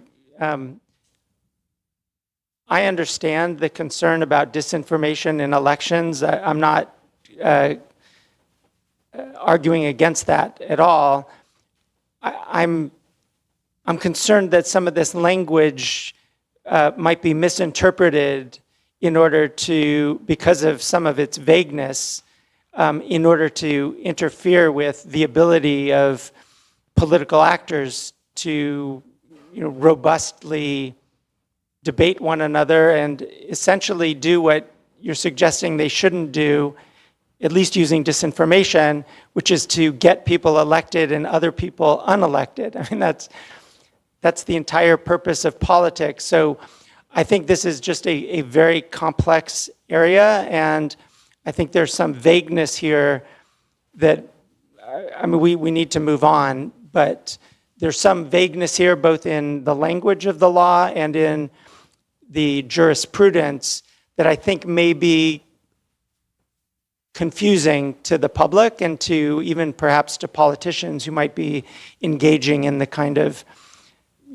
understand the concern about disinformation in elections. I'm not arguing against that at all. I'm concerned that some of this language might be misinterpreted in order to, because of some of its vagueness, in order to interfere with the ability of political actors to, robustly debate one another and essentially do what you're suggesting they shouldn't do, at least using disinformation, which is to get people elected and other people unelected. I mean, that's the entire purpose of politics. So I think this is just a very complex area, and I think there's some vagueness here that, I mean, we need to move on, but there's some vagueness here both in the language of the law and in the jurisprudence that I think may be confusing to the public and to even perhaps to politicians who might be engaging in the kind of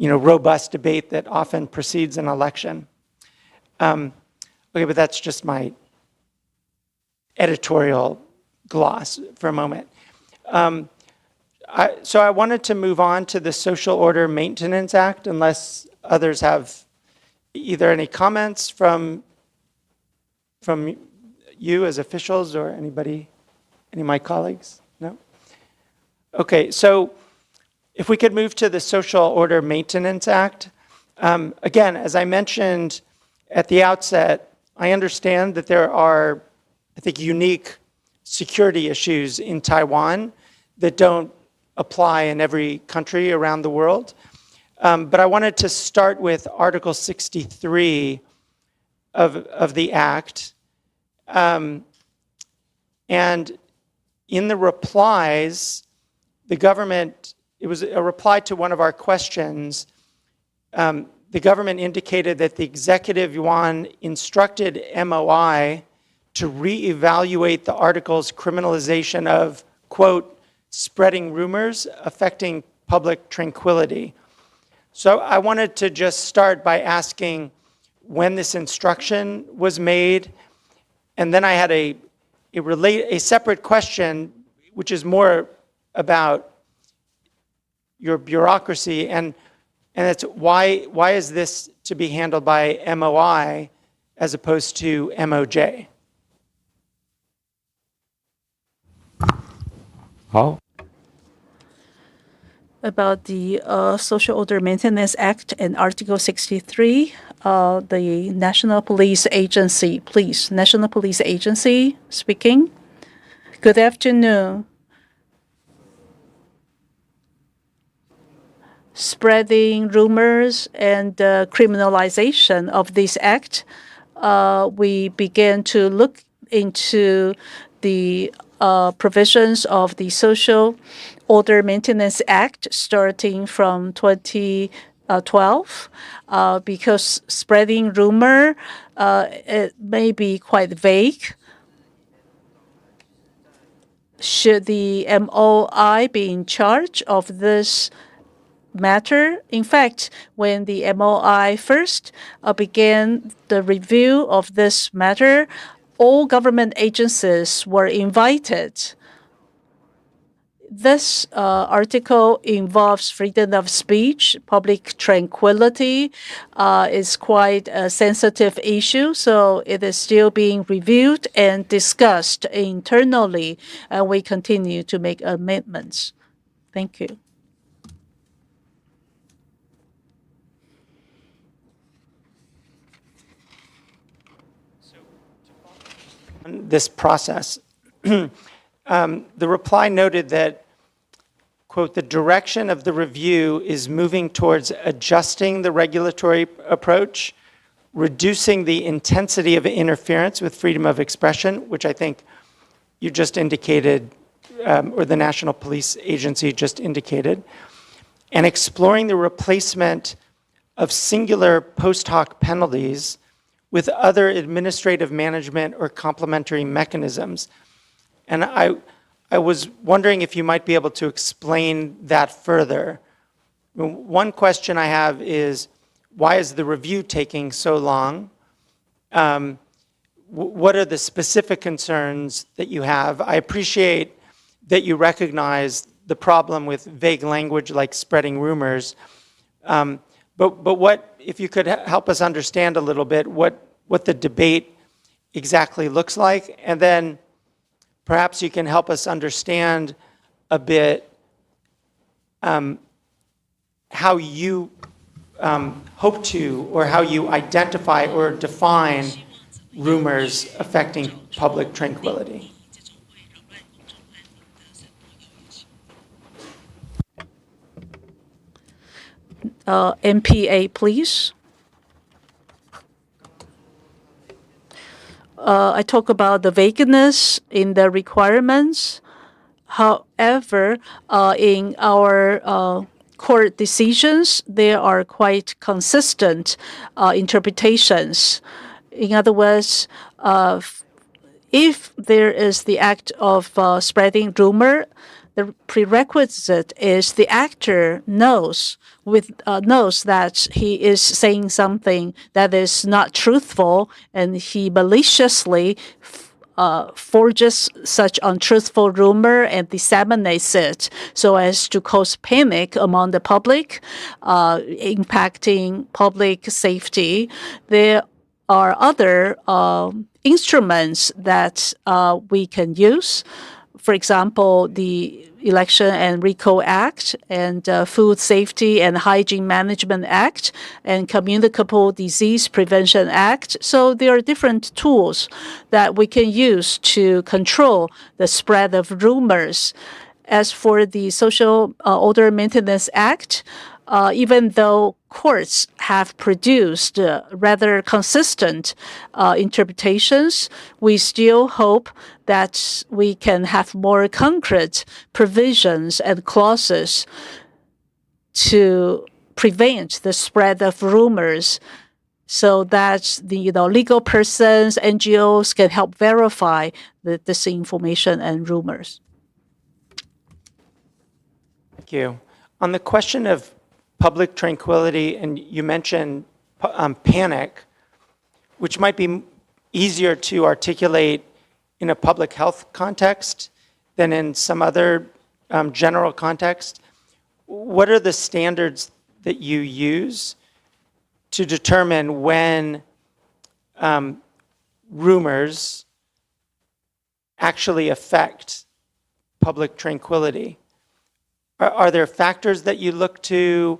robust debate that often precedes an election. Okay, but that's just my editorial gloss for a moment. So I wanted to move on to the Social Order Maintenance Act, unless others have either any comments from you as officials or anybody, any of my colleagues? No? Okay, so if we could move to the Social Order Maintenance Act. Again, as I mentioned at the outset, I understand that there are, I think, unique security issues in Taiwan that don't apply in every country around the world. But I wanted to start with Article 63 of the Act. And in the replies, the government, it was a reply to one of our questions, the government indicated that the executive yuan instructed MOI to reevaluate the article's criminalization of, quote, spreading rumors affecting public tranquility. So I wanted to just start by asking when this instruction was made, and then I had a separate question which is more about your bureaucracy, and it's why is this to be handled by MOI as opposed to MOJ? 好。About the Social Order Maintenance Act and Article 63, the National Police Agency, please. National Police Agency speaking. Good afternoon. Spreading rumors and criminalization of this act, we began to look into the provisions of the Social Order Maintenance Act starting from 2012, because spreading rumor it may be quite vague. Should the MOI be in charge of this matter? In fact, when the MOI first began the review of this matter, all government agencies were invited. This article involves freedom of speech, public tranquility. Is quite a sensitive issue, so it is still being reviewed and discussed internally, and we continue to make amendments. Thank you. This process. The reply noted that, quote, the direction of the review is moving towards adjusting the regulatory approach, reducing the intensity of interference with freedom of expression, which I think you just indicated, or the National Police Agency just indicated, and exploring the replacement of singular post hoc penalties with other administrative management or complementary mechanisms. And I was wondering if you might be able to explain that further. One question I have is, why is the review taking so long? What are the specific concerns that you have? I appreciate that you recognize the problem with vague language like spreading rumors. But what, if you could help us understand a little bit what the debate exactly looks like, and then perhaps you can help us understand a bit how you hope to, or how you identify or define rumors affecting public tranquility. MPA, please. I talk about the vagueness in the requirements. However, in our court decisions, there are quite consistent interpretations. In other words, if there is the act of spreading rumor, the prerequisite is the actor knows that he is saying something that is not truthful, and he maliciously forges such untruthful rumor and disseminates it so as to cause panic among the public, impacting public safety. There are other instruments that we can use. For example, the Election and Recall Act, and Food Safety and Hygiene Management Act, and Communicable Disease Prevention Act. So there are different tools that we can use to control the spread of rumors. As for the Social Order Maintenance Act, even though courts have produced rather consistent interpretations, we still hope that we can have more concrete provisions and clauses to prevent the spread of rumors, so that the legal persons, NGOs can help verify the disinformation and rumors. Thank you. On the question of public tranquility, and you mentioned panic, which might be easier to articulate in a public health context than in some other general context. What are the standards that you use to determine when rumors actually affect public tranquility? Are there factors that you look to?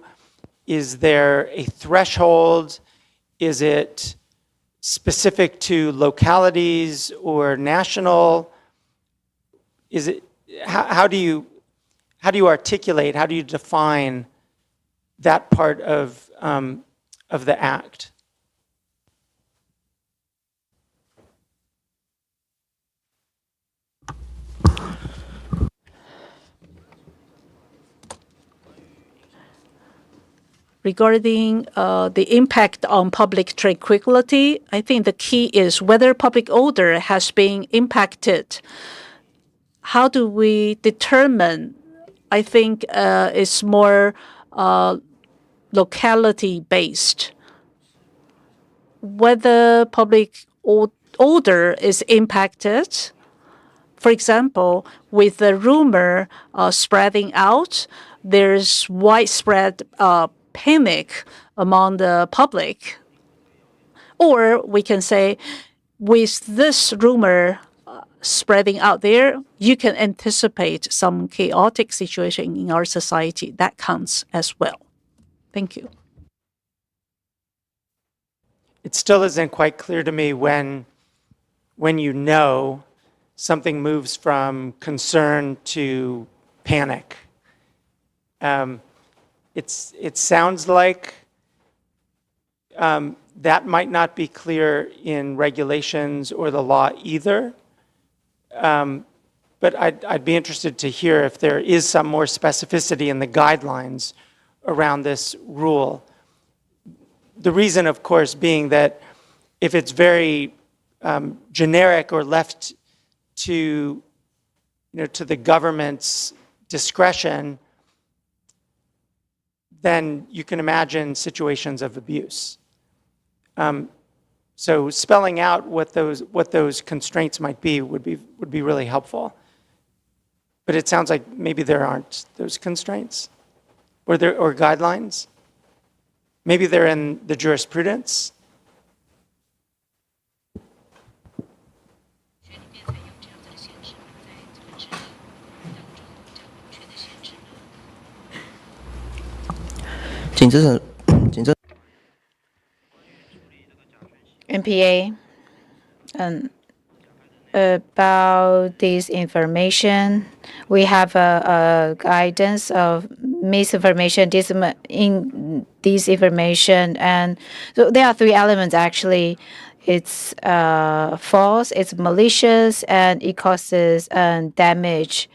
Is there a threshold? Is it specific to localities or national? Is it, how do you articulate, how do you define that part of the act? Regarding the impact on public tranquility, I think the key is whether public order has been impacted. How do we determine? I think it's more locality-based. Whether public order is impacted, for example, with the rumor spreading out, there's widespread panic among the public. Or we can say, with this rumor spreading out there, you can anticipate some chaotic situation in our society. That counts as well. Thank you. It still isn't quite clear to me when you know something moves from concern to panic. It sounds like that might not be clear in regulations or the law either. But I'd be interested to hear if there is some more specificity in the guidelines around this rule. The reason, of course, being that if it's very generic or left to the government's discretion, then you can imagine situations of abuse. So spelling out what those constraints might be would be really helpful. But it sounds like maybe there aren't those constraints, or guidelines. Maybe they're in the jurisprudence. MPA, about this information, we have a guidance of misinformation, disinformation, and so there are three elements actually. It's false, it's malicious, and it causes damage.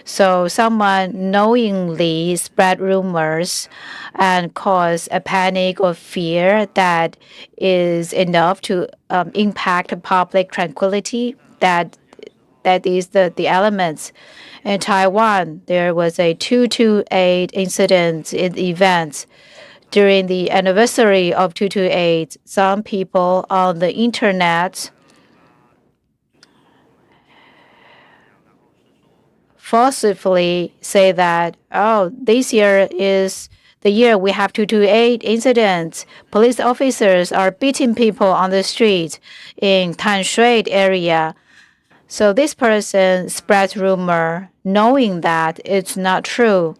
So someone knowingly spread rumors and cause a panic or fear that is enough to impact public tranquility. That is the elements. In Taiwan, there was a 228 incident in events. During the anniversary of 228, some people on the internet falsely say that, oh, this year is the year we have 228 incidents. Police officers are beating people on the street in Tanshui area. So this person spreads rumor knowing that it's not true.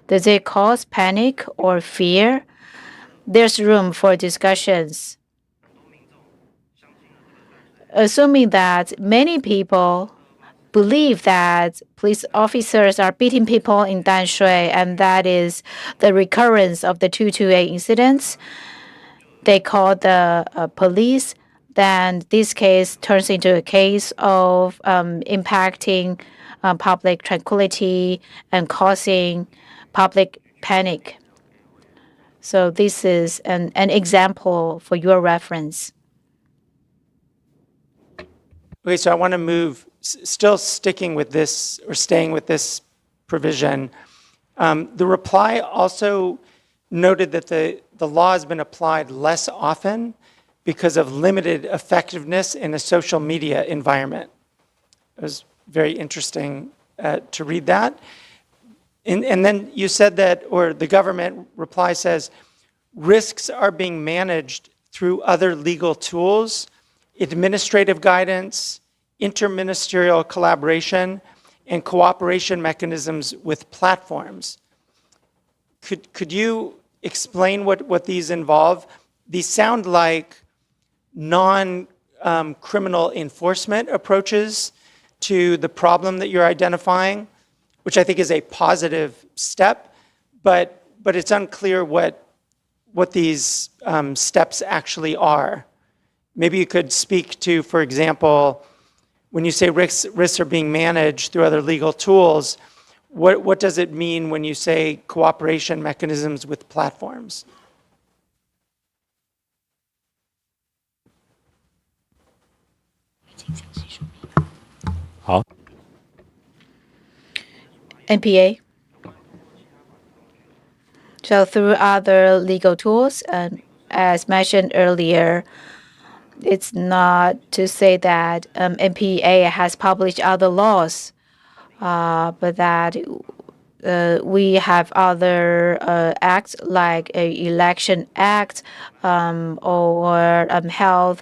Does it cause panic or fear? There's room for discussions. Assuming that many people believe that police officers are beating people in Tanshui, and that is the recurrence of the 228 incidents, they call the police. Then this case turns into a case of impacting public tranquility and causing public panic. So this is an example for your reference. Okay, so I want to move, still sticking with this, or staying with this provision. The reply also noted that the law has been applied less often because of limited effectiveness in a social media environment. It was very interesting to read that. And then you said that, or the government reply says, risks are being managed through other legal tools, administrative guidance, interministerial collaboration, and cooperation mechanisms with platforms. Could you explain what these involve? These sound like non-criminal enforcement approaches to the problem that you're identifying, which I think is a positive step, but it's unclear what these steps actually are. Maybe you could speak to, for example, when you say risks are being managed through other legal tools, what does it mean when you say cooperation mechanisms with platforms? NPA. So through other legal tools, as mentioned earlier, it's not to say that NPA has published other laws, but that we have other acts like a Election Act or Health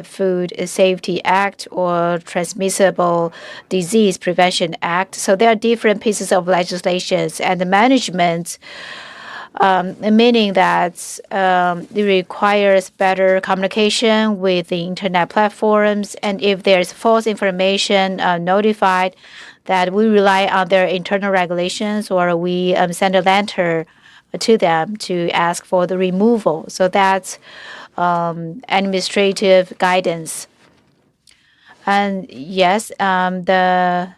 Food Safety Act or Transmissible Disease Prevention Act. So there are different pieces of legislation, and the management, meaning that it requires better communication with the internet platforms, and if there's false information notified, that we rely on their internal regulations, or we send a letter to them to ask for the removal. So that's administrative guidance. And yes, the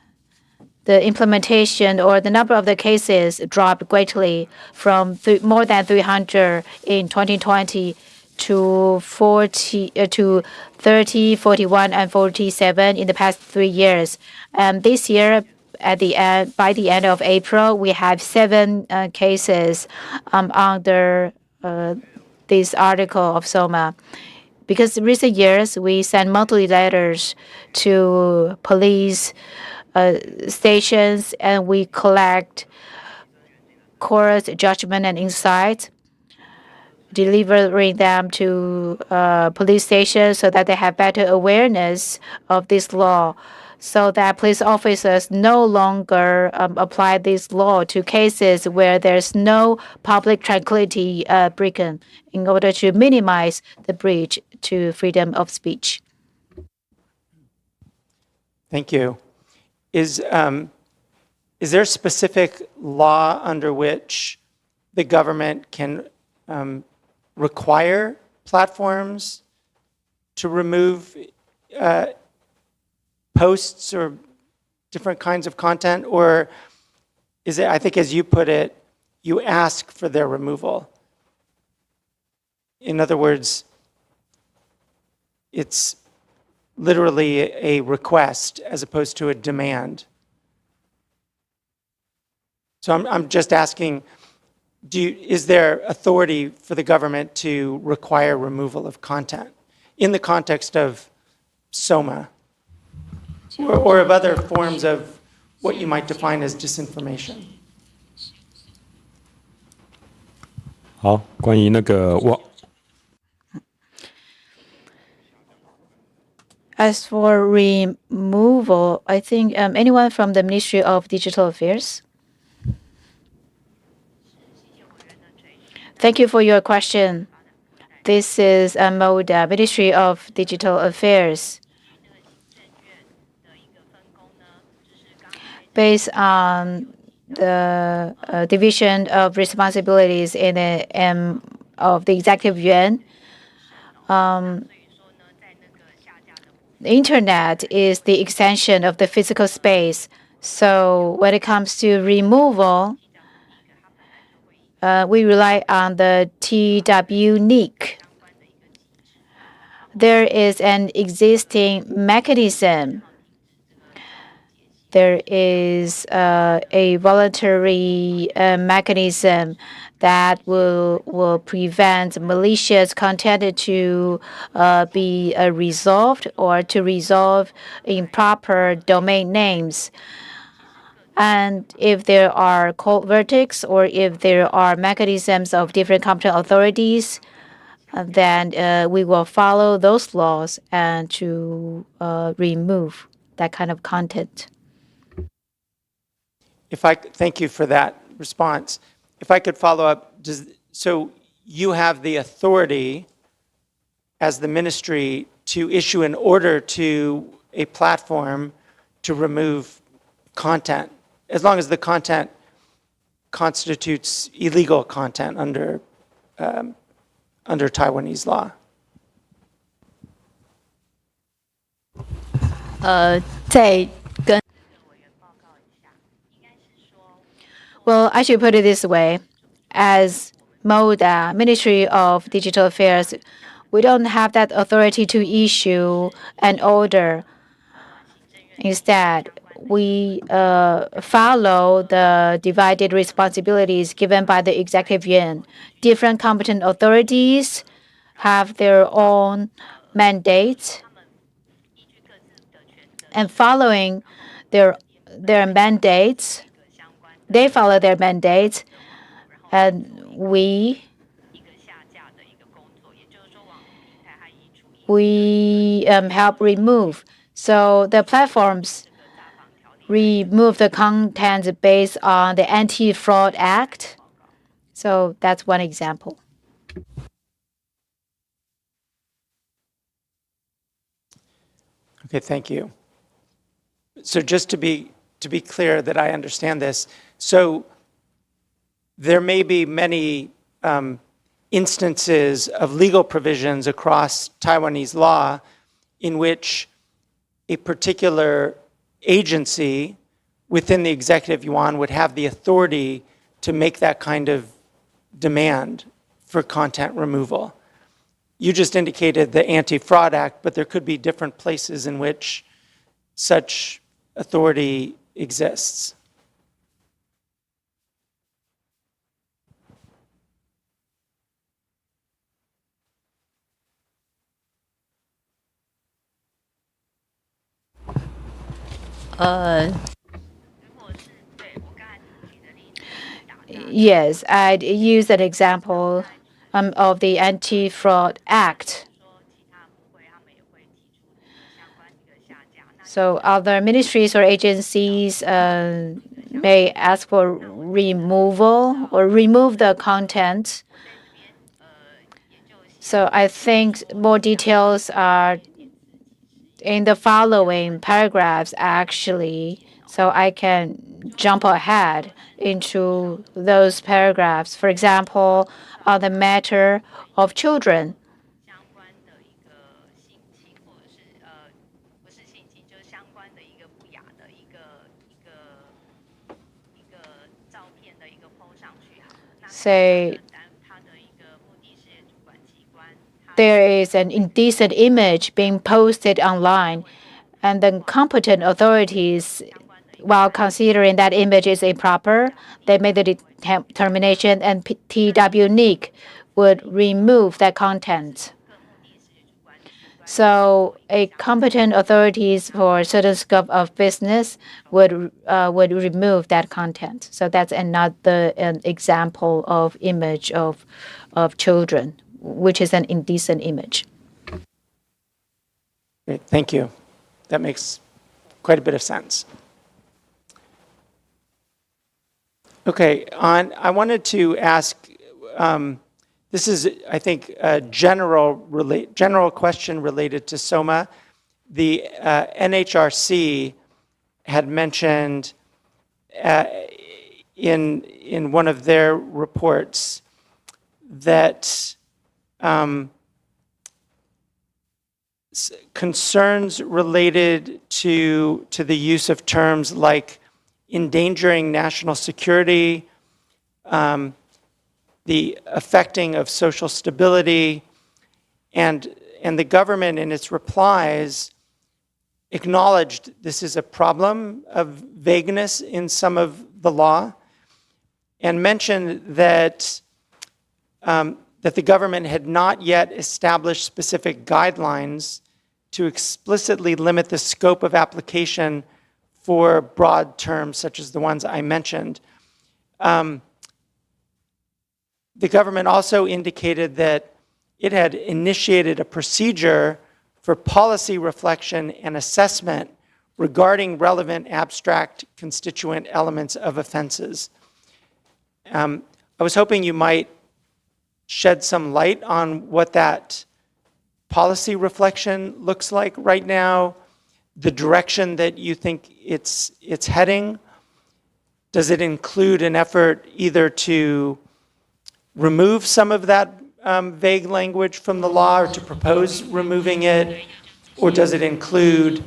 implementation or the number of the cases dropped greatly from more than 300 in 2020 to 30, 41, and 47 in the past 3 years. This year, by the end of April, we have 7 cases under this article of SOMA. Because in recent years, we send monthly letters to police stations, and we collect court judgment and insights, delivering them to police stations so that they have better awareness of this law, so that police officers no longer apply this law to cases where there's no public tranquility broken, in order to minimize the breach to freedom of speech. Thank you. Is there a specific law under which the government can require platforms to remove posts or different kinds of content? Or is it, I think as you put it, you ask for their removal? In other words, it's literally a request as opposed to a demand. So I'm just asking, is there authority for the government to require removal of content in the context of SOMA or of other forms of what you might define as disinformation? 好，关于那个As for removal, I think anyone from the Ministry of Digital Affairs? Thank you for your question. This is MODA, Ministry of Digital Affairs. Based on the division of responsibilities in of the Executive Yuan, the internet is the extension of the physical space. So when it comes to removal, we rely on the TWNIC. There is an existing mechanism. There is a voluntary mechanism that will prevent malicious content to be resolved, or to resolve improper domain names. And if there are court verdicts or if there are mechanisms of different competent authorities, then we will follow those laws and to remove that kind of content. Thank you for that response. If I could follow up, so you have the authority as the ministry to issue an order to a platform to remove content, as long as the content constitutes illegal content under Taiwanese law. Well, I should put it this way. As MODA, Ministry of Digital Affairs, we don't have that authority to issue an order. Instead, we follow the divided responsibilities given by the executive yuan. Different competent authorities have their own mandates, and following their mandates, they follow their mandates, and we help remove. So the platforms remove the content based on the Anti-Fraud Act. So that's one example. Okay, thank you. So just to be clear that I understand this, so there may be many instances of legal provisions across Taiwanese law in which a particular agency within the executive yuan would have the authority to make that kind of demand for content removal. You just indicated the Anti-Fraud Act, but there could be different places in which such authority exists. Yes, I'd use an example of the Anti-Fraud Act. So other ministries or agencies may ask for removal or remove the content. So I think more details are in the following paragraphs, actually. So I can jump ahead into those paragraphs. For example, on the matter of children. Say there is an indecent image being posted online, and the competent authorities, while considering that image is improper, they made the determination, and TW would remove that content. So a competent authorities for a certain scope of business would remove that content. So that's another example of image of children, which is an indecent image. Great, thank you. That makes quite a bit of sense. Okay, I wanted to ask, this is, I think, a general question related to SOMA. The NHRC had mentioned in one of their reports that concerns related to the use of terms like endangering national security, the affecting of social stability, and the government in its replies acknowledged this is a problem of vagueness in some of the law, and mentioned that that the government had not yet established specific guidelines to explicitly limit the scope of application for broad terms such as the ones I mentioned. The government also indicated that it had initiated a procedure for policy reflection and assessment regarding relevant abstract constituent elements of offenses. I was hoping you might shed some light on what that policy reflection looks like right now, the direction that you think it's heading. Does it include an effort either to remove some of that vague language from the law or to propose removing it? Or does it include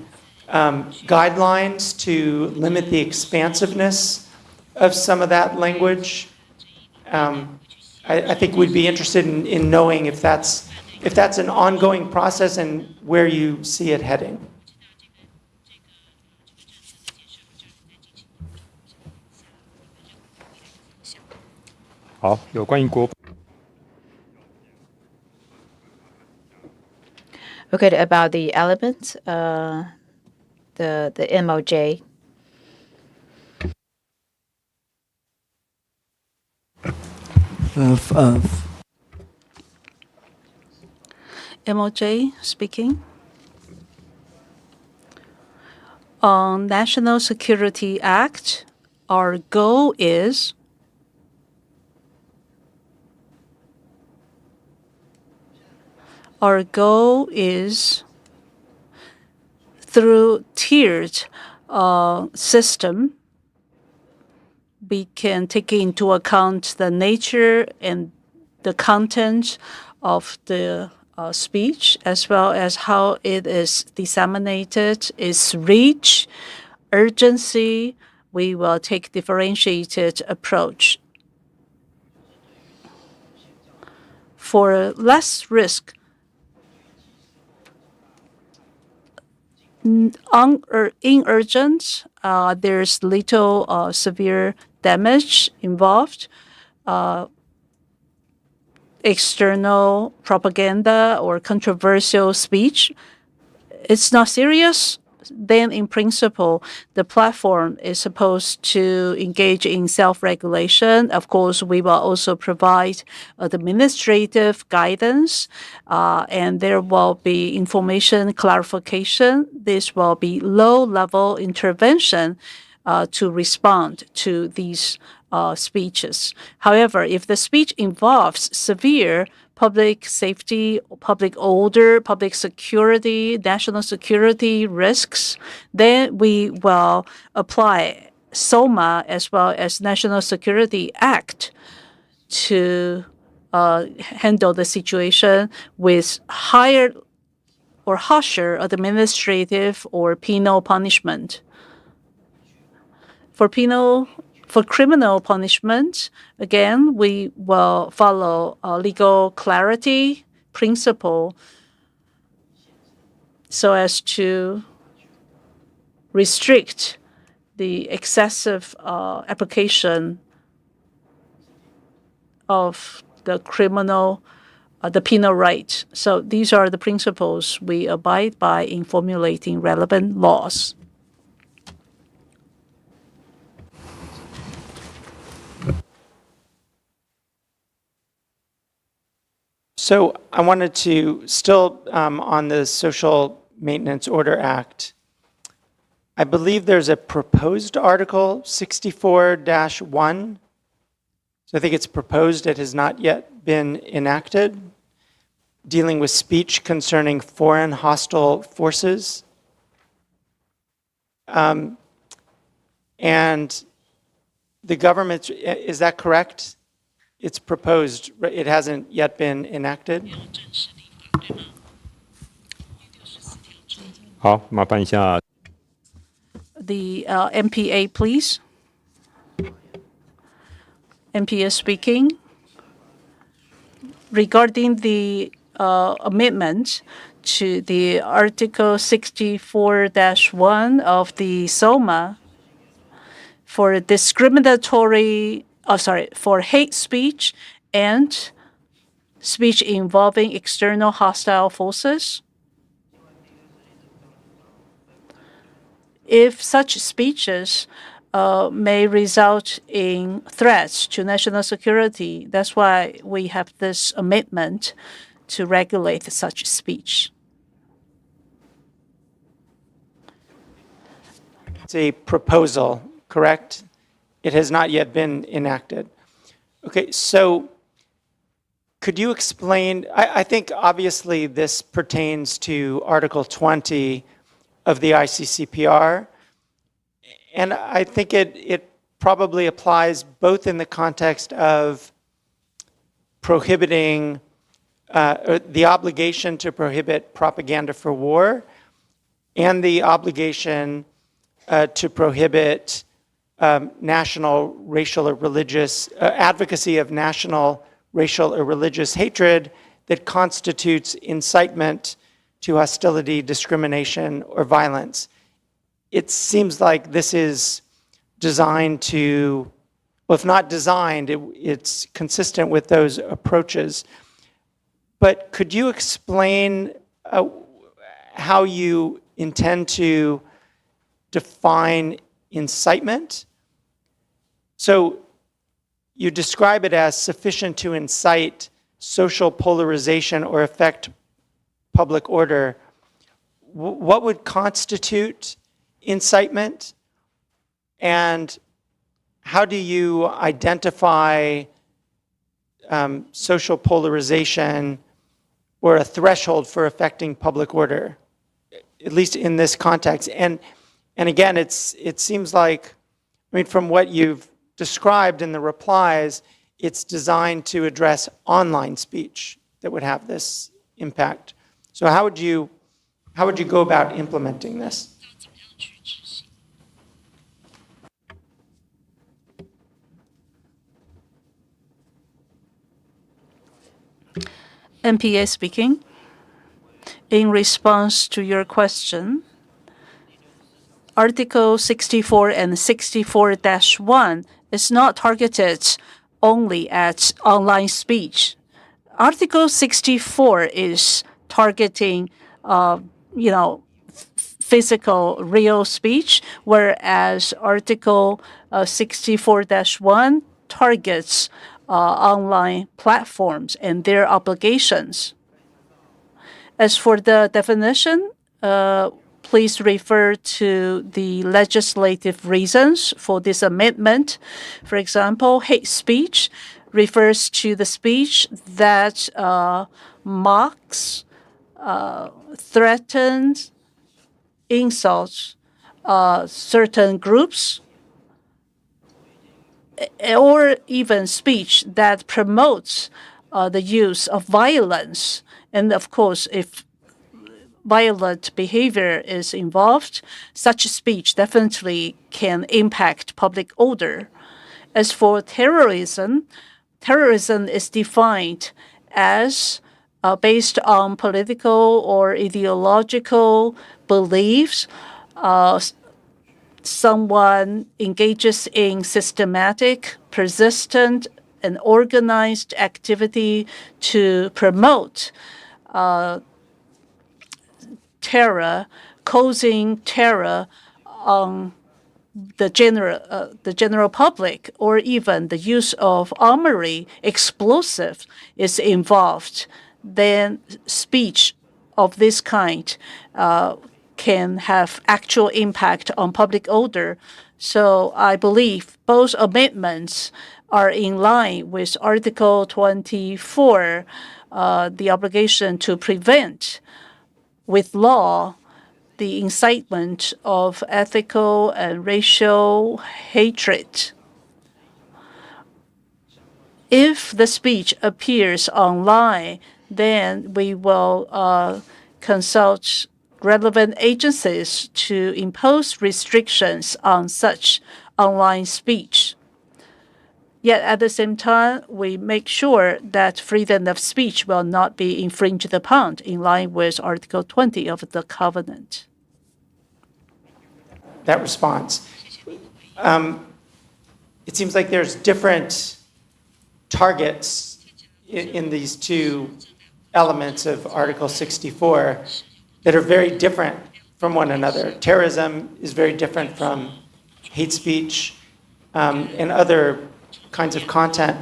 guidelines to limit the expansiveness of some of that language? I think we'd be interested in knowing if that's an ongoing process and where you see it heading. Okay, about the elements, the MOJ. MOJ speaking. On National Security Act, our goal is through tiered system, we can take into account the nature and the content of the speech, as well as how it is disseminated, its reach, urgency. We will take differentiated approach. For less risk, inurgent, there's little severe damage involved. External propaganda or controversial speech, it's not serious. Then in principle, the platform is supposed to engage in self-regulation. Of course, we will also provide administrative guidance, and there will be information clarification. This will be low-level intervention to respond to these speeches. However, if the speech involves severe public safety, public order, public security, national security risks, then we will apply SOMA as well as National Security Act to handle the situation with higher or harsher administrative or penal punishment. For criminal punishment, again, we will follow legal clarity principle so as to restrict the excessive application of the penal right. So these are the principles we abide by in formulating relevant laws. So I wanted to still on the Social Maintenance Order Act, I believe there's a proposed Article 64-1. So I think it's proposed, it has not yet been enacted, dealing with speech concerning foreign hostile forces. And the government, is that correct? It's proposed, it hasn't yet been enacted? The MPA, please. MPA speaking. Regarding the amendment to the Article 64-1 of the SOMA for for hate speech and speech involving external hostile forces. if such speeches may result in threats to national security. That's why we have this amendment to regulate such speech. It's a proposal, correct? It has not yet been enacted. Okay, so could you explain, I think obviously this pertains to Article 20 of the ICCPR, and I think it probably applies both in the context of prohibiting, or the obligation to prohibit propaganda for war, and the obligation to prohibit national, racial, or religious, advocacy of national, racial, or religious hatred that constitutes incitement to hostility, discrimination, or violence. It seems like this is designed to, well, if not designed, it's consistent with those approaches. But could you explain how you intend to define incitement? So you describe it as sufficient to incite social polarization or affect public order. What would constitute incitement? And how do you identify social polarization or a threshold for affecting public order, at least in this context? And again, it seems like, I mean, from what you've described in the replies, it's designed to address online speech that would have this impact. So how would you go about implementing this? NPA speaking. In response to your question, Article 64 and 64-1 is not targeted only at online speech. Article 64 is targeting, physical, real speech, whereas Article 64-1 targets online platforms and their obligations. As for the definition, please refer to the legislative reasons for this amendment. For example, hate speech refers to the speech that mocks, threatens, insults certain groups, or even speech that promotes the use of violence. And of course, if violent behavior is involved, such speech definitely can impact public order. As for terrorism, terrorism is defined as based on political or ideological beliefs. Someone engages in systematic, persistent, and organized activity to promote terror, causing terror on the general public, or even the use of armory, explosive is involved, then speech of this kind can have actual impact on public order. So I believe both amendments are in line with Article 24, the obligation to prevent with law the incitement of ethical and racial hatred. If the speech appears online, then we will consult relevant agencies to impose restrictions on such online speech. Yet at the same time, we make sure that freedom of speech will not be infringed upon in line with Article 20 of the Covenant. That response. It seems like there's different targets in these two elements of Article 64 that are very different from one another. Terrorism is very different from hate speech and other kinds of content.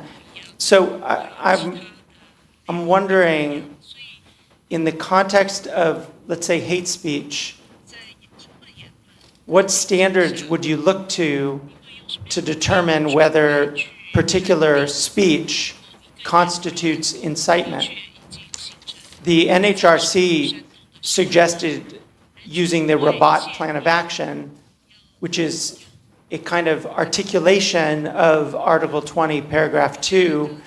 So I'm wondering, in the context of, let's say, hate speech, what standards would you look to determine whether particular speech constitutes incitement? The NHRC suggested using the Rabat Plan of Action, which is a kind of articulation of Article 20, Paragraph 2.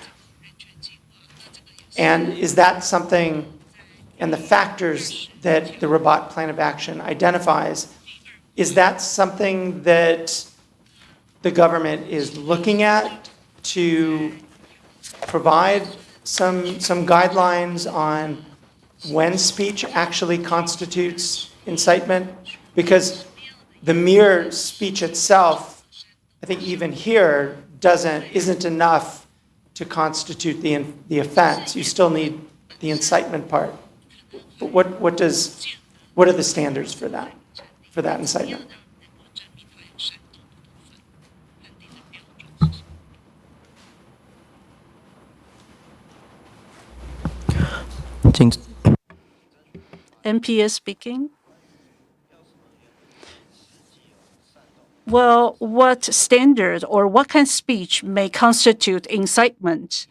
And is that something, and the factors that the Rabat Plan of Action identifies, is that something that the government is looking at to provide some guidelines on when speech actually constitutes incitement? Because the mere speech itself, I think even here, isn't enough to constitute the offense. You still need the incitement part. But what are the standards for that incitement? NPS speaking. Well, what standard or what kind of speech may constitute incitement?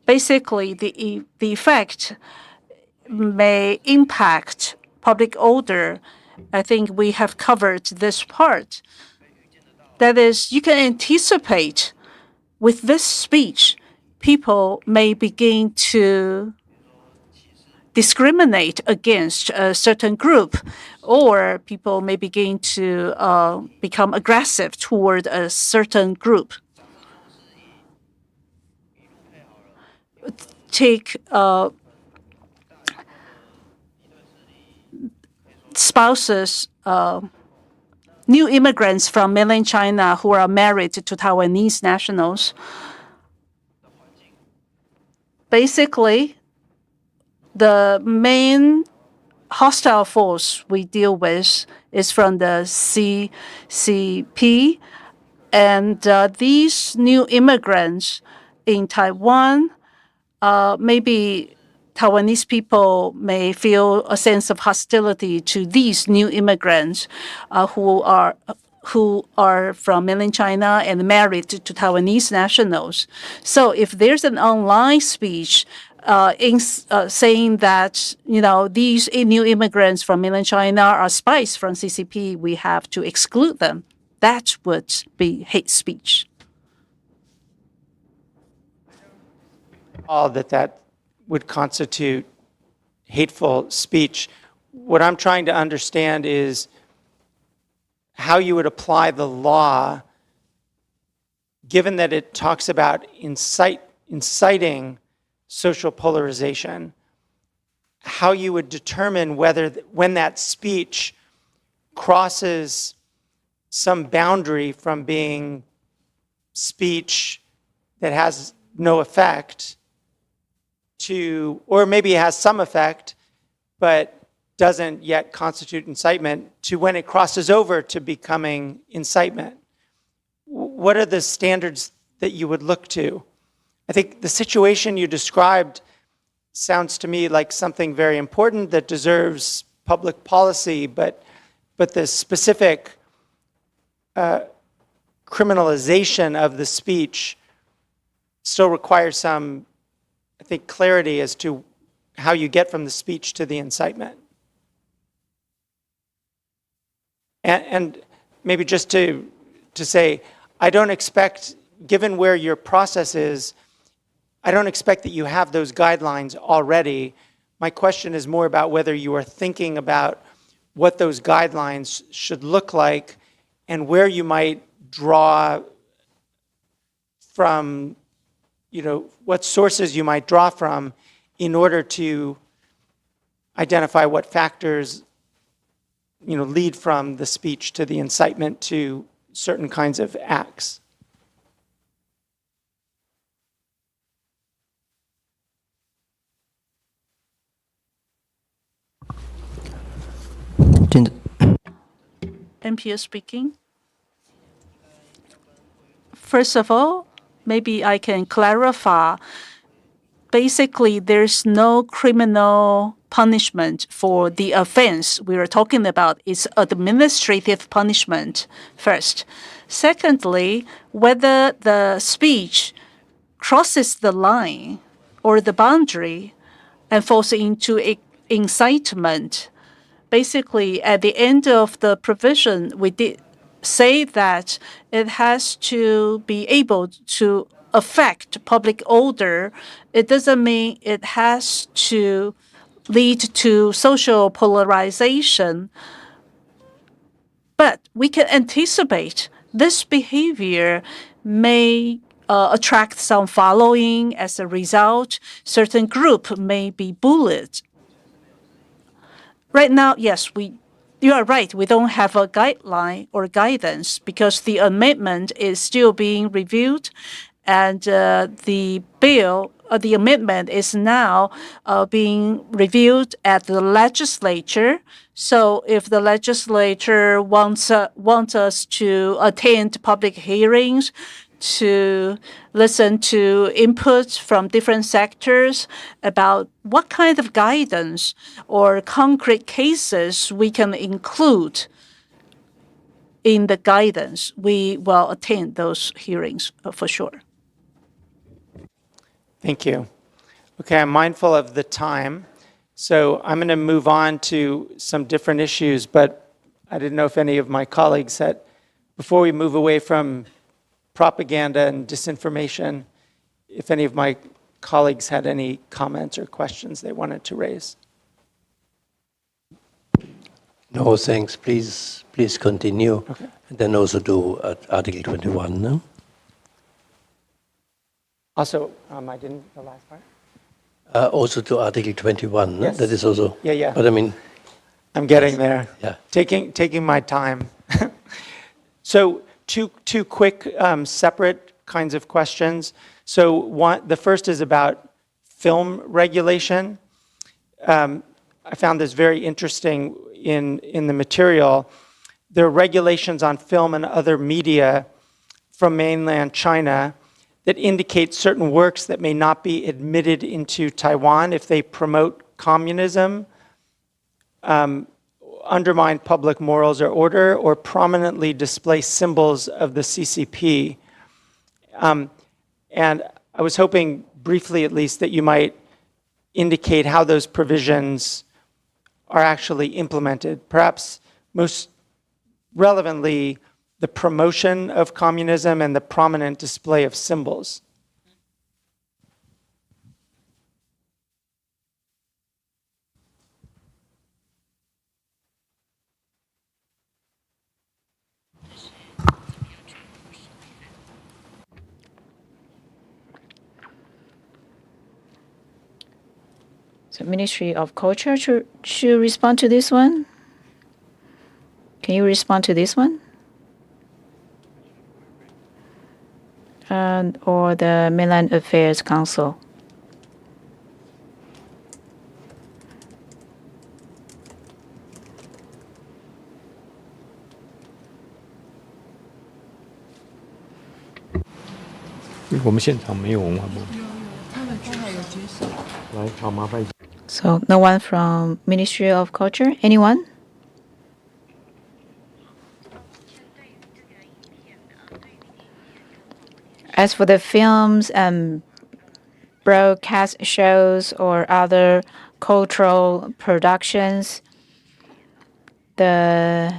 Basically, the effect may impact public order. I think we have covered this part. That is, you can anticipate with this speech, people may begin to discriminate against a certain group, or people may begin to become aggressive toward a certain group. Take spouses, new immigrants from mainland China who are married to Taiwanese nationals. Basically, the main hostile force we deal with is from the CCP, and these new immigrants in Taiwan, maybe Taiwanese people may feel a sense of hostility to these new immigrants who are from mainland China and married to Taiwanese nationals. So if there's an online speech saying that, these new immigrants from mainland China are spies from CCP, we have to exclude them, that would be hate speech. All that would constitute hateful speech. What I'm trying to understand is how you would apply the law, given that it talks about inciting social polarization, how you would determine when that speech crosses some boundary from being speech that has no effect to, or maybe it has some effect, but doesn't yet constitute incitement, to when it crosses over to becoming incitement. What are the standards that you would look to? I think the situation you described sounds to me like something very important that deserves public policy, but the specific criminalization of the speech still requires some, I think, clarity as to how you get from the speech to the incitement. And maybe just to say, I don't expect, given where your process is, I don't expect that you have those guidelines already. My question is more about whether you are thinking about what those guidelines should look like and where you might draw from, what sources you might draw from in order to identify what factors lead from the speech to the incitement to certain kinds of acts. MPO speaking. First of all, maybe I can clarify. Basically, there's no criminal punishment for the offense we are talking about. It's administrative punishment first. Secondly, whether the speech crosses the line or the boundary and falls into incitement. Basically, at the end of the provision, we did say that it has to be able to affect public order. It doesn't mean it has to lead to social polarization. But we can anticipate this behavior may attract some following. As a result, certain group may be bullied. Right now, yes, you are right. We don't have a guideline or guidance because the amendment is still being reviewed, and the amendment is now being reviewed at the legislature. So if the legislature wants us to attend public hearings, to listen to input from different sectors about what kind of guidance or concrete cases we can include in the guidance, we will attend those hearings for sure. Thank you. Okay, I'm mindful of the time, so I'm going to move on to some different issues, but I didn't know if any of my colleagues had, before we move away from propaganda and disinformation, if any of my colleagues had any comments or questions they wanted to raise. No, thanks. Please continue. Okay. And then also do Article 21. No? Also, I didn't, the last part? Also to Article 21. Yes. No? That is also. Yeah. But I mean. I'm getting there. Yeah. Taking my time. So two quick separate kinds of questions. So the first is about film regulation. I found this very interesting in the material. There are regulations on film and other media from mainland China that indicate certain works that may not be admitted into Taiwan if they promote communism, undermine public morals or order, or prominently display symbols of the CCP. And I was hoping, briefly at least, that you might indicate how those provisions are actually implemented. Perhaps most relevantly, the promotion of communism and the prominent display of symbols. So Ministry of Culture should respond to this one. Can you respond to this one? Or the Mainland Affairs Council? So no one from Ministry of Culture? Anyone? As for the films and broadcast shows or other cultural productions, the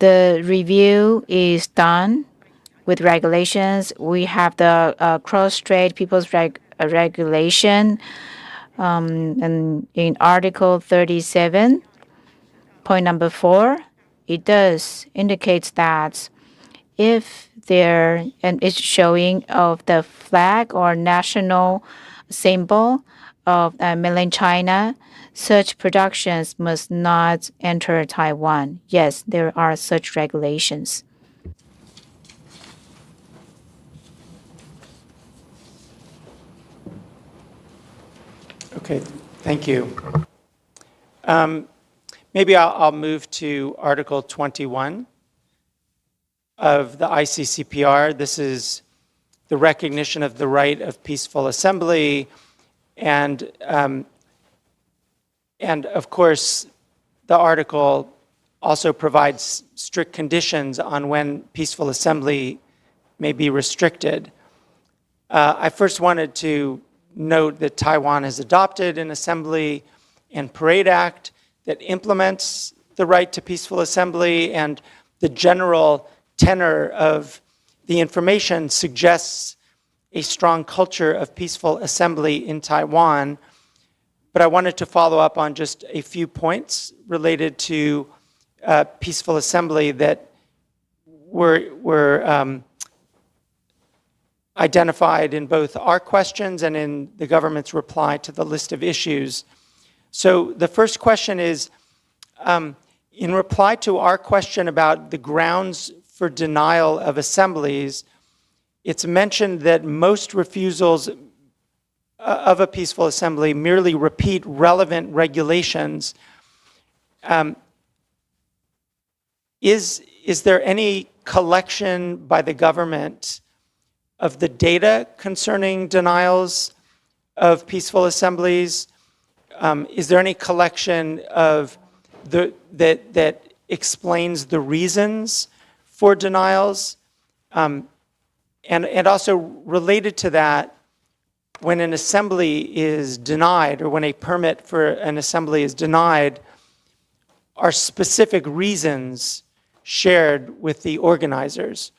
review is done with regulations. We have the cross-strait people's regulation, and in Article 37, point number 4, it does indicates that if there is showing of the flag or national symbol of mainland China, such productions must not enter Taiwan. Yes, there are such regulations. Okay, thank you. Maybe I'll move to Article 21 of the ICCPR. This is the recognition of the right of peaceful assembly, and of course, the article also provides strict conditions on when peaceful assembly may be restricted. I first wanted to note that Taiwan has adopted an Assembly and Parade Act that implements the right to peaceful assembly, and the general tenor of the information suggests a strong culture of peaceful assembly in Taiwan. But I wanted to follow up on just a few points related to peaceful assembly that were identified in both our questions and in the government's reply to the list of issues. So the first question is, in reply to our question about the grounds for denial of assemblies, it's mentioned that most refusals of a peaceful assembly merely repeat relevant regulations. Is there any collection by the government of the data concerning denials of peaceful assemblies? Is there any collection of that explains the reasons for denials? And also related to that, when an assembly is denied, or when a permit for an assembly is denied, are specific reasons shared with the organizers?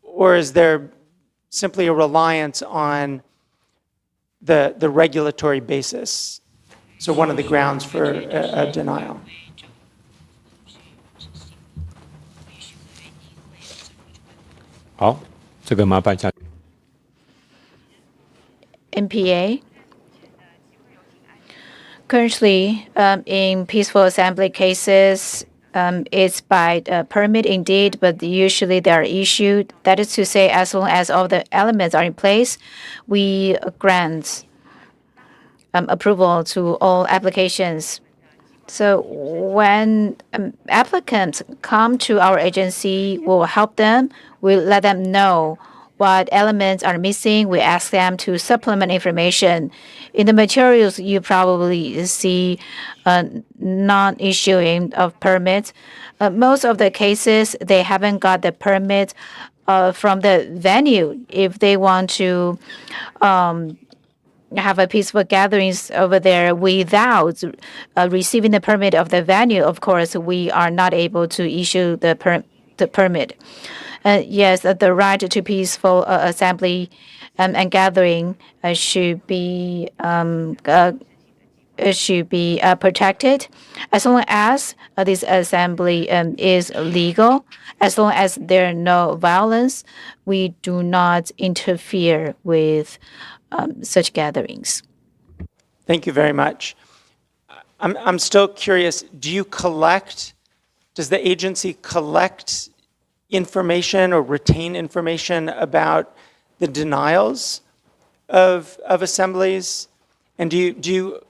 Or is there simply a reliance on the regulatory basis? So one of the grounds for a denial. NPA. Currently, in peaceful assembly cases, it's by permit indeed, but usually they are issued. That is to say, as long as all the elements are in place, we grant approval to all applications. So when applicants come to our agency, we'll help them. We'll let them know what elements are missing. We ask them to supplement information. In the materials, you probably see non-issuing of permits. Most of the cases, they haven't got the permit from the venue. If they want to have a peaceful gatherings over there without receiving the permit of the venue, of course, we are not able to issue the permit. Yes, the right to peaceful assembly and gathering should be protected as long as this assembly is legal. As long as there is no violence, we do not interfere with such gatherings. Thank you very much. I'm still curious, does the agency collect information or retain information about the denials of assemblies? And it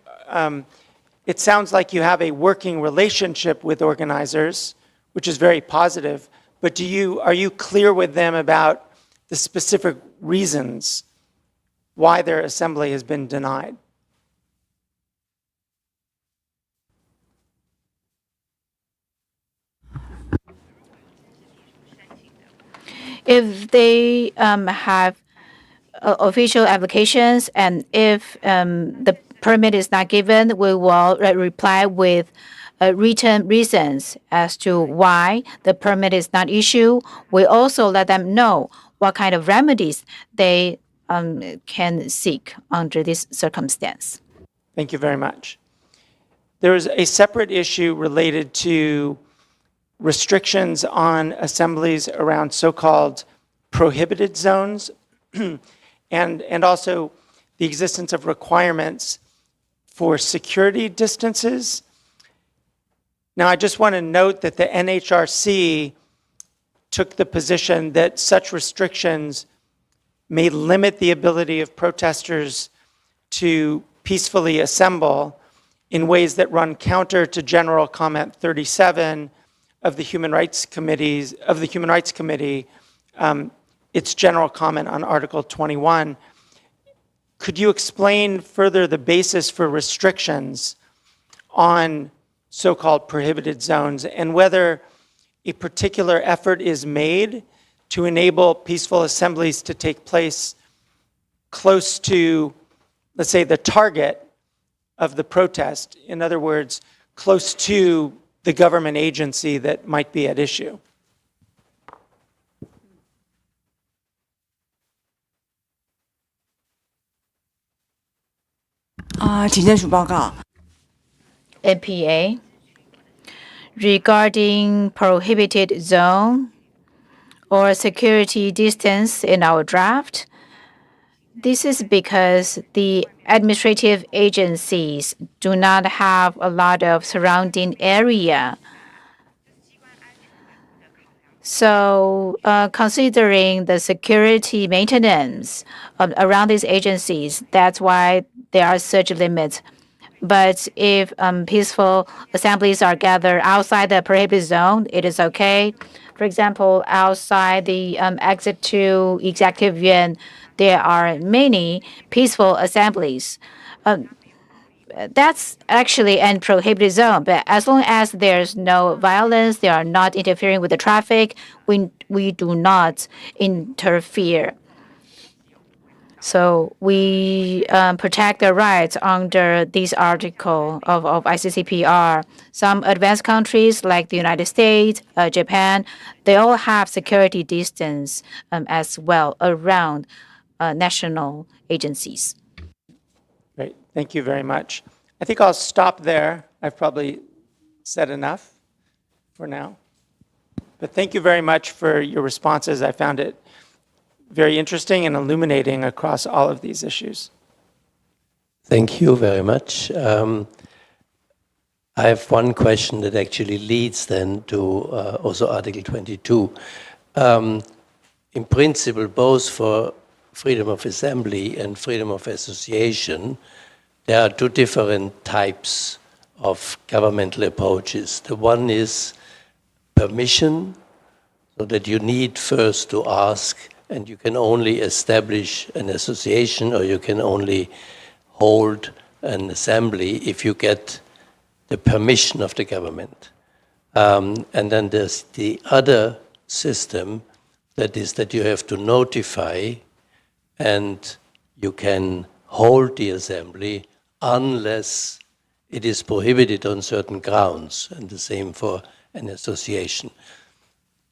sounds like you have a working relationship with organizers, which is very positive, but are you clear with them about the specific reasons why their assembly has been denied? If they have official applications and if the permit is not given, we will reply with written reasons as to why the permit is not issued. We also let them know what kind of remedies they can seek under this circumstance. Thank you very much. There is a separate issue related to restrictions on assemblies around so-called prohibited zones and also the existence of requirements for security distances. Now, I just want to note that the NHRC took the position that such restrictions may limit the ability of protesters to peacefully assemble, in ways that run counter to General Comment 37 of the Human Rights Committee, its general comment on Article 21. Could you explain further the basis for restrictions on so-called prohibited zones and whether a particular effort is made to enable peaceful assemblies to take place close to, let's say, the target of the protest? In other words, close to the government agency that might be at issue. NPA regarding prohibited zone or security distance in our draft. This is because the administrative agencies do not have a lot of surrounding area. So considering the security maintenance around these agencies, that's why there are such limits. But if peaceful assemblies are gathered outside the prohibited zone, it is okay. For example, outside the exit to Executive Yuan, there are many peaceful assemblies. That's actually an prohibited zone, but as long as there's no violence, they are not interfering with the traffic, we do not interfere. So we protect the rights under this article of ICCPR. Some advanced countries like the United States, Japan, they all have security distance as well around national agencies. Great, thank you very much. I think I'll stop there. I've probably said enough for now. But thank you very much for your responses. I found it very interesting and illuminating across all of these issues. Thank you very much. I have one question that actually leads then to also Article 22. In principle, both for freedom of assembly and freedom of association, there are two different types of governmental approaches. The one is permission, so that you need first to ask, and you can only establish an association or you can only hold an assembly if you get the permission of the government. And then there's the other system, that is that you have to notify and you can hold the assembly unless it is prohibited on certain grounds, and the same for an association.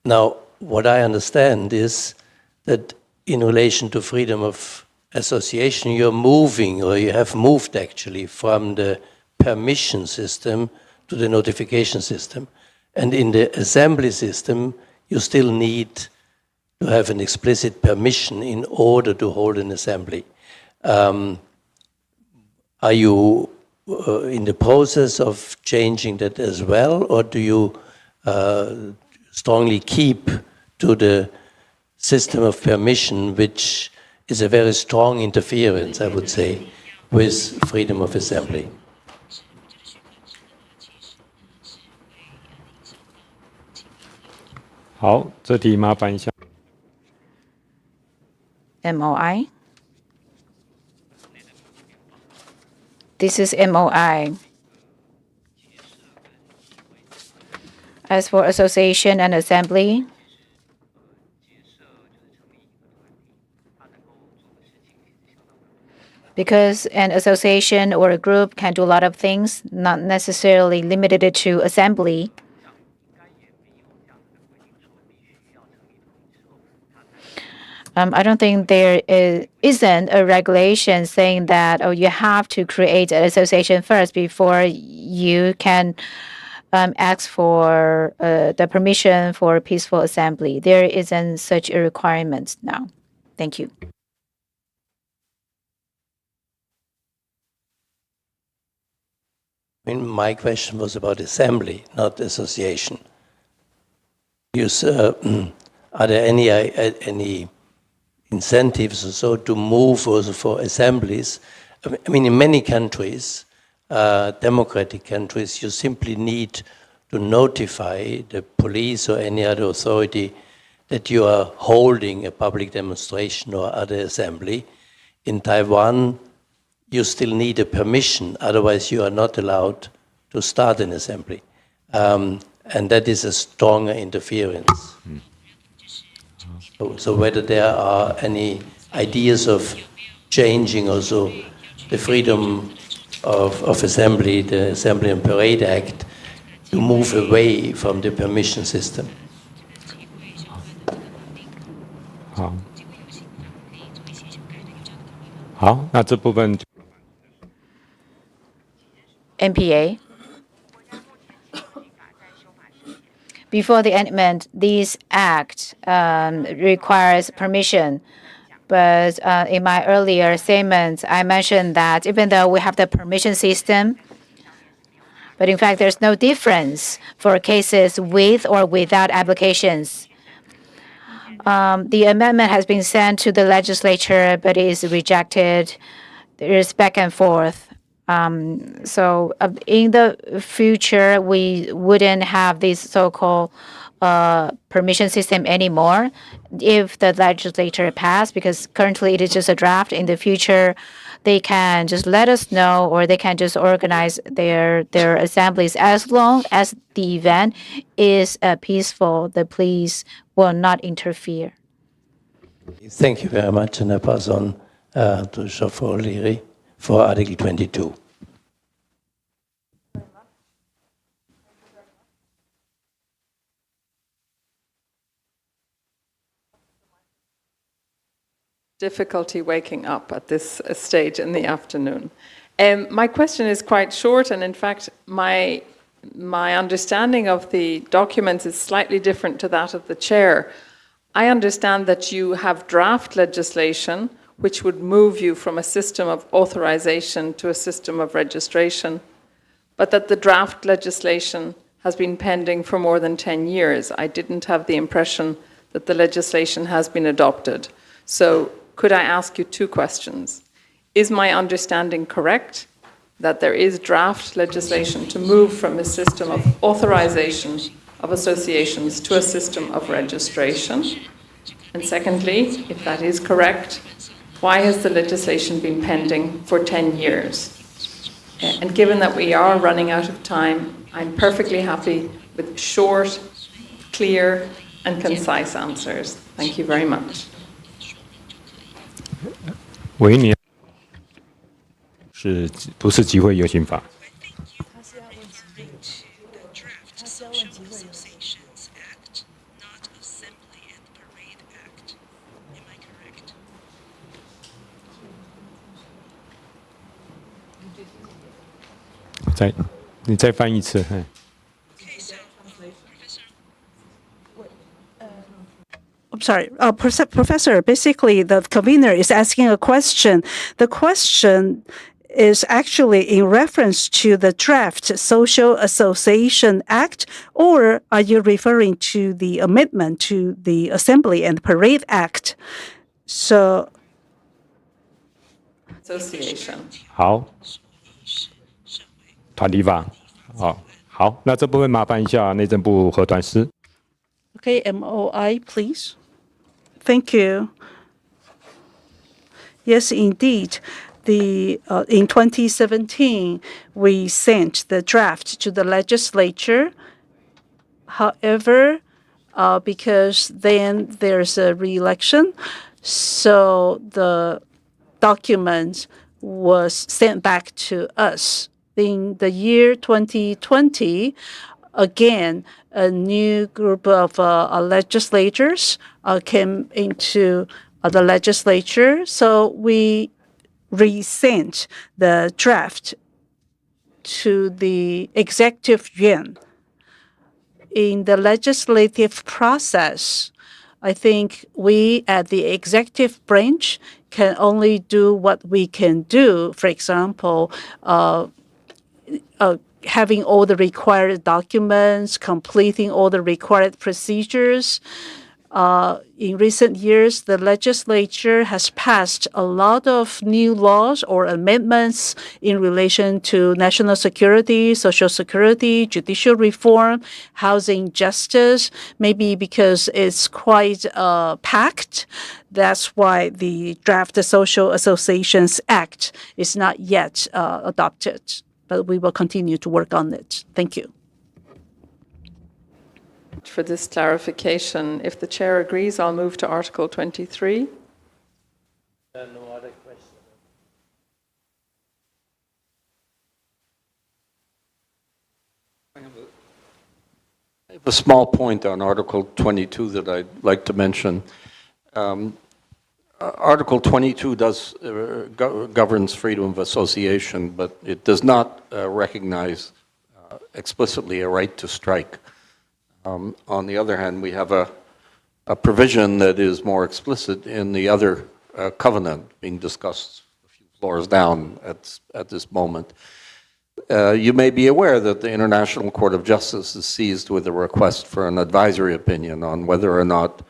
Now, what I understand is that in relation to freedom of association, you're moving, or you have moved actually, from the permission system to the notification system. And in the assembly system, you still need to have an explicit permission in order to hold an assembly. Are you in the process of changing that as well, or do you strongly keep to the system of permission, which is a very strong interference, I would say, with freedom of assembly? MOI. This is MOI. As for association and assembly, because an association or a group can do a lot of things, not necessarily limited to assembly. I don't think there isn't a regulation saying that, oh, you have to create an association first before you can ask for the permission for peaceful assembly. There isn't such a requirement now. Thank you. I mean, my question was about assembly, not association. Are there any incentives or so to move also for assemblies? I mean, in many countries, democratic countries, you simply need to notify the police or any other authority that you are holding a public demonstration or other assembly. In Taiwan, you still need a permission, otherwise you are not allowed to start an assembly. And that is a stronger interference. So whether there are any ideas of changing also the freedom of assembly, the Assembly and Parade Act, to move away from the permission system. 好，那这部分 NPA. Before the amendment, this act requires permission. But in my earlier statements, I mentioned that even though we have the permission system, but in fact, there's no difference for cases with or without applications. The amendment has been sent to the legislature, but it is rejected. There is back and forth. So in the future, we wouldn't have this so-called permission system anymore if the legislature passed, because currently it is just a draft. In the future, they can just let us know, or they can just organize their assemblies. As long as the event is peaceful, the police will not interfere. Thank you very much, and I pass on to Chauffeur Leary for Article 22. Difficulty waking up at this stage in the afternoon. My question is quite short, and in fact, my understanding of the documents is slightly different to that of the chair. I understand that you have draft legislation which would move you from a system of authorization to a system of registration, but that the draft legislation has been pending for more than 10 years. I didn't have the impression that the legislation has been adopted. So could I ask you two questions? Is my understanding correct that there is draft legislation to move from a system of authorization of associations to a system of registration? And secondly, if that is correct, why has the legislation been pending for 10 years? And given that we are running out of time, I'm perfectly happy with short, clear, and concise answers. Thank you very much. 维尼是不是集会游行法？你再翻一次。I'm sorry, Professor, basically the convener is asking a question. The question is actually in reference to the draft Social Association Act, or are you referring to the amendment to the Assembly and Parade Act? So, Association. 好，团体法。好，那这部分麻烦一下内政部核团司。Okay, MOI, please. Thank you. Yes, indeed. In 2017, we sent the draft to the legislature. However, because then there's a re-election, so the document was sent back to us. In the year 2020, again, a new group of legislators came into the legislature, so we resent the draft to the executive yuan. In the legislative process, I think we at the executive branch can only do what we can do. For example, having all the required documents, completing all the required procedures. In recent years, the legislature has passed a lot of new laws or amendments in relation to national security, social security, judicial reform, housing justice, maybe because it's quite packed. That's why the Draft Social Associations Act is not yet adopted, but we will continue to work on it. Thank you. For this clarification, if the chair agrees, I'll move to Article 23. No other question. I have a small point on Article 22 that I'd like to mention. Article 22 governs freedom of association, but it does not recognize explicitly a right to strike. On the other hand, we have a provision that is more explicit in the other covenant being discussed a few floors down at this moment. You may be aware that the International Court of Justice is seized with a request for an advisory opinion on whether or not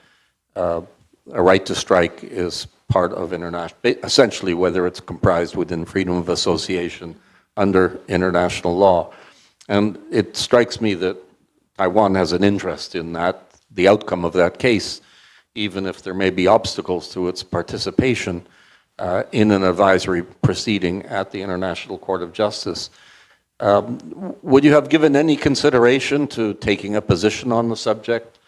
a right to strike is part of international, essentially whether it's comprised within freedom of association under international law. And it strikes me that Taiwan has an interest in that, the outcome of that case, even if there may be obstacles to its participation in an advisory proceeding at the International Court of Justice. Would you have given any consideration to taking a position on the subject,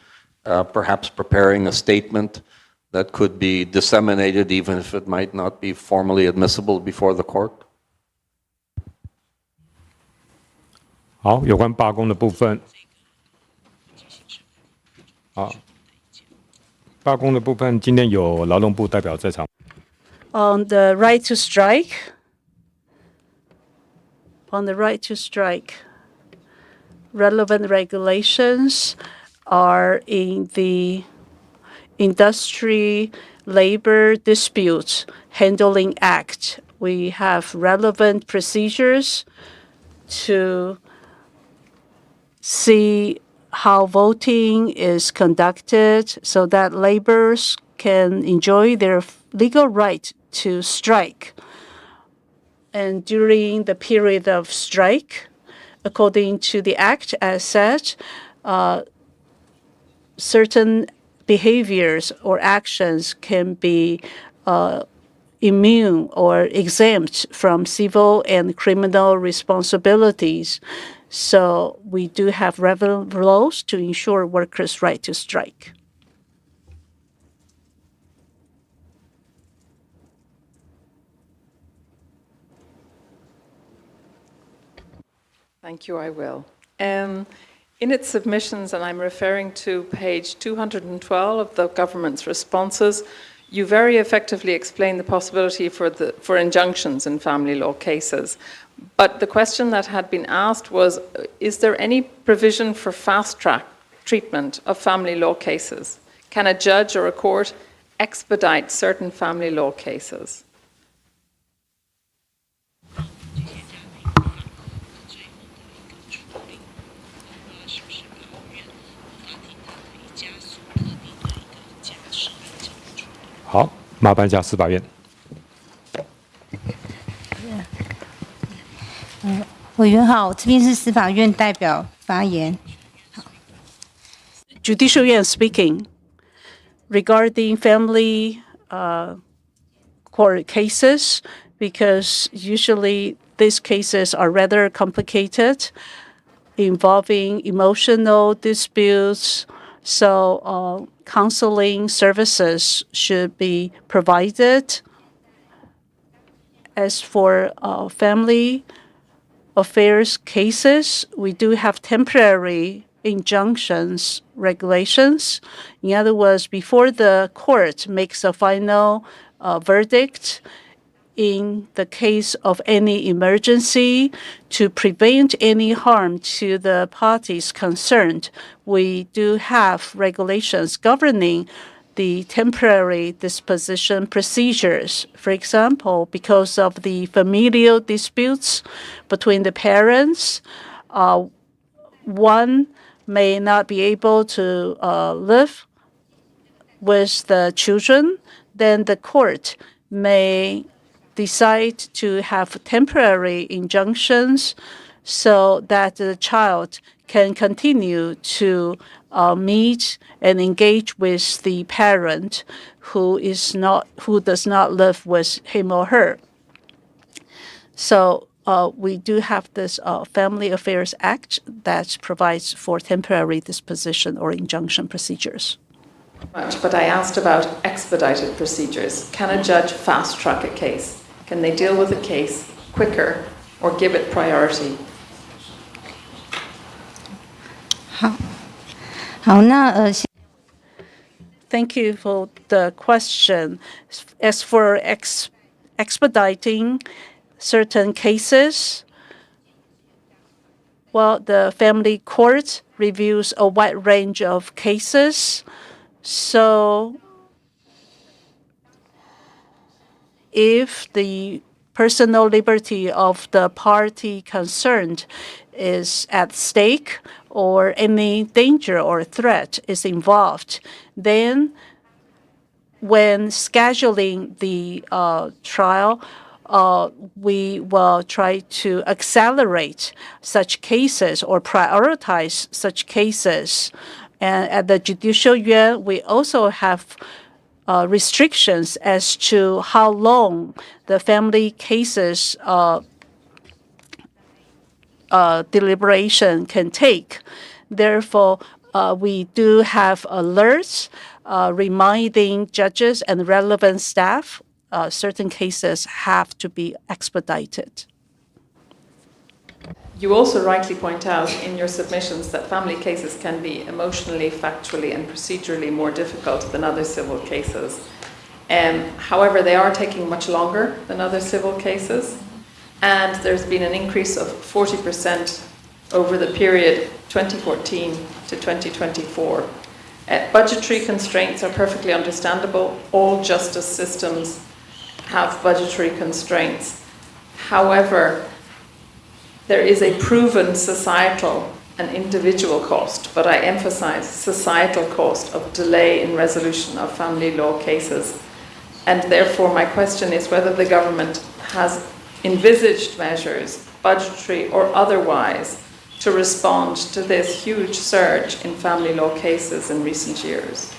perhaps preparing a statement that could be disseminated even if it might not be formally admissible before the court? 好，有关罢工的部分。好，罢工的部分，今天有劳动部代表在场。On the right to strike, relevant regulations are in the Industry Labor Disputes Handling Act. We have relevant procedures to see how voting is conducted so that laborers can enjoy their legal right to strike. And during the period of strike, according to the act as said, certain behaviors or actions can be immune or exempt from civil and criminal responsibilities. So we do have relevant laws to ensure workers' right to strike. Thank you, I will. In its submissions, and I'm referring to page 212 of the government's responses, you very effectively explain the possibility for injunctions in family law cases. But the question that had been asked was, is there any provision for fast-track treatment of family law cases? Can a judge or a court expedite certain family law cases?好，麻烦一下司法院。委员好，这边是司法院代表发言。Judicial Yuan speaking. Regarding family court cases, because usually these cases are rather complicated, involving emotional disputes, so counseling services should be provided. As for family affairs cases, we do have temporary injunctions regulations. In other words, before the court makes a final verdict, in the case of any emergency, to prevent any harm to the parties concerned, we do have regulations governing the temporary disposition procedures. For example, because of the familial disputes between the parents, one may not be able to live with the children, then the court may decide to have temporary injunctions so that the child can continue to meet and engage with the parent who does not live with him or her. So we do have this Family Affairs Act that provides for temporary disposition or injunction procedures. But I asked about expedited procedures. Can a judge fast-track a case? Can they deal with a case quicker or give it priority? 好，那 Thank you for the question. As for expediting certain cases, well, the family court reviews a wide range of cases. So if the personal liberty of the party concerned is at stake or any danger or threat is involved, then when scheduling the trial, we will try to accelerate such cases or prioritize such cases. And at the Judicial Yuan, we also have restrictions as to how long the family cases deliberation can take. Therefore, we do have alerts reminding judges and relevant staff certain cases have to be expedited. You also rightly point out in your submissions that family cases can be emotionally, factually, and procedurally more difficult than other civil cases. However, they are taking much longer than other civil cases, and there's been an increase of 40% over the period 2014 to 2024. Budgetary constraints are perfectly understandable. All justice systems have budgetary constraints. However, there is a proven societal and individual cost, but I emphasize societal cost of delay in resolution of family law cases. And therefore, my question is whether the government has envisaged measures, budgetary or otherwise, to respond to this huge surge in family law cases in recent years.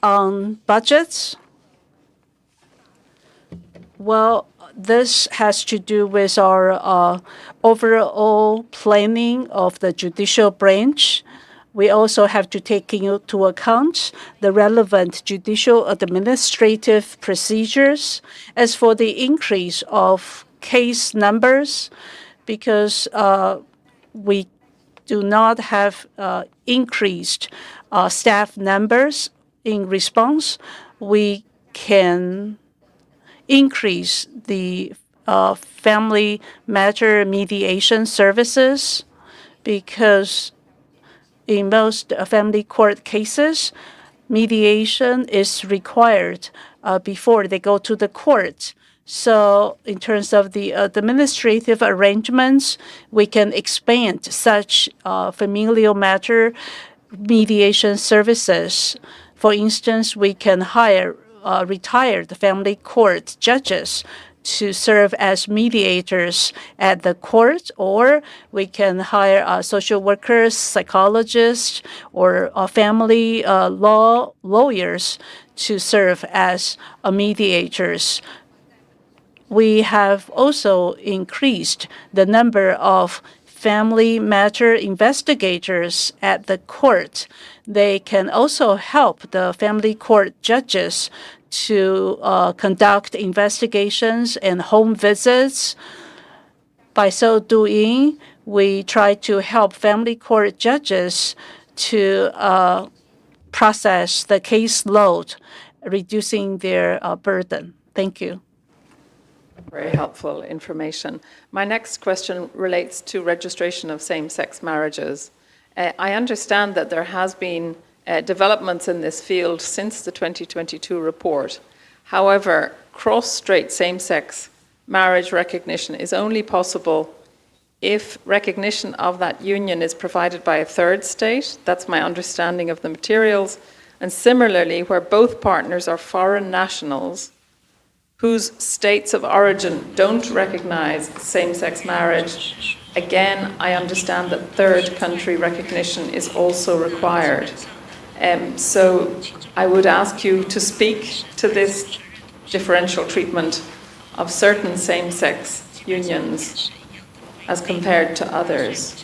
On budgets, well, this has to do with our overall planning of the judicial branch. We also have to take into account the relevant judicial administrative procedures. As for the increase of case numbers, because we do not have increased staff numbers in response, we can increase the family matter mediation services, because in most family court cases, mediation is required before they go to the court. So in terms of the administrative arrangements, we can expand such familial matter mediation services. For instance, we can hire retired family court judges to serve as mediators at the court, or we can hire social workers, psychologists, or family law lawyers to serve as mediators. We have also increased the number of family matter investigators at the court. They can also help the family court judges to conduct investigations and home visits. By so doing, we try to help family court judges to process the caseload, reducing their burden. Thank you. Very helpful information. My next question relates to registration of same-sex marriages. I understand that there has been developments in this field since the 2022 report. However, cross-strait same-sex marriage recognition is only possible if recognition of that union is provided by a third state. That's my understanding of the materials. And similarly, where both partners are foreign nationals whose states of origin don't recognize same-sex marriage, again, I understand that third country recognition is also required. So I would ask you to speak to this differential treatment of certain same-sex unions as compared to others.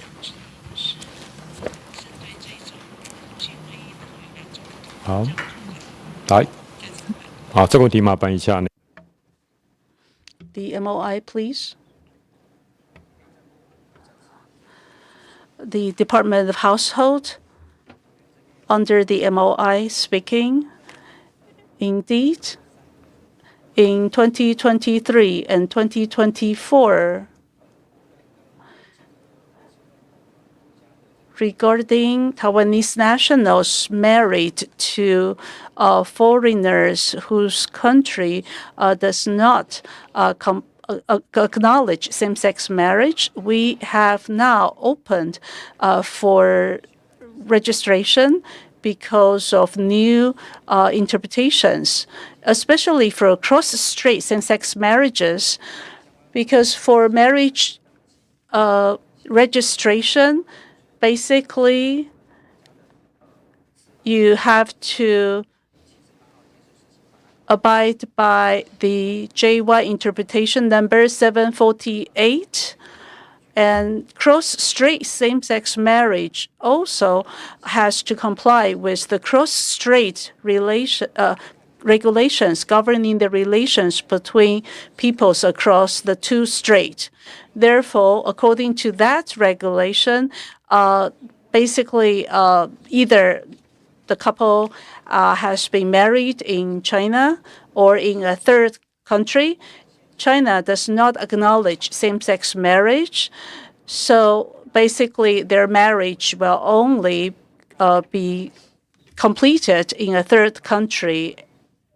The MOI, please. The Department of Household, under the MOI speaking, indeed, in 2023 and 2024, regarding Taiwanese nationals married to foreigners whose country does not acknowledge same-sex marriage, we have now opened for registration because of new interpretations, especially for cross-strait same-sex marriages, because for marriage registration, basically, you have to abide by the JY interpretation number 748. And cross-strait same-sex marriage also has to comply with the cross-strait regulations governing the relations between peoples across the two straits. Therefore, according to that regulation, basically either the couple has been married in China or in a third country. China does not acknowledge same-sex marriage, so basically their marriage will only be completed in a third country,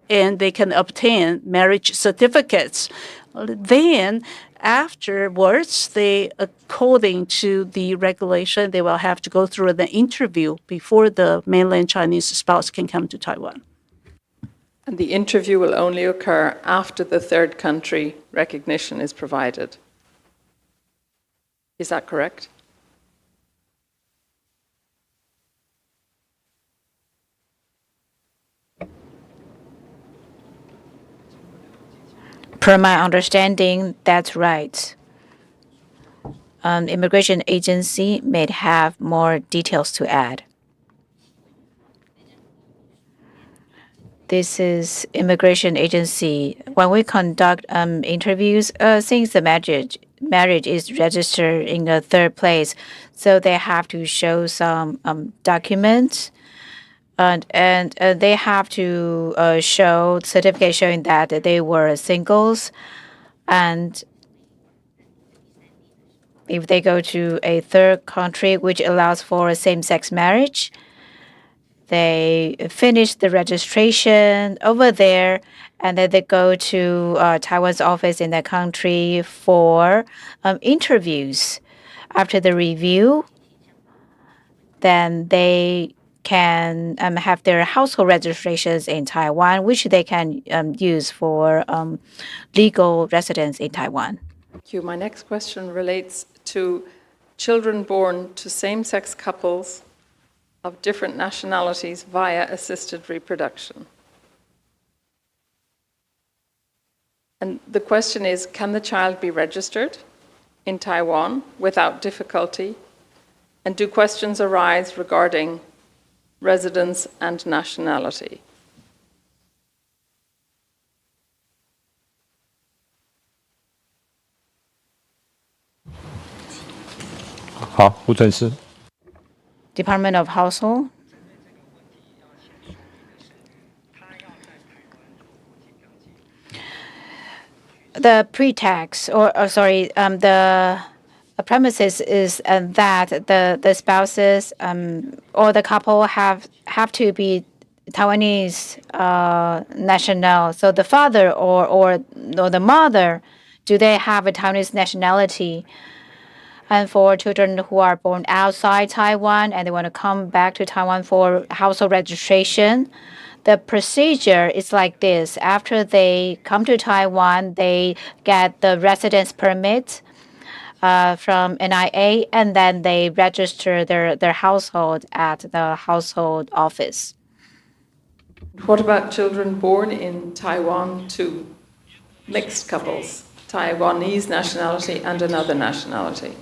and they can obtain marriage certificates. Then, afterwards, according to the regulation, they will have to go through an interview before the mainland Chinese spouse can come to Taiwan. And the interview will only occur after the third country recognition is provided. Is that correct? Per my understanding, that's right. Immigration agency may have more details to add. This is immigration agency. When we conduct interviews, since the marriage is registered in a third place, so they have to show some documents, and they have to show certificate showing that they were singles, and if they go to a third country which allows for same-sex marriage, they finish the registration over there, and then they go to Taiwan's office in that country for interviews. After the review, then they can have their household registrations in Taiwan, which they can use for legal residence in Taiwan. Thank you. My next question relates to children born to same-sex couples of different nationalities via assisted reproduction. And the question is, can the child be registered in Taiwan without difficulty? And do questions arise regarding residence and nationality? Department of Household. The pretext, the premises is that the spouses or the couple have to be Taiwanese national. So the father or the mother, do they have a Taiwanese nationality? And for children who are born outside Taiwan and they want to come back to Taiwan for household registration, the procedure is like this. After they come to Taiwan, they get the residence permit from NIA, and then they register their household at the household office. What about children born in Taiwan to mixed couples, Taiwanese nationality and another nationality?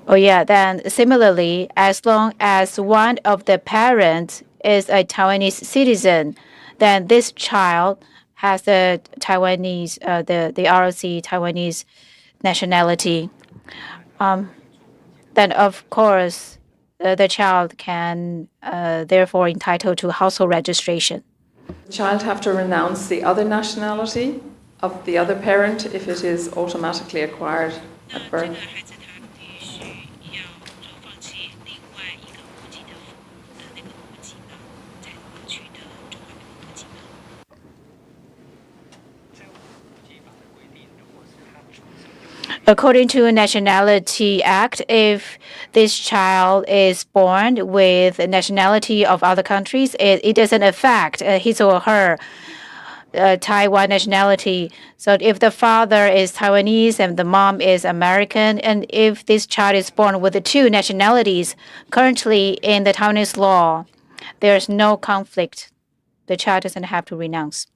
Oh yeah, then similarly, as long as one of the parents is a Taiwanese citizen, then this child has the Taiwanese, the ROC Taiwanese nationality. Then of course, the child can therefore entitled to household registration. The child have to renounce the other nationality of the other parent if it is automatically acquired at birth. According to Nationality Act, if this child is born with a nationality of other countries, it doesn't affect his or her Taiwan nationality. So if the father is Taiwanese and the mom is American, and if this child is born with the two nationalities, currently in the Taiwanese law, there's no conflict. The child doesn't have to renounce.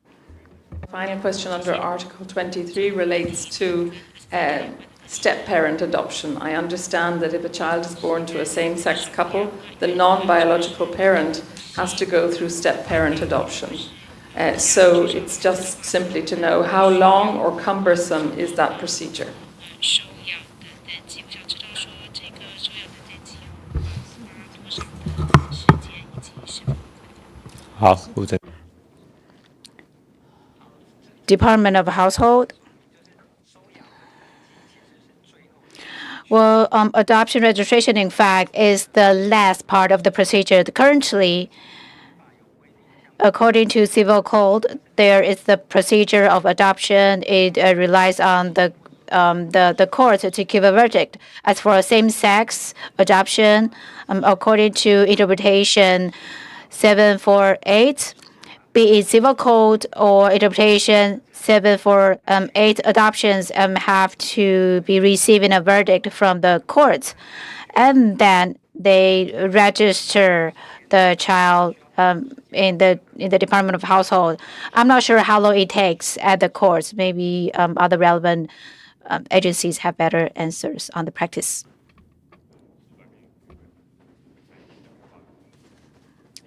Final question under Article 23 relates to step-parent adoption. I understand that if a child is born to a same-sex couple, the non-biological parent has to go through step-parent adoption. So it's just simply to know how long or cumbersome is that procedure. Department of Household. Well, adoption registration, in fact, is the last part of the procedure. Currently, according to Civil Code, there is the procedure of adoption. It relies on the court to give a verdict. As for same-sex adoption, according to interpretation 748, be it Civil Code or interpretation 748, adoptions have to be receiving a verdict from the courts, and then they register the child in the Department of Household. I'm not sure how long it takes at the courts. Maybe other relevant agencies have better answers on the practice.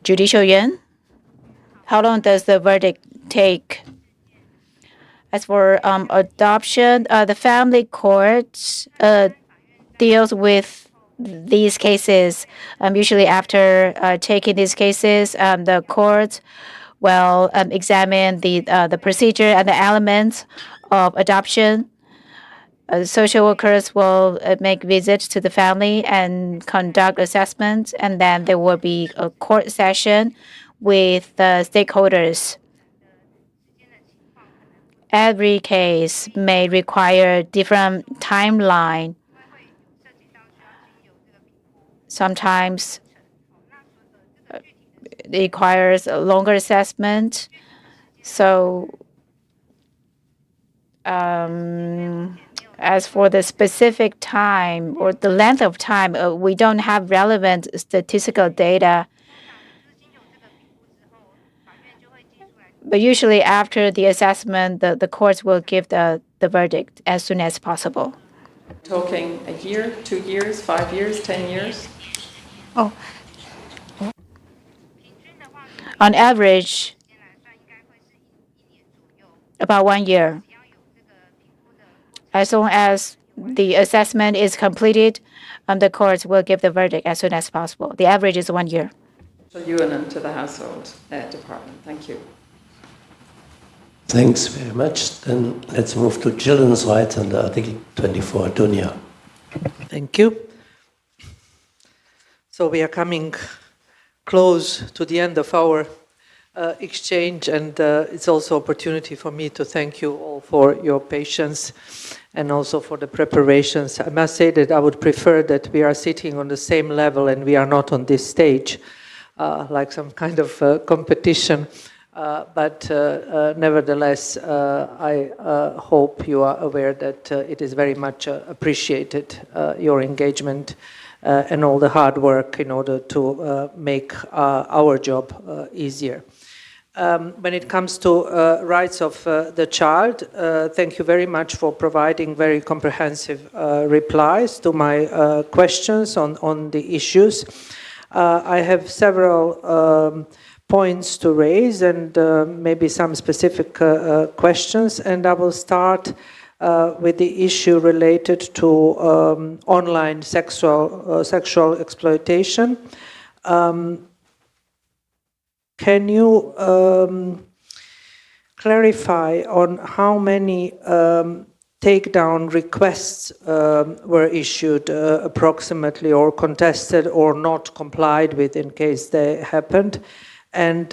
Judicial Yuan, how long does the verdict take? As for adoption, the family court deals with these cases. Usually after taking these cases, the court will examine the procedure and the elements of adoption. Social workers will make visits to the family and conduct assessments, and then there will be a court session with the stakeholders. Every case may require different timeline. Sometimes it requires a longer assessment. So as for the specific time or the length of time, we don't have relevant statistical data. But usually after the assessment, the courts will give the verdict as soon as possible. Talking a year, 2 years, 5 years, 10 years? Oh. On average, about 1 year. As long as the assessment is completed, the courts will give the verdict as soon as possible. The average is 1 year. Yuan to the Household Department. Thank you. Thanks very much. Then let's move to children's rights under Article 24. Dunya. Thank you. So we are coming close to the end of our exchange, and it's also an opportunity for me to thank you all for your patience and also for the preparations. I must say that I would prefer that we are sitting on the same level and we are not on this stage, like some kind of competition. But nevertheless, I hope you are aware that it is very much appreciated, your engagement and all the hard work in order to make our job easier. When it comes to rights of the child, thank you very much for providing very comprehensive replies to my questions on the issues. I have several points to raise and maybe some specific questions, and I will start with the issue related to online sexual exploitation. Can you clarify on how many takedown requests were issued approximately, or contested or not complied with in case they happened? And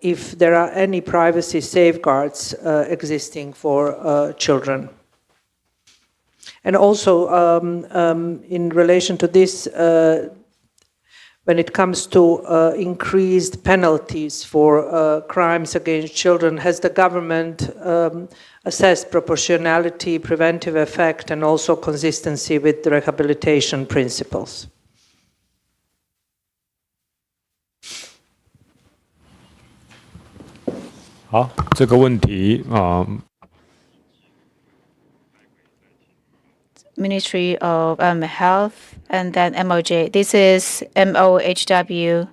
if there are any privacy safeguards existing for children. And also, in relation to this, when it comes to increased penalties for crimes against children, has the government assessed proportionality, preventive effect, and also consistency with the rehabilitation principles? Ministry of Health and then MOJ. This is MOHW.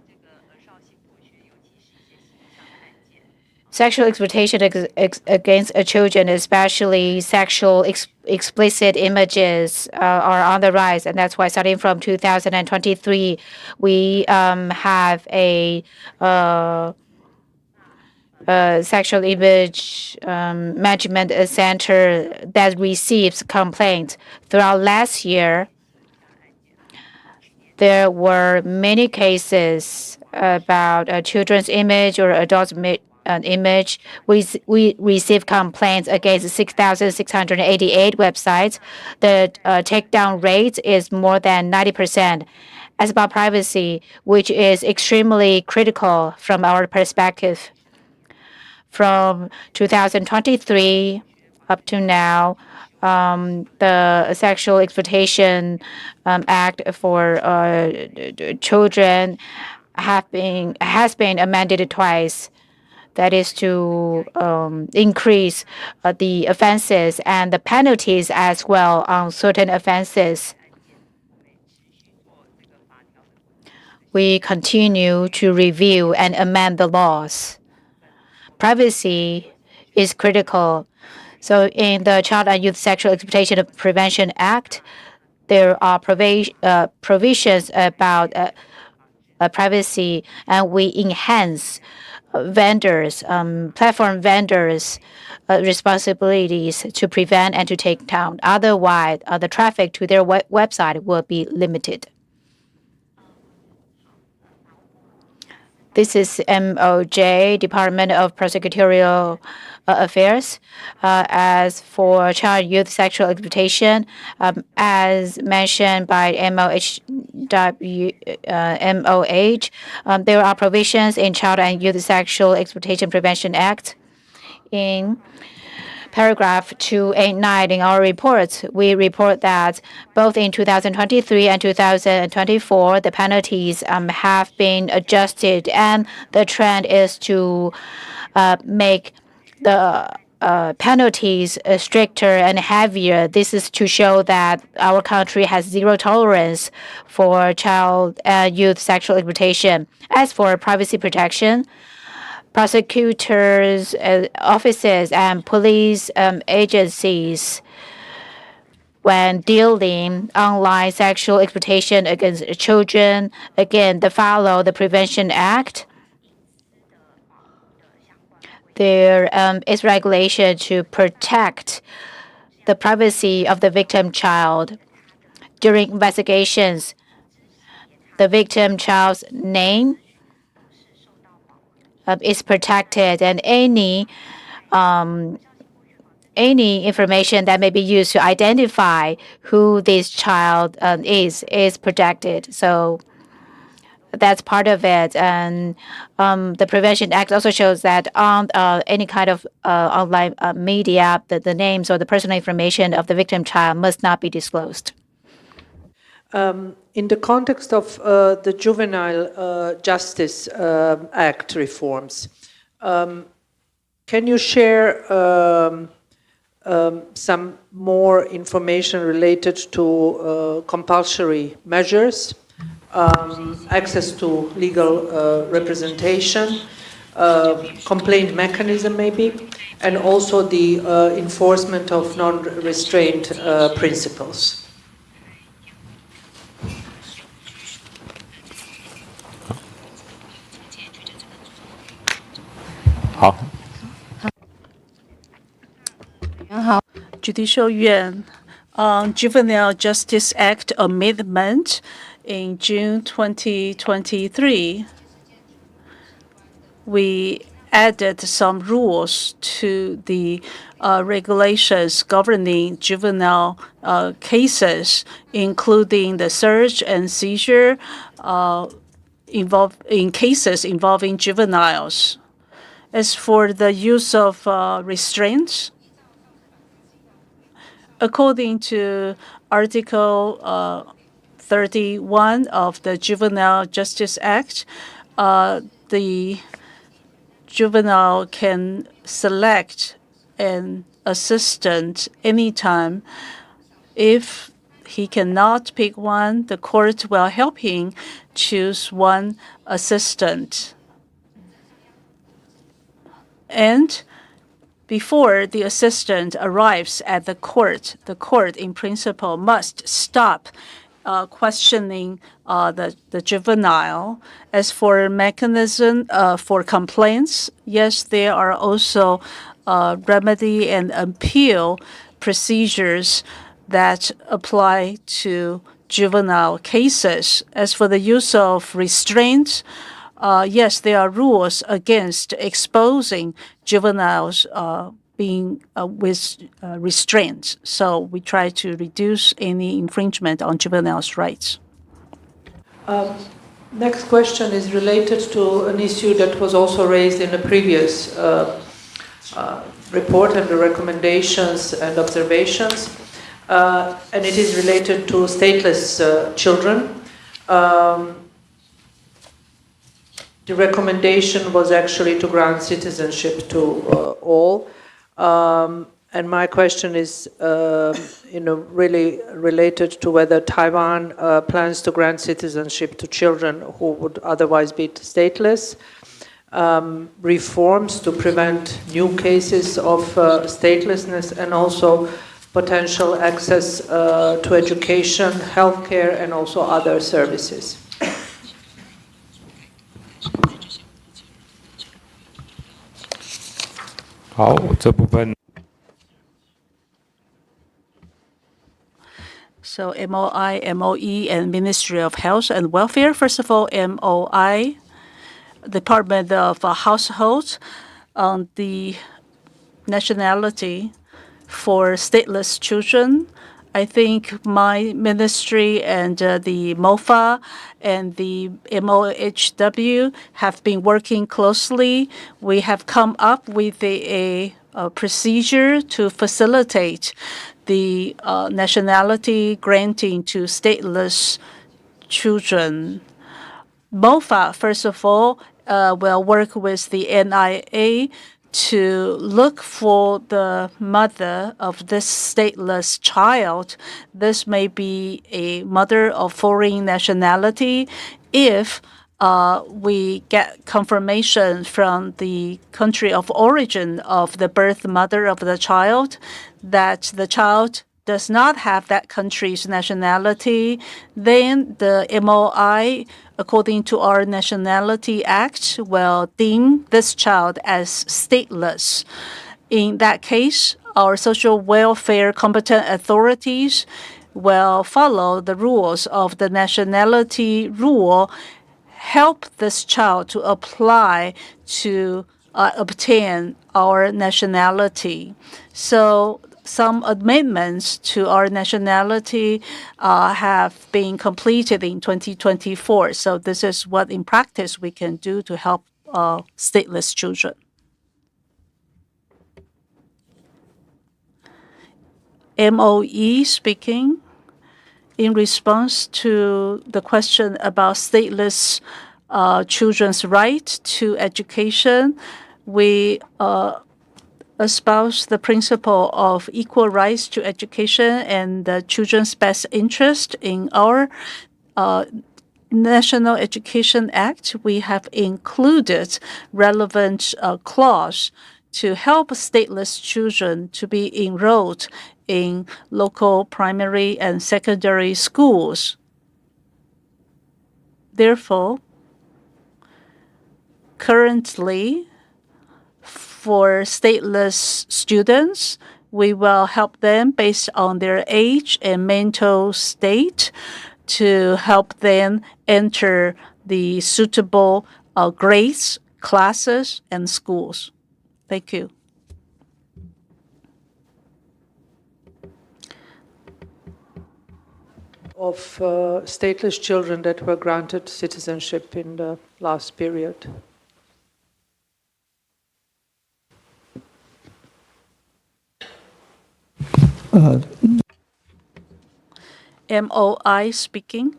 Sexual exploitation against children, especially sexual explicit images, are on the rise, and that's why starting from 2023, we have a sexual image management center that receives complaints. Throughout last year, there were many cases about a children's image or adult image. We received complaints against 6,688 websites. The takedown rate is more than 90%. As about privacy, which is extremely critical from our perspective, from 2023 up to now, the Sexual Exploitation Act for children has been amended twice. That is to increase the offenses and the penalties as well on certain offenses. We continue to review and amend the laws. Privacy is critical. So in the Child and Youth Sexual Exploitation Prevention Act, there are provisions about privacy, and we enhance vendors, platform vendors' responsibilities to prevent and to take down. Otherwise, the traffic to their website will be limited. This is MOJ, Department of Prosecutorial Affairs. As for child youth sexual exploitation, as mentioned by MOH, there are provisions in Child and Youth Sexual Exploitation Prevention Act. In paragraph 289 in our report, we report that both in 2023 and 2024, the penalties have been adjusted, and the trend is to make the penalties stricter and heavier. This is to show that our country has zero tolerance for child and youth sexual exploitation. As for privacy protection, prosecutors' offices and police agencies when dealing online sexual exploitation against children. Again, they follow the Prevention Act. There is regulation to protect the privacy of the victim child. During investigations, the victim child's name is protected, and any information that may be used to identify who this child is protected. So that's part of it. And the Prevention Act also shows that on any kind of online media, the names or the personal information of the victim child must not be disclosed. In the context of the Juvenile Justice Act reforms, can you share some more information related to compulsory measures, access to legal representation, complaint mechanism maybe, and also the enforcement of non-restraint principles? Judicial Yuan on Juvenile Justice Act amendment in June 2023. We added some rules to the regulations governing juvenile cases, including the search and seizure in cases involving juveniles. As for the use of restraints, according to Article 31 of the Juvenile Justice Act, the juvenile can select an assistant anytime. If he cannot pick one, the court will help him choose one assistant. And before the assistant arrives at the court in principle must stop questioning the juvenile. As for mechanism for complaints, yes, there are also remedy and appeal procedures that apply to juvenile cases. As for the use of restraints, yes, there are rules against exposing juveniles being with restraints. So we try to reduce any infringement on juveniles' rights. Next question is related to an issue that was also raised in the previous report and the recommendations and observations, and it is related to stateless children. The recommendation was actually to grant citizenship to all. And my question is, really related to whether Taiwan plans to grant citizenship to children who would otherwise be stateless, reforms to prevent new cases of statelessness, and also potential access to education, healthcare, and also other services. So MOI, MOE, and Ministry of Health and Welfare. First of all, MOI, Department of Household, on the nationality for stateless children. I think my ministry and the MOFA and the MOHW have been working closely. We have come up with a procedure to facilitate the nationality granting to stateless children. MOFA, first of all, will work with the NIA to look for the mother of this stateless child. This may be a mother of foreign nationality. If we get confirmation from the country of origin of the birth mother of the child that the child does not have that country's nationality, then the MOI, according to our Nationality Act, will deem this child as stateless. In that case, our social welfare competent authorities will follow the rules of the nationality rule, help this child to apply to obtain our nationality. So some amendments to our nationality have been completed in 2024. So this is what in practice we can do to help stateless children. MOE speaking. In response to the question about stateless children's right to education, we espouse the principle of equal rights to education and the children's best interest. In our National Education Act, we have included relevant clause to help stateless children to be enrolled in local primary and secondary schools. Therefore, currently, for stateless students, we will help them based on their age and mental state to help them enter the suitable grades, classes, and schools. Thank you. Of stateless children that were granted citizenship in the last period. MOI speaking.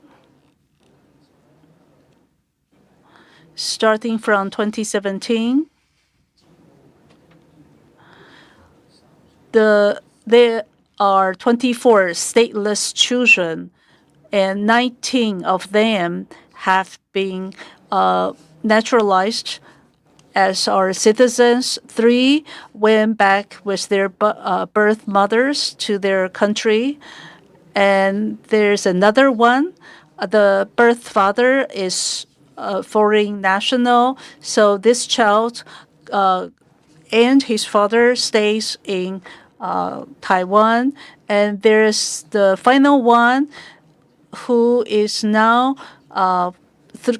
Starting from 2017, there are 24 stateless children, and 19 of them have been naturalized as our citizens. 3 went back with their birth mothers to their country. And there's another one. The birth father is a foreign national. So this child and his father stays in Taiwan. And there's the final one who is now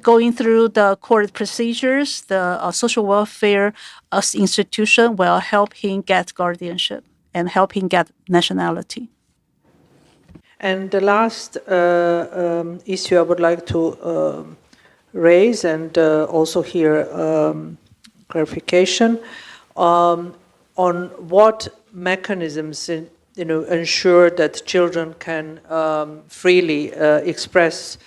going through the court procedures. The social welfare institution will help him get guardianship and help him get nationality. And the last issue I would like to raise and also hear clarification on what mechanisms ensure that children can freely express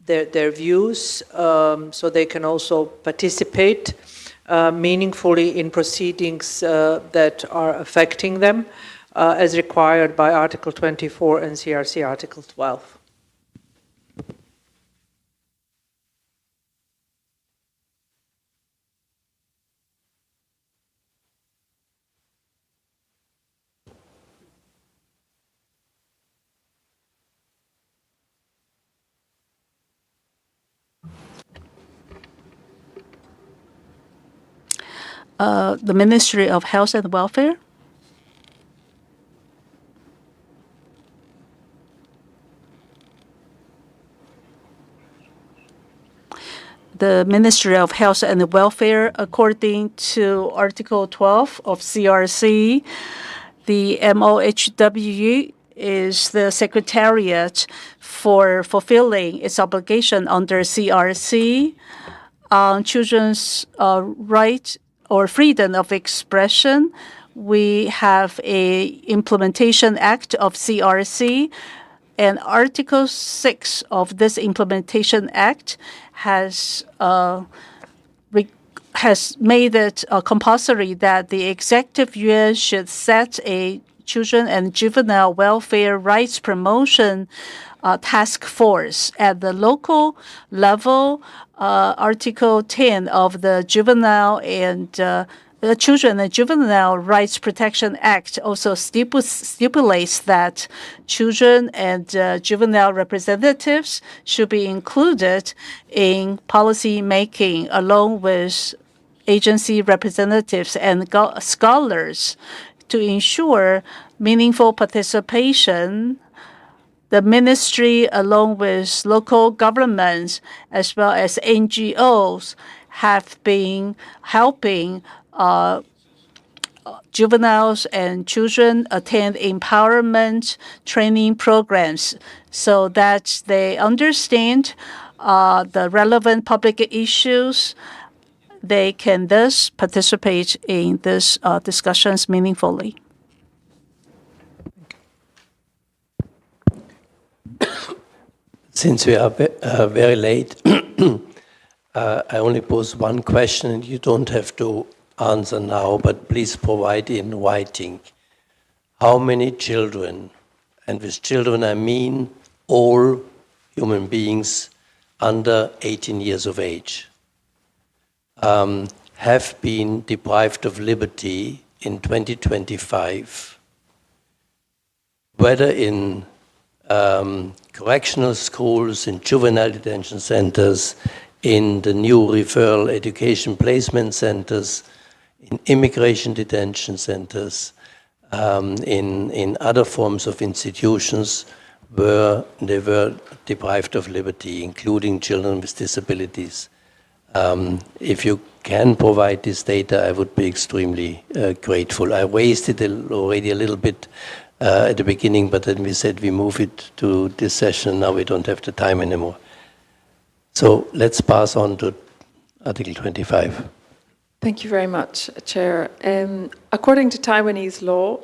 their views, so they can also participate meaningfully in proceedings that are affecting them, as required by Article 24 and CRC Article 12. The Ministry of Health and Welfare. The Ministry of Health and Welfare, according to Article 12 of CRC, the MOHW is the secretariat for fulfilling its obligation under CRC on children's right or freedom of expression. We have a implementation act of CRC, and Article 6 of this implementation act has made it compulsory that the executive yuan should set a children and juvenile welfare rights promotion task force at the local level. Article 10 of the Juvenile and The Children and Juvenile Rights Protection Act also stipulates that children and juvenile representatives should be included in policy making along with agency representatives and scholars to ensure meaningful participation. The ministry, along with local governments as well as NGOs, have been helping juveniles and children attend empowerment training programs so that they understand the relevant public issues. They can thus participate in these discussions meaningfully. Since we are very late, I only pose one question, and you don't have to answer now, but please provide in writing. How many children, and with children I mean all human beings under 18 years of age, have been deprived of liberty in 2025, whether in correctional schools, in juvenile detention centers, in the new referral education placement centers, in immigration detention centers, in other forms of institutions where they were deprived of liberty, including children with disabilities. If you can provide this data, I would be extremely grateful. I raised it already a little bit at the beginning, but then we said we move it to this session. Now we don't have the time anymore. So let's pass on to Article 25. Thank you very much, Chair. According to Taiwanese law,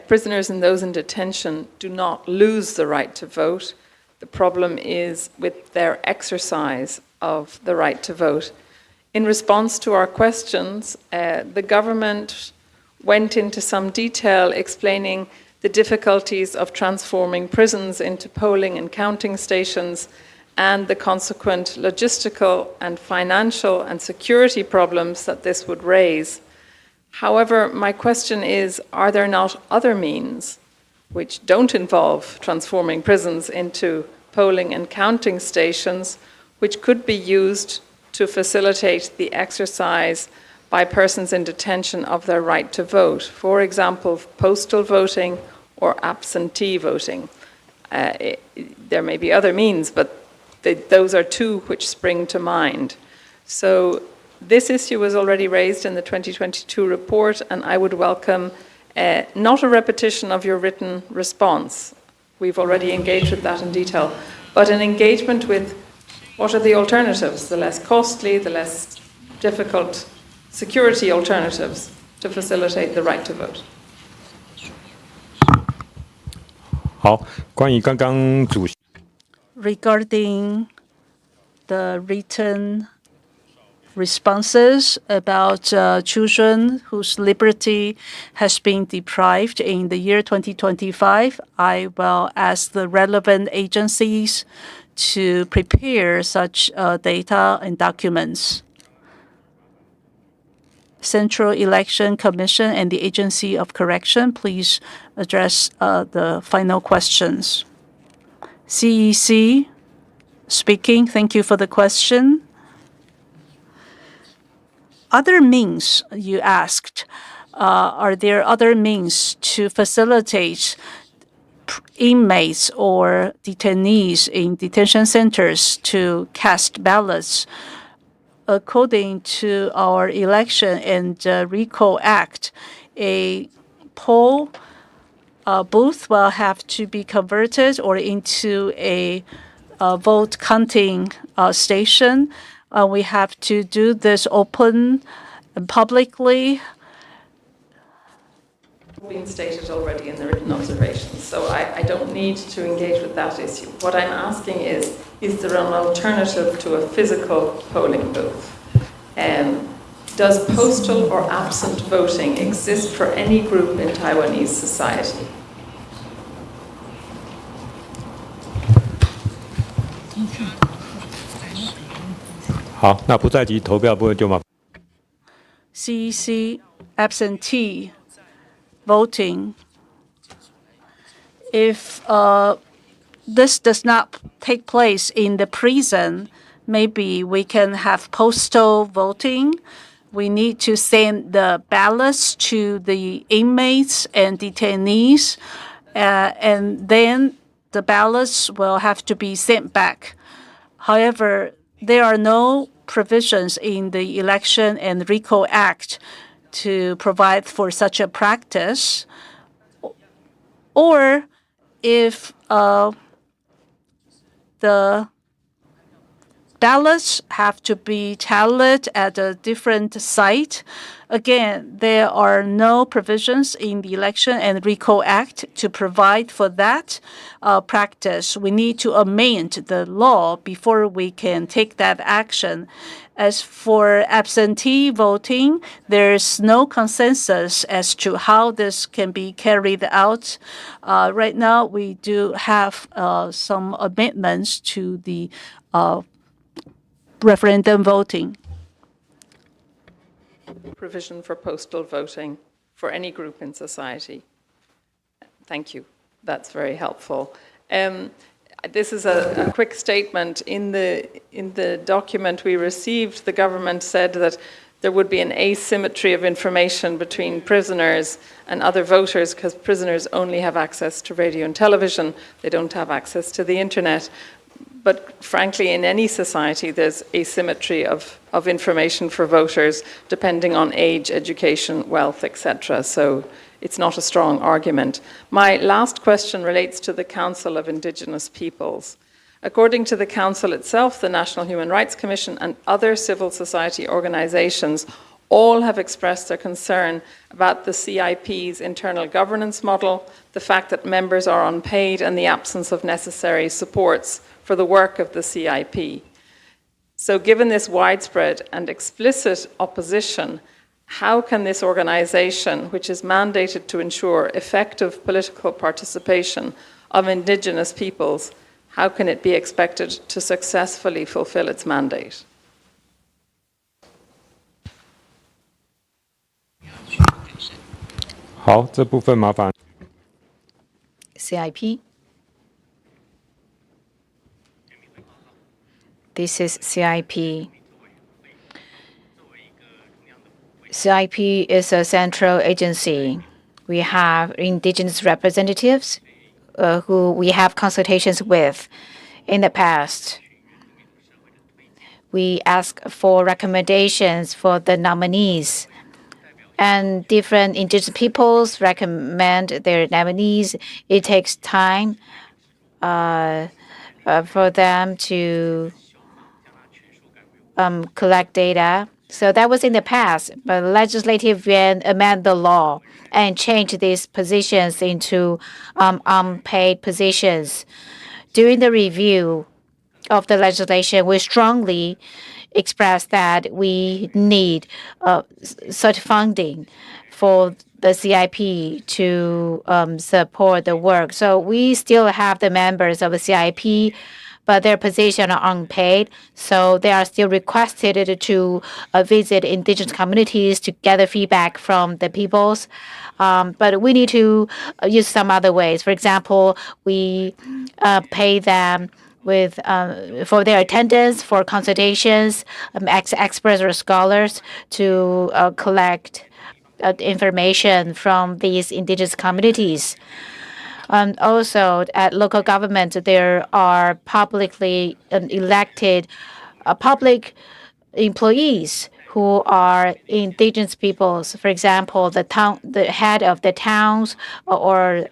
prisoners and those in detention do not lose the right to vote. The problem is with their exercise of the right to vote. In response to our questions, the government went into some detail explaining the difficulties of transforming prisons into polling and counting stations and the consequent logistical and financial and security problems that this would raise. However, my question is, are there not other means which don't involve transforming prisons into polling and counting stations which could be used to facilitate the exercise by persons in detention of their right to vote? For example, postal voting or absentee voting. There may be other means, but those are two which spring to mind. So this issue was already raised in the 2022 report, and I would welcome not a repetition of your written response. We've already engaged with that in detail, but an engagement with what are the alternatives, the less costly, the less difficult security alternatives to facilitate the right to vote. 好，关于刚刚主席 Regarding the written responses about children whose liberty has been deprived in the year 2025, I will ask the relevant agencies to prepare such data and documents. Central Election Commission and the Agency of Correction, please address the final questions. CEC speaking, thank you for the question. Other means you asked, are there other means to facilitate inmates or detainees in detention centers to cast ballots? According to our Election and Recall Act, a poll booth will have to be converted or into a vote counting station. We have to do this open and publicly. Been stated already in the written observations, so I don't need to engage with that issue. What I'm asking is there an alternative to a physical polling booth? Does postal or absent voting exist for any group in Taiwanese society? CEC absentee voting, if this does not take place in the prison, maybe we can have postal voting. We need to send the ballots to the inmates and detainees, and then the ballots will have to be sent back. However, there are no provisions in the Election and Recall Act to provide for such a practice. Or if the ballots have to be tallied at a different site. Again, there are no provisions in the Election and Recall Act to provide for that practice. We need to amend the law before we can take that action. As for absentee voting, there's no consensus as to how this can be carried out. Right now, we do have some amendments to the referendum voting. Provision for postal voting for any group in society. Thank you. That's very helpful. This is a quick statement. In the document we received, the government said that there would be an asymmetry of information between prisoners and other voters because prisoners only have access to radio and television. They don't have access to the internet. But frankly, in any society, there's asymmetry of information for voters depending on age, education, wealth, etc. So it's not a strong argument. My last question relates to the Council of Indigenous Peoples. According to the Council itself, the National Human Rights Commission and other civil society organizations all have expressed their concern about the CIP's internal governance model, the fact that members are unpaid, and the absence of necessary supports for the work of the CIP. So given this widespread and explicit opposition, how can this organization, which is mandated to ensure effective political participation of Indigenous peoples, how can it be expected to successfully fulfill its mandate? CIP. This is CIP. CIP is a central agency. We have indigenous representatives who we have consultations with. In the past, we ask for recommendations for the nominees, and different indigenous peoples recommend their nominees. It takes time for them to collect data. So that was in the past, but the legislative yuan amend the law and change these positions into unpaid positions. During the review of the legislation, we strongly expressed that we need such funding for the CIP to support the work. So we still have the members of the CIP, but their positions are unpaid. So they are still requested to visit indigenous communities to gather feedback from the peoples. But we need to use some other ways. For example, we pay them with for their attendance, for consultations, experts or scholars to collect information from these indigenous communities. Also, at local government, there are publicly elected public employees who are indigenous peoples. For example, the head of the towns or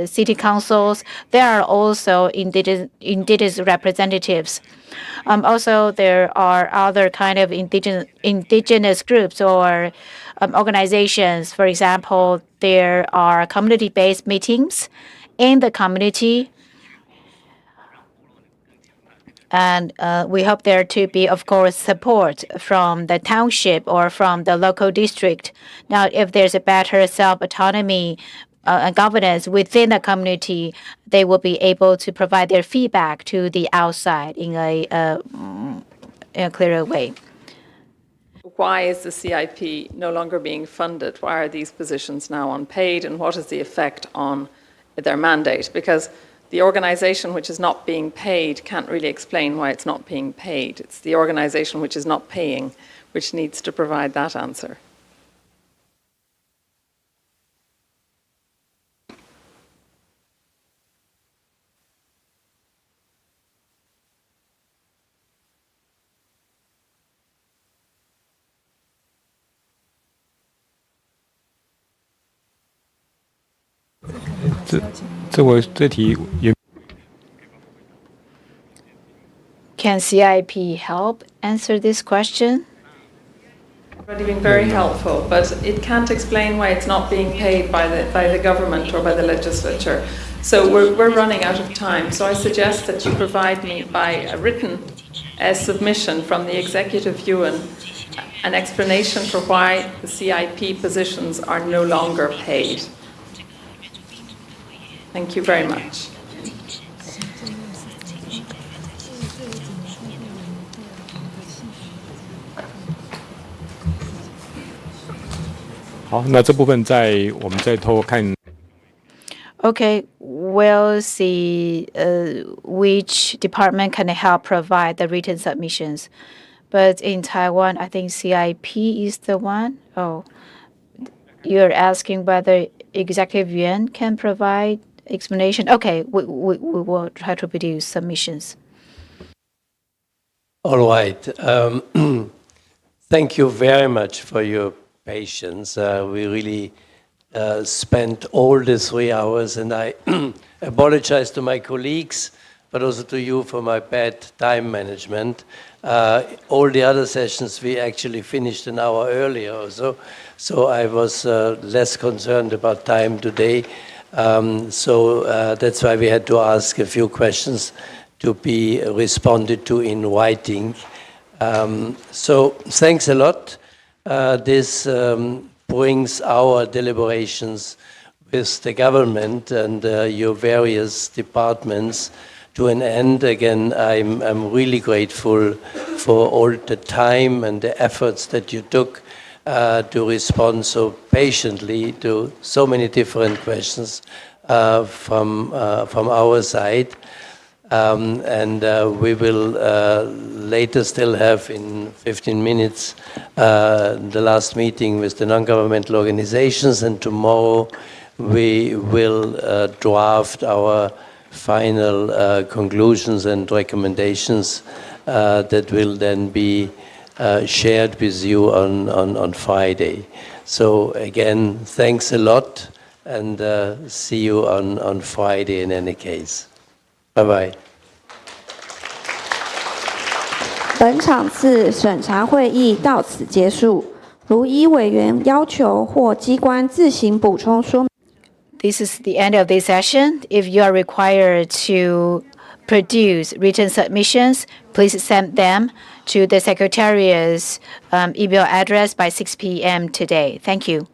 city councils, there are also indigenous representatives. Also, there are other kind of indigenous groups or organizations. For example, there are community-based meetings in the community. And we hope there to be, of course, support from the township or from the local district. Now, if there's a better self-autonomy and governance within the community, they will be able to provide their feedback to the outside in a clearer way. why is the CIP no longer being funded? Why are these positions now unpaid, and what is the effect on their mandate? Because the organization which is not being paid can't really explain why it's not being paid. It's the organization which is not paying which needs to provide that answer. Can CIP help answer this question? Already been very helpful, but it can't explain why it's not being paid by the government or by the legislature. So we're running out of time. So I suggest that you provide me by a written submission from the Executive Yuan an explanation for why the CIP positions are no longer paid. Thank you very much. Okay, we'll see which department can help provide the written submissions. But in Taiwan, I think CIP is the one. Oh, you're asking whether Executive Yuan can provide explanation? Okay, we will try to produce submissions. All right. Thank you very much for your patience. We really spent all the 3 hours, and I apologize to my colleagues, but also to you for my bad time management. All the other sessions we actually finished an hour earlier also, so I was less concerned about time today. That's why we had to ask a few questions to be responded to in writing. So thanks a lot. This brings our deliberations with the government and your various departments to an end. Again, I'm really grateful for all the time and the efforts that you took to respond so patiently to so many different questions from our side. We will later still have in 15 minutes the last meeting with the non-governmental organizations, and tomorrow we will draft our final conclusions and recommendations that will then be shared with you on Friday. So again, thanks a lot, and see you on Friday in any case. Bye-bye. 本场次审查会议到此结束。如依委员要求或机关自行补充说明。This is the end of this session. If you are required to produce written submissions, please send them to the Secretariat's email address by 6 p.m. today. Thank you.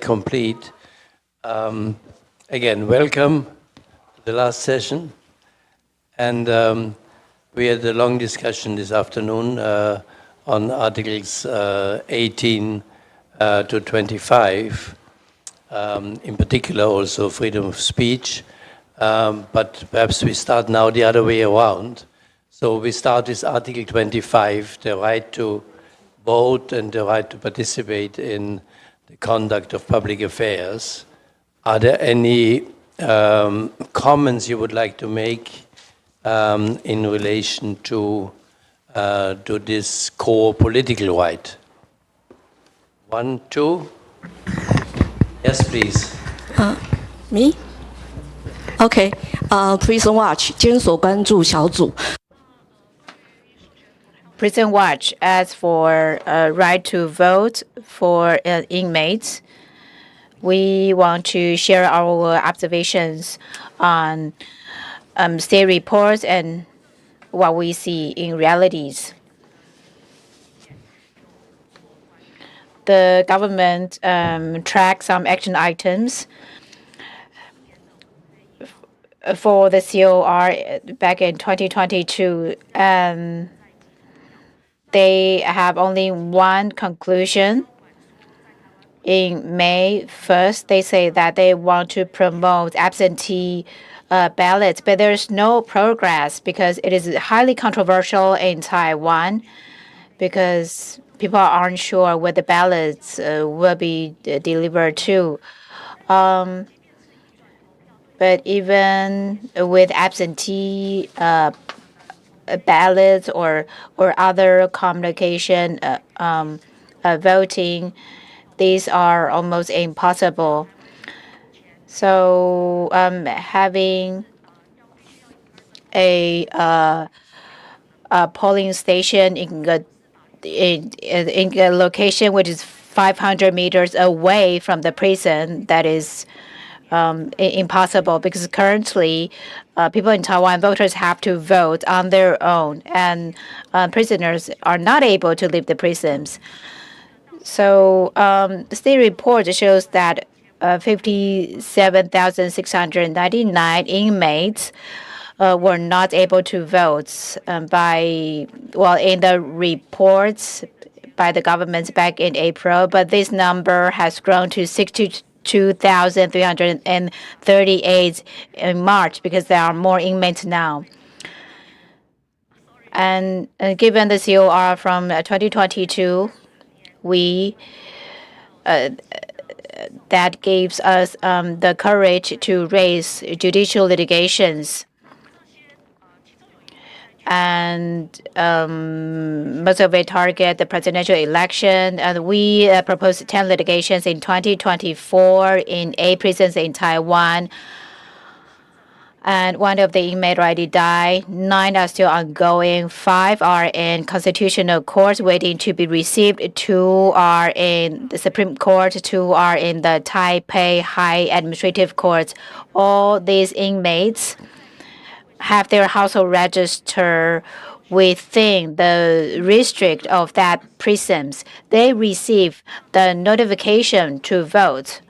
complete. Again, welcome to the last session. And we had a long discussion this afternoon on Articles 18 to 25, in particular also freedom of speech. But perhaps we start now the other way around. So we start with Article 25, the right to vote and the right to participate in the conduct of public affairs. Are there any comments you would like to make in relation to this core political right? 1, 2? Yes, please. Me? Okay. Prison Watch 监所关注小组。Prison Watch asks for a right to vote for inmates. We want to share our observations on state reports and what we see in realities. The government tracked some action items for the COR back in 2022, and they have only one conclusion. In May 1st, they say that they want to promote absentee ballots, but there's no progress because it is highly controversial in Taiwan because people aren't sure where the ballots will be delivered to. But even with absentee ballots or other communication voting, these are almost impossible. So having a polling station in a location which is 500 meters away from the prison, that is impossible because currently people in Taiwan, voters have to vote on their own, and prisoners are not able to leave the prisons. So the state report shows that 57,699 inmates were not able to vote in the reports by the government back in April, but this number has grown to 62,338 in March because there are more inmates now. And given the COR from 2022, that gives us the courage to raise judicial litigations. And most of it target the presidential election. And we proposed 10 litigations in 2024 in 8 prisons in Taiwan. And one of the inmates already died. 9 are still ongoing. 5 are in constitutional courts waiting to be received. 2 are in the Supreme Court. 2 are in the Taipei High Administrative Court. All these inmates have their household register within the district of that prisons. They receive the notification to vote.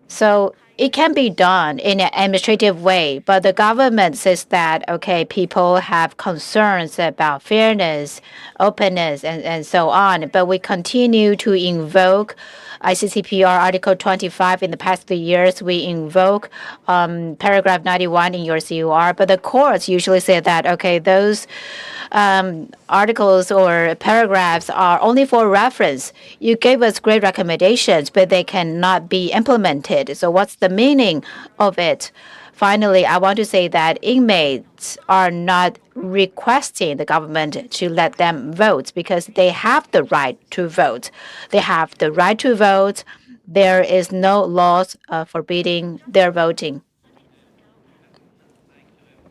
So it can be done in an administrative way, but the government says that, okay, people have concerns about fairness, openness, and so on. But we continue to invoke ICCPR Article 25 in the past 3 years. We invoke paragraph 91 in your COR, but the courts usually say that, okay, those articles or paragraphs are only for reference. You gave us great recommendations, but they cannot be implemented. So what's the meaning of it? Finally, I want to say that inmates are not requesting the government to let them vote because they have the right to vote. They have the right to vote. There is no laws forbidding their voting.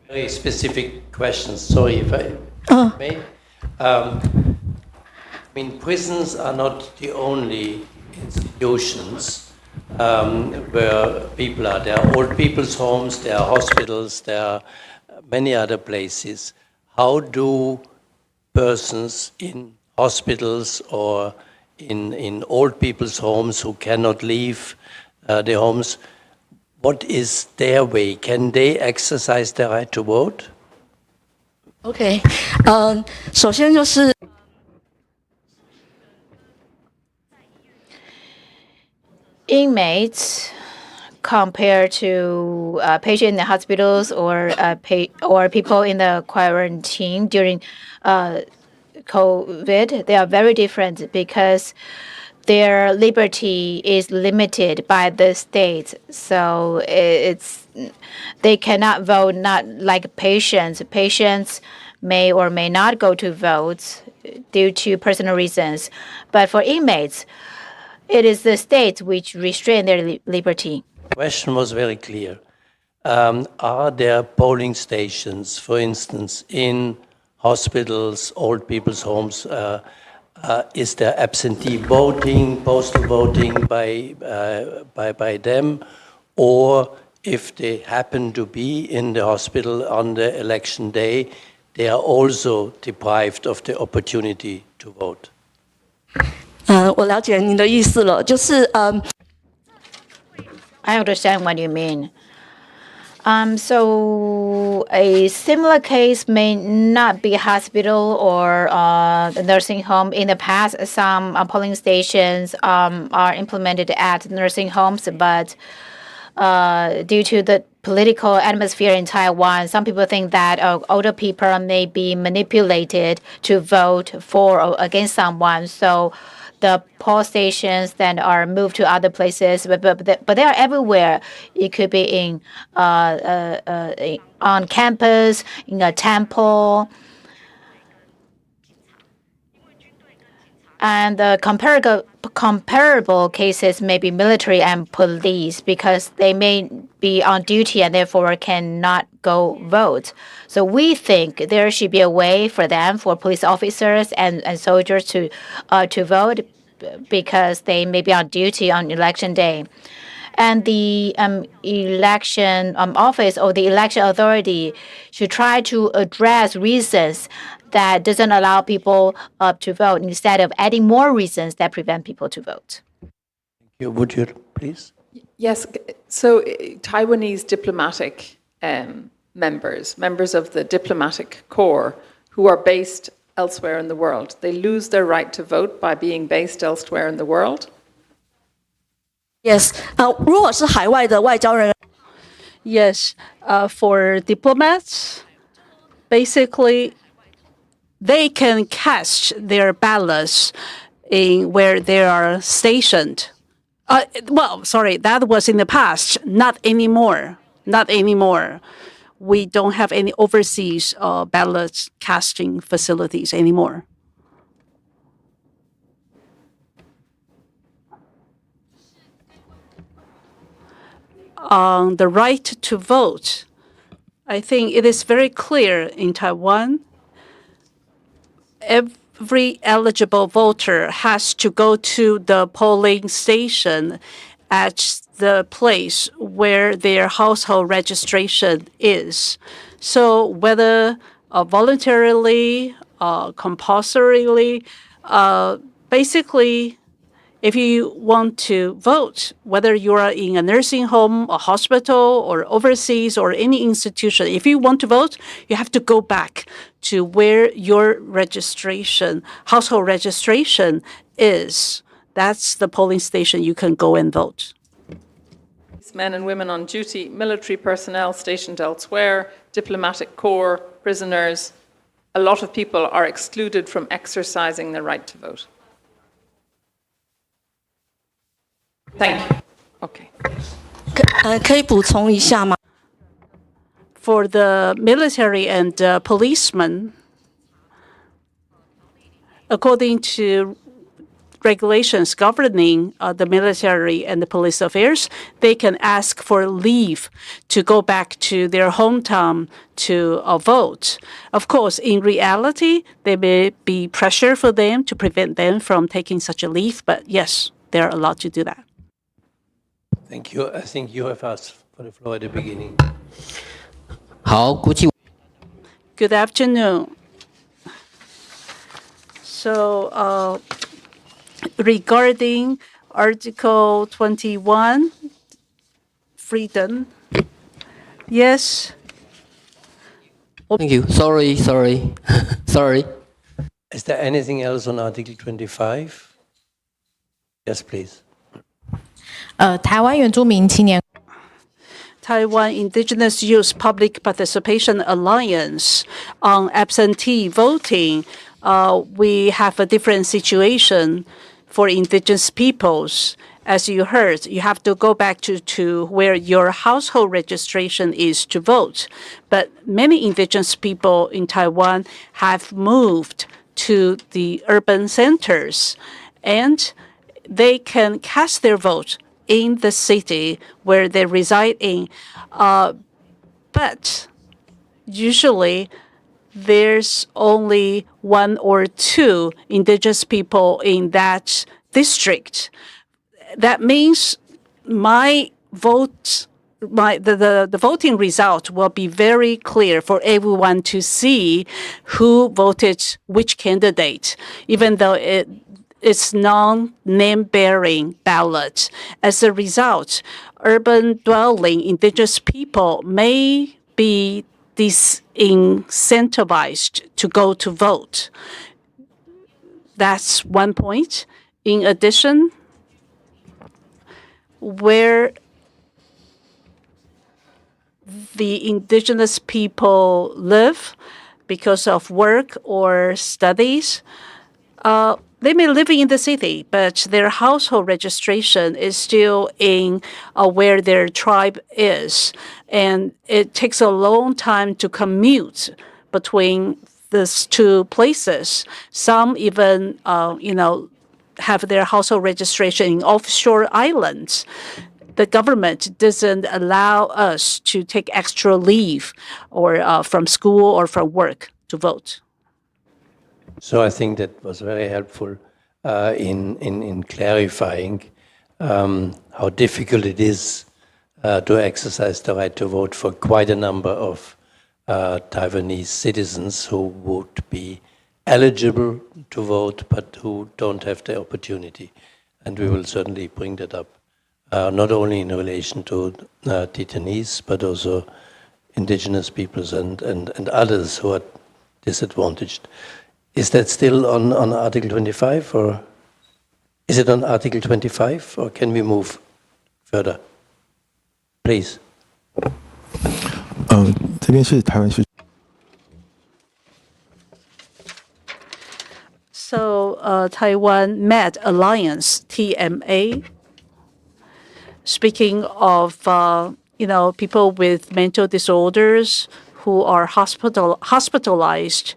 Very specific questions. Sorry if I may. I mean, prisons are not the only institutions where people are. There are old people's homes, there are hospitals, there are many other places. How do persons in hospitals or in old people's homes who cannot leave their homes. What is their way? Can they exercise their right to vote? OK，首先就是 inmates compared to patients in the hospitals or people in the quarantine during COVID, they are very different because their liberty is limited by the state. So they cannot vote, not like patients. Patients may or may not go to vote due to personal reasons. But for inmates, it is the state which restrain their liberty. The question was very clear. Are there polling stations, for instance, in hospitals, old people's homes? Is there absentee voting, postal voting by them? Or if they happen to be in the hospital on the election day, they are also deprived of the opportunity to vote? 我了解您的意思了，就是I understand what you mean. So a similar case may not be a hospital or a nursing home. In the past, some polling stations are implemented at nursing homes, but due to the political atmosphere in Taiwan, some people think that older people may be manipulated to vote for or against someone. So the poll stations then are moved to other places, but they are everywhere. It could be in on campus, in a temple. And the comparable cases may be military and police because they may be on duty and therefore cannot go vote. So we think there should be a way for them, for police officers and soldiers to vote because they may be on duty on election day. And the election office or the election authority should try to address reasons that doesn't allow people to vote instead of adding more reasons that prevent people to vote. Would you please? Yes. So Taiwanese diplomatic members of the diplomatic corps who are based elsewhere in the world, they lose their right to vote by being based elsewhere in the world? Yes. 如果是海外的外交人员 Yes. For diplomats, basically, they can cast their ballots in where they are stationed. Well, sorry, that was in the past. Not anymore. Not anymore. We don't have any overseas ballot casting facilities anymore. On the right to vote, I think it is very clear in Taiwan. Every eligible voter has to go to the polling station at the place where their household registration is. So whether voluntarily, compulsorily, basically, if you want to vote, whether you are in a nursing home, a hospital, or overseas, or any institution, if you want to vote, you have to go back to where your registration, household registration is. That's the polling station you can go and vote. Men and women on duty, military personnel stationed elsewhere, diplomatic corps, prisoners, a lot of people are excluded from exercising their right to vote. Thank you. Okay. 可以补充一下吗？ For the military and policemen, according to regulations governing the military and the police affairs, they can ask for leave to go back to their hometown to vote. Of course, in reality, there may be pressure for them to prevent them from taking such a leave, but yes, they're allowed to do that. Thank you. I think you have asked for the floor at the beginning. Good afternoon. So regarding Article 21, freedom. Yes. Thank you. Sorry. Sorry. Is there anything else on Article 25? Yes, please. 台湾原住民青年 Taiwan Indigenous Youth Public Participation Alliance on absentee voting. We have a different situation for indigenous peoples. As you heard, you have to go back to where your household registration is to vote. But many indigenous people in Taiwan have moved to the urban centers, and they can cast their vote in the city where they reside in. But usually, there's only one or two indigenous people in that district. That means my vote, the voting result will be very clear for everyone to see who voted which candidate, even though it's non-name-bearing ballot. As a result, urban dwelling indigenous people may be disincentivized to go to vote. That's one point. In addition, where the indigenous people live because of work or studies, they may live in the city, but their household registration is still in where their tribe is. And it takes a long time to commute between these two places. Some even, have their household registration in offshore islands. The government doesn't allow us to take extra leave or from school or from work to vote. So I think that was very helpful in clarifying how difficult it is to exercise the right to vote for quite a number of Taiwanese citizens who would be eligible to vote but who don't have the opportunity. And we will certainly bring that up, not only in relation to Titanese, but also indigenous peoples and others who are disadvantaged. Is that still on Article 25, or is it on Article 25, or can we move further? Please. 这边是台湾市。 So Taiwan Med Alliance, TMA. Speaking of people with mental disorders who are hospitalized,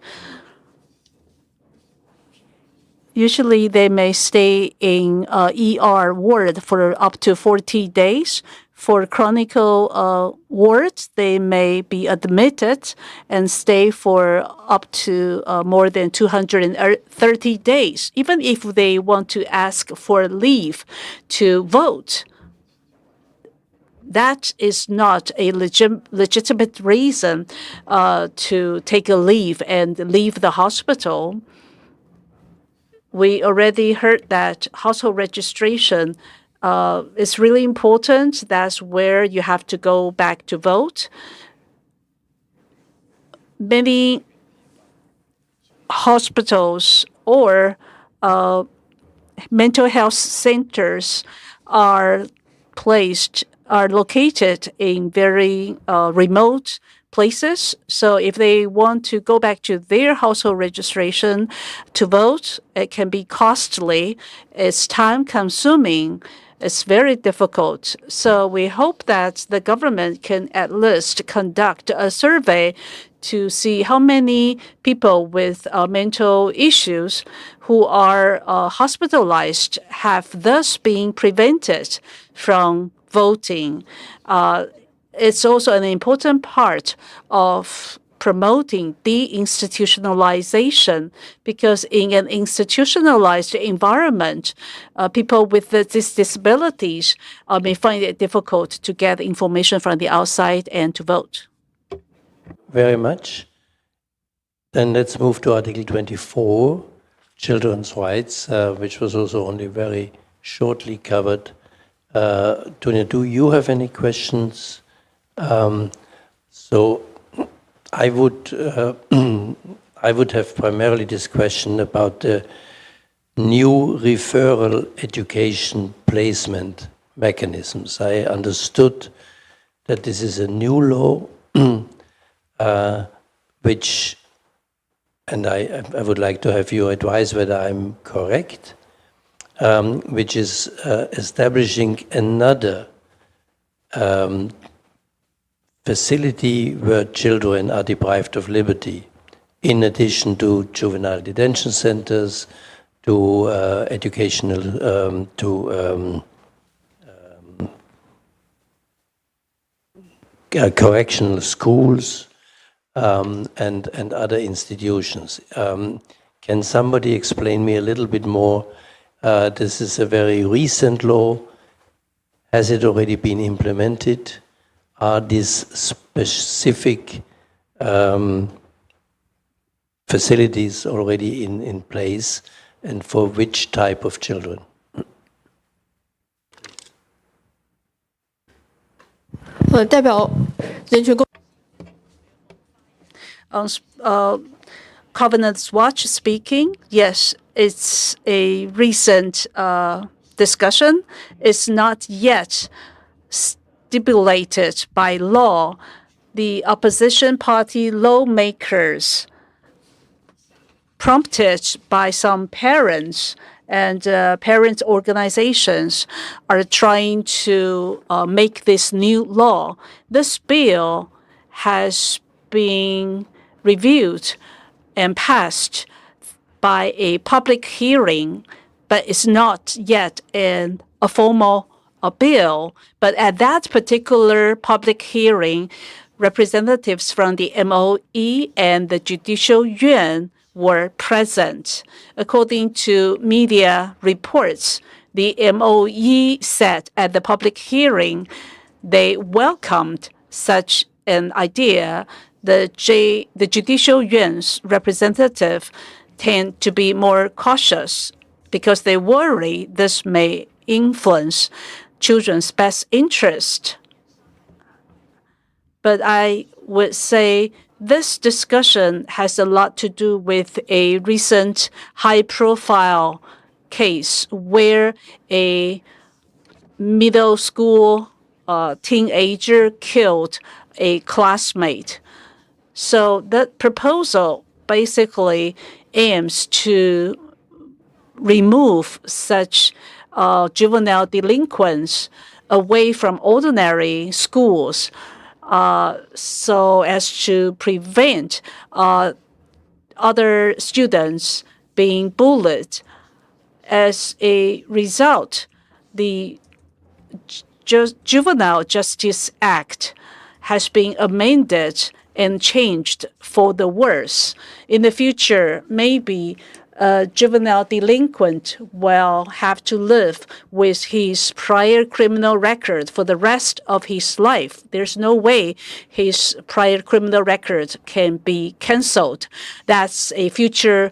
usually they may stay in ER ward for up to 40 days. For chronic wards, they may be admitted and stay for up to more than 230 days, even if they want to ask for leave to vote. That is not a legitimate reason to take a leave and leave the hospital. We already heard that household registration is really important. That's where you have to go back to vote. Many hospitals or mental health centers are located in very remote places. So if they want to go back to their household registration to vote, it can be costly. It's time-consuming. It's very difficult. So we hope that the government can at least conduct a survey to see how many people with mental issues who are hospitalized have thus been prevented from voting. It's also an important part of promoting deinstitutionalization, because in an institutionalized environment, people with these disabilities may find it difficult to get information from the outside and to vote. Very much. Then let's move to Article 24, children's rights, which was also only very shortly covered. Tonya, do you have any questions? So I would have primarily this question about the new referral education placement mechanisms. I understood that this is a new law, which, and I would like to have your advice whether I'm correct, which is establishing another facility where children are deprived of liberty, in addition to juvenile detention centers, to educational, correctional schools, and other institutions. Can somebody explain me a little bit more? This is a very recent law. Has it already been implemented? Are these specific facilities already in place, and for which type of children? Covenant Watch speaking, yes, it's a recent discussion. It's not yet stipulated by law. The opposition party lawmakers, prompted by some parents and parent organizations, are trying to make this new law. This bill has been reviewed and passed by a public hearing, but it's not yet in a formal bill. But at that particular public hearing, representatives from the MOE and the Judicial Yuan were present. According to media reports, the MOE said at the public hearing they welcomed such an idea. The Judicial Yuan's representative tend to be more cautious because they worry this may influence children's best interest. But I would say this discussion has a lot to do with a recent high-profile case where a middle school teenager killed a classmate. So that proposal basically aims to remove such juvenile delinquents away from ordinary schools, so as to prevent other students being bullied. As a result, the Juvenile Justice Act has been amended and changed for the worse. In the future, maybe a juvenile delinquent will have to live with his prior criminal record for the rest of his life. There's no way his prior criminal record can be canceled. That's a future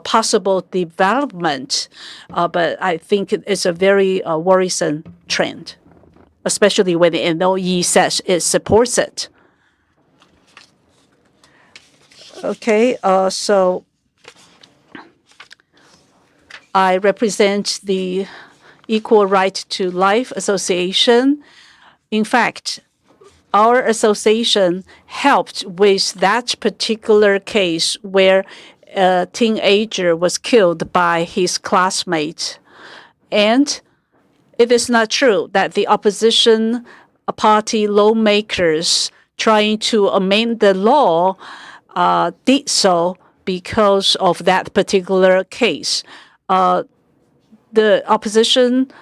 possible development, but I think it's a very worrisome trend, especially when the NOE says it supports it. Okay, so I represent the Equal Right to Life Association. In fact, our association helped with that particular case where a teenager was killed by his classmate. And it is not true that the opposition party lawmakers trying to amend the law did so because of that particular case. The opposition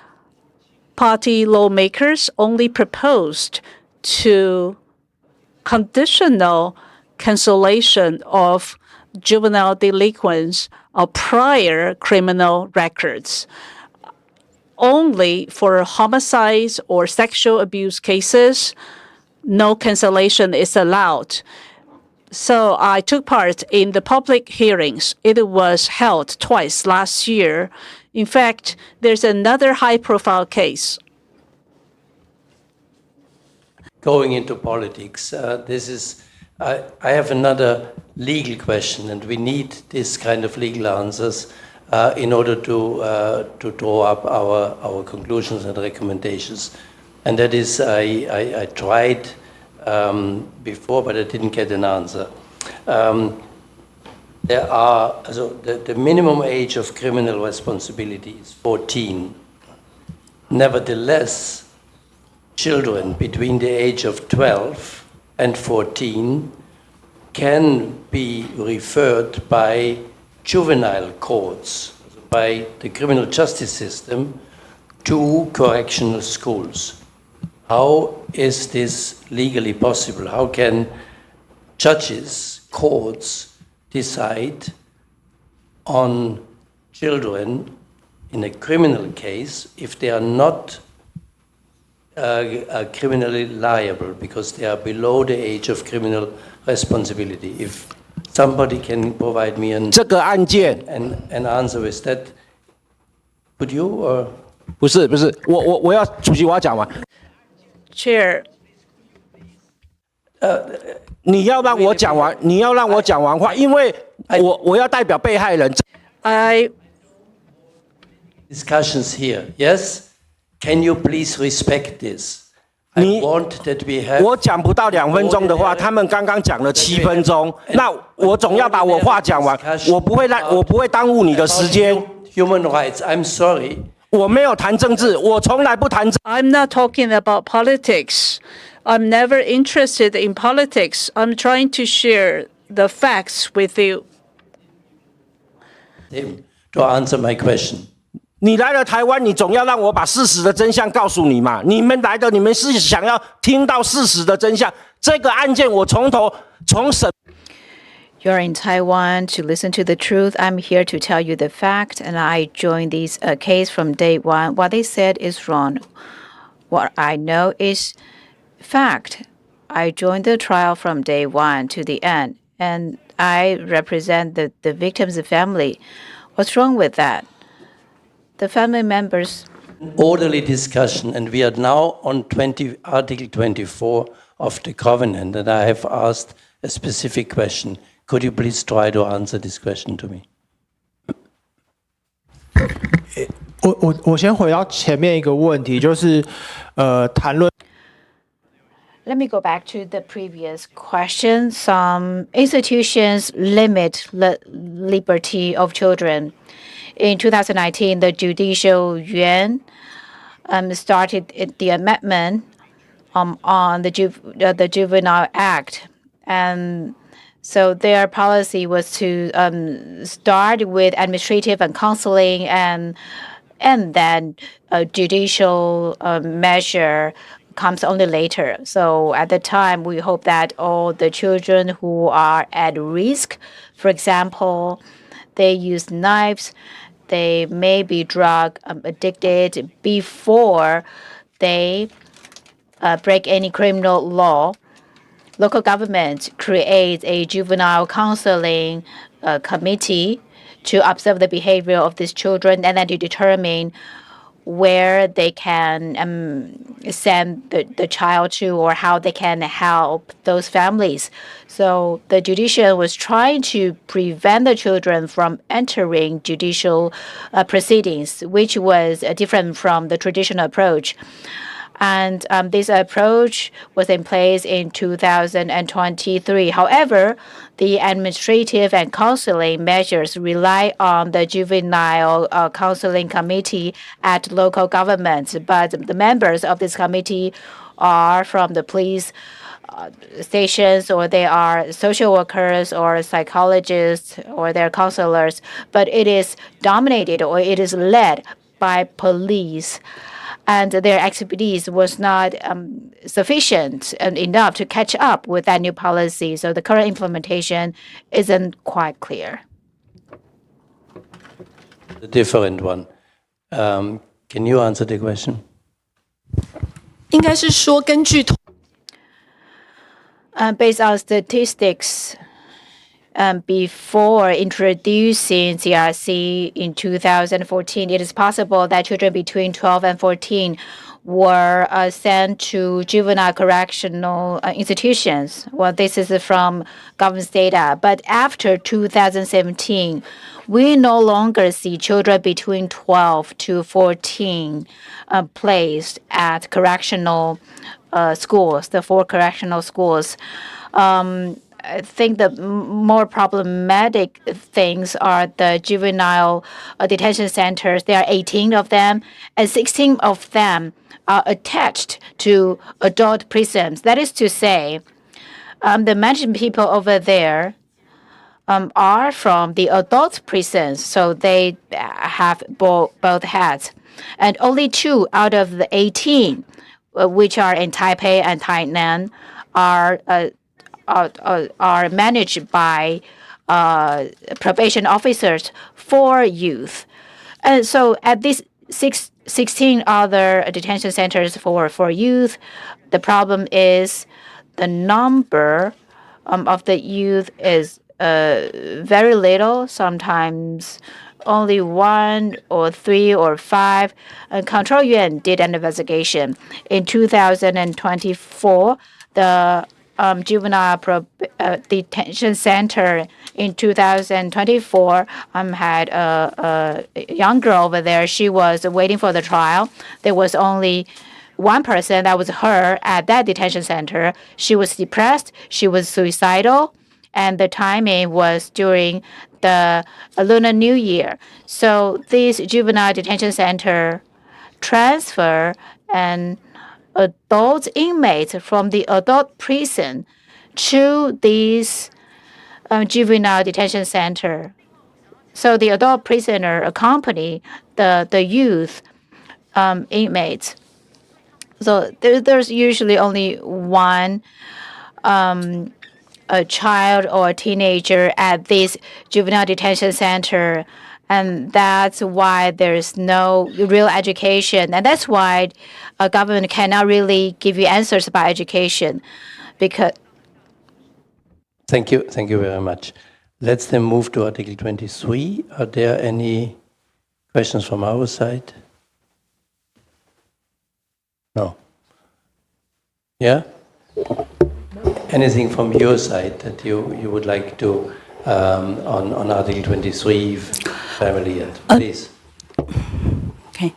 party lawmakers only proposed to conditional cancellation of juvenile delinquents of prior criminal records. Only for homicides or sexual abuse cases, no cancellation is allowed. So I took part in the public hearings. It was held twice last year. In fact, there's another high-profile case. Going into politics, I have another legal question, and we need this kind of legal answers in order to draw up our conclusions and recommendations. And that is, I tried before, but I didn't get an answer. The minimum age of criminal responsibility is 14. Nevertheless, children between the age of 12 and 14 can be referred by juvenile courts, by the criminal justice system, to correctional schools. How is this legally possible? How can judges, courts decide on children in a criminal case if they are not criminally liable because they are below the age of criminal responsibility? If somebody can provide me an answer with that, could you or? 不是，主席我要讲完。Chair. 你要让我讲完话，因为我要代表被害人。Discussions here, yes? Can you please respect this? I want that we have. 我讲不到2分钟的话，他们刚刚讲了7分钟，那我总要把我话讲完，我不会耽误你的时间。Human rights, I'm sorry. 我没有谈政治，我从来不谈。I'm not talking about politics. I'm never interested in politics. I'm trying to share the facts with you. To answer my question. 你来了台湾，你总要让我把事实的真相告诉你嘛。你们来的，你们是想要听到事实的真相。这个案件我从审。You're in Taiwan to listen to the truth. I'm here to tell you the fact, and I joined this case from day one. What they said is wrong. What I know is fact. I joined the trial from day one to the end, and I represent the victim's family. What's wrong with that? The family members. Orderly discussion, and we are now on Article 24 of the Covenant, and I have asked a specific question. Could you please try to answer this question to me? 我先回到前面一个问题，就是谈论。Let me go back to the previous question. Some institutions limit the liberty of children. In 2019, the Judicial Yuan started the amendment on the Juvenile Act, and so their policy was to start with administrative and counseling, and then a judicial measure comes only later. So at the time, we hope that all the children who are at risk, for example, they use knives, they may be drug addicted before they break any criminal law. Local government creates a juvenile counseling committee to observe the behavior of these children and then to determine where they can send the child to or how they can help those families. So the judiciary was trying to prevent the children from entering judicial proceedings, which was different from the traditional approach. And this approach was in place in 2023. However, the administrative and counseling measures rely on the juvenile counseling committee at local governments. But the members of this committee are from the police stations, or they are social workers or psychologists, or they're counselors. But it is dominated, or it is led by police. And their expertise was not sufficient and enough to catch up with that new policy. So the current implementation isn't quite clear. A different one. Can you answer the question? 应该是说根据 Based on statistics, before introducing CRC in 2014, it is possible that children between 12 and 14 were sent to juvenile correctional institutions. Well, this is from government's data. But after 2017, we no longer see children between 12 to 14 placed at correctional schools, the 4 correctional schools. I think the more problematic things are the juvenile detention centers. There are 18 of them, and 16 of them are attached to adult prisons. That is to say, the management people over there are from the adult prisons, so they have both hats. And only 2 out of the 18, which are in Taipei and Tainan, are managed by probation officers for youth. And so at these 16 other detention centers for youth, the problem is the number of the youth is very little, sometimes only 1 or 3 or 5. Control Yuan did an investigation. In 2024, the juvenile detention center in 2024 had a young girl over there. She was waiting for the trial. There was only 1 person, that was her, at that detention center. She was depressed. She was suicidal. And the timing was during the Lunar New Year. So this juvenile detention center transfer and adult inmates from the adult prison to these juvenile detention center. So the adult prisoner accompany the youth inmates. So there's usually only 1 a child or a teenager at this juvenile detention center. And that's why there's no real education. And that's why a government cannot really give you answers about education. Because Thank you very much. Let's then move to Article 23. Are there any questions from our side? No. Yeah? Anything from your side that you would like to on Article 23 family yet? Please. Okay.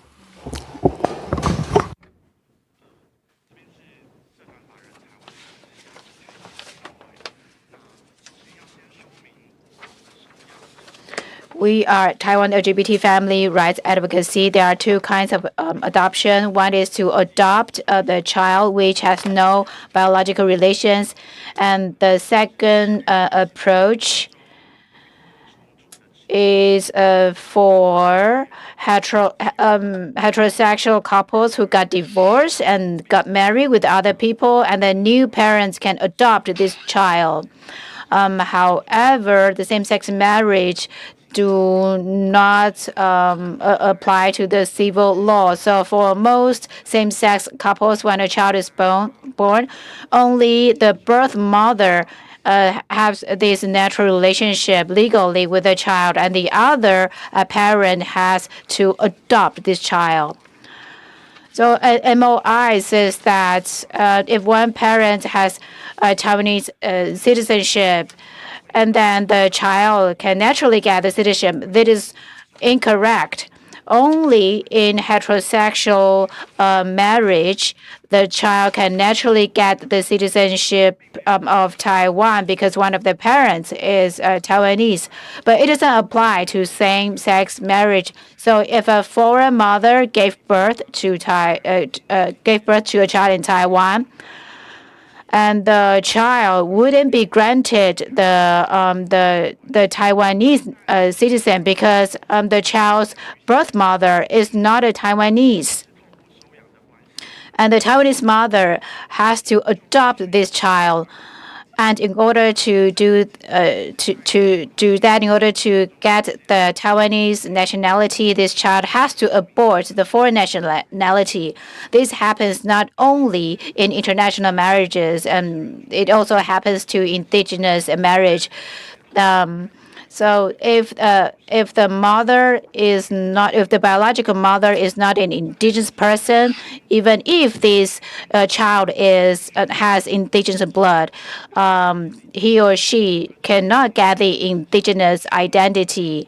we are Taiwan LGBT family rights advocacy. There are 2 kinds of adoption. One is to adopt the child which has no biological relations, and the second approach is for heterosexual couples who got divorced and got married with other people, and the new parents can adopt this child. However, the same-sex marriage do not apply to the civil law. So for most same-sex couples, when a child is born, only the birth mother has this natural relationship legally with the child, and the other parent has to adopt this child. So MOI says that if one parent has Taiwanese citizenship, and then the child can naturally get the citizenship, that is incorrect. Only in heterosexual marriage, the child can naturally get the citizenship of Taiwan because one of the parents is Taiwanese. But it doesn't apply to same-sex marriage. So if a foreign mother gave birth to a child in Taiwan, and the child wouldn't be granted the Taiwanese citizen because the child's birth mother is not a Taiwanese. And the Taiwanese mother has to adopt this child. And in order to do that, in order to get the Taiwanese nationality, this child has to abort the foreign nationality. This happens not only in international marriages, and it also happens to indigenous marriage. So if the mother is not, if the biological mother is not an indigenous person, even if this child has indigenous blood, he or she cannot get the indigenous identity.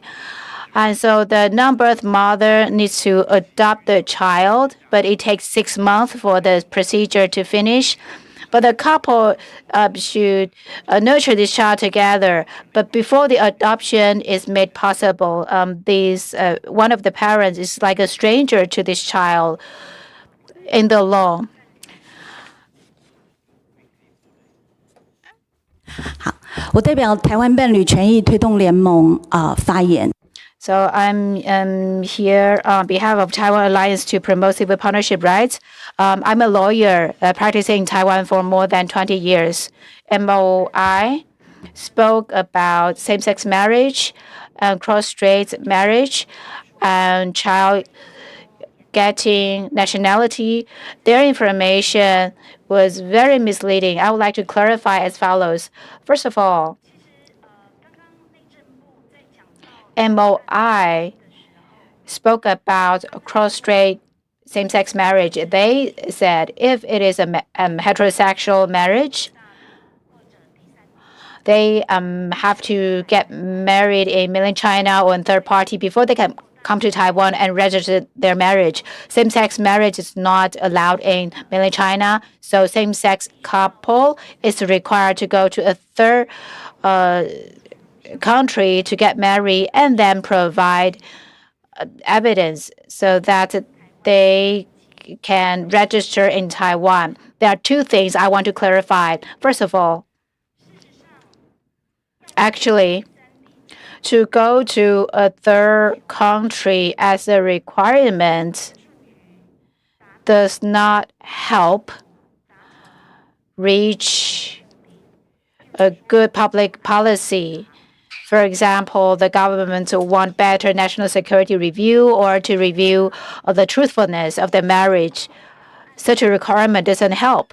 And so the non-birth mother needs to adopt the child, but it takes 6 months for the procedure to finish. But the couple should nurture this child together. But before the adoption is made possible, one of the parents is like a stranger to this child in the law. 我代表台湾伴侣权益推动联盟发言。 So I'm here on behalf of Taiwan Alliance to Promote Civil Partnership Rights. I'm a lawyer practicing in Taiwan for more than 20 years. MOI spoke about same-sex marriage and cross-strait marriage and child getting nationality. Their information was very misleading. I would like to clarify as follows. First of all, MOI spoke about cross-strait same-sex marriage. They said if it is a heterosexual marriage, they have to get married in mainland China or in third party before they can come to Taiwan and register their marriage. Same-sex marriage is not allowed in mainland China, so same-sex couple is required to go to a third country to get married and then provide evidence so that they can register in Taiwan. There are two things I want to clarify. First of all, actually, to go to a third country as a requirement does not help reach a good public policy. For example, the government want better national security review or to review the truthfulness of the marriage. Such a requirement doesn't help.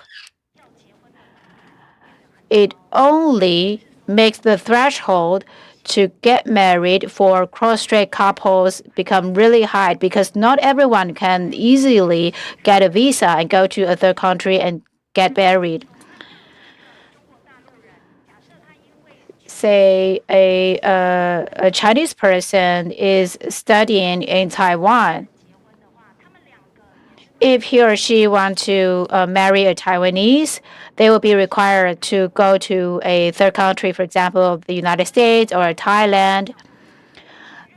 It only makes the threshold to get married for cross-strait couples become really high because not everyone can easily get a visa and go to a third country and get married. Say a Chinese person is studying in Taiwan. If he or she want to marry a Taiwanese, they will be required to go to a third country, for example, the United States or Thailand.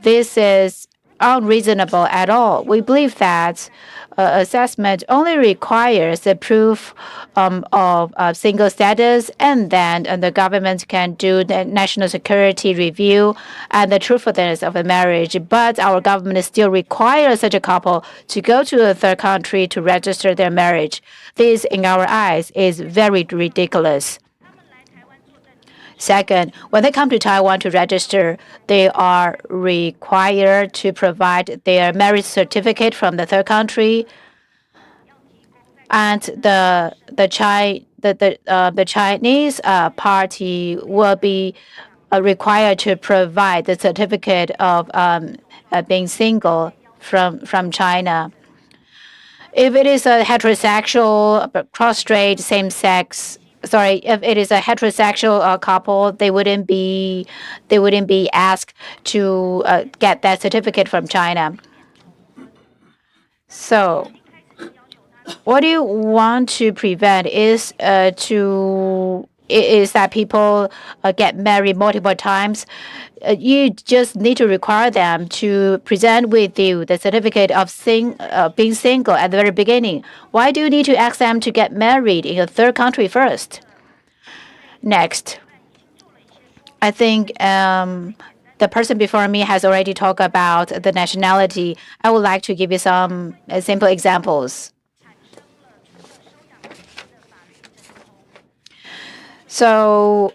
This is unreasonable at all. We believe that assessment only requires the proof of single status, and then the government can do the national security review and the truthfulness of the marriage. But our government still requires such a couple to go to a third country to register their marriage. This, in our eyes, is very ridiculous. Second, when they come to Taiwan to register, they are required to provide their marriage certificate from the third country, and the Chinese party will be required to provide the certificate of being single from China. If it is a heterosexual, cross-strait, same-sex. If it is a heterosexual couple, they wouldn't be asked to get that certificate from China. So, what you want to prevent is that people get married multiple times. You just need to require them to present with you the certificate of being single at the very beginning. Why do you need to ask them to get married in a third country first? Next, I think the person before me has already talked about the nationality. I would like to give you some simple examples. So,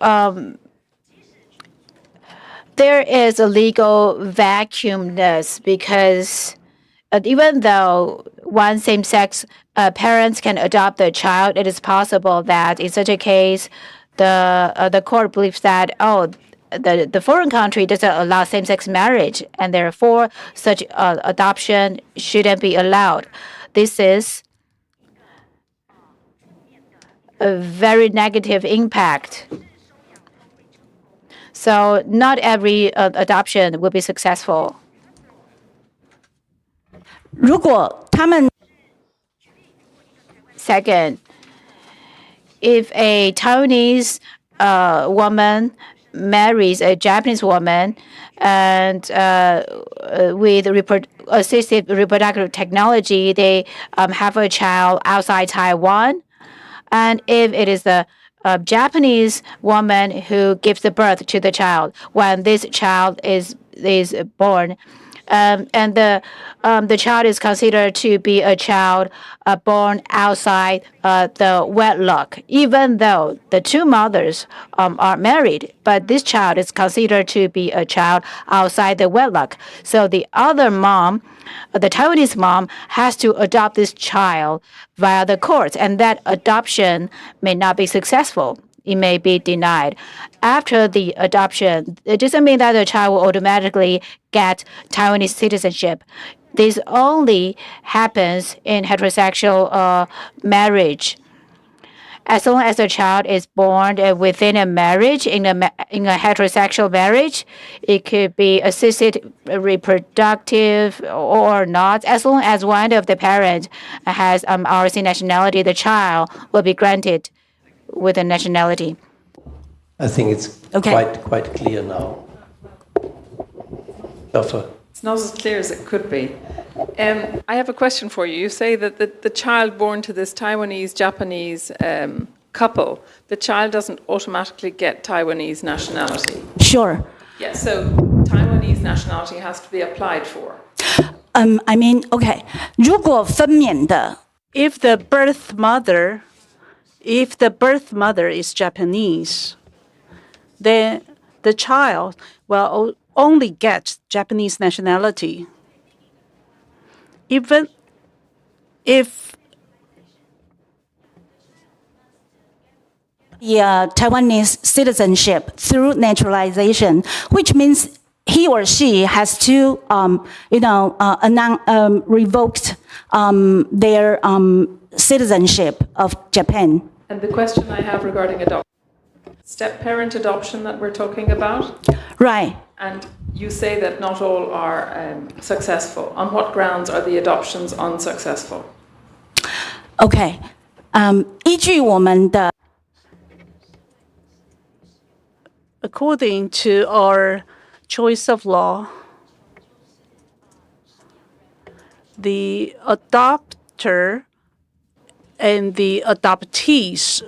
there is a legal vacuumness because even though one same-sex parents can adopt the child, it is possible that in such a case, the court believes that the foreign country doesn't allow same-sex marriage, and therefore such adoption shouldn't be allowed. This is a very negative impact. So not every adoption will be successful. 如果他们 Second, if a Taiwanese woman marries a Japanese woman and with assisted reproductive technology, they have a child outside Taiwan, and if it is the Japanese woman who gives the birth to the child, when this child is born, and the child is considered to be a child born outside the wedlock, even though the two mothers are married, but this child is considered to be a child outside the wedlock. So the other mom, the Taiwanese mom, has to adopt this child via the courts, and that adoption may not be successful. It may be denied. After the adoption, it doesn't mean that the child will automatically get Taiwanese citizenship. This only happens in heterosexual marriage. As long as the child is born within a marriage, in a heterosexual marriage, it could be assisted reproductive or not. As long as one of the parents has ROC nationality, the child will be granted with a nationality. I think it's quite clear now. It's not as clear as it could be. I have a question for you. You say that the child born to this Taiwanese-Japanese couple, the child doesn't automatically get Taiwanese nationality. Sure. Yeah, so Taiwanese nationality has to be applied for. I mean, okay. 如果分娩的 If the birth mother is Japanese, then the child will only get Japanese nationality. Even if Taiwanese citizenship through naturalization, which means he or she has to, revoked their citizenship of Japan. And the question I have regarding adoption, step-parent adoption that we're talking about? Right. And you say that not all are successful. On what grounds are the adoptions unsuccessful? Okay. 依据我们的 according to our choice of law, the adopter and the adoptee's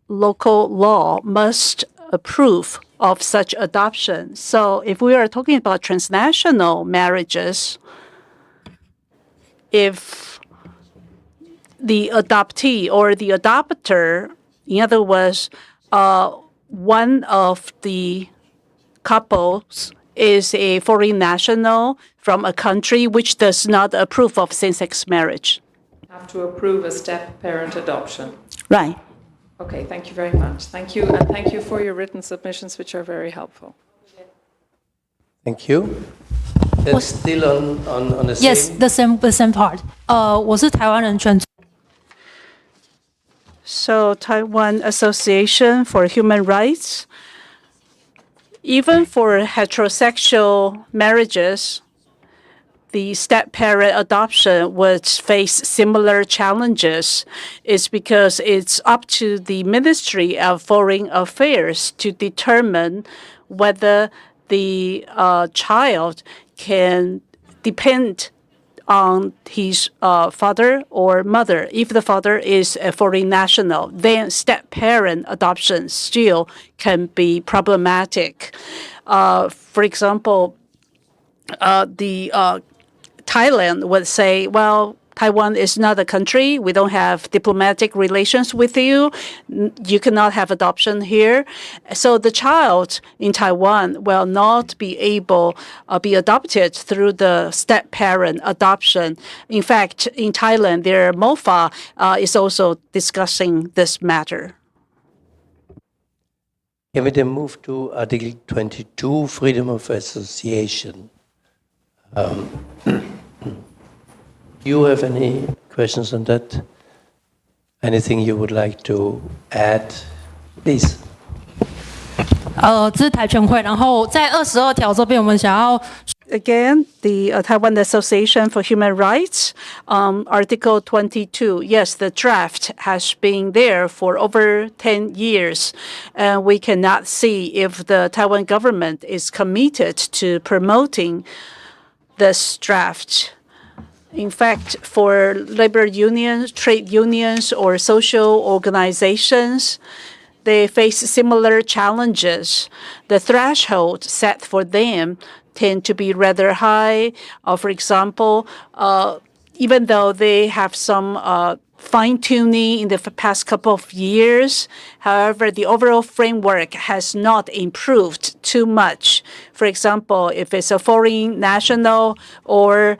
local law must approve of such adoption. So if we are talking about transnational marriages, if the adoptee or the adopter, in other words, one of the couples is a foreign national from a country which does not approve of same-sex marriage. Have to approve a step-parent adoption. Right. Okay, thank you very much. Thank you, and thank you for your written submissions, which are very helpful. Thank you. That's still on the same. Yes, the same part. 我是台湾人权。So Taiwan Association for Human Rights, even for heterosexual marriages, the step-parent adoption would face similar challenges. It's because it's up to the Ministry of Foreign Affairs to determine whether the child can depend on his father or mother. If the father is a foreign national, then step-parent adoption still can be problematic. For example, Thailand would say, well, Taiwan is not a country. We don't have diplomatic relations with you. You cannot have adoption here. So the child in Taiwan will not be able to be adopted through the step-parent adoption. In fact, in Thailand, their MOFA is also discussing this matter. Can we then move to Article 22, freedom of association? Do you have any questions on that? Anything you would like to add? Please. 这是台全会，然后在22条这边，我们想要 Again, the Taiwan Association for Human Rights, Article 22. Yes, the draft has been there for over 10 years, and we cannot see if the Taiwan government is committed to promoting this draft. In fact, for labor unions, trade unions, or social organizations, they face similar challenges. The threshold set for them tend to be rather high. For example, even though they have some fine-tuning in the past couple of years, however, the overall framework has not improved too much. For example, if it's a foreign national or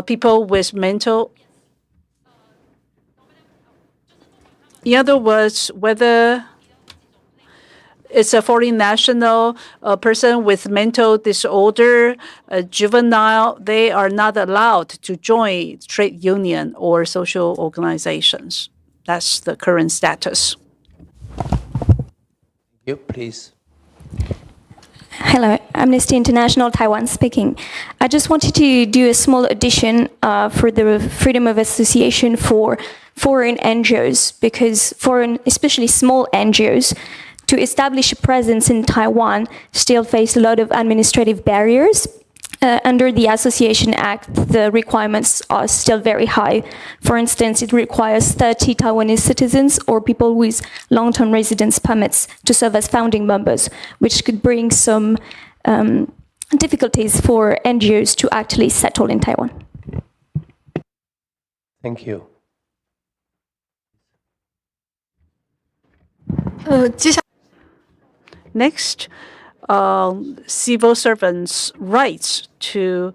people with mental, in other words, whether it's a foreign national, a person with mental disorder, a juvenile, they are not allowed to join trade union or social organizations. That's the current status. You, please. Hello, Amnesty International Taiwan speaking. I just wanted to do a small addition for the freedom of association for foreign NGOs, because foreign, especially small NGOs, to establish a presence in Taiwan still face a lot of administrative barriers. Under the Association Act, the requirements are still very high. For instance, it requires 30 Taiwanese citizens or people with long-term residence permits to serve as founding members, which could bring some difficulties for NGOs to actually settle in Taiwan. Thank you. 接下 Next, civil servants' rights to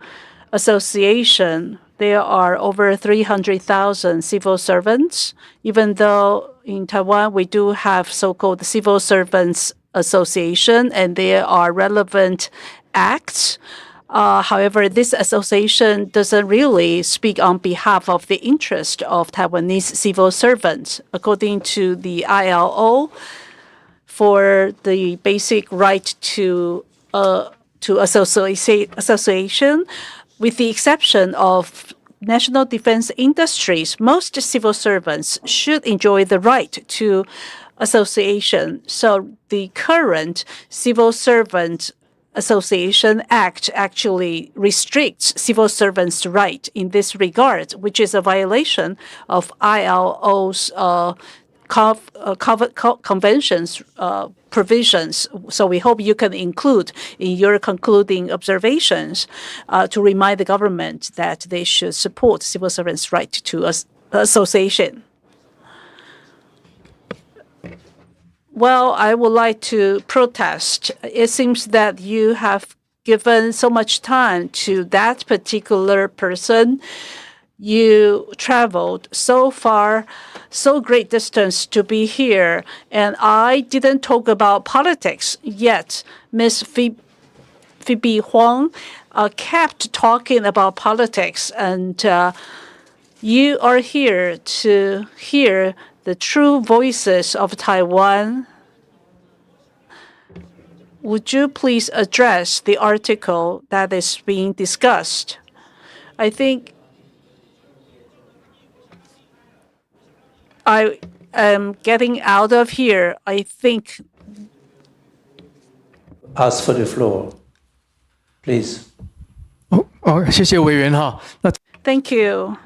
association. There are over 300,000 civil servants, even though in Taiwan we do have so-called civil servants association and there are relevant acts. However, this association doesn't really speak on behalf of the interest of Taiwanese civil servants. According to the ILO, for the basic right to association, with the exception of national defense industries, most civil servants should enjoy the right to association. So the current Civil Servant Association Act actually restricts civil servants' right in this regard, which is a violation of ILO's conventions provisions. So we hope you can include in your concluding observations to remind the government that they should support civil servants' right to association. Well, I would like to protest. It seems that you have given so much time to that particular person. You traveled so far, so great distance to be here, and I didn't talk about politics yet. Ms. Phoebe Huang kept talking about politics, and you are here to hear the true voices of Taiwan. Would you please address the article that is being discussed? I think I am getting out of here. I think. Ask for the floor, please. Thank you.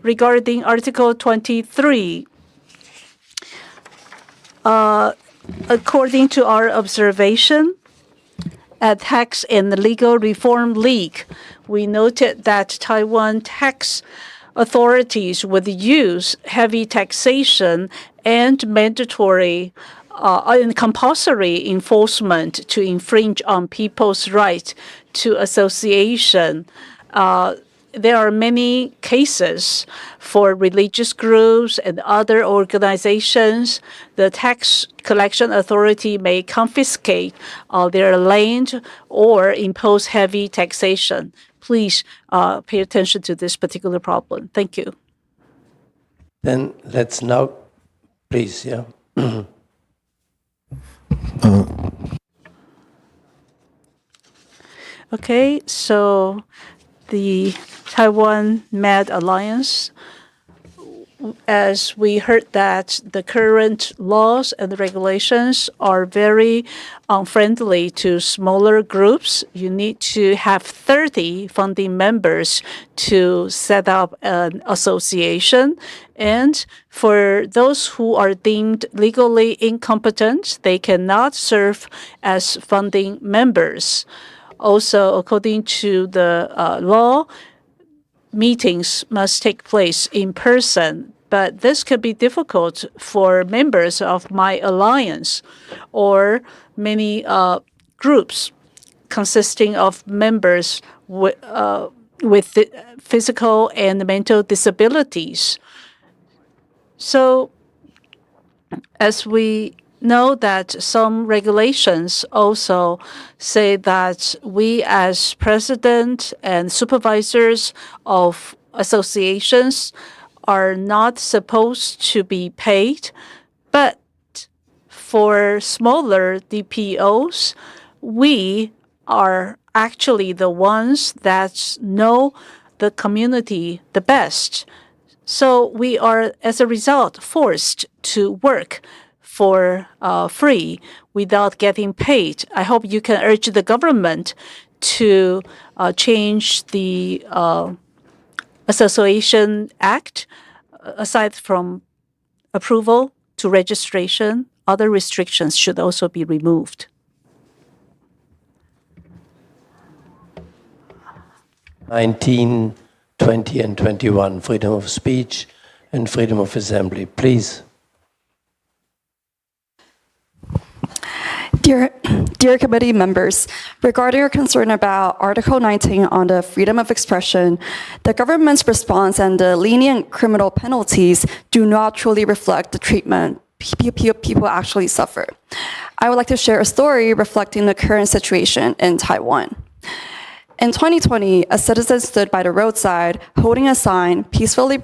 Regarding Article 23, according to our observation, at Tax and Legal Reform League, we noted that Taiwan tax authorities would use heavy taxation and mandatory and compulsory enforcement to infringe on people's right to association. there are many cases for religious groups and other organizations. The tax collection authority may confiscate their land or impose heavy taxation. Please pay attention to this particular problem. Thank you. Then let's now, please, yeah. Okay, so the Taiwan Med Alliance, as we heard that the current laws and the regulations are very unfriendly to smaller groups. You need to have 30 founding members to set up an association. And for those who are deemed legally incompetent, they cannot serve as founding members. Also, according to the law, meetings must take place in person, but this could be difficult for members of my alliance or many groups consisting of members with physical and mental disabilities. So, as we know that some regulations also say that we as president and supervisors of associations are not supposed to be paid, but for smaller DPOs, we are actually the ones that know the community the best. So we are, as a result, forced to work for free without getting paid. I hope you can urge the government to change the Association Act. Aside from approval to registration, other restrictions should also be removed. (19, 20, and 21, freedom of speech and freedom of assembly. Please. Dear committee members, regarding your concern about Article 19 on the freedom of expression, the government's response and the lenient criminal penalties do not truly reflect the treatment people actually suffer. I would like to share a story reflecting the current situation in Taiwan. In 2020, a citizen stood by the roadside holding a sign peacefully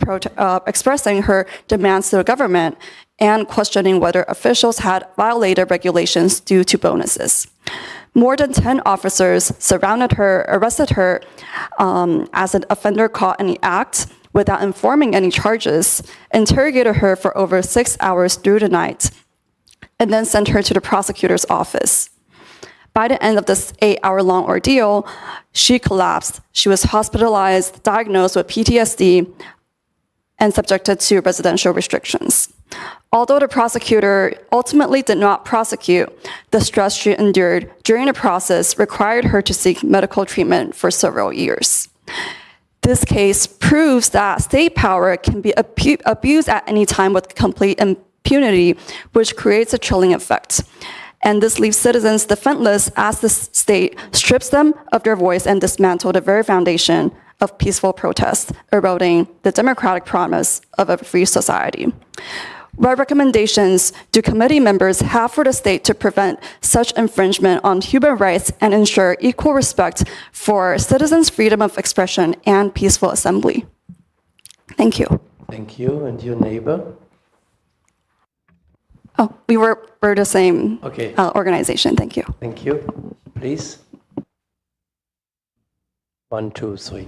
expressing her demands to the government and questioning whether officials had violated regulations due to bonuses. More than 10 officers surrounded her, arrested her as an offender caught in the act without informing any charges, interrogated her for over 6 hours through the night, and then sent her to the prosecutor's office. By the end of this 8-hour-long ordeal, she collapsed. She was hospitalized, diagnosed with PTSD, and subjected to residential restrictions. Although the prosecutor ultimately did not prosecute, the stress she endured during the process required her to seek medical treatment for several years. This case proves that state power can be abused at any time with complete impunity, which creates a chilling effect. And this leaves citizens defenseless as the state strips them of their voice and dismantles the very foundation of peaceful protest, eroding the democratic promise of a free society. What recommendations do committee members have for the state to prevent such infringement on human rights and ensure equal respect for citizens' freedom of expression and peaceful assembly? Thank you. Thank you. And your neighbor? Oh, we're the same organization. Thank you. Thank you. Please. 1, 2, 3.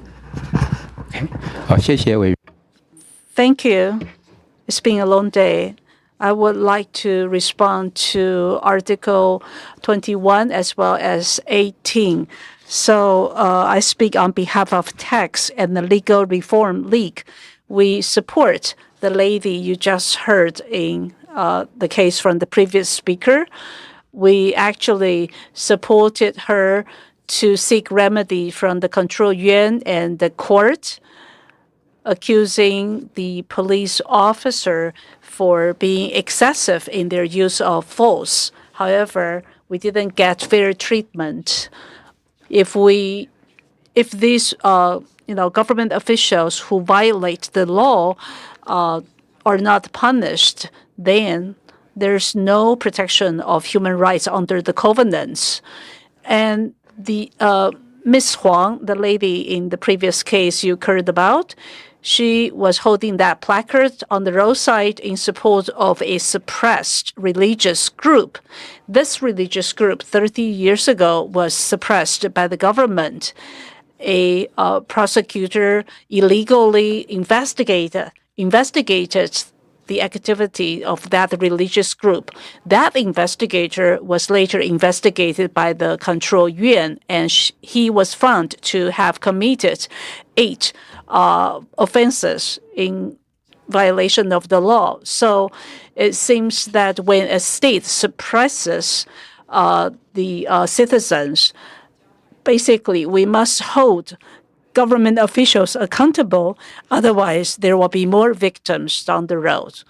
Thank you. It's been a long day. I would like to respond to Article 21 as well as 18. So I speak on behalf of Tax and the Legal Reform League. We support the lady you just heard in the case from the previous speaker. We actually supported her to seek remedy from the control yuan and the court, accusing the police officer for being excessive in their use of force. However, we didn't get fair treatment. If these government officials who violate the law are not punished, then there's no protection of human rights under the covenants. And the Ms. Huang, the lady in the previous case you heard about, she was holding that placard on the roadside in support of a suppressed religious group. This religious group 30 years ago was suppressed by the government. A prosecutor illegally investigated the activity of that religious group. That investigator was later investigated by the Control Yuan, and he was found to have committed 8 offenses in violation of the law. So it seems that when a state suppresses the citizens, basically we must hold government officials accountable, otherwise there will be more victims down the road.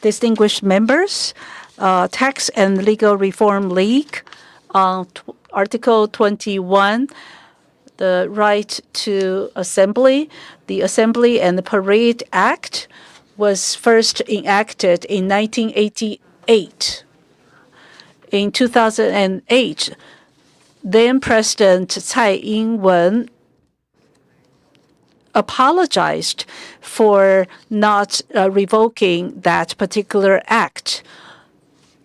Distinguished members, Tax and Legal Reform League, Article 21, the right to assembly. The Assembly and Parade Act was first enacted in 1988. In 2008, then President Tsai Ing-wen apologized for not revoking that particular act.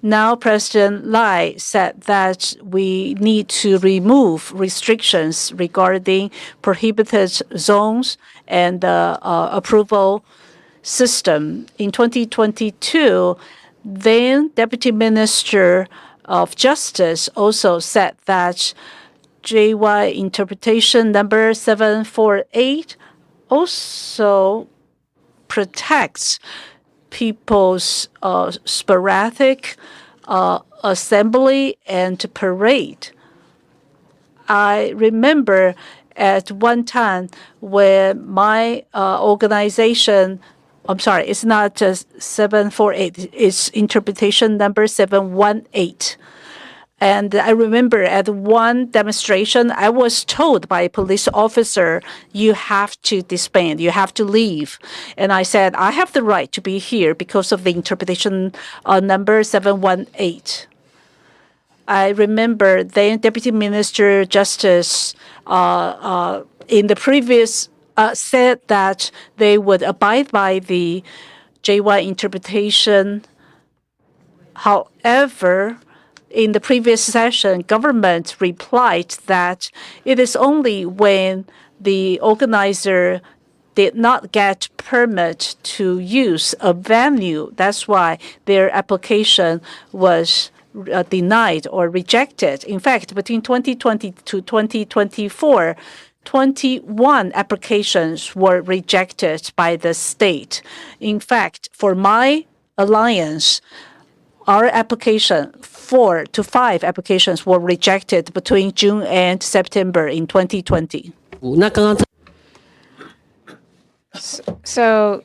Now President Lai said that we need to remove restrictions regarding prohibited zones and the approval system. In 2022, then Deputy Minister of Justice also said that JY interpretation number 748 also protects people's sporadic assembly and parade. I remember at one time when my organization, I'm sorry, it's not just 748, it's interpretation number 718. And I remember at one demonstration, I was told by a police officer, you have to disband, you have to leave. And I said, I have the right to be here because of the interpretation number 718. I remember then Deputy Minister Justice in the previous said that they would abide by the JY interpretation. However, in the previous session, government replied that it is only when the organizer did not get permit to use a venue. That's why their application was denied or rejected. In fact, between 2020 to 2024, 21 applications were rejected by the state. In fact, for my alliance, our application, 4 to 5 applications were rejected between June and September in 2020. So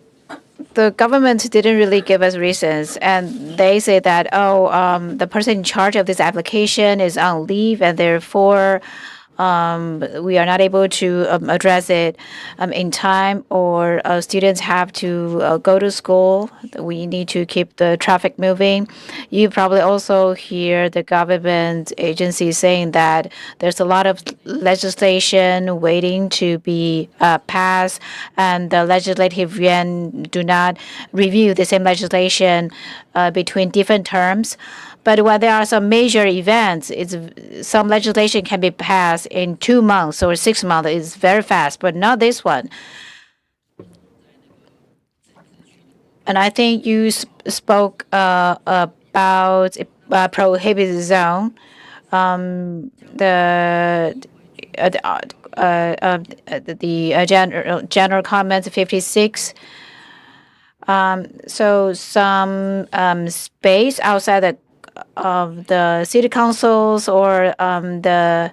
the government didn't really give us reasons, and they say that, the person in charge of this application is on leave, and therefore we are not able to address it in time, or students have to go to school. We need to keep the traffic moving. You probably also hear the government agency saying that there's a lot of legislation waiting to be passed, and the legislative yuan do not review the same legislation between different terms. But when there are some major events, some legislation can be passed in 2 months or 6 months. It's very fast, but not this one. And I think you spoke about prohibited zone. The general comments 56. So some space outside of the city councils or the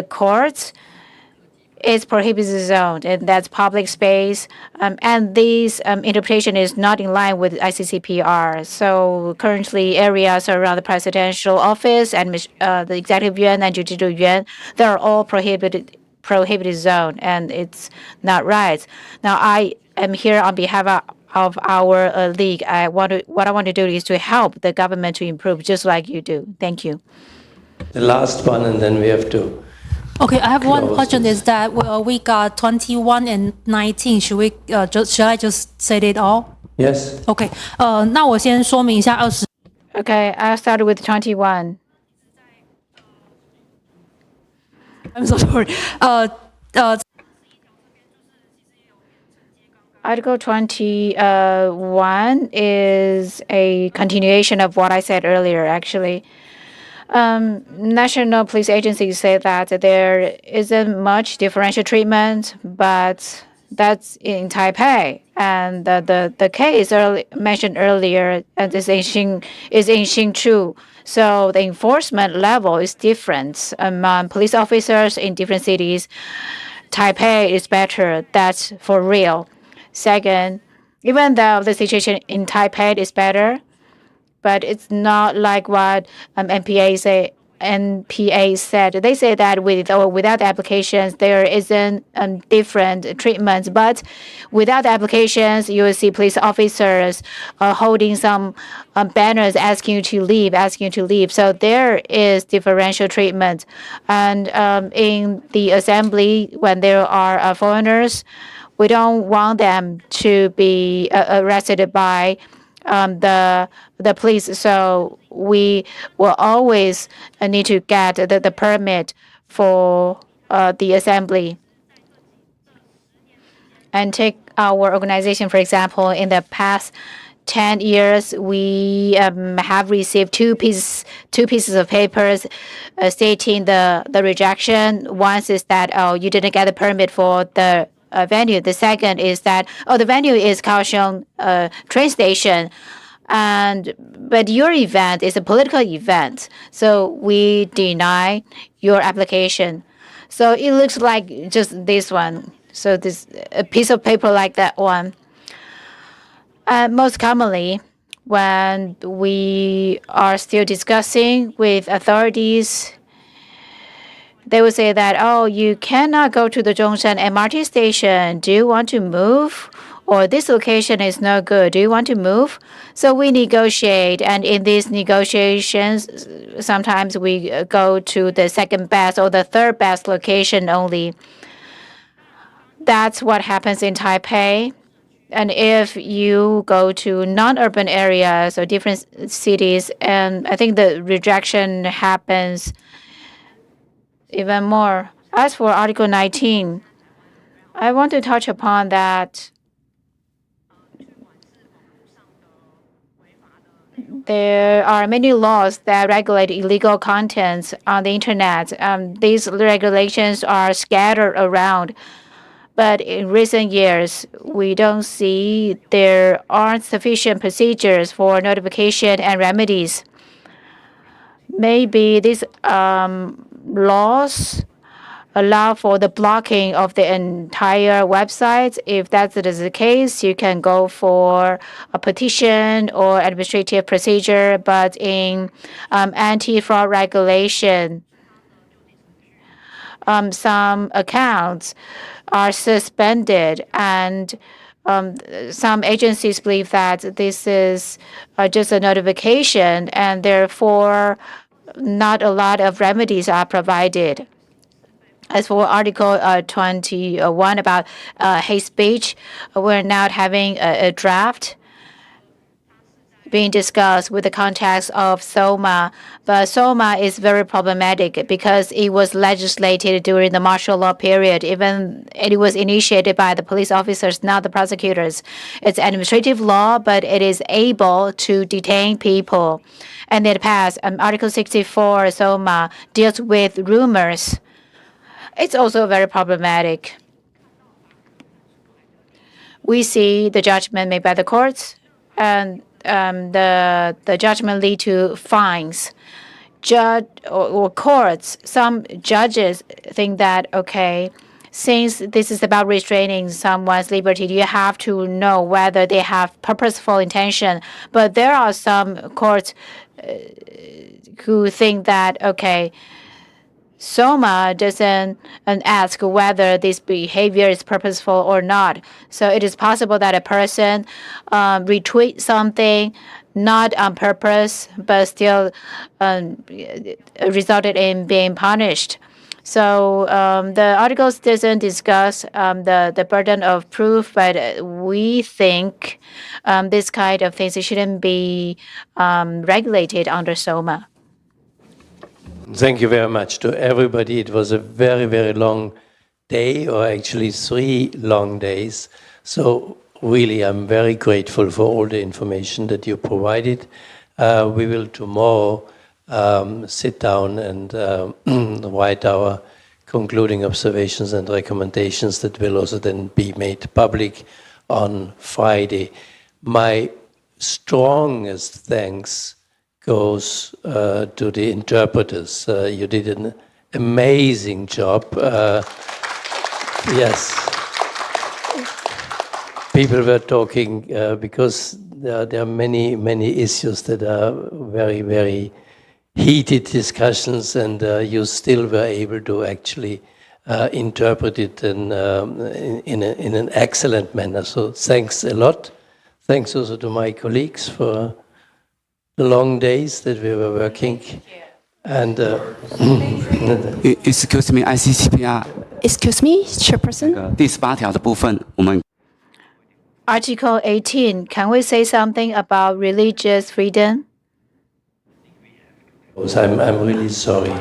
courts is prohibited zone, and that's public space. And this interpretation is not in line with ICCPR. So currently, areas around the presidential office and the executive yuan and judicial yuan, they are all prohibited zone, and it's not right. Now, I am here on behalf of our league. What I want to do is to help the government to improve, just like you do. Thank you. The last one, and then we have to. Okay, I have one question. This. Is that we got 21 and 19? Should I just say it all? Yes. Okay. 那我先说明一下20。Okay, I'll start with 21. I'm so sorry. Article 21 is a continuation of what I said earlier, actually. National police agencies say that there isn't much differential treatment, but that's in Taipei. And the case mentioned earlier is in Hsinchu. So the enforcement level is different among police officers in different cities. Taipei is better. That's for real. Second, even though the situation in Taipei is better, but it's not like what NPA said. They say that with or without applications, there isn't different treatments. But without applications, you will see police officers holding some banners asking you to leave. So there is differential treatment. And in the assembly, when there are foreigners, we don't want them to be arrested by the police, so we will always need to get the permit for the assembly. And take our organization, for example, in the past 10 years, we have received two pieces of papers stating the rejection. One is that, oh, you didn't get a permit for the venue. The second is that, oh, the venue is Kaohsiung train station, but your event is a political event, so we deny your application. So it looks like just this one. So this a piece of paper like that one. Most commonly, when we are still discussing with authorities, they will say that, oh, you cannot go to the Zhongshan MRT station. Do you want to move? Or this location is no good. Do you want to move? So we negotiate. And in these negotiations, sometimes we go to the second best or the third best location only. That's what happens in Taipei. And if you go to non-urban areas or different cities, and I think the rejection happens even more. As for Article 19, I want to touch upon that there are many laws that regulate illegal contents on the internet. These regulations are scattered around. But in recent years, we don't see there aren't sufficient procedures for notification and remedies. Maybe these laws allow for the blocking of the entire website. If that is the case, you can go for a petition or administrative procedure. But in anti-fraud regulation, some accounts are suspended, and some agencies believe that this is just a notification, and therefore not a lot of remedies are provided. As for Article 21 about hate speech, we're now having a draft being discussed with the context of SOMA. But SOMA is very problematic because it was legislated during the martial law period. Even it was initiated by the police officers, not the prosecutors. It's administrative law, but it is able to detain people. And in the past, Article 64 SOMA deals with rumors. It's also very problematic. We see the judgment made by the courts, and the judgment lead to fines. Judge or courts, some judges think that, okay, since this is about restraining someone's liberty, you have to know whether they have purposeful intention. But there are some courts who think that, okay, soma doesn't ask whether this behavior is purposeful or not. So it is possible that a person retweet something not on purpose, but still resulted in being punished. So the articles doesn't discuss the burden of proof, but we think this kind of things shouldn't be regulated under soma. Thank you very much to everybody. It was a very, very long day, or actually 3 long days. So really, I'm very grateful for all the information that you provided. We will tomorrow sit down and write our concluding observations and recommendations that will also then be made public on Friday. My strongest thanks goes to the interpreters. You did an amazing job. Yes. People were talking because there are many, many issues that are very, very heated discussions, and you still were able to actually interpret it in an excellent manner. So thanks a lot. Thanks also to my colleagues for the long days that we were working. And excuse me, ICCPR. Excuse me, Chairperson. 第18条的部分，我们 Article 18, can we say something about religious freedom? I'm really sorry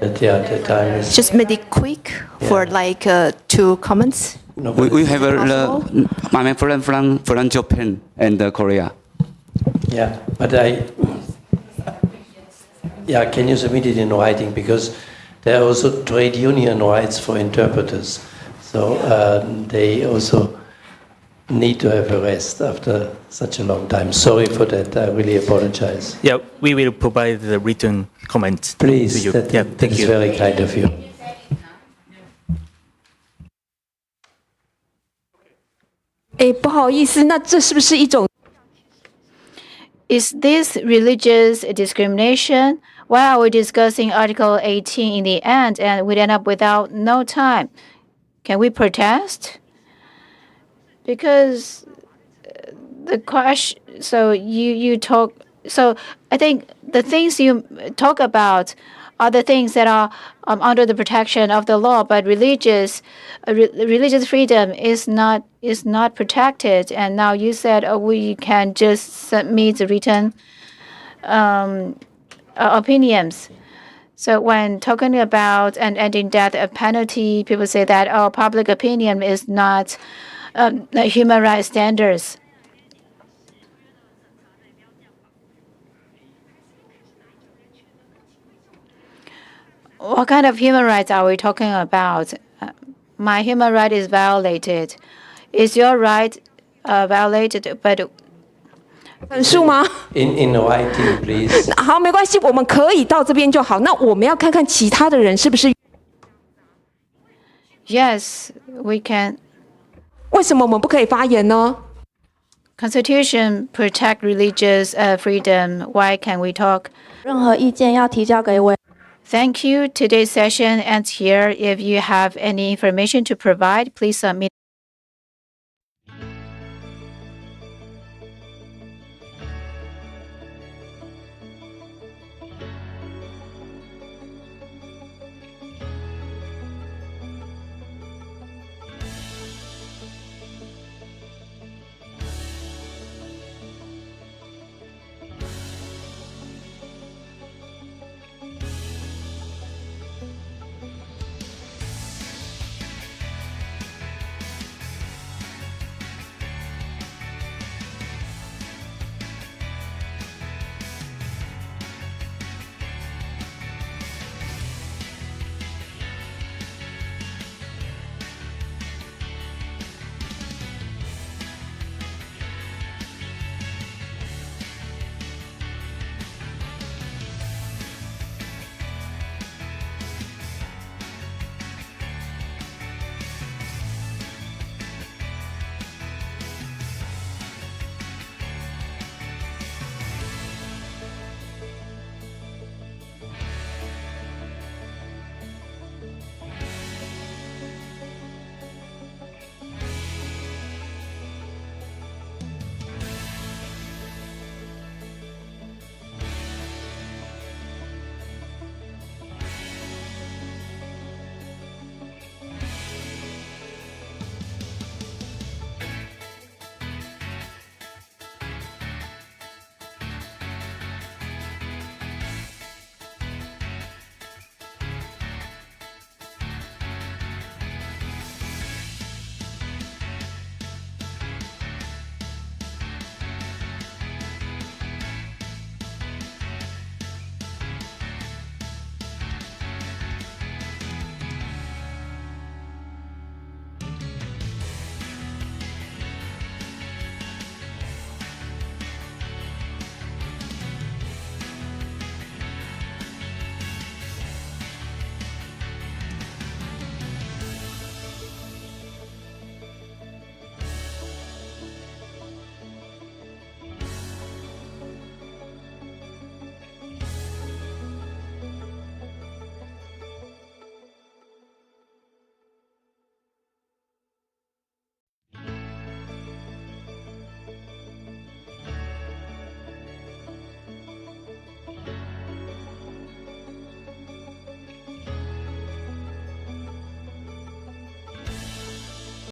that the time is... Just make it quick for like 2 comments. we have my friend from Japan and Korea. Yeah, but can you submit it in writing? Because there are also trade union rights for interpreters. So they also need to have a rest after such a long time. Sorry for that. I really apologize. Yeah, we will provide the written comment Please, to you. that is very kind of you. Is this religious discrimination? Why are we discussing Article 18 in the end and we end up without no time? Can we protest? Because the question, you talk, so I think the things you talk about are the things that are under the protection of the law, but religious freedom is not protected. And now you said we can just submit written opinions. So when talking about and ending death penalty, people say that public opinion is not human rights standards. What kind of human rights are we talking about? My human right is violated. Is your right violated? But 陈述吗 In writing, please. 好，没关系，我们可以到这边就好。那我们要看看其他的人是不是。Yes, we can. 为什么我们不可以发言呢 Constitution protect religious freedom. Why can't we talk? 任何意见要提交给委。Thank you. Today's session ends here. If you have any information to provide, please submit.